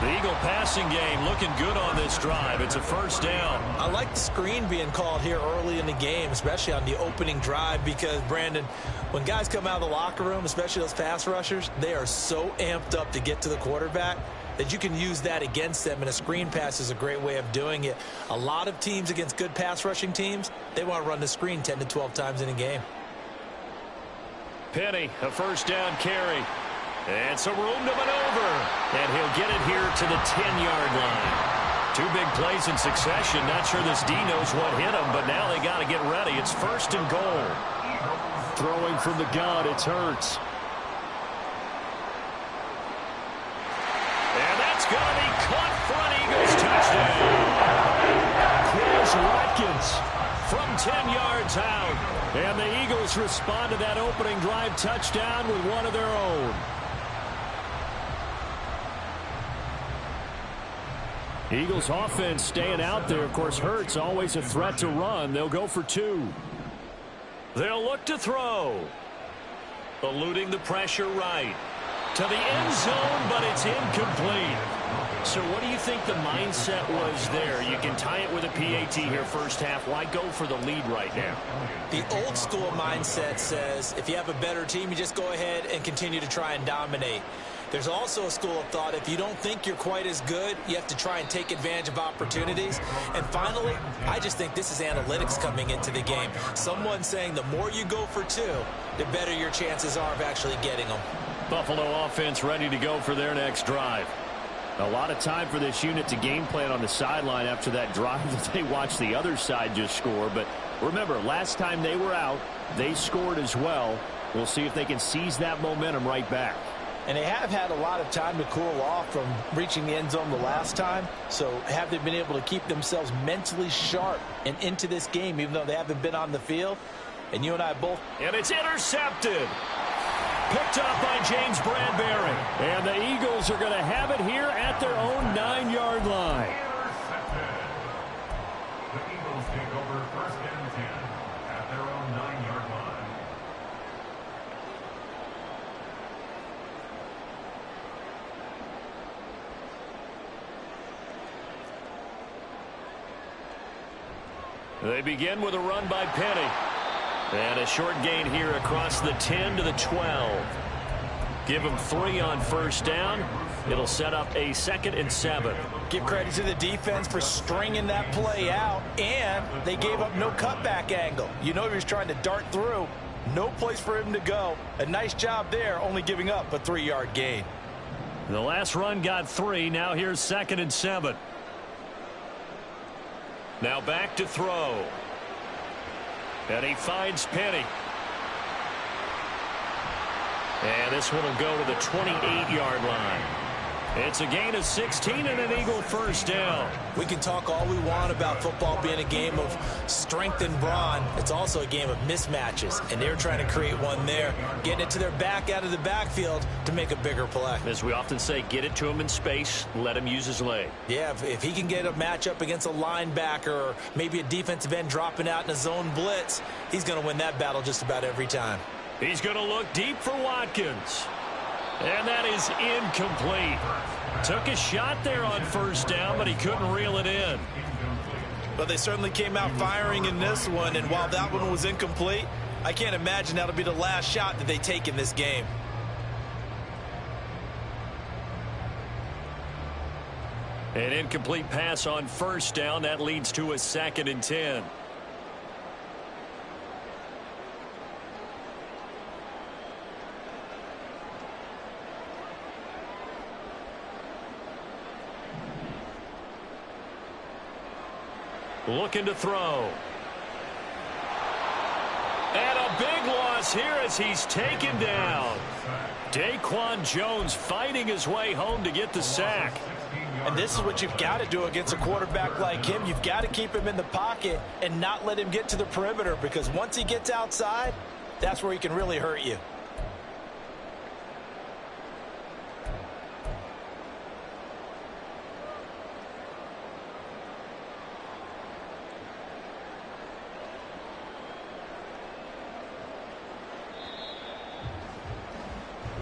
The Eagle passing game looking good on this drive. It's a 1st down. I like the screen being called here early in the game, especially on the opening drive, because, Brandon, when guys come out of the locker room, especially those pass rushers, they are so amped up to get to the quarterback that you can use that against them, and a screen pass is a great way of doing it. A lot of teams against good pass rushing teams, they want to run the screen 10 to 12 times in a game. Penny, a 1st down carry. And some room to maneuver. And he'll get it here to the 10-yard line. 2 big plays in succession. Not sure this D knows what hit him, but now they got to get ready. It's 1st and goal. Throwing from the gun, it's Hurts. And that's going to be caught for an Eagles touchdown. Chris Watkins from 10 yards out. And the Eagles respond to that opening drive touchdown with one of their own. Eagles offense staying out there. Of course, Hurts always a threat to run. They'll go for 2. They'll look to throw. Eluding the pressure right. To the end zone, but it's incomplete. So what do you think the mindset was there? You can tie it with a PAT here 1st half. Why go for the lead right now? The old school mindset says if you have a better team, you just go ahead and continue to try and dominate. There's also a school of thought, if you don't think you're quite as good, you have to try and take advantage of opportunities. And finally, I just think this is analytics coming into the game. Someone saying the more you go for 2, the better your chances are of actually getting them. Buffalo offense ready to go for their next drive. A lot of time for this unit to game plan on the sideline after that drive that they watched the other side just score. But remember, last time they were out, they scored as well. We'll see if they can seize that momentum right back. And they have had a lot of time to cool off from reaching the end zone the last time. So have they been able to keep themselves mentally sharp and into this game, even though they haven't been on the field? And you and I both. And it's intercepted. Picked up by James Bradbury. And the Eagles are going to have it here at their own 9-yard line. Intercepted. The Eagles take over 1st and 10 at their own 9-yard line. They begin with a run by Penny. And a short gain here across the 10 to the 12. Give them 3 on 1st down. It'll set up a 2nd and 7. Give credit to the defense for stringing that play out, and they gave up no cutback angle. You know he was trying to dart through. No place for him to go. A nice job there, only giving up a 3-yard gain. The last run got 3. Now here's 2nd and 7. Now back to throw. And he finds Penny. And this one will go to the 28-yard line. It's a gain of 16 and an Eagle 1st down. We can talk all we want about football being a game of strength and brawn. It's also a game of mismatches, and they're trying to create one there, getting it to their back out of the backfield to make a bigger play. As we often say, get it to him in space, let him use his leg. Yeah, if he can get a matchup against a linebacker or maybe a defensive end dropping out in a zone blitz, he's going to win that battle just about every time. He's going to look deep for Watkins. And that is incomplete. Took a shot there on 1st down, but he couldn't reel it in. But they certainly came out firing in this one, and while that one was incomplete, I can't imagine that'll be the last shot that they take in this game. An incomplete pass on 1st down. That leads to a 2nd and 10. Looking to throw. And a big loss here as he's taken down. Daquan Jones fighting his way home to get the sack. And this is what you've got to do against a quarterback like him. You've got to keep him in the pocket and not let him get to the perimeter, because once he gets outside, that's where he can really hurt you.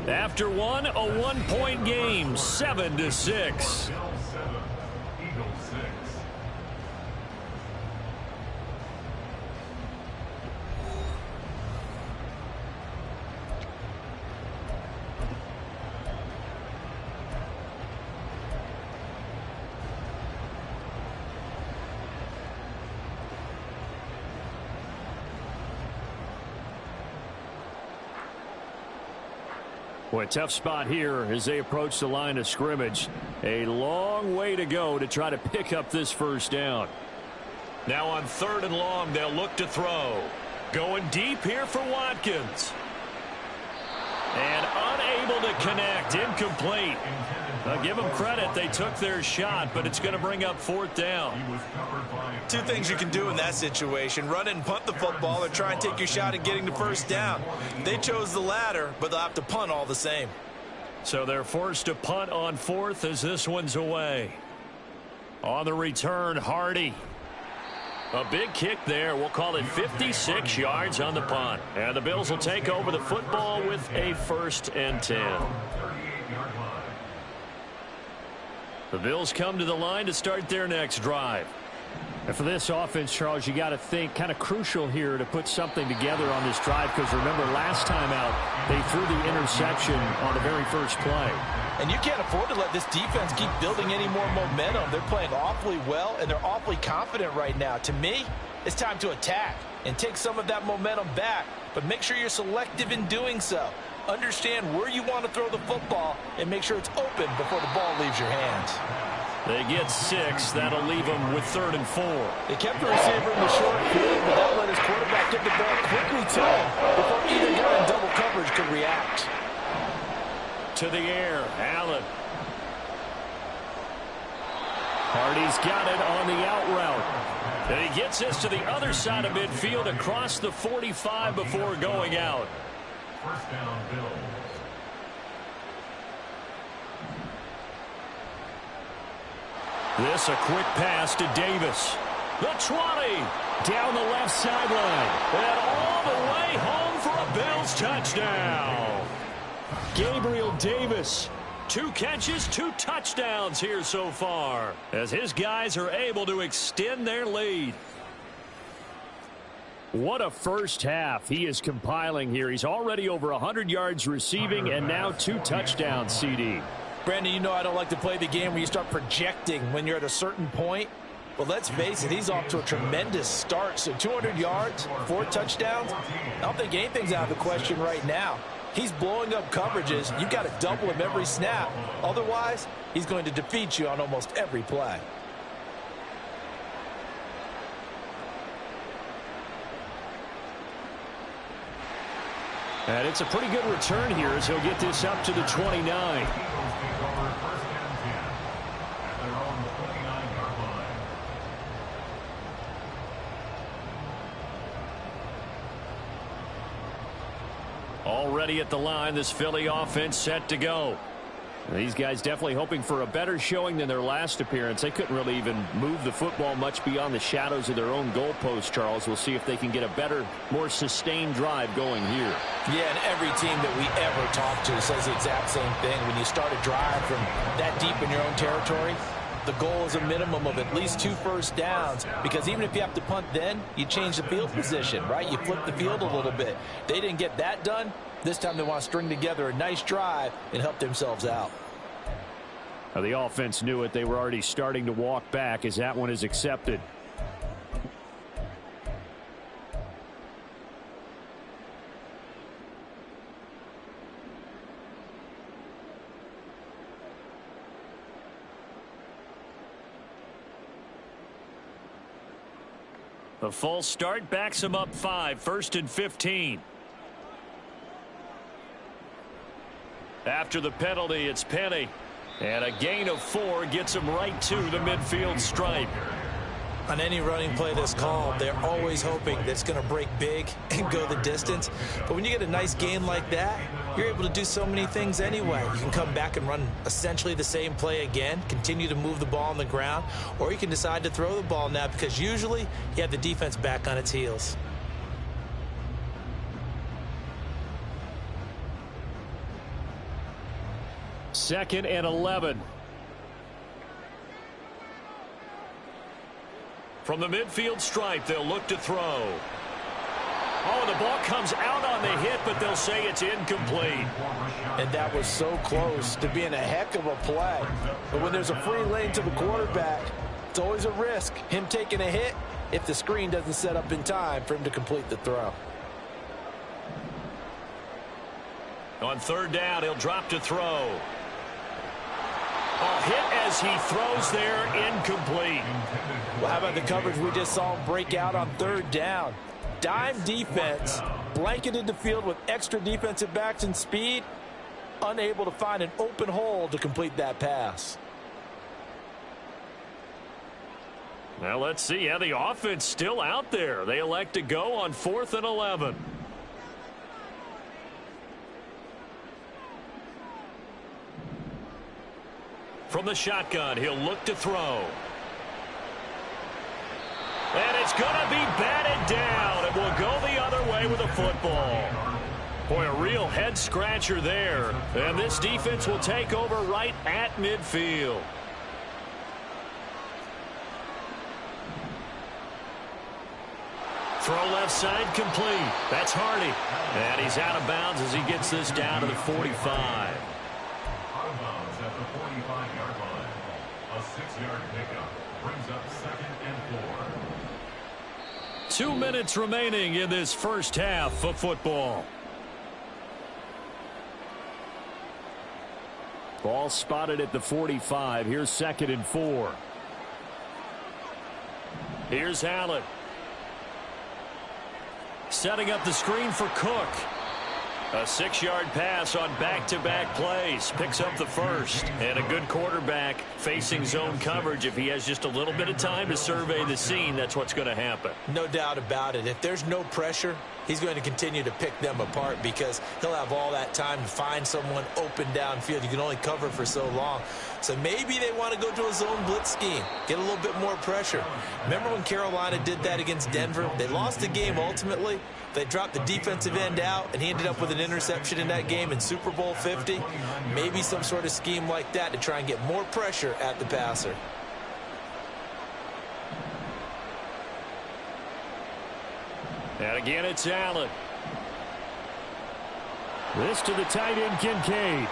After one, a 1-point game, 7-6. Boy, tough spot here as they approach the line of scrimmage. A long way to go to try to pick up this 1st down. Now on 3rd and long, they'll look to throw. Going deep here for Watkins. And unable to connect. Incomplete. Give them credit. They took their shot, but it's going to bring up 4th down. 2 things you can do in that situation: run and punt the football, or try and take your shot at getting the 1st down. They chose the latter, but they'll have to punt all the same. So they're forced to punt on 4th as this one's away. On the return, Hardy. A big kick there. We'll call it 56 yards on the punt. And the Bills will take over the football with a 1st and 10. The Bills come to the line to start their next drive. And for this offense, Charles, you got to think kind of crucial here to put something together on this drive, because remember, last time out, they threw the interception on the very first play. And you can't afford to let this defense keep building any more momentum. They're playing awfully well, and they're awfully confident right now. To me, it's time to attack and take some of that momentum back, but make sure you're selective in doing so. Understand where you want to throw the football and make sure it's open before the ball leaves your hands. They get 6. That'll leave them with 3rd and 4. They kept the receiver in the short field, but that let his quarterback get the ball quickly to him before either guy in double coverage could react. To the air, Allen. Hardy's got it on the out route. And he gets this to the other side of midfield across the 45 before going out. First down, Bills. This a quick pass to Davis. The 20 down the left sideline. And all the way home for a Bills touchdown. Gabriel Davis. 2 catches, 2 touchdowns here so far, as his guys are able to extend their lead. What a first half he is compiling here. He's already over 100 yards receiving and now 2 touchdowns, CD. Brandon, you know I don't like to play the game where you start projecting when you're at a certain point. But let's face it, he's off to a tremendous start. So 200 yards, 4 touchdowns. I don't think anything's out of the question right now. He's blowing up coverages. You've got to double him every snap. Otherwise, he's going to defeat you on almost every play. And it's a pretty good return here as he'll get this up to the 29. Already at the line, this Philly offense set to go. These guys definitely hoping for a better showing than their last appearance. They couldn't really even move the football much beyond the shadows of their own goalpost, Charles. We'll see if they can get a better, more sustained drive going here. Yeah, and every team that we ever talk to says the exact same thing. When you start a drive from that deep in your own territory, the goal is a minimum of at least 2 first downs, because even if you have to punt then, you change the field position, right? You flip the field a little bit. They didn't get that done. This time they want to string together a nice drive and help themselves out. Now the offense knew it. They were already starting to walk back as that one is accepted. The false start backs them up 5, 1st and 15. After the penalty, it's Penny. And a gain of 4 gets him right to the midfield stripe. On any running play that's called, they're always hoping that it's going to break big and go the distance. But when you get a nice gain like that, you're able to do so many things anyway. You can come back and run essentially the same play again, continue to move the ball on the ground, or you can decide to throw the ball now because usually you have the defense back on its heels. Second and 11. From the midfield stripe, they'll look to throw. Oh, the ball comes out on the hit, but they'll say it's incomplete. And that was so close to being a heck of a play. But when there's a free lane to the quarterback, it's always a risk, him taking a hit, if the screen doesn't set up in time for him to complete the throw. On 3rd down, he'll drop to throw. A hit as he throws there, incomplete. Well, how about the coverage we just saw him break out on 3rd down? Dime defense, blanketed the field with extra defensive backs and speed, unable to find an open hole to complete that pass. Now let's see how the offense still out there. They elect to go on 4th and 11. From the shotgun, he'll look to throw. And it's going to be batted down. It will go the other way with a football. Boy, a real head-scratcher there. And this defense will take over right at midfield. Throw left side complete. That's Hardy. And he's out of bounds as he gets this down to the 45. Out of bounds at the 45-yard line. A 6-yard pickup brings up 2nd and 4. 2 minutes remaining in this first half of football. Ball spotted at the 45. Here's 2nd and 4. Here's Allen. Setting up the screen for Cook. A 6-yard pass on back-to-back plays. Picks up the first. And a good quarterback facing zone coverage. If he has just a little bit of time to survey the scene, that's what's going to happen. No doubt about it. If there's no pressure, he's going to continue to pick them apart because he'll have all that time to find someone open downfield. You can only cover for so long. So maybe they want to go to a zone blitz scheme, get a little bit more pressure. Remember when Carolina did that against Denver? They lost the game ultimately. They dropped the defensive end out, and he ended up with an interception in that game in Super Bowl 50. Maybe some sort of scheme like that to try and get more pressure at the passer. And again, it's Allen. This to the tight end, Kincaid.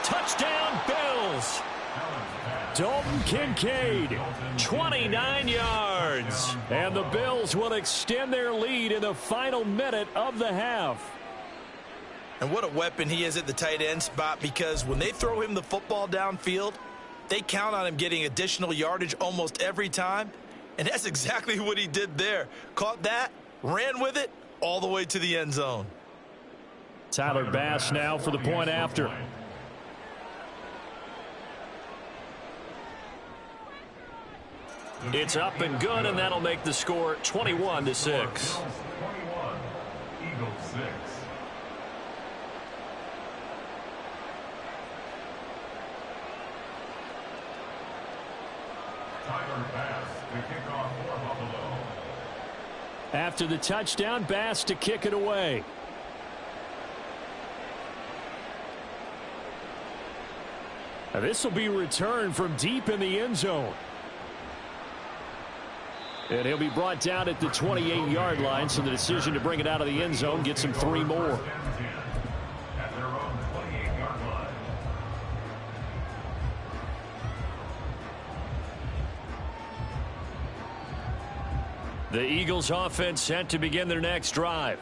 Touchdown, Bills. Dalton Kincaid, 29 yards. And the Bills will extend their lead in the final minute of the half. And what a weapon he is at the tight end spot, because when they throw him the football downfield, they count on him getting additional yardage almost every time. And that's exactly what he did there. Caught that, ran with it, all the way to the end zone. Tyler Bass now for the point after. It's up and good, and that'll make the score 21-6. 21, Eagles 6. Tyler Bass to kick off for Buffalo. After the touchdown, Bass to kick it away. Now this will be returned from deep in the end zone. And he'll be brought down at the 28-yard line, so the decision to bring it out of the end zone gets him 3 more. At their own 28-yard line. The Eagles offense set to begin their next drive.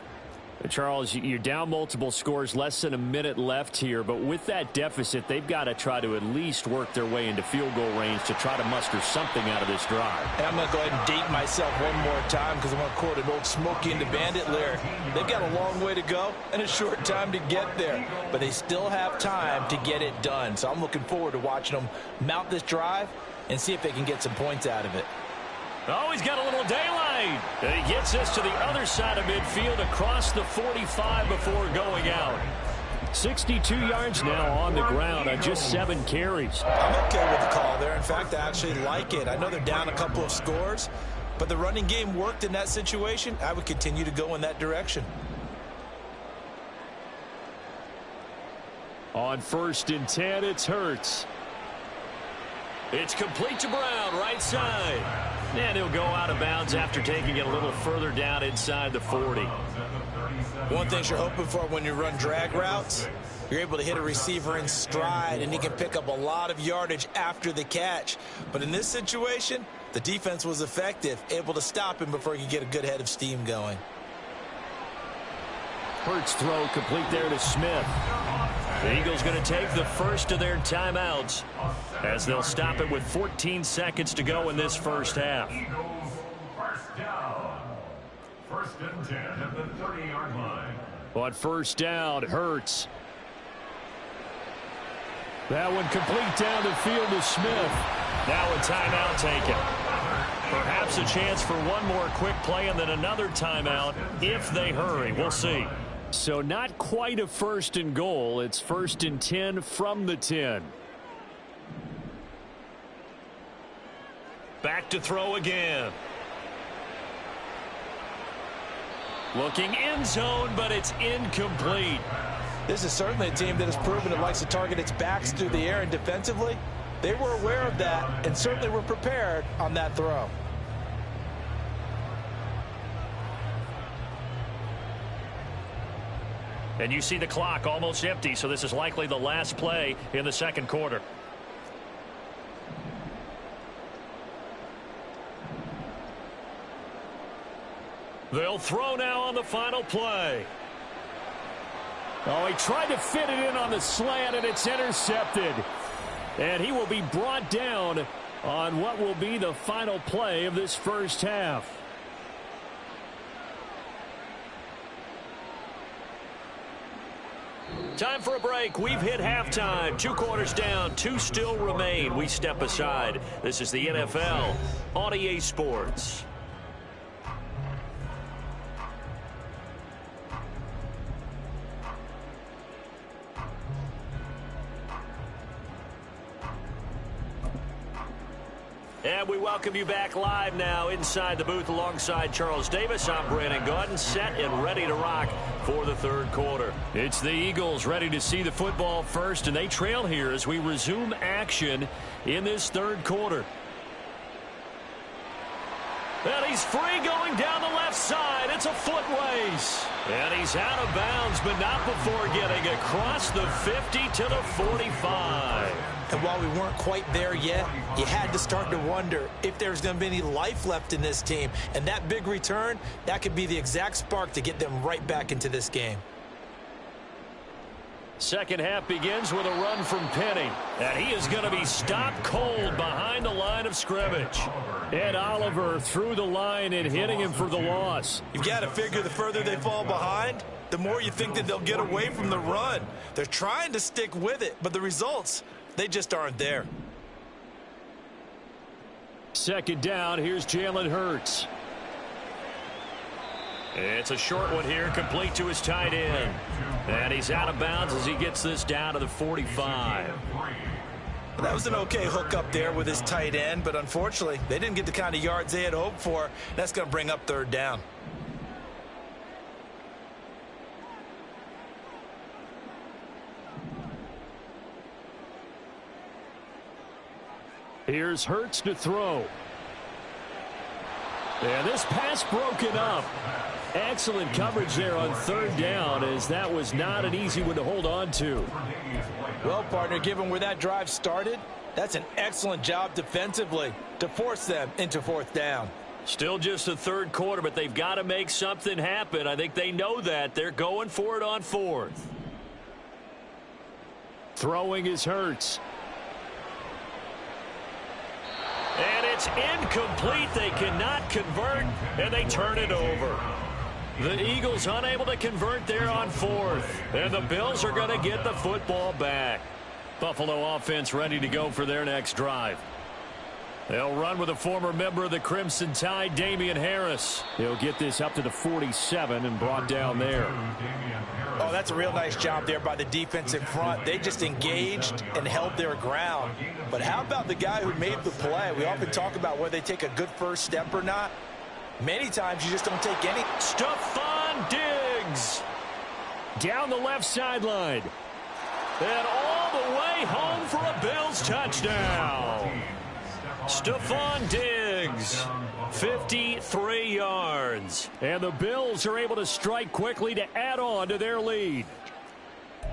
Charles, you're down multiple scores, less than a minute left here, but with that deficit, they've got to try to at least work their way into field goal range to try to muster something out of this drive. And I'm going to go ahead and date myself one more time because I'm going to quote an old Smokey and the Bandit lyric. They've got a long way to go and a short time to get there, but they still have time to get it done. So I'm looking forward to watching them mount this drive and see if they can get some points out of it. Oh, he's got a little daylight. And he gets this to the other side of midfield across the 45 before going out. 62 yards now on the ground on just 7 carries. I'm okay with the call there. In fact, I actually like it. I know they're down a couple of scores, but the running game worked in that situation. I would continue to go in that direction. On 1st and 10, it's Hurts. It's complete to Brown, right side. And he'll go out of bounds after taking it a little further down inside the 40. One thing you're hoping for when you run drag routes, you're able to hit a receiver in stride, and he can pick up a lot of yardage after the catch. But in this situation, the defense was effective, able to stop him before he could get a good head of steam going. Hurts throw complete there to Smith. The Eagles going to take the first of their timeouts as they'll stop it with 14 seconds to go in this first half. Eagles first down. 1st and 10 at the 30-yard line. On 1st down, Hurts. That one complete down the field to Smith. Now a timeout taken. Perhaps a chance for one more quick play and then another timeout if they hurry. We'll see. So not quite a 1st and goal. It's 1st and 10 from the 10. Back to throw again. Looking end zone, but it's incomplete. This is certainly a team that has proven it likes to target its backs through the air, and defensively, they were aware of that and certainly were prepared on that throw. And you see the clock almost empty, so this is likely the last play in the 2nd quarter. They'll throw now on the final play. Oh, he tried to fit it in on the slant, and it's intercepted. And he will be brought down on what will be the final play of this first half. Time for a break. We've hit halftime. 2 quarters down. 2 still remain. We step aside. This is the NFL on EA Sports. And we welcome you back live now inside the booth alongside Charles Davis. I'm Brandon Gaudin, set and ready to rock for the third quarter. It's the Eagles ready to see the football first, and they trail here as we resume action in this third quarter. And he's free going down the left side. It's a foot race. And he's out of bounds, but not before getting across the 50 to the 45. And while we weren't quite there yet, you had to start to wonder if there's going to be any life left in this team. And that big return, that could be the exact spark to get them right back into this game. Second half begins with a run from Penny. And he is going to be stopped cold behind the line of scrimmage. Ed Oliver through the line and hitting him for the loss. You've got to figure the further they fall behind, the more you think that they'll get away from the run. They're trying to stick with it, but the results, they just aren't there. Second down, here's Jalen Hurts. It's a short one here, complete to his tight end. And he's out of bounds as he gets this down to the 45. That was an okay hook up there with his tight end, but unfortunately, they didn't get the kind of yards they had hoped for. That's going to bring up third down. Here's Hurts to throw. And this pass broken up. Excellent coverage there on third down, as that was not an easy one to hold on to. Well, partner, given where that drive started, that's an excellent job defensively to force them into fourth down. Still just the third quarter, but they've got to make something happen. I think they know that. They're going for it on fourth. Throwing is Hurts. And it's incomplete. They cannot convert, and they turn it over. The Eagles unable to convert there on fourth. And the Bills are going to get the football back. Buffalo offense ready to go for their next drive. They'll run with a former member of the Crimson Tide, Damian Harris. He'll get this up to the 47 and brought down there. Oh, that's a real nice job there by the defensive front. They just engaged and held their ground. But how about the guy who made the play? We often talk about whether they take a good first step or not. Many times you just don't take any. Stephon Diggs. Down the left sideline. And all the way home for a Bills touchdown. Stephon Diggs, 53 yards. And the Bills are able to strike quickly to add on to their lead.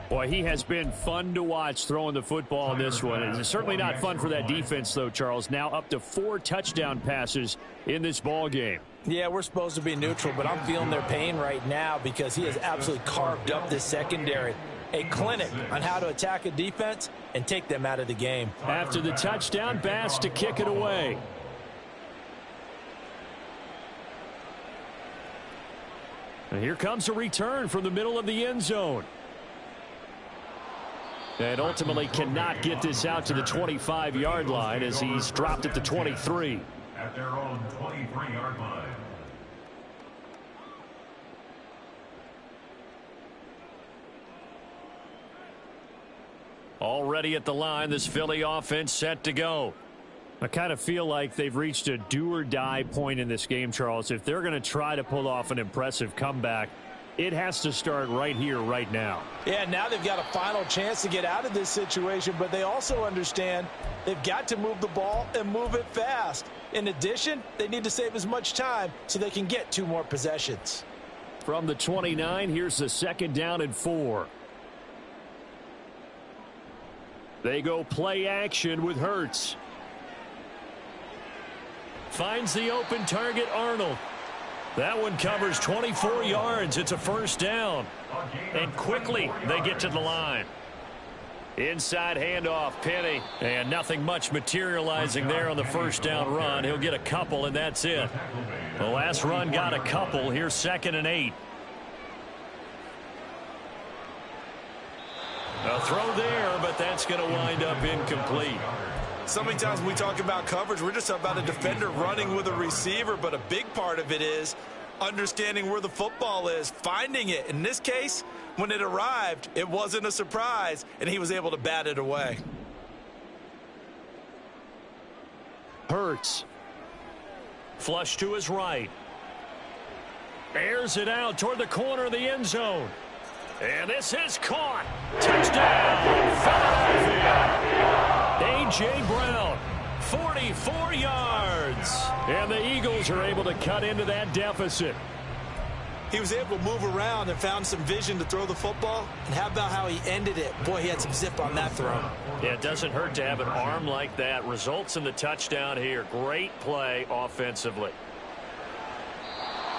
Boy, he has been fun to watch throwing the football in this one. It's certainly not fun for that defense, though, Charles. Now up to 4 touchdown passes in this ball game. Yeah, we're supposed to be neutral, but I'm feeling their pain right now because he has absolutely carved up this secondary. A clinic on how to attack a defense and take them out of the game. After the touchdown, Bass to kick it away. And here comes a return from the middle of the end zone. And ultimately cannot get this out to the 25-yard line as he's dropped at the 23. At their own 23-yard line. Already at the line, this Philly offense set to go. I kind of feel like they've reached a do-or-die point in this game, Charles. If they're going to try to pull off an impressive comeback, it has to start right here, right now. Yeah, now they've got a final chance to get out of this situation, but they also understand they've got to move the ball and move it fast. In addition, they need to save as much time so they can get 2 more possessions. From the 29, here's the second down and 4. They go play action with Hurts. Finds the open target, Arnold. That one covers 24 yards. It's a first down. And quickly they get to the line. Inside handoff, Penny. And nothing much materializing there on the first down run. He'll get a couple, and that's it. The last run got a couple. Here's 2nd and 8. A throw there, but that's going to wind up incomplete. So many times when we talk about coverage, we're just about a defender running with a receiver, but a big part of it is understanding where the football is, finding it. In this case, when it arrived, it wasn't a surprise, and he was able to bat it away. Hurts. Flush to his right. Airs it out toward the corner of the end zone. And this is caught. Touchdown, Philadelphia. A.J. Brown, 44 yards. And the Eagles are able to cut into that deficit. He was able to move around and found some vision to throw the football. And how about how he ended it? Boy, he had some zip on that throw. Yeah, it doesn't hurt to have an arm like that. Results in the touchdown here. Great play offensively.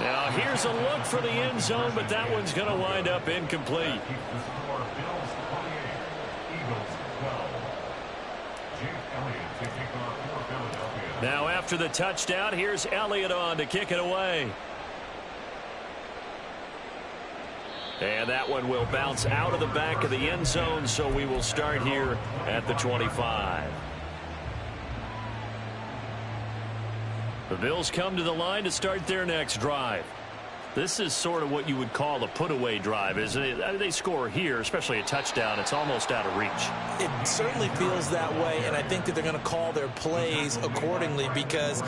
Now, here's a look for the end zone, but that one's going to wind up incomplete. Now, after the touchdown, here's Elliott on to kick it away. And that one will bounce out of the back of the end zone, so we will start here at the 25. The Bills come to the line to start their next drive. This is sort of what you would call a put-away drive, isn't it? They score here, especially a touchdown. It's almost out of reach. It certainly feels that way, and I think that they're going to call their plays accordingly because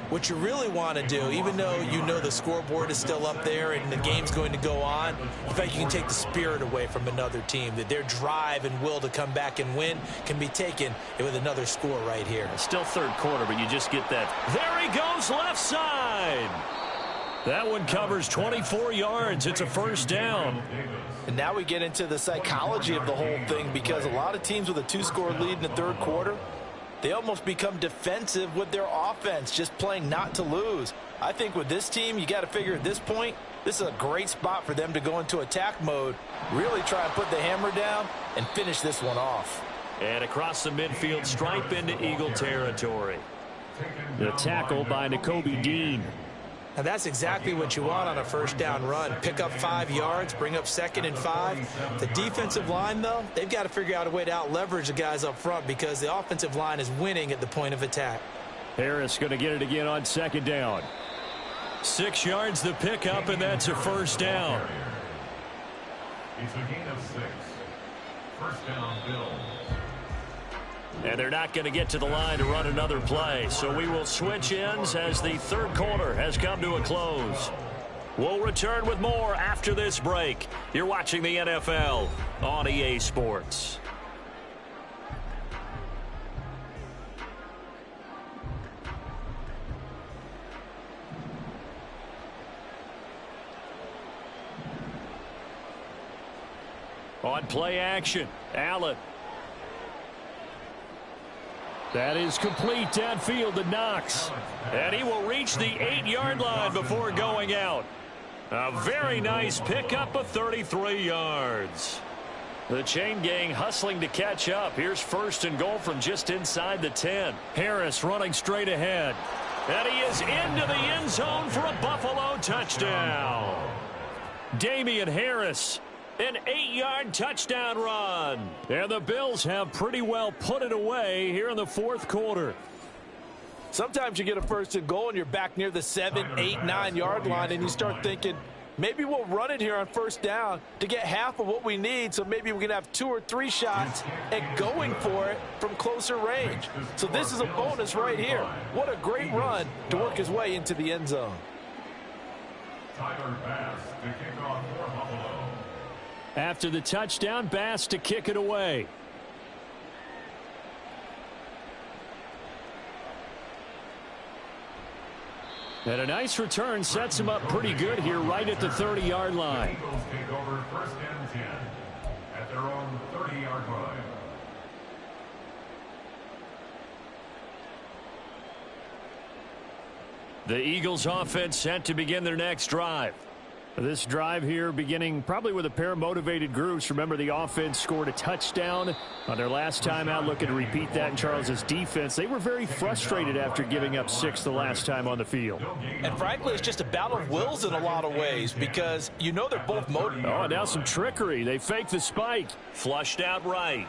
what you really want to do, even though you know the scoreboard is still up there and the game's going to go on, in fact, you can take the spirit away from another team, that their drive and will to come back and win can be taken with another score right here. Still third quarter, but you just get that. There he goes, left side. That one covers 24 yards. It's a first down. And now we get into the psychology of the whole thing because a lot of teams with a 2-score lead in the third quarter, they almost become defensive with their offense, just playing not to lose. I think with this team, you got to figure at this point, this is a great spot for them to go into attack mode, really try and put the hammer down and finish this one off. And across the midfield stripe into Eagle territory. The tackle by Nakobe Dean. And that's exactly what you want on a first down run. Pick up 5 yards, bring up 2nd and 5. The defensive line, though, they've got to figure out a way to out-leverage the guys up front because the offensive line is winning at the point of attack. Harris going to get it again on 2nd down. 6 yards the pickup, and that's a first down. It's a gain of 6. First down, Bills. And they're not going to get to the line to run another play. So we will switch ends as the third quarter has come to a close. We'll return with more after this break. You're watching the NFL on EA Sports. On play action, Allen. That is complete downfield to Knox. And he will reach the 8-yard line before going out. A very nice pickup of 33 yards. The chain gang hustling to catch up. Here's 1st and goal from just inside the 10. Harris running straight ahead. And he is into the end zone for a Buffalo touchdown. Damian Harris. An 8-yard touchdown run. And the Bills have pretty well put it away here in the fourth quarter. Sometimes you get a 1st and goal and you're back near the 7, 8, 9-yard line and you start thinking, maybe we'll run it here on 1st down to get half of what we need, so maybe we can have 2 or 3 shots at going for it from closer range. So this is a bonus right here. What a great run to work his way into the end zone. Tyler Bass to kick off for Buffalo. After the touchdown, Bass to kick it away. And a nice return sets him up pretty good here right at the 30-yard line. The Eagles take over 1st and 10 at their own 30-yard line. The Eagles offense set to begin their next drive. This drive here beginning probably with a pair of motivated groups. Remember, the offense scored a touchdown on their last time out. Looking to repeat that in Charles's defense. They were very frustrated after giving up 6 the last time on the field. And frankly, it's just a battle of wills in a lot of ways because you know they're both motivated. Oh, now some trickery. They fake the spike. Flushed out right.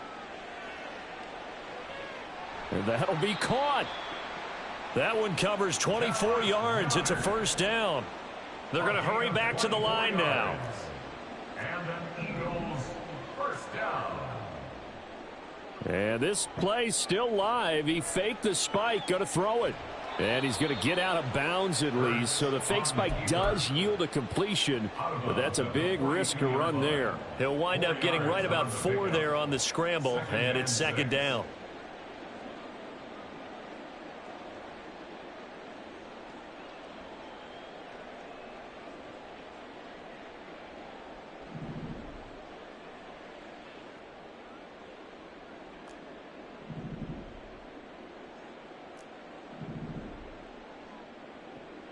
And that'll be caught. That one covers 24 yards. It's a first down. They're going to hurry back to the line now. And an Eagles first down. And this play's still live. He faked the spike, going to throw it. And he's going to get out of bounds at least. So the fake spike does yield a completion, but that's a big risk to run there. He'll wind up getting right about 4 there on the scramble, and it's second down.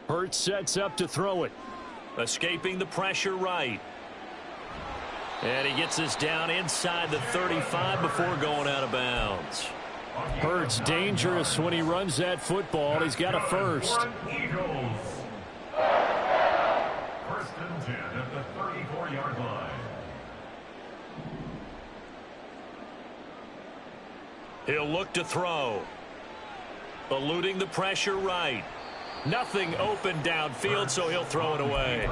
Hurts sets up to throw it. Escaping the pressure right. And he gets this down inside the 35 before going out of bounds. Hurts dangerous when he runs that football. He's got a first. Eagles. First and 10 at the 34-yard line. He'll look to throw. Eluding the pressure right. Nothing open downfield, so he'll throw it away.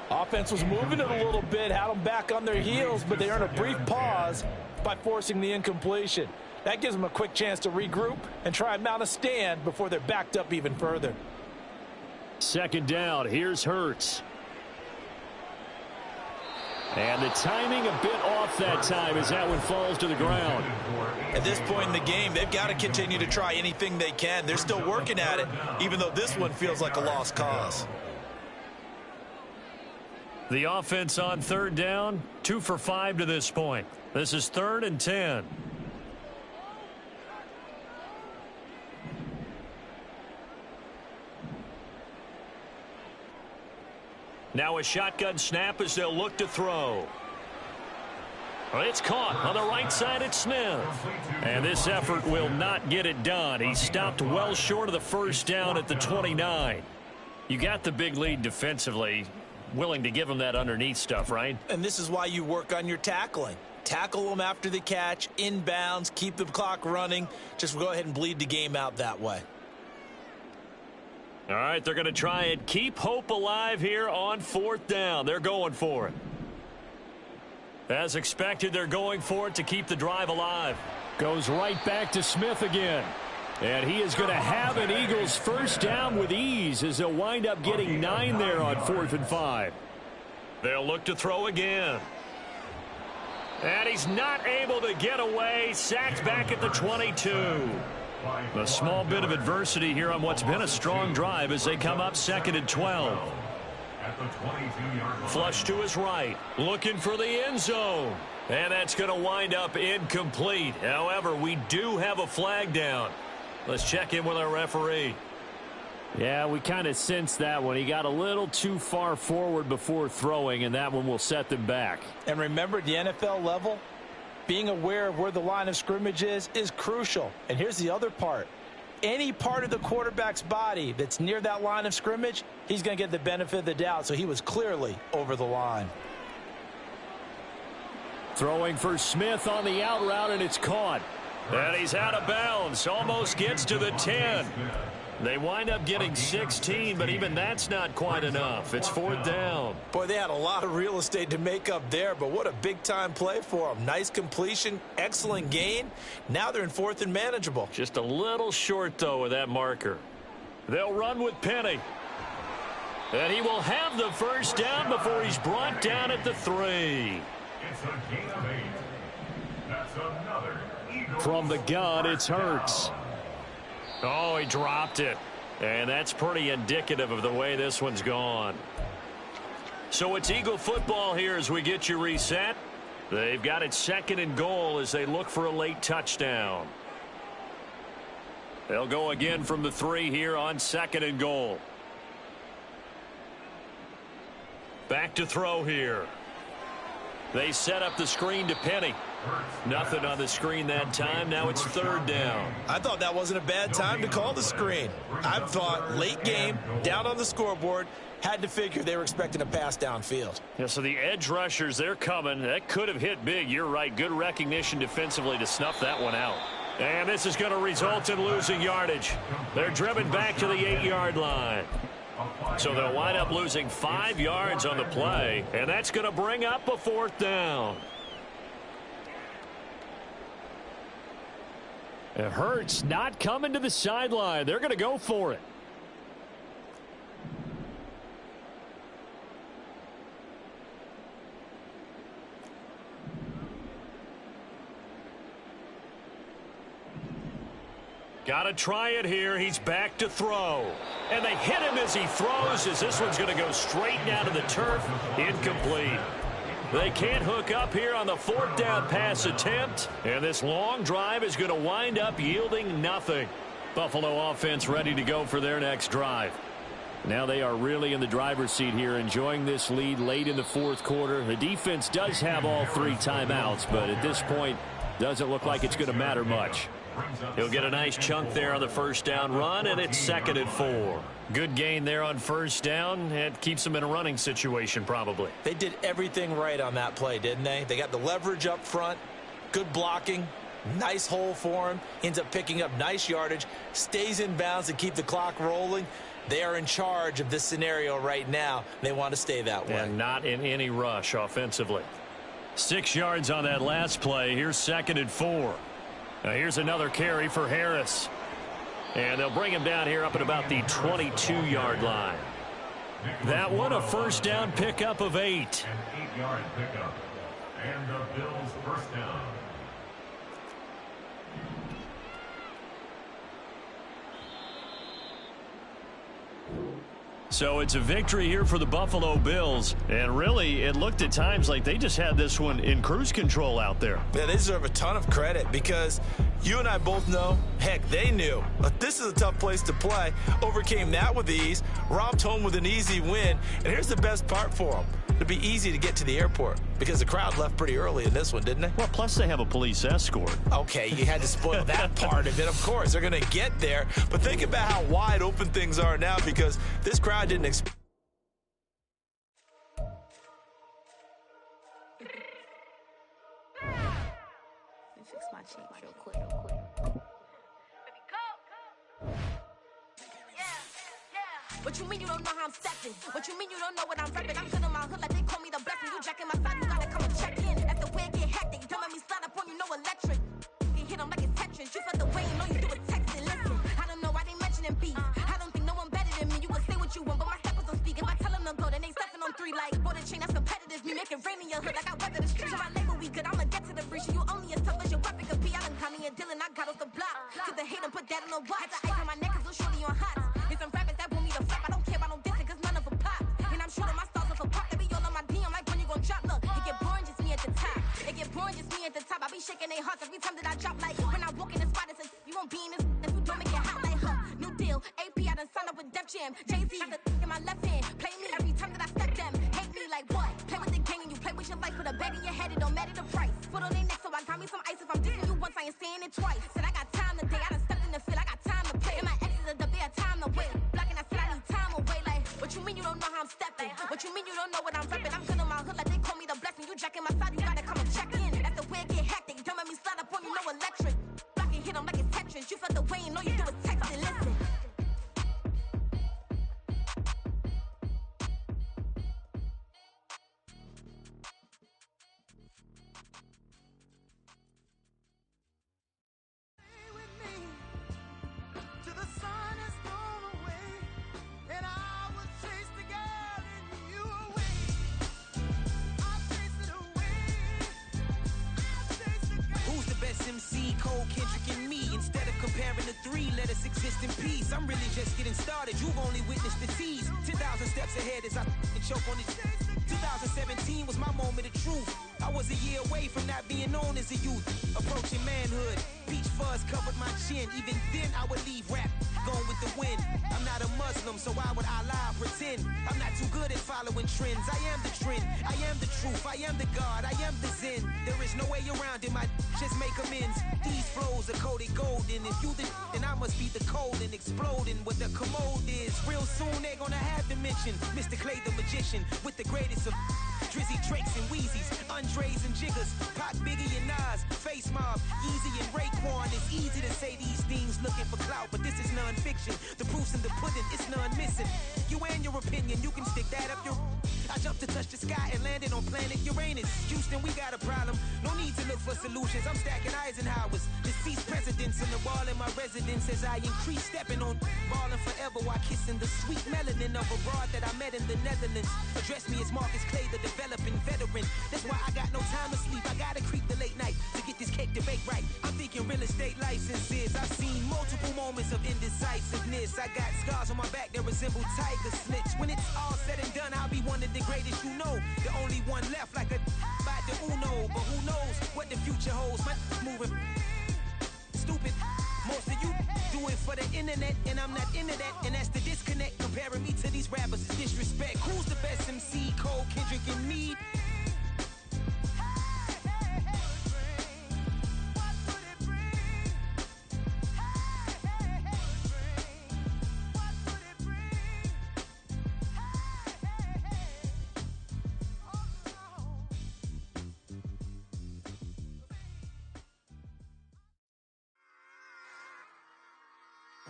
Offense was moving it a little bit, had them back on their heels, but they earned a brief pause by forcing the incompletion. That gives them a quick chance to regroup and try and mount a stand before they're backed up even further. Second down. Here's Hurts. And the timing a bit off that time as that one falls to the ground. At this point in the game, they've got to continue to try anything they can. They're still working at it, even though this one feels like a lost cause. The offense on third down, 2 for 5 to this point. This is 3rd and 10. Now a shotgun snap as they'll look to throw. It's caught on the right side at Smith. And this effort will not get it done. He stopped well short of the first down at the 29. You got the big lead defensively. Willing to give him that underneath stuff, right? And this is why you work on your tackling. Tackle them after the catch, inbounds, keep the clock running. Just go ahead and bleed the game out that way. All right, they're going to try and keep hope alive here on 4th down. They're going for it. As expected, they're going for it to keep the drive alive. Goes right back to Smith again. And he is going to have an Eagles first down with ease as they'll wind up getting 9 there on 4th and 5. They'll look to throw again. And he's not able to get away. Sacked back at the 22. A small bit of adversity here on what's been a strong drive as they come up 2nd and 12. Flush to his right. Looking for the end zone. And that's going to wind up incomplete. However, we do have a flag down. Let's check in with our referee. Yeah, we kind of sensed that one. He got a little too far forward before throwing, and that one will set them back. And remember, at the NFL level, being aware of where the line of scrimmage is crucial. And here's the other part. Any part of the quarterback's body that's near that line of scrimmage, he's going to get the benefit of the doubt. So he was clearly over the line. Throwing for Smith on the out route, and it's caught. And he's out of bounds. Almost gets to the 10. They wind up getting 16, but even that's not quite enough. It's 4th down. Boy, they had a lot of real estate to make up there, but what a big-time play for them. Nice completion, excellent gain. Now they're in 4th and manageable. Just a little short, though, with that marker. They'll run with Penny. And he will have the first down before he's brought down at the 3. It's a gain of 8. That's another Eagles. From the gun, it's Hurts. Oh, he dropped it. And that's pretty indicative of the way this one's gone. So it's Eagle football here as we get you reset. They've got it 2nd and goal as they look for a late touchdown. They'll go again from the 3 here on 2nd and goal. Back to throw here. They set up the screen to Penny. Nothing on the screen that time. Now it's third down. I thought that wasn't a bad time to call the screen. I thought late game, down on the scoreboard, had to figure they were expecting a pass downfield. Yeah, so the edge rushers, they're coming. That could have hit big. You're right. Good recognition defensively to snuff that one out. And this is going to result in losing yardage. They're driven back to the 8-yard line. So they'll wind up losing 5 yards on the play, and that's going to bring up a fourth down. It hurts not coming to the sideline. They're going to go for it. Got to try it here. He's back to throw. And they hit him as he throws, as this one's going to go straight down to the turf. Incomplete. They can't hook up here on the fourth down pass attempt. And this long drive is going to wind up yielding nothing. Buffalo offense ready to go for their next drive. Now they are really in the driver's seat here, enjoying this lead late in the fourth quarter. The defense does have all 3 timeouts, but at this point, doesn't look like it's going to matter much. He'll get a nice chunk there on the first down run, and it's 2nd and 4. Good gain there on first down. It keeps them in a running situation probably. They did everything right on that play, didn't they? They got the leverage up front, good blocking, nice hole for him, ends up picking up nice yardage, stays in bounds to keep the clock rolling. They are in charge of this scenario right now. They want to stay that way. And not in any rush offensively. 6 yards on that last play. Here's 2nd and 4. Now here's another carry for Harris. And they'll bring him down here up at about the 22-yard line. That one, a first down pickup of 8. An 8-yard pickup. And the Bills' first down. So it's a victory here for the Buffalo Bills. And really, it looked at times like they just had this one in cruise control out there. Yeah, they deserve a ton of credit because you and I both know, heck, they knew. But this is a tough place to play. Overcame that with ease, romped home with an easy win. And here's the best part for them. It'd be easy to get to the airport because the crowd left pretty early in this one, didn't they? Well, plus they have a police escort. Okay, you had to spoil that part of it. Of course, they're going to get there. But think about how wide open things are now because this crowd didn't expect. Fix my cheek real quick. What you mean you don't know how I'm stepping? What you mean you don't know what I'm repping? I'm good in my hood like they call me the blessing. You jacking my side, you gotta come and check in. As the way it get hectic, don't make me slide up on you, no electric. You hit them like it's Tetris. You felt the way you know you do it texting. Listen, I don't know why they mentioning beef. I don't think no one better than me. You can say what you want, but my steppers don't speak. If I tell them to go, then they stepping on 3 like border chain. That's competitive. Me make it rain in your hood like I weather the streets. My label we good, I'ma get to the breach. You only as tough as your weapon could be. I done Connie and Dylan, I got off the block. To the hate and put that on the watch. Had the ice on my neck, cause little shorty on hot. It's some rappers that want me to flop. I don't care about no dissing, cause none of them pop. And I'm shooting my stars off a pop. They be all on my DM like when you gon' drop. Look, it get boring, just me at the top. It get boring, just me at the top. I be shaking their hearts every time that I drop. Like when I walk in the spot, it says you won't be in this. If you don't make it hot like her. New deal, AP, I done signed up with Def Jam. Jay-Z, got the in my left hand. Play me every time that I step them. Hate me like what? Play with the gang and you play with your life. Put a bag in your head, it don't matter the price. Put on their neck, so I got me some ice. If I'm dissing you once, I ain't saying it twice. Said I got time today, I done stepped in the field, I got time to play. And my exes are up there, time to wait. Blocking, I said I need time away. Like, what you mean you don't know how I'm stepping? What you mean you don't know what I'm repping? I'm good in my hood like they call me the blessing. You jacking my side, you gotta come and check in. That's the way it get hectic. Don't make me slide up on you, no electric. Blocking, hit them like it's Tetris. You felt the way you know you do it texting. Listen. MC, Cole, Kendrick, and me. Instead of comparing the 3, let us exist in peace. I'm really just getting started. You've only witnessed the tease. 10,000 steps ahead as I choke on these. 2017 was my moment of truth. I was a year away from not being known as a youth. Approaching manhood, peach fuzz covered my chin. Even then I would leave rap, going with the wind. I'm not a Muslim, so why would I lie or pretend? I'm not too good at following trends. I am the trend, I am the truth, I am the God, I am the Zen. There is no way around it, my just make amends. These flows are coated golden. If you then I must be the cold and exploding what the commode is. Real soon they're gonna have to mention Mr. Clay the magician with the greatest of Drizzy, Drakes, and Wheezies, Andres and Jiggers, Pac, Biggie, and Nas, Face Mob, Easy and Raekwon. It's easy to say these things looking for clout, but this is non-fiction. The proof's in the pudding, it's none missing. You and your opinion, you can stick that up your... I jumped to touch the sky and landed on planet Uranus. Houston, we got a problem. No need to look for solutions. I'm stacking Eisenhowers. Deceased presidents on the wall in my residence as I increase stepping on ballin' forever while kissing the sweet melanin of a broad that I met in the Netherlands. Address me as Marcus Clay, the developing veteran. That's why I got no time to sleep. I gotta creep the late night to get this cake debate right. I'm thinking real estate licenses. I've seen multiple moments of indecisiveness. I got scars on my back that resemble tiger slits. When it's all said and done, I'll be one of the greatest you know. The only one left like a by the Uno. But who knows what the future holds. My moving stupid. Most of you do it for the internet, and I'm not into that. And that's the disconnect. Comparing me to these rappers is disrespect. Who's the best MC? Cole, Kendrick, and me?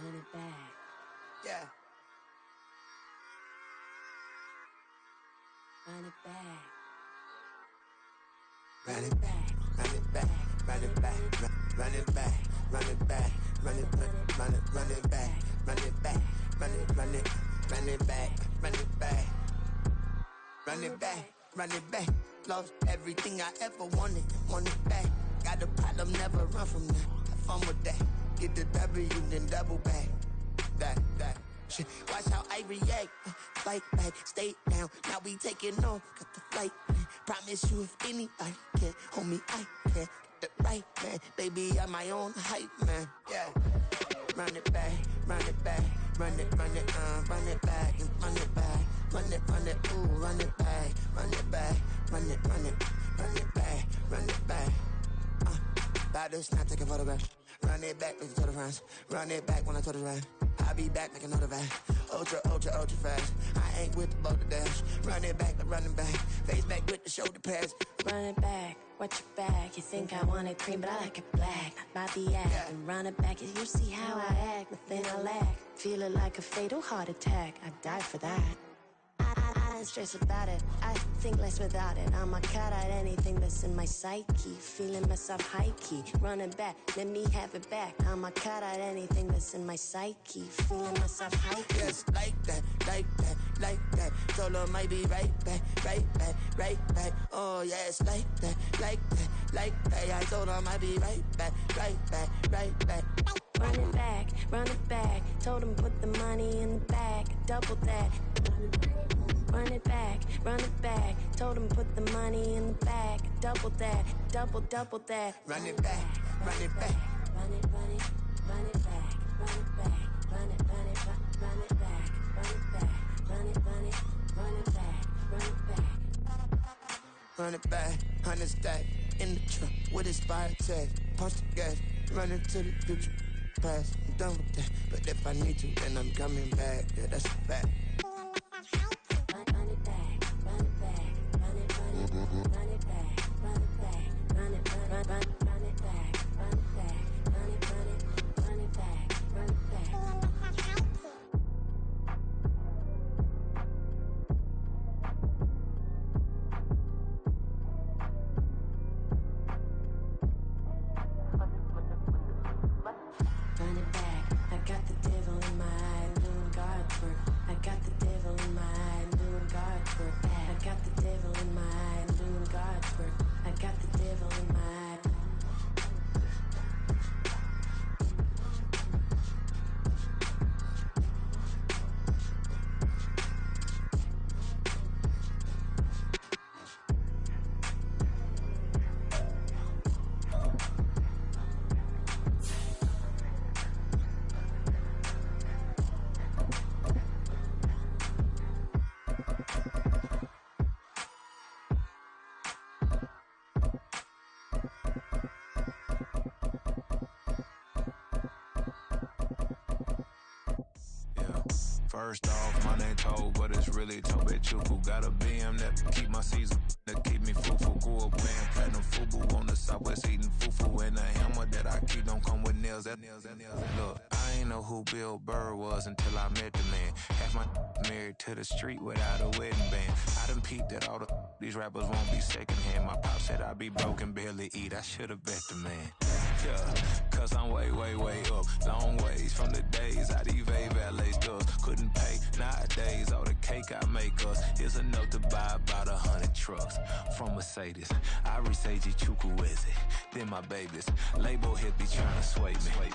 Run it back. Yeah. Run it back. Run it back, run it back, run it back, run it back, run it back, run it back, run it back, run it back, run it back, run it back, run it back, run it back. Lost everything I ever wanted, want it back. Got a problem, never run from that. Have fun with that. Get the W, then double back. That. Shit. Watch how I react. Fight back, stay down. Now we taking off. Got the flight. Promise you if anybody can, homie, I can. Get it right, man. Baby, I'm my own hype, man. Yeah. Run it back, run it back, run it back, and run it back, run it, ooh, run it back, run it back, run it back, run it back. About to snap, take a photograph. Run it back, make it to the friends. Run it back when I told it right. I'll be back, make another back. Ultra fast. I ain't with the boat to dash. Run it back, running back. Face back with the shoulder pads. Run it back, watch your back. You think I want it cream, but I like it black. About the act, yeah. And run it back. You see how I act, nothing I lack. Feel it like a fatal heart attack. I'd die for that. I don't stress about it, I think less without it. I'ma cut out anything that's in my psyche. Feeling myself high-key, running back, let me have it back. I'ma cut out anything that's in my psyche. Feeling myself high-key. Yes, like that, like that, like that. Told her might be right back, right back, right back. Oh yes, like that, like that, like that. I told her might be right back, right back, right back. Run it back, run it back. Told him put the money in the bag, double that. Run it back, run it back. Told him put the money in the bag, double that, double that. Run it back, run it back. Run it, run it, run it back, run it back, run it, run it, run it back, run it back, run it, run it, run it back, run it back. Run it back, 100 stack in the truck with his fire tag. Punch the gas, run into the future. Past, I'm done with that. But if I need to, then I'm coming back. Yeah, that's a fact. Run it back, run it back, run it, run it, run it back, run it back, run it, run it back, run it back, run it, run it, run it back, run it back. Run it back, I got the devil in my eye, doing God's work. I got the devil in my eye, doing God's work. I got the devil in my eye, doing God's work. I got the devil in my eye. First off, my name Toad, but it's really Tobechuku. Got a BM that keep my season, that keep me fufu. Grew up playing platinum fubu on the southwest eating fufu. And the hammer that I keep don't come with nails. Look, I ain't know who Bill Burr was until I met the man. Half my married to the street without a wedding band. I done peeped that all these rappers won't be secondhand. My pop said I'd be broke and barely eat. I should've bet the man. Yeah, cause I'm way up. Long ways from the days I evade valet stores. Couldn't pay nowadays. All the cake I make us is enough to buy about 100 trucks. From Mercedes, I resage Chukwueze. Then my babies, label hit be trying to sway me.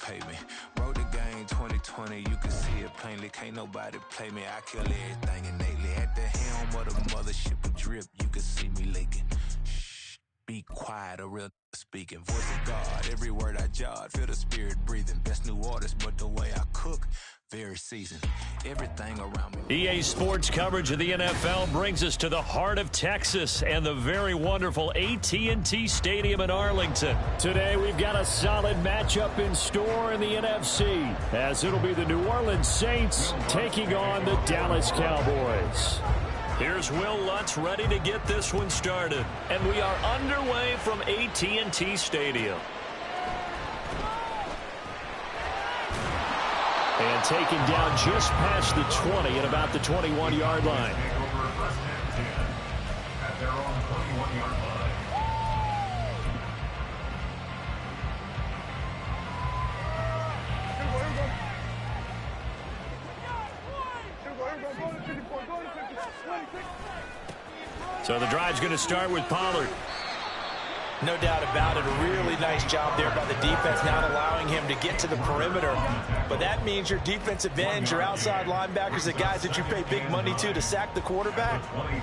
Pay me. Wrote the game 2020, you can see it plainly. Can't nobody play me. I kill everything innately. At the helm of the mothership of drip, you can see me leaking. Shh, be quiet, a real speaking. Voice of God, every word I jot, feel the spirit breathing. Best new artist, but the way I cook, very seasoned. Everything around me. EA Sports coverage of the NFL brings us to the heart of Texas and the very wonderful AT&T Stadium in Arlington. Today we've got a solid matchup in store in the NFC, as it'll be the New Orleans Saints taking on the Dallas Cowboys. Here's Will Lutz ready to get this one started. And we are underway from AT&T Stadium. And taken down just past the 20 at about the 21-yard line. At their own 21-yard line. So the drive's going to start with Pollard. No doubt about it. A really nice job there by the defense, not allowing him to get to the perimeter. But that means your defensive ends, your outside linebackers, the guys that you pay big money to sack the quarterback,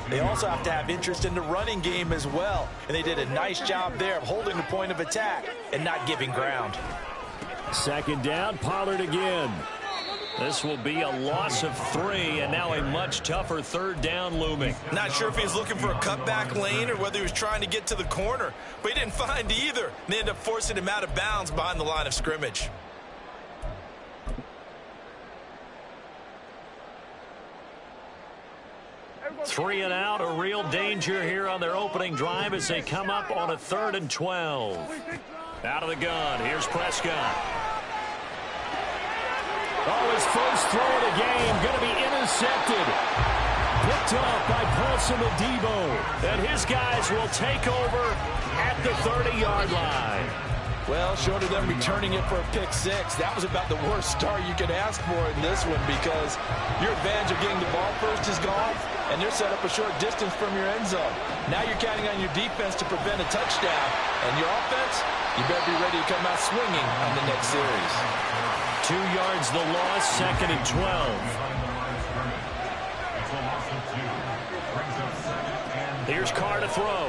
they also have to have interest in the running game as well. And they did a nice job there of holding the point of attack and not giving ground. Second down, Pollard again. This will be a loss of 3, and now a much tougher third down looming. Not sure if he was looking for a cutback lane or whether he was trying to get to the corner, but he didn't find either. And they ended up forcing him out of bounds behind the line of scrimmage. Three and out, a real danger here on their opening drive as they come up on a 3rd and 12. Out of the gun, here's Prescott. Oh, his first throw of the game going to be intercepted. Picked off by Paulson Adebo. And his guys will take over at the 30-yard line. Well, short of them returning it for a pick 6, that was about the worst start you could ask for in this one, because your advantage of getting the ball first is gone, and they're set up a short distance from your end zone. Now you're counting on your defense to prevent a touchdown, and your offense, you better be ready to come out swinging on the next series. 2 yards the loss, 2nd and 12. Here's Carr to throw.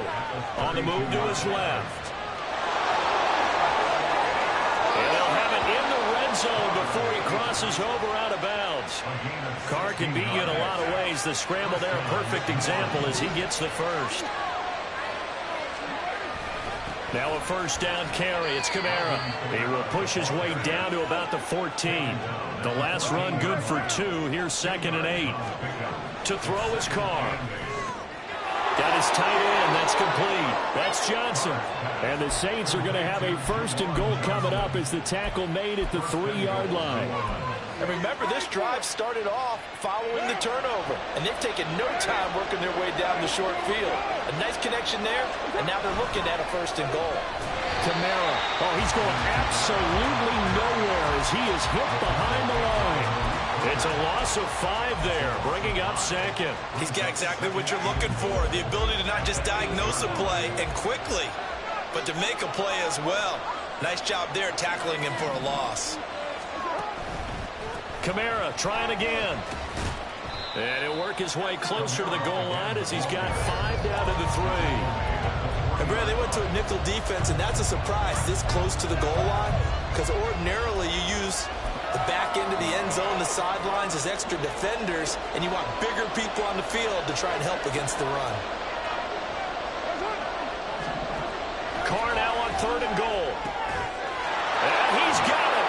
On the move to his left. And they'll have it in the red zone before he crosses over out of bounds. Carr can beat you in a lot of ways. The scramble there, a perfect example as he gets the first. Now a first down carry. It's Kamara. He will push his way down to about the 14. The last run good for 2. Here's 2nd and 8. To throw is Carr. Got his tight end. That's complete. That's Johnson. And the Saints are going to have a 1st and goal coming up as the tackle made at the 3-yard line. And remember, this drive started off following the turnover, and they've taken no time working their way down the short field. A nice connection there, and now they're looking at a 1st and goal. Kamara. Oh, he's going absolutely nowhere as he is hit behind the line. It's a loss of 5 there, bringing up 2nd. He's got exactly what you're looking for, the ability to not just diagnose a play and quickly, but to make a play as well. Nice job there tackling him for a loss. Kamara trying again. And he'll work his way closer to the goal line as he's got 5 down to the 3. And Brad, they went to a nickel defense, and that's a surprise this close to the goal line, because ordinarily you use the back end of the end zone, the sidelines as extra defenders, and you want bigger people on the field to try and help against the run. Carr now on 3rd and goal. And he's got it.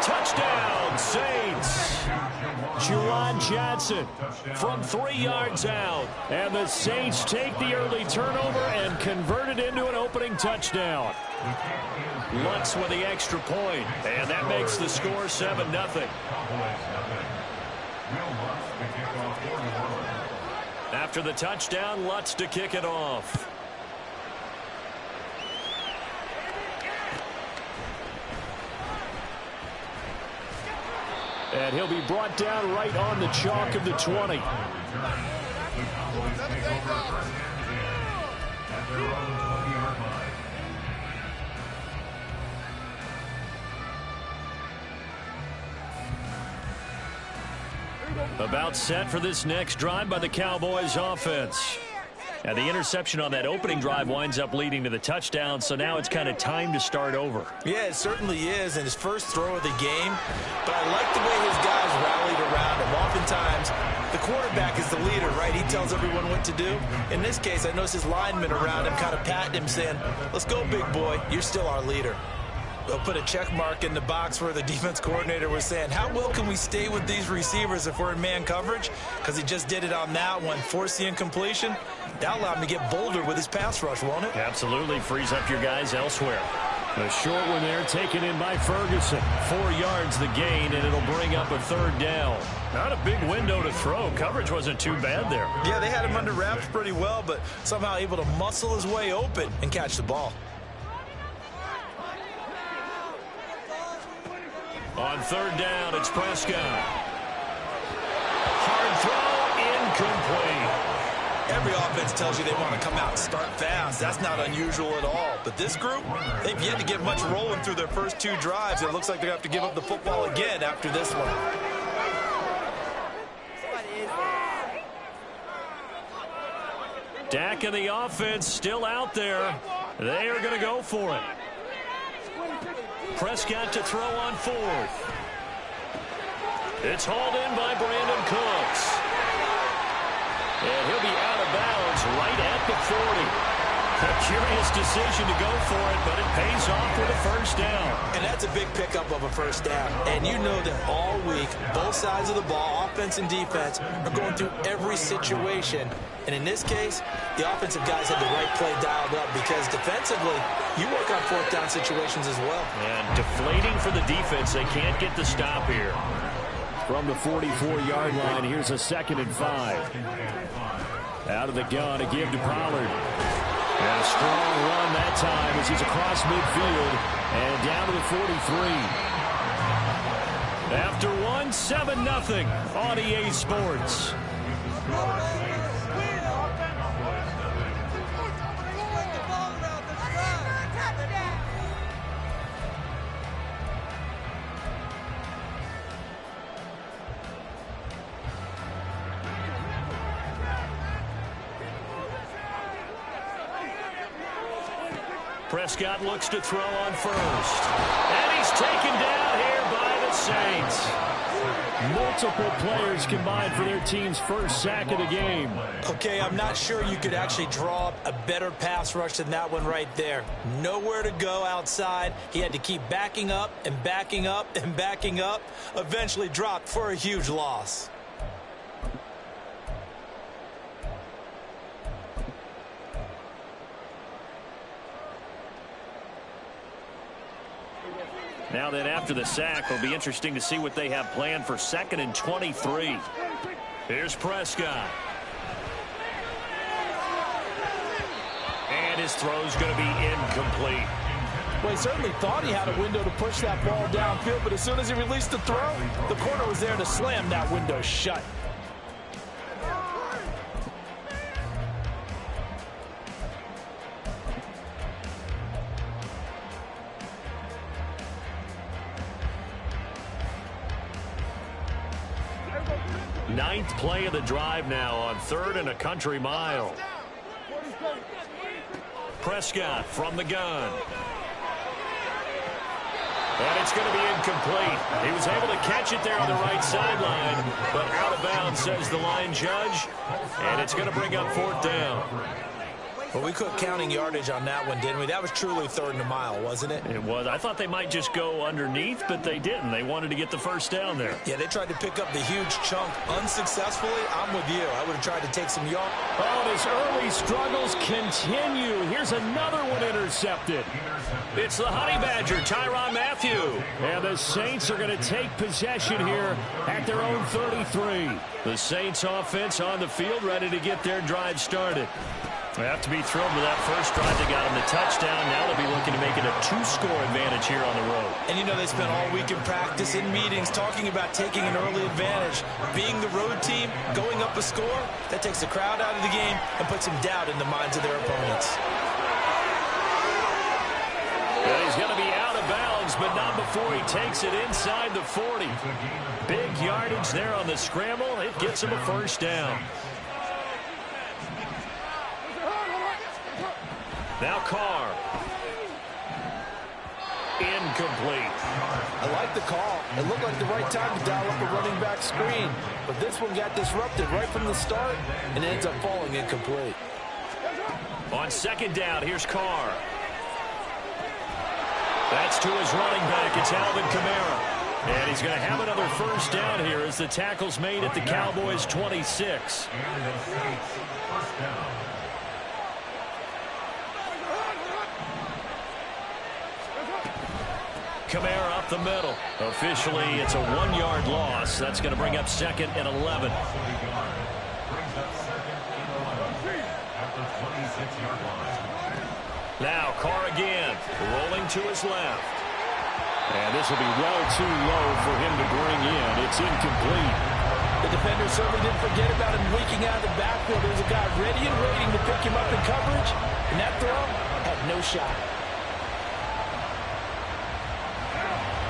Touchdown, Saints. Juwan Johnson from 3 yards out. And the Saints take the early turnover and convert it into an opening touchdown. Lutz with the extra point, and that makes the score 7-0. After the touchdown, Lutz to kick it off. And he'll be brought down right on the chalk of the 20. About set for this next drive by the Cowboys offense. And the interception on that opening drive winds up leading to the touchdown, so now it's kind of time to start over. Yeah, it certainly is, and his first throw of the game. But I like the way his guys rallied around him. Oftentimes, the quarterback is the leader, right? He tells everyone what to do. In this case, I noticed his linemen around him kind of patting him, saying, let's go, big boy. You're still our leader. They'll put a check mark in the box where the defense coordinator was saying, how well can we stay with these receivers if we're in man coverage? Because he just did it on that one, forced the incompletion. That allowed him to get bolder with his pass rush, won't it? Absolutely. Frees up your guys elsewhere. The short one there taken in by Ferguson. 4 yards the gain, and it'll bring up a third down. Not a big window to throw. Coverage wasn't too bad there. Yeah, they had him under wraps pretty well, but somehow able to muscle his way open and catch the ball. On third down, it's Prescott. Hard throw, incomplete. Every offense tells you they want to come out and start fast. That's not unusual at all. But this group, they've yet to get much rolling through their first 2 drives. It looks like they're going to have to give up the football again after this one. Dak and the offense still out there. They are going to go for it. Prescott to throw on 4th. It's hauled in by Brandon Cooks. And he'll be out of bounds right at the 40. A curious decision to go for it, but it pays off with a first down. And that's a big pickup of a first down. And you know that all week, both sides of the ball, offense and defense, are going through every situation. And in this case, the offensive guys had the right play dialed up because defensively, you work on 4th down situations as well. And deflating for the defense. They can't get the stop here. From the 44-yard line, here's a 2nd and 5. Out of the gun, a give to Pollard. And a strong run that time as he's across midfield and down to the 43. After 1, 7-0 on EA Sports. Prescott looks to throw on 1st. And he's taken down here by the Saints. Multiple players combined for their team's first sack of the game. Okay, I'm not sure you could actually draw up a better pass rush than that one right there. Nowhere to go outside. He had to keep backing up and backing up and backing up. Eventually dropped for a huge loss. Now then, after the sack, it'll be interesting to see what they have planned for 2nd and 23. Here's Prescott. And his throw's going to be incomplete. Well, he certainly thought he had a window to push that ball downfield, but as soon as he released the throw, the corner was there to slam that window shut. Ninth play of the drive now on 3rd and a country mile. Prescott from the gun. And it's going to be incomplete. He was able to catch it there on the right sideline, but out of bounds, says the line judge. And it's going to bring up 4th down. Well, we quit counting yardage on that one, didn't we? That was truly 3rd and a mile, wasn't it? It was. I thought they might just go underneath, but they didn't. They wanted to get the first down there. Yeah, they tried to pick up the huge chunk unsuccessfully. I'm with you. I would have tried to take some yards. Oh, his early struggles continue. Here's another one intercepted. It's the Honey Badger, Tyrann Mathieu. And the Saints are going to take possession here at their own 33. The Saints offense on the field, ready to get their drive started. They have to be thrilled with that first drive. They got them the touchdown. Now they'll be looking to make it a 2-score advantage here on the road. And you know they spent all week in practice, in meetings, talking about taking an early advantage. Being the road team, going up a score, that takes the crowd out of the game and puts some doubt in the minds of their opponents. Well, he's going to be out of bounds, but not before he takes it inside the 40. Big yardage there on the scramble. It gets him a first down. Now Carr. Incomplete. I like the call. It looked like the right time to dial up a running back screen. But this one got disrupted right from the start and ends up falling incomplete. On 2nd down, here's Carr. That's to his running back. It's Alvin Kamara. And he's going to have another first down here as the tackle's made at the Cowboys' 26. Kamara up the middle. Officially, it's a 1-yard loss. That's going to bring up 2nd and 11. Now Carr again, rolling to his left. And this will be well too low for him to bring in. It's incomplete. The defender certainly didn't forget about him leaking out of the backfield. There was a guy ready and waiting to pick him up in coverage, and that throw had no shot.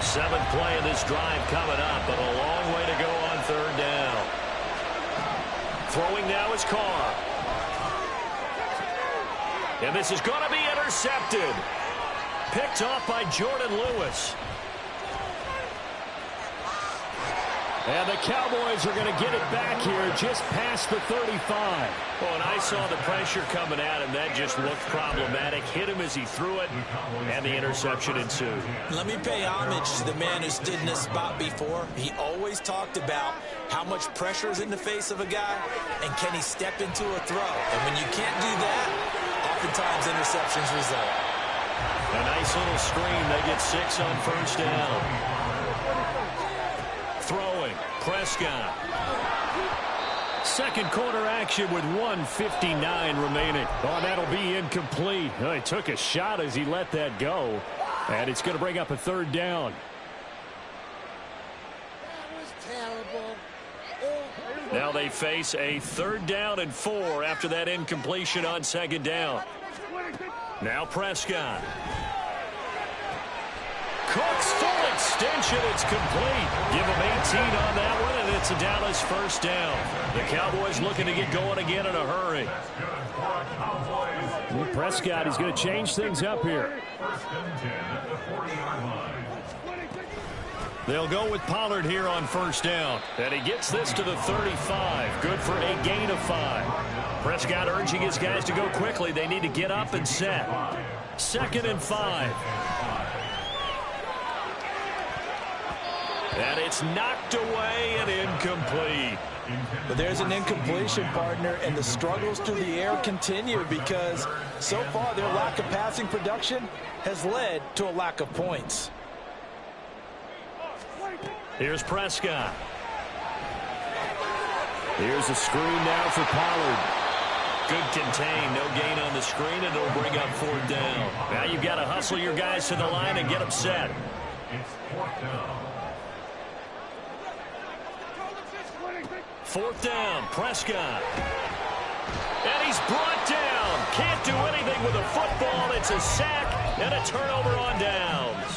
7th play of this drive coming up, but a long way to go on 3rd down. Throwing now is Carr. And this is going to be intercepted. Picked off by Jordan Lewis. And the Cowboys are going to get it back here just past the 35. Well, and I saw the pressure coming at him. That just looked problematic. Hit him as he threw it, and the interception ensued. Let me pay homage to the man who stood in this spot before. He always talked about how much pressure is in the face of a guy, and can he step into a throw. And when you can't do that, oftentimes interceptions result. A nice little screen. They get 6 on 1st down. Throwing, Prescott. 2nd quarter action with 1:59 remaining. Oh, that'll be incomplete. Oh, he took a shot as he let that go. And it's going to bring up a 3rd down. That was terrible. Now they face a 3rd down and 4 after that incompletion on 2nd down. Now Prescott. Cooks full extension. It's complete. Give him 18 on that one, and it's a Dallas first down. The Cowboys looking to get going again in a hurry. Prescott, he's going to change things up here. They'll go with Pollard here on 1st down. And he gets this to the 35. Good for a gain of 5. Prescott urging his guys to go quickly. They need to get up and set. 2nd and 5. And it's knocked away and incomplete. But there's an incompletion, partner, and the struggles through the air continue because so far their lack of passing production has led to a lack of points. Here's Prescott. Here's a screen now for Pollard. Good contain. No gain on the screen, and it'll bring up 4th down. Now you've got to hustle your guys to the line and get them set. It's 4th down. 4th down, Prescott. And he's brought down. Can't do anything with a football. It's a sack and a turnover on downs.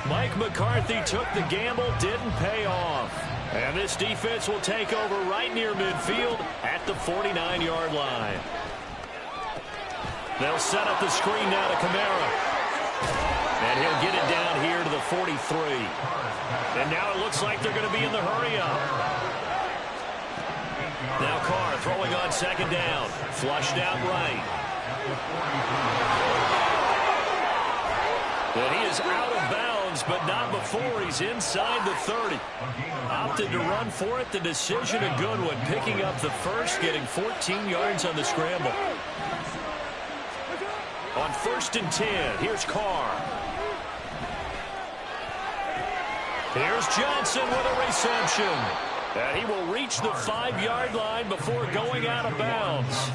Mike McCarthy took the gamble, didn't pay off. And this defense will take over right near midfield at the 49-yard line. They'll set up the screen now to Kamara. And he'll get it down here to the 43. And now it looks like they're going to be in the hurry-up. Now Carr throwing on 2nd down. Flushed out right. And he is out of bounds, but not before he's inside the 30. Opted to run for it. The decision a good one. Picking up the first, getting 14 yards on the scramble. On 1st and 10, here's Carr. Here's Johnson with a reception. And he will reach the 5-yard line before going out of bounds.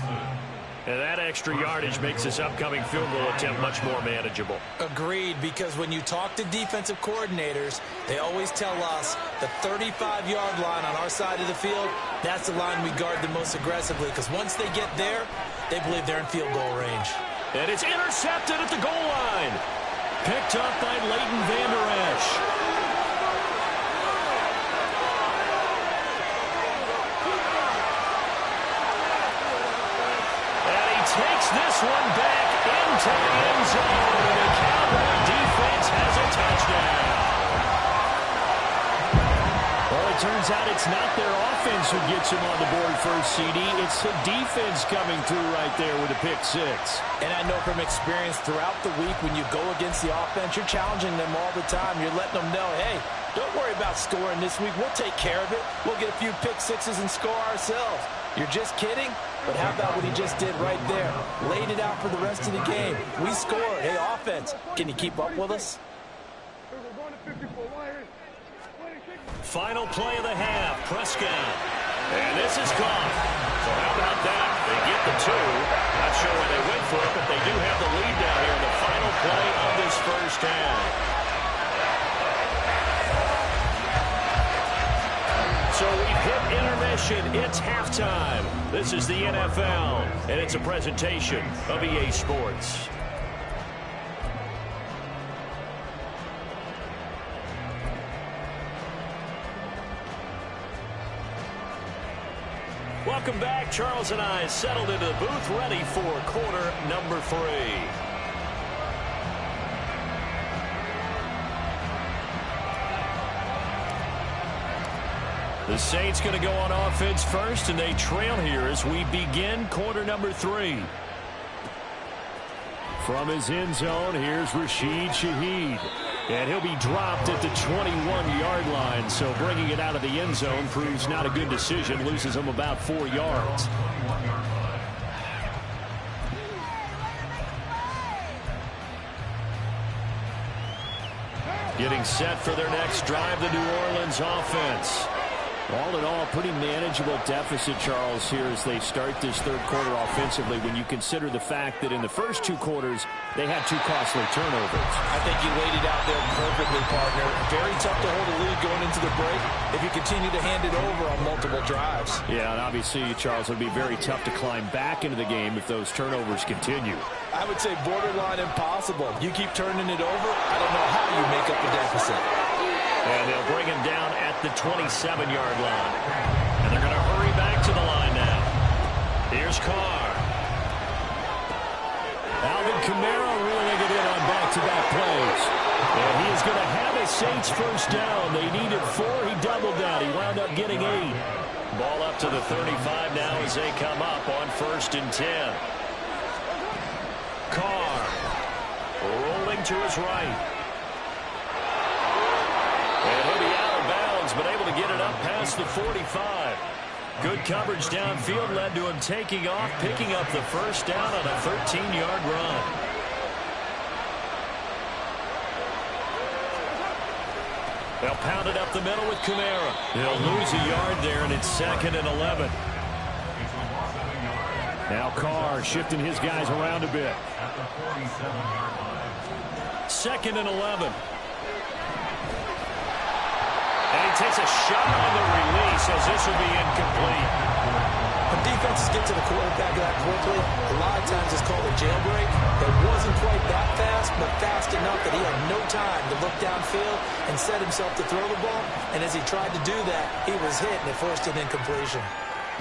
And that extra yardage makes this upcoming field goal attempt much more manageable. Agreed, because when you talk to defensive coordinators, they always tell us the 35-yard line on our side of the field, that's the line we guard the most aggressively, because once they get there, they believe they're in field goal range. And it's intercepted at the goal line. Picked up by Leighton Vander Esch. Takes this one back into the end zone, and the Cowboy defense has a touchdown. Well, it turns out it's not their offense who gets him on the board first, CD. It's the defense coming through right there with a pick six. And I know from experience throughout the week, when you go against the offense, you're challenging them all the time. You're letting them know, hey, don't worry about scoring this week. We'll take care of it. We'll get a few pick sixes and score ourselves. You're just kidding? But how about what he just did right there? Laid it out for the rest of the game. We scored. Hey, offense, can you keep up with us? Final play of the half, Prescott. And this is caught. So how about that? They get the 2. Not sure where they went for it, but they do have the lead down here in the final play of this first half. So we've hit intermission. It's halftime. This is the NFL, and it's a presentation of EA Sports. Welcome back. Charles and I settled into the booth, ready for quarter number 3. The Saints going to go on offense first, and they trail here as we begin quarter number 3. From his end zone, here's Rashid Shaheed. And he'll be dropped at the 21-yard line, so bringing it out of the end zone proves not a good decision. Loses him about 4 yards. Getting set for their next drive, the New Orleans offense. All in all, pretty manageable deficit, Charles, here as they start this third quarter offensively when you consider the fact that in the first 2 quarters, they had 2 costly turnovers. I think you laid it out there perfectly, partner. Very tough to hold a lead going into the break if you continue to hand it over on multiple drives. Yeah, and obviously, Charles, it would be very tough to climb back into the game if those turnovers continue. I would say borderline impossible. You keep turning it over, I don't know how you make up the deficit. And they'll bring him down at the 27-yard line. And they're going to hurry back to the line now. Here's Carr. Alvin Kamara reeling it in on back-to-back plays. And he is going to have a Saints first down. They needed 4. He doubled that. He wound up getting 8. Ball up to the 35 now as they come up on 1st and 10. Carr rolling to his right. And he'll be out of bounds, but able to get it up past the 45. Good coverage downfield led to him taking off, picking up the first down on a 13-yard run. They'll pound it up the middle with Kamara. They'll lose a yard there, and it's 2nd and 11. Now Carr shifting his guys around a bit. 2nd and 11. And he takes a shot on the release as this will be incomplete. When defenses get to the quarterback that quickly, a lot of times it's called a jailbreak. It wasn't quite that fast, but fast enough that he had no time to look downfield and set himself to throw the ball. And as he tried to do that, he was hit, and it forced an incompletion.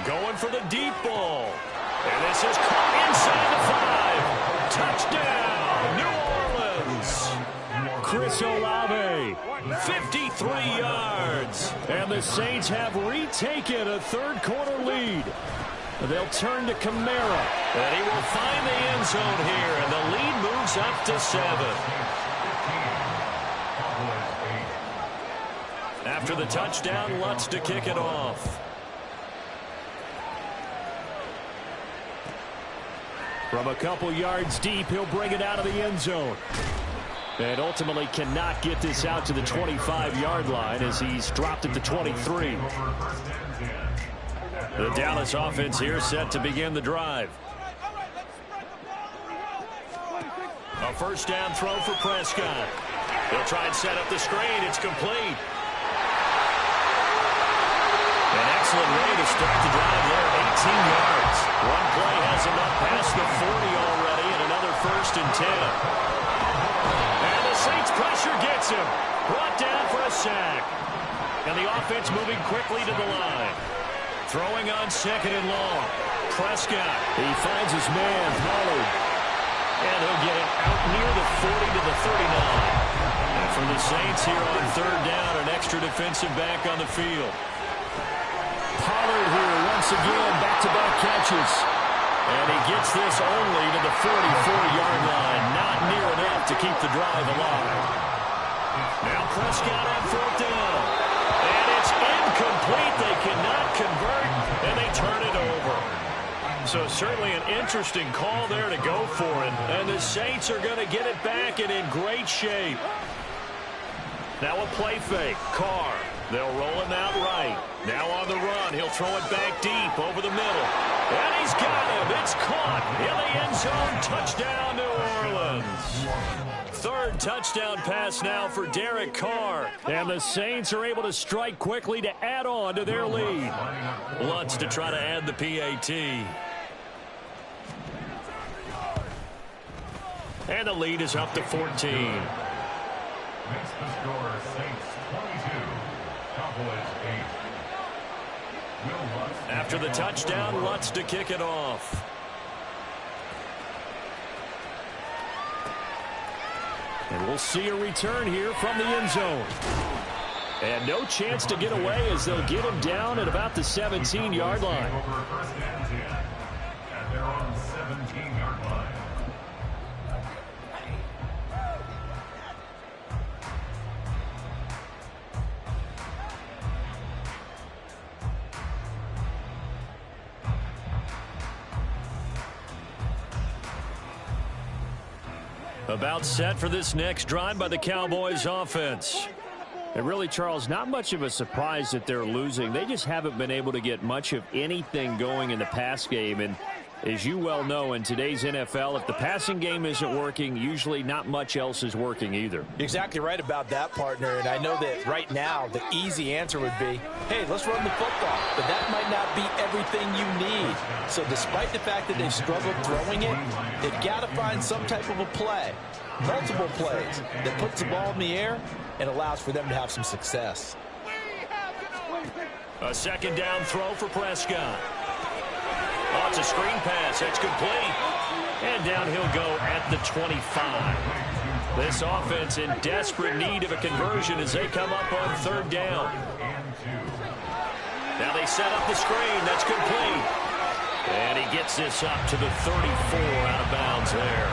Going for the deep ball. And this is caught inside the 5. Touchdown, New Orleans. Chris Olave, 53 yards. And the Saints have retaken a third quarter lead. They'll turn to Kamara. And he will find the end zone here, and the lead moves up to 7. After the touchdown, Lutz to kick it off. From a couple yards deep, he'll bring it out of the end zone. And ultimately cannot get this out to the 25-yard line as he's dropped at the 23. The Dallas offense here set to begin the drive. A first down throw for Prescott. He'll try and set up the screen. It's complete. An excellent way to start the drive there, 18 yards. One play has him up past the 40 already, and another 1st and 10. And the Saints pressure gets him. Brought down for a sack. And the offense moving quickly to the line. Throwing on 2nd and long. Prescott. He finds his man, Pollard. And he'll get it out near the 40 to the 39. And for the Saints here on 3rd down, an extra defensive back on the field. Pollard here once again, back-to-back catches. And he gets this only to the 44-yard line. Not near enough to keep the drive alive. Now Prescott on 4th down. And it's incomplete. They cannot convert, and they turn it over. So certainly an interesting call there to go for it. And the Saints are going to get it back and in great shape. Now a play fake. Carr. They'll roll him out right. Now on the run. He'll throw it back deep over the middle. And he's got him. It's caught in the end zone. Touchdown, New Orleans. 3rd touchdown pass now for Derek Carr. And the Saints are able to strike quickly to add on to their lead. Lutz to try to add the PAT. And the lead is up to 14. Makes the score Saints 22, Cowboys 8. After the touchdown, Lutz to kick it off. And we'll see a return here from the end zone. And no chance to get away as they'll get him down at about the 17-yard line. Over 1st and 10 at their own 17-yard line. About set for this next drive by the Cowboys offense. And really, Charles, not much of a surprise that they're losing. They just haven't been able to get much of anything going in the pass game. And as you well know, in today's NFL, if the passing game isn't working, usually not much else is working either. You're exactly right about that, partner. And I know that right now the easy answer would be, hey, let's run the football. But that might not be everything you need. So despite the fact that they've struggled throwing it, they've got to find some type of a play, multiple plays, that puts the ball in the air and allows for them to have some success. A 2nd down throw for Prescott. Oh, it's a screen pass. It's complete. And down he'll go at the 25. This offense in desperate need of a conversion as they come up on 3rd down. Now they set up the screen. That's complete. And he gets this up to the 34 out of bounds there.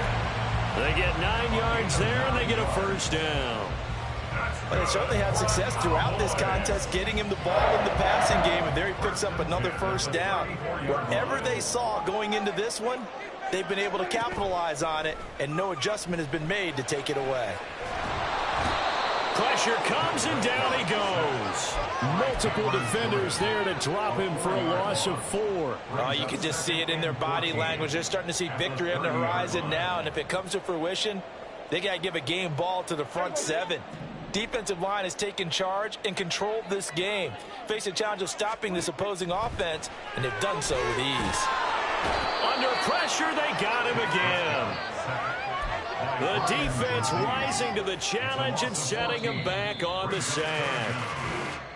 They get 9 yards there, and they get a 1st down. Well, they certainly had success throughout this contest getting him the ball in the passing game, and there he picks up another 1st down. Whatever they saw going into this one, they've been able to capitalize on it, and no adjustment has been made to take it away. Pressure comes, and down he goes. Multiple defenders there to drop him for a loss of 4. Oh, you can just see it in their body language. They're starting to see victory on the horizon now, and if it comes to fruition, they got to give a game ball to the front 7. Defensive line has taken charge and controlled this game. Face a challenge of stopping this opposing offense, and they've done so with ease. Under pressure, they got him again. The defense rising to the challenge and setting him back on the sack.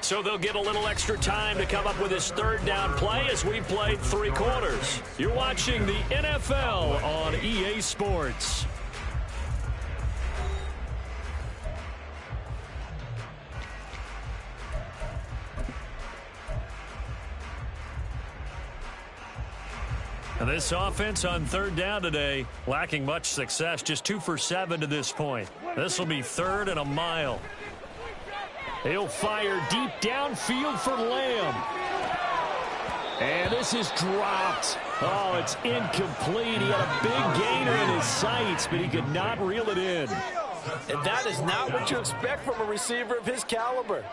So they'll get a little extra time to come up with his 3rd down play as we played 3 quarters. You're watching the NFL on EA Sports. This offense on third down today, lacking much success, just 2 for 7 to this point. This will be 3rd and a mile. He'll fire deep downfield for Lamb. And this is dropped. Oh, it's incomplete. He had a big gainer in his sights, but he could not reel it in. And that is not what you expect from a receiver of his caliber.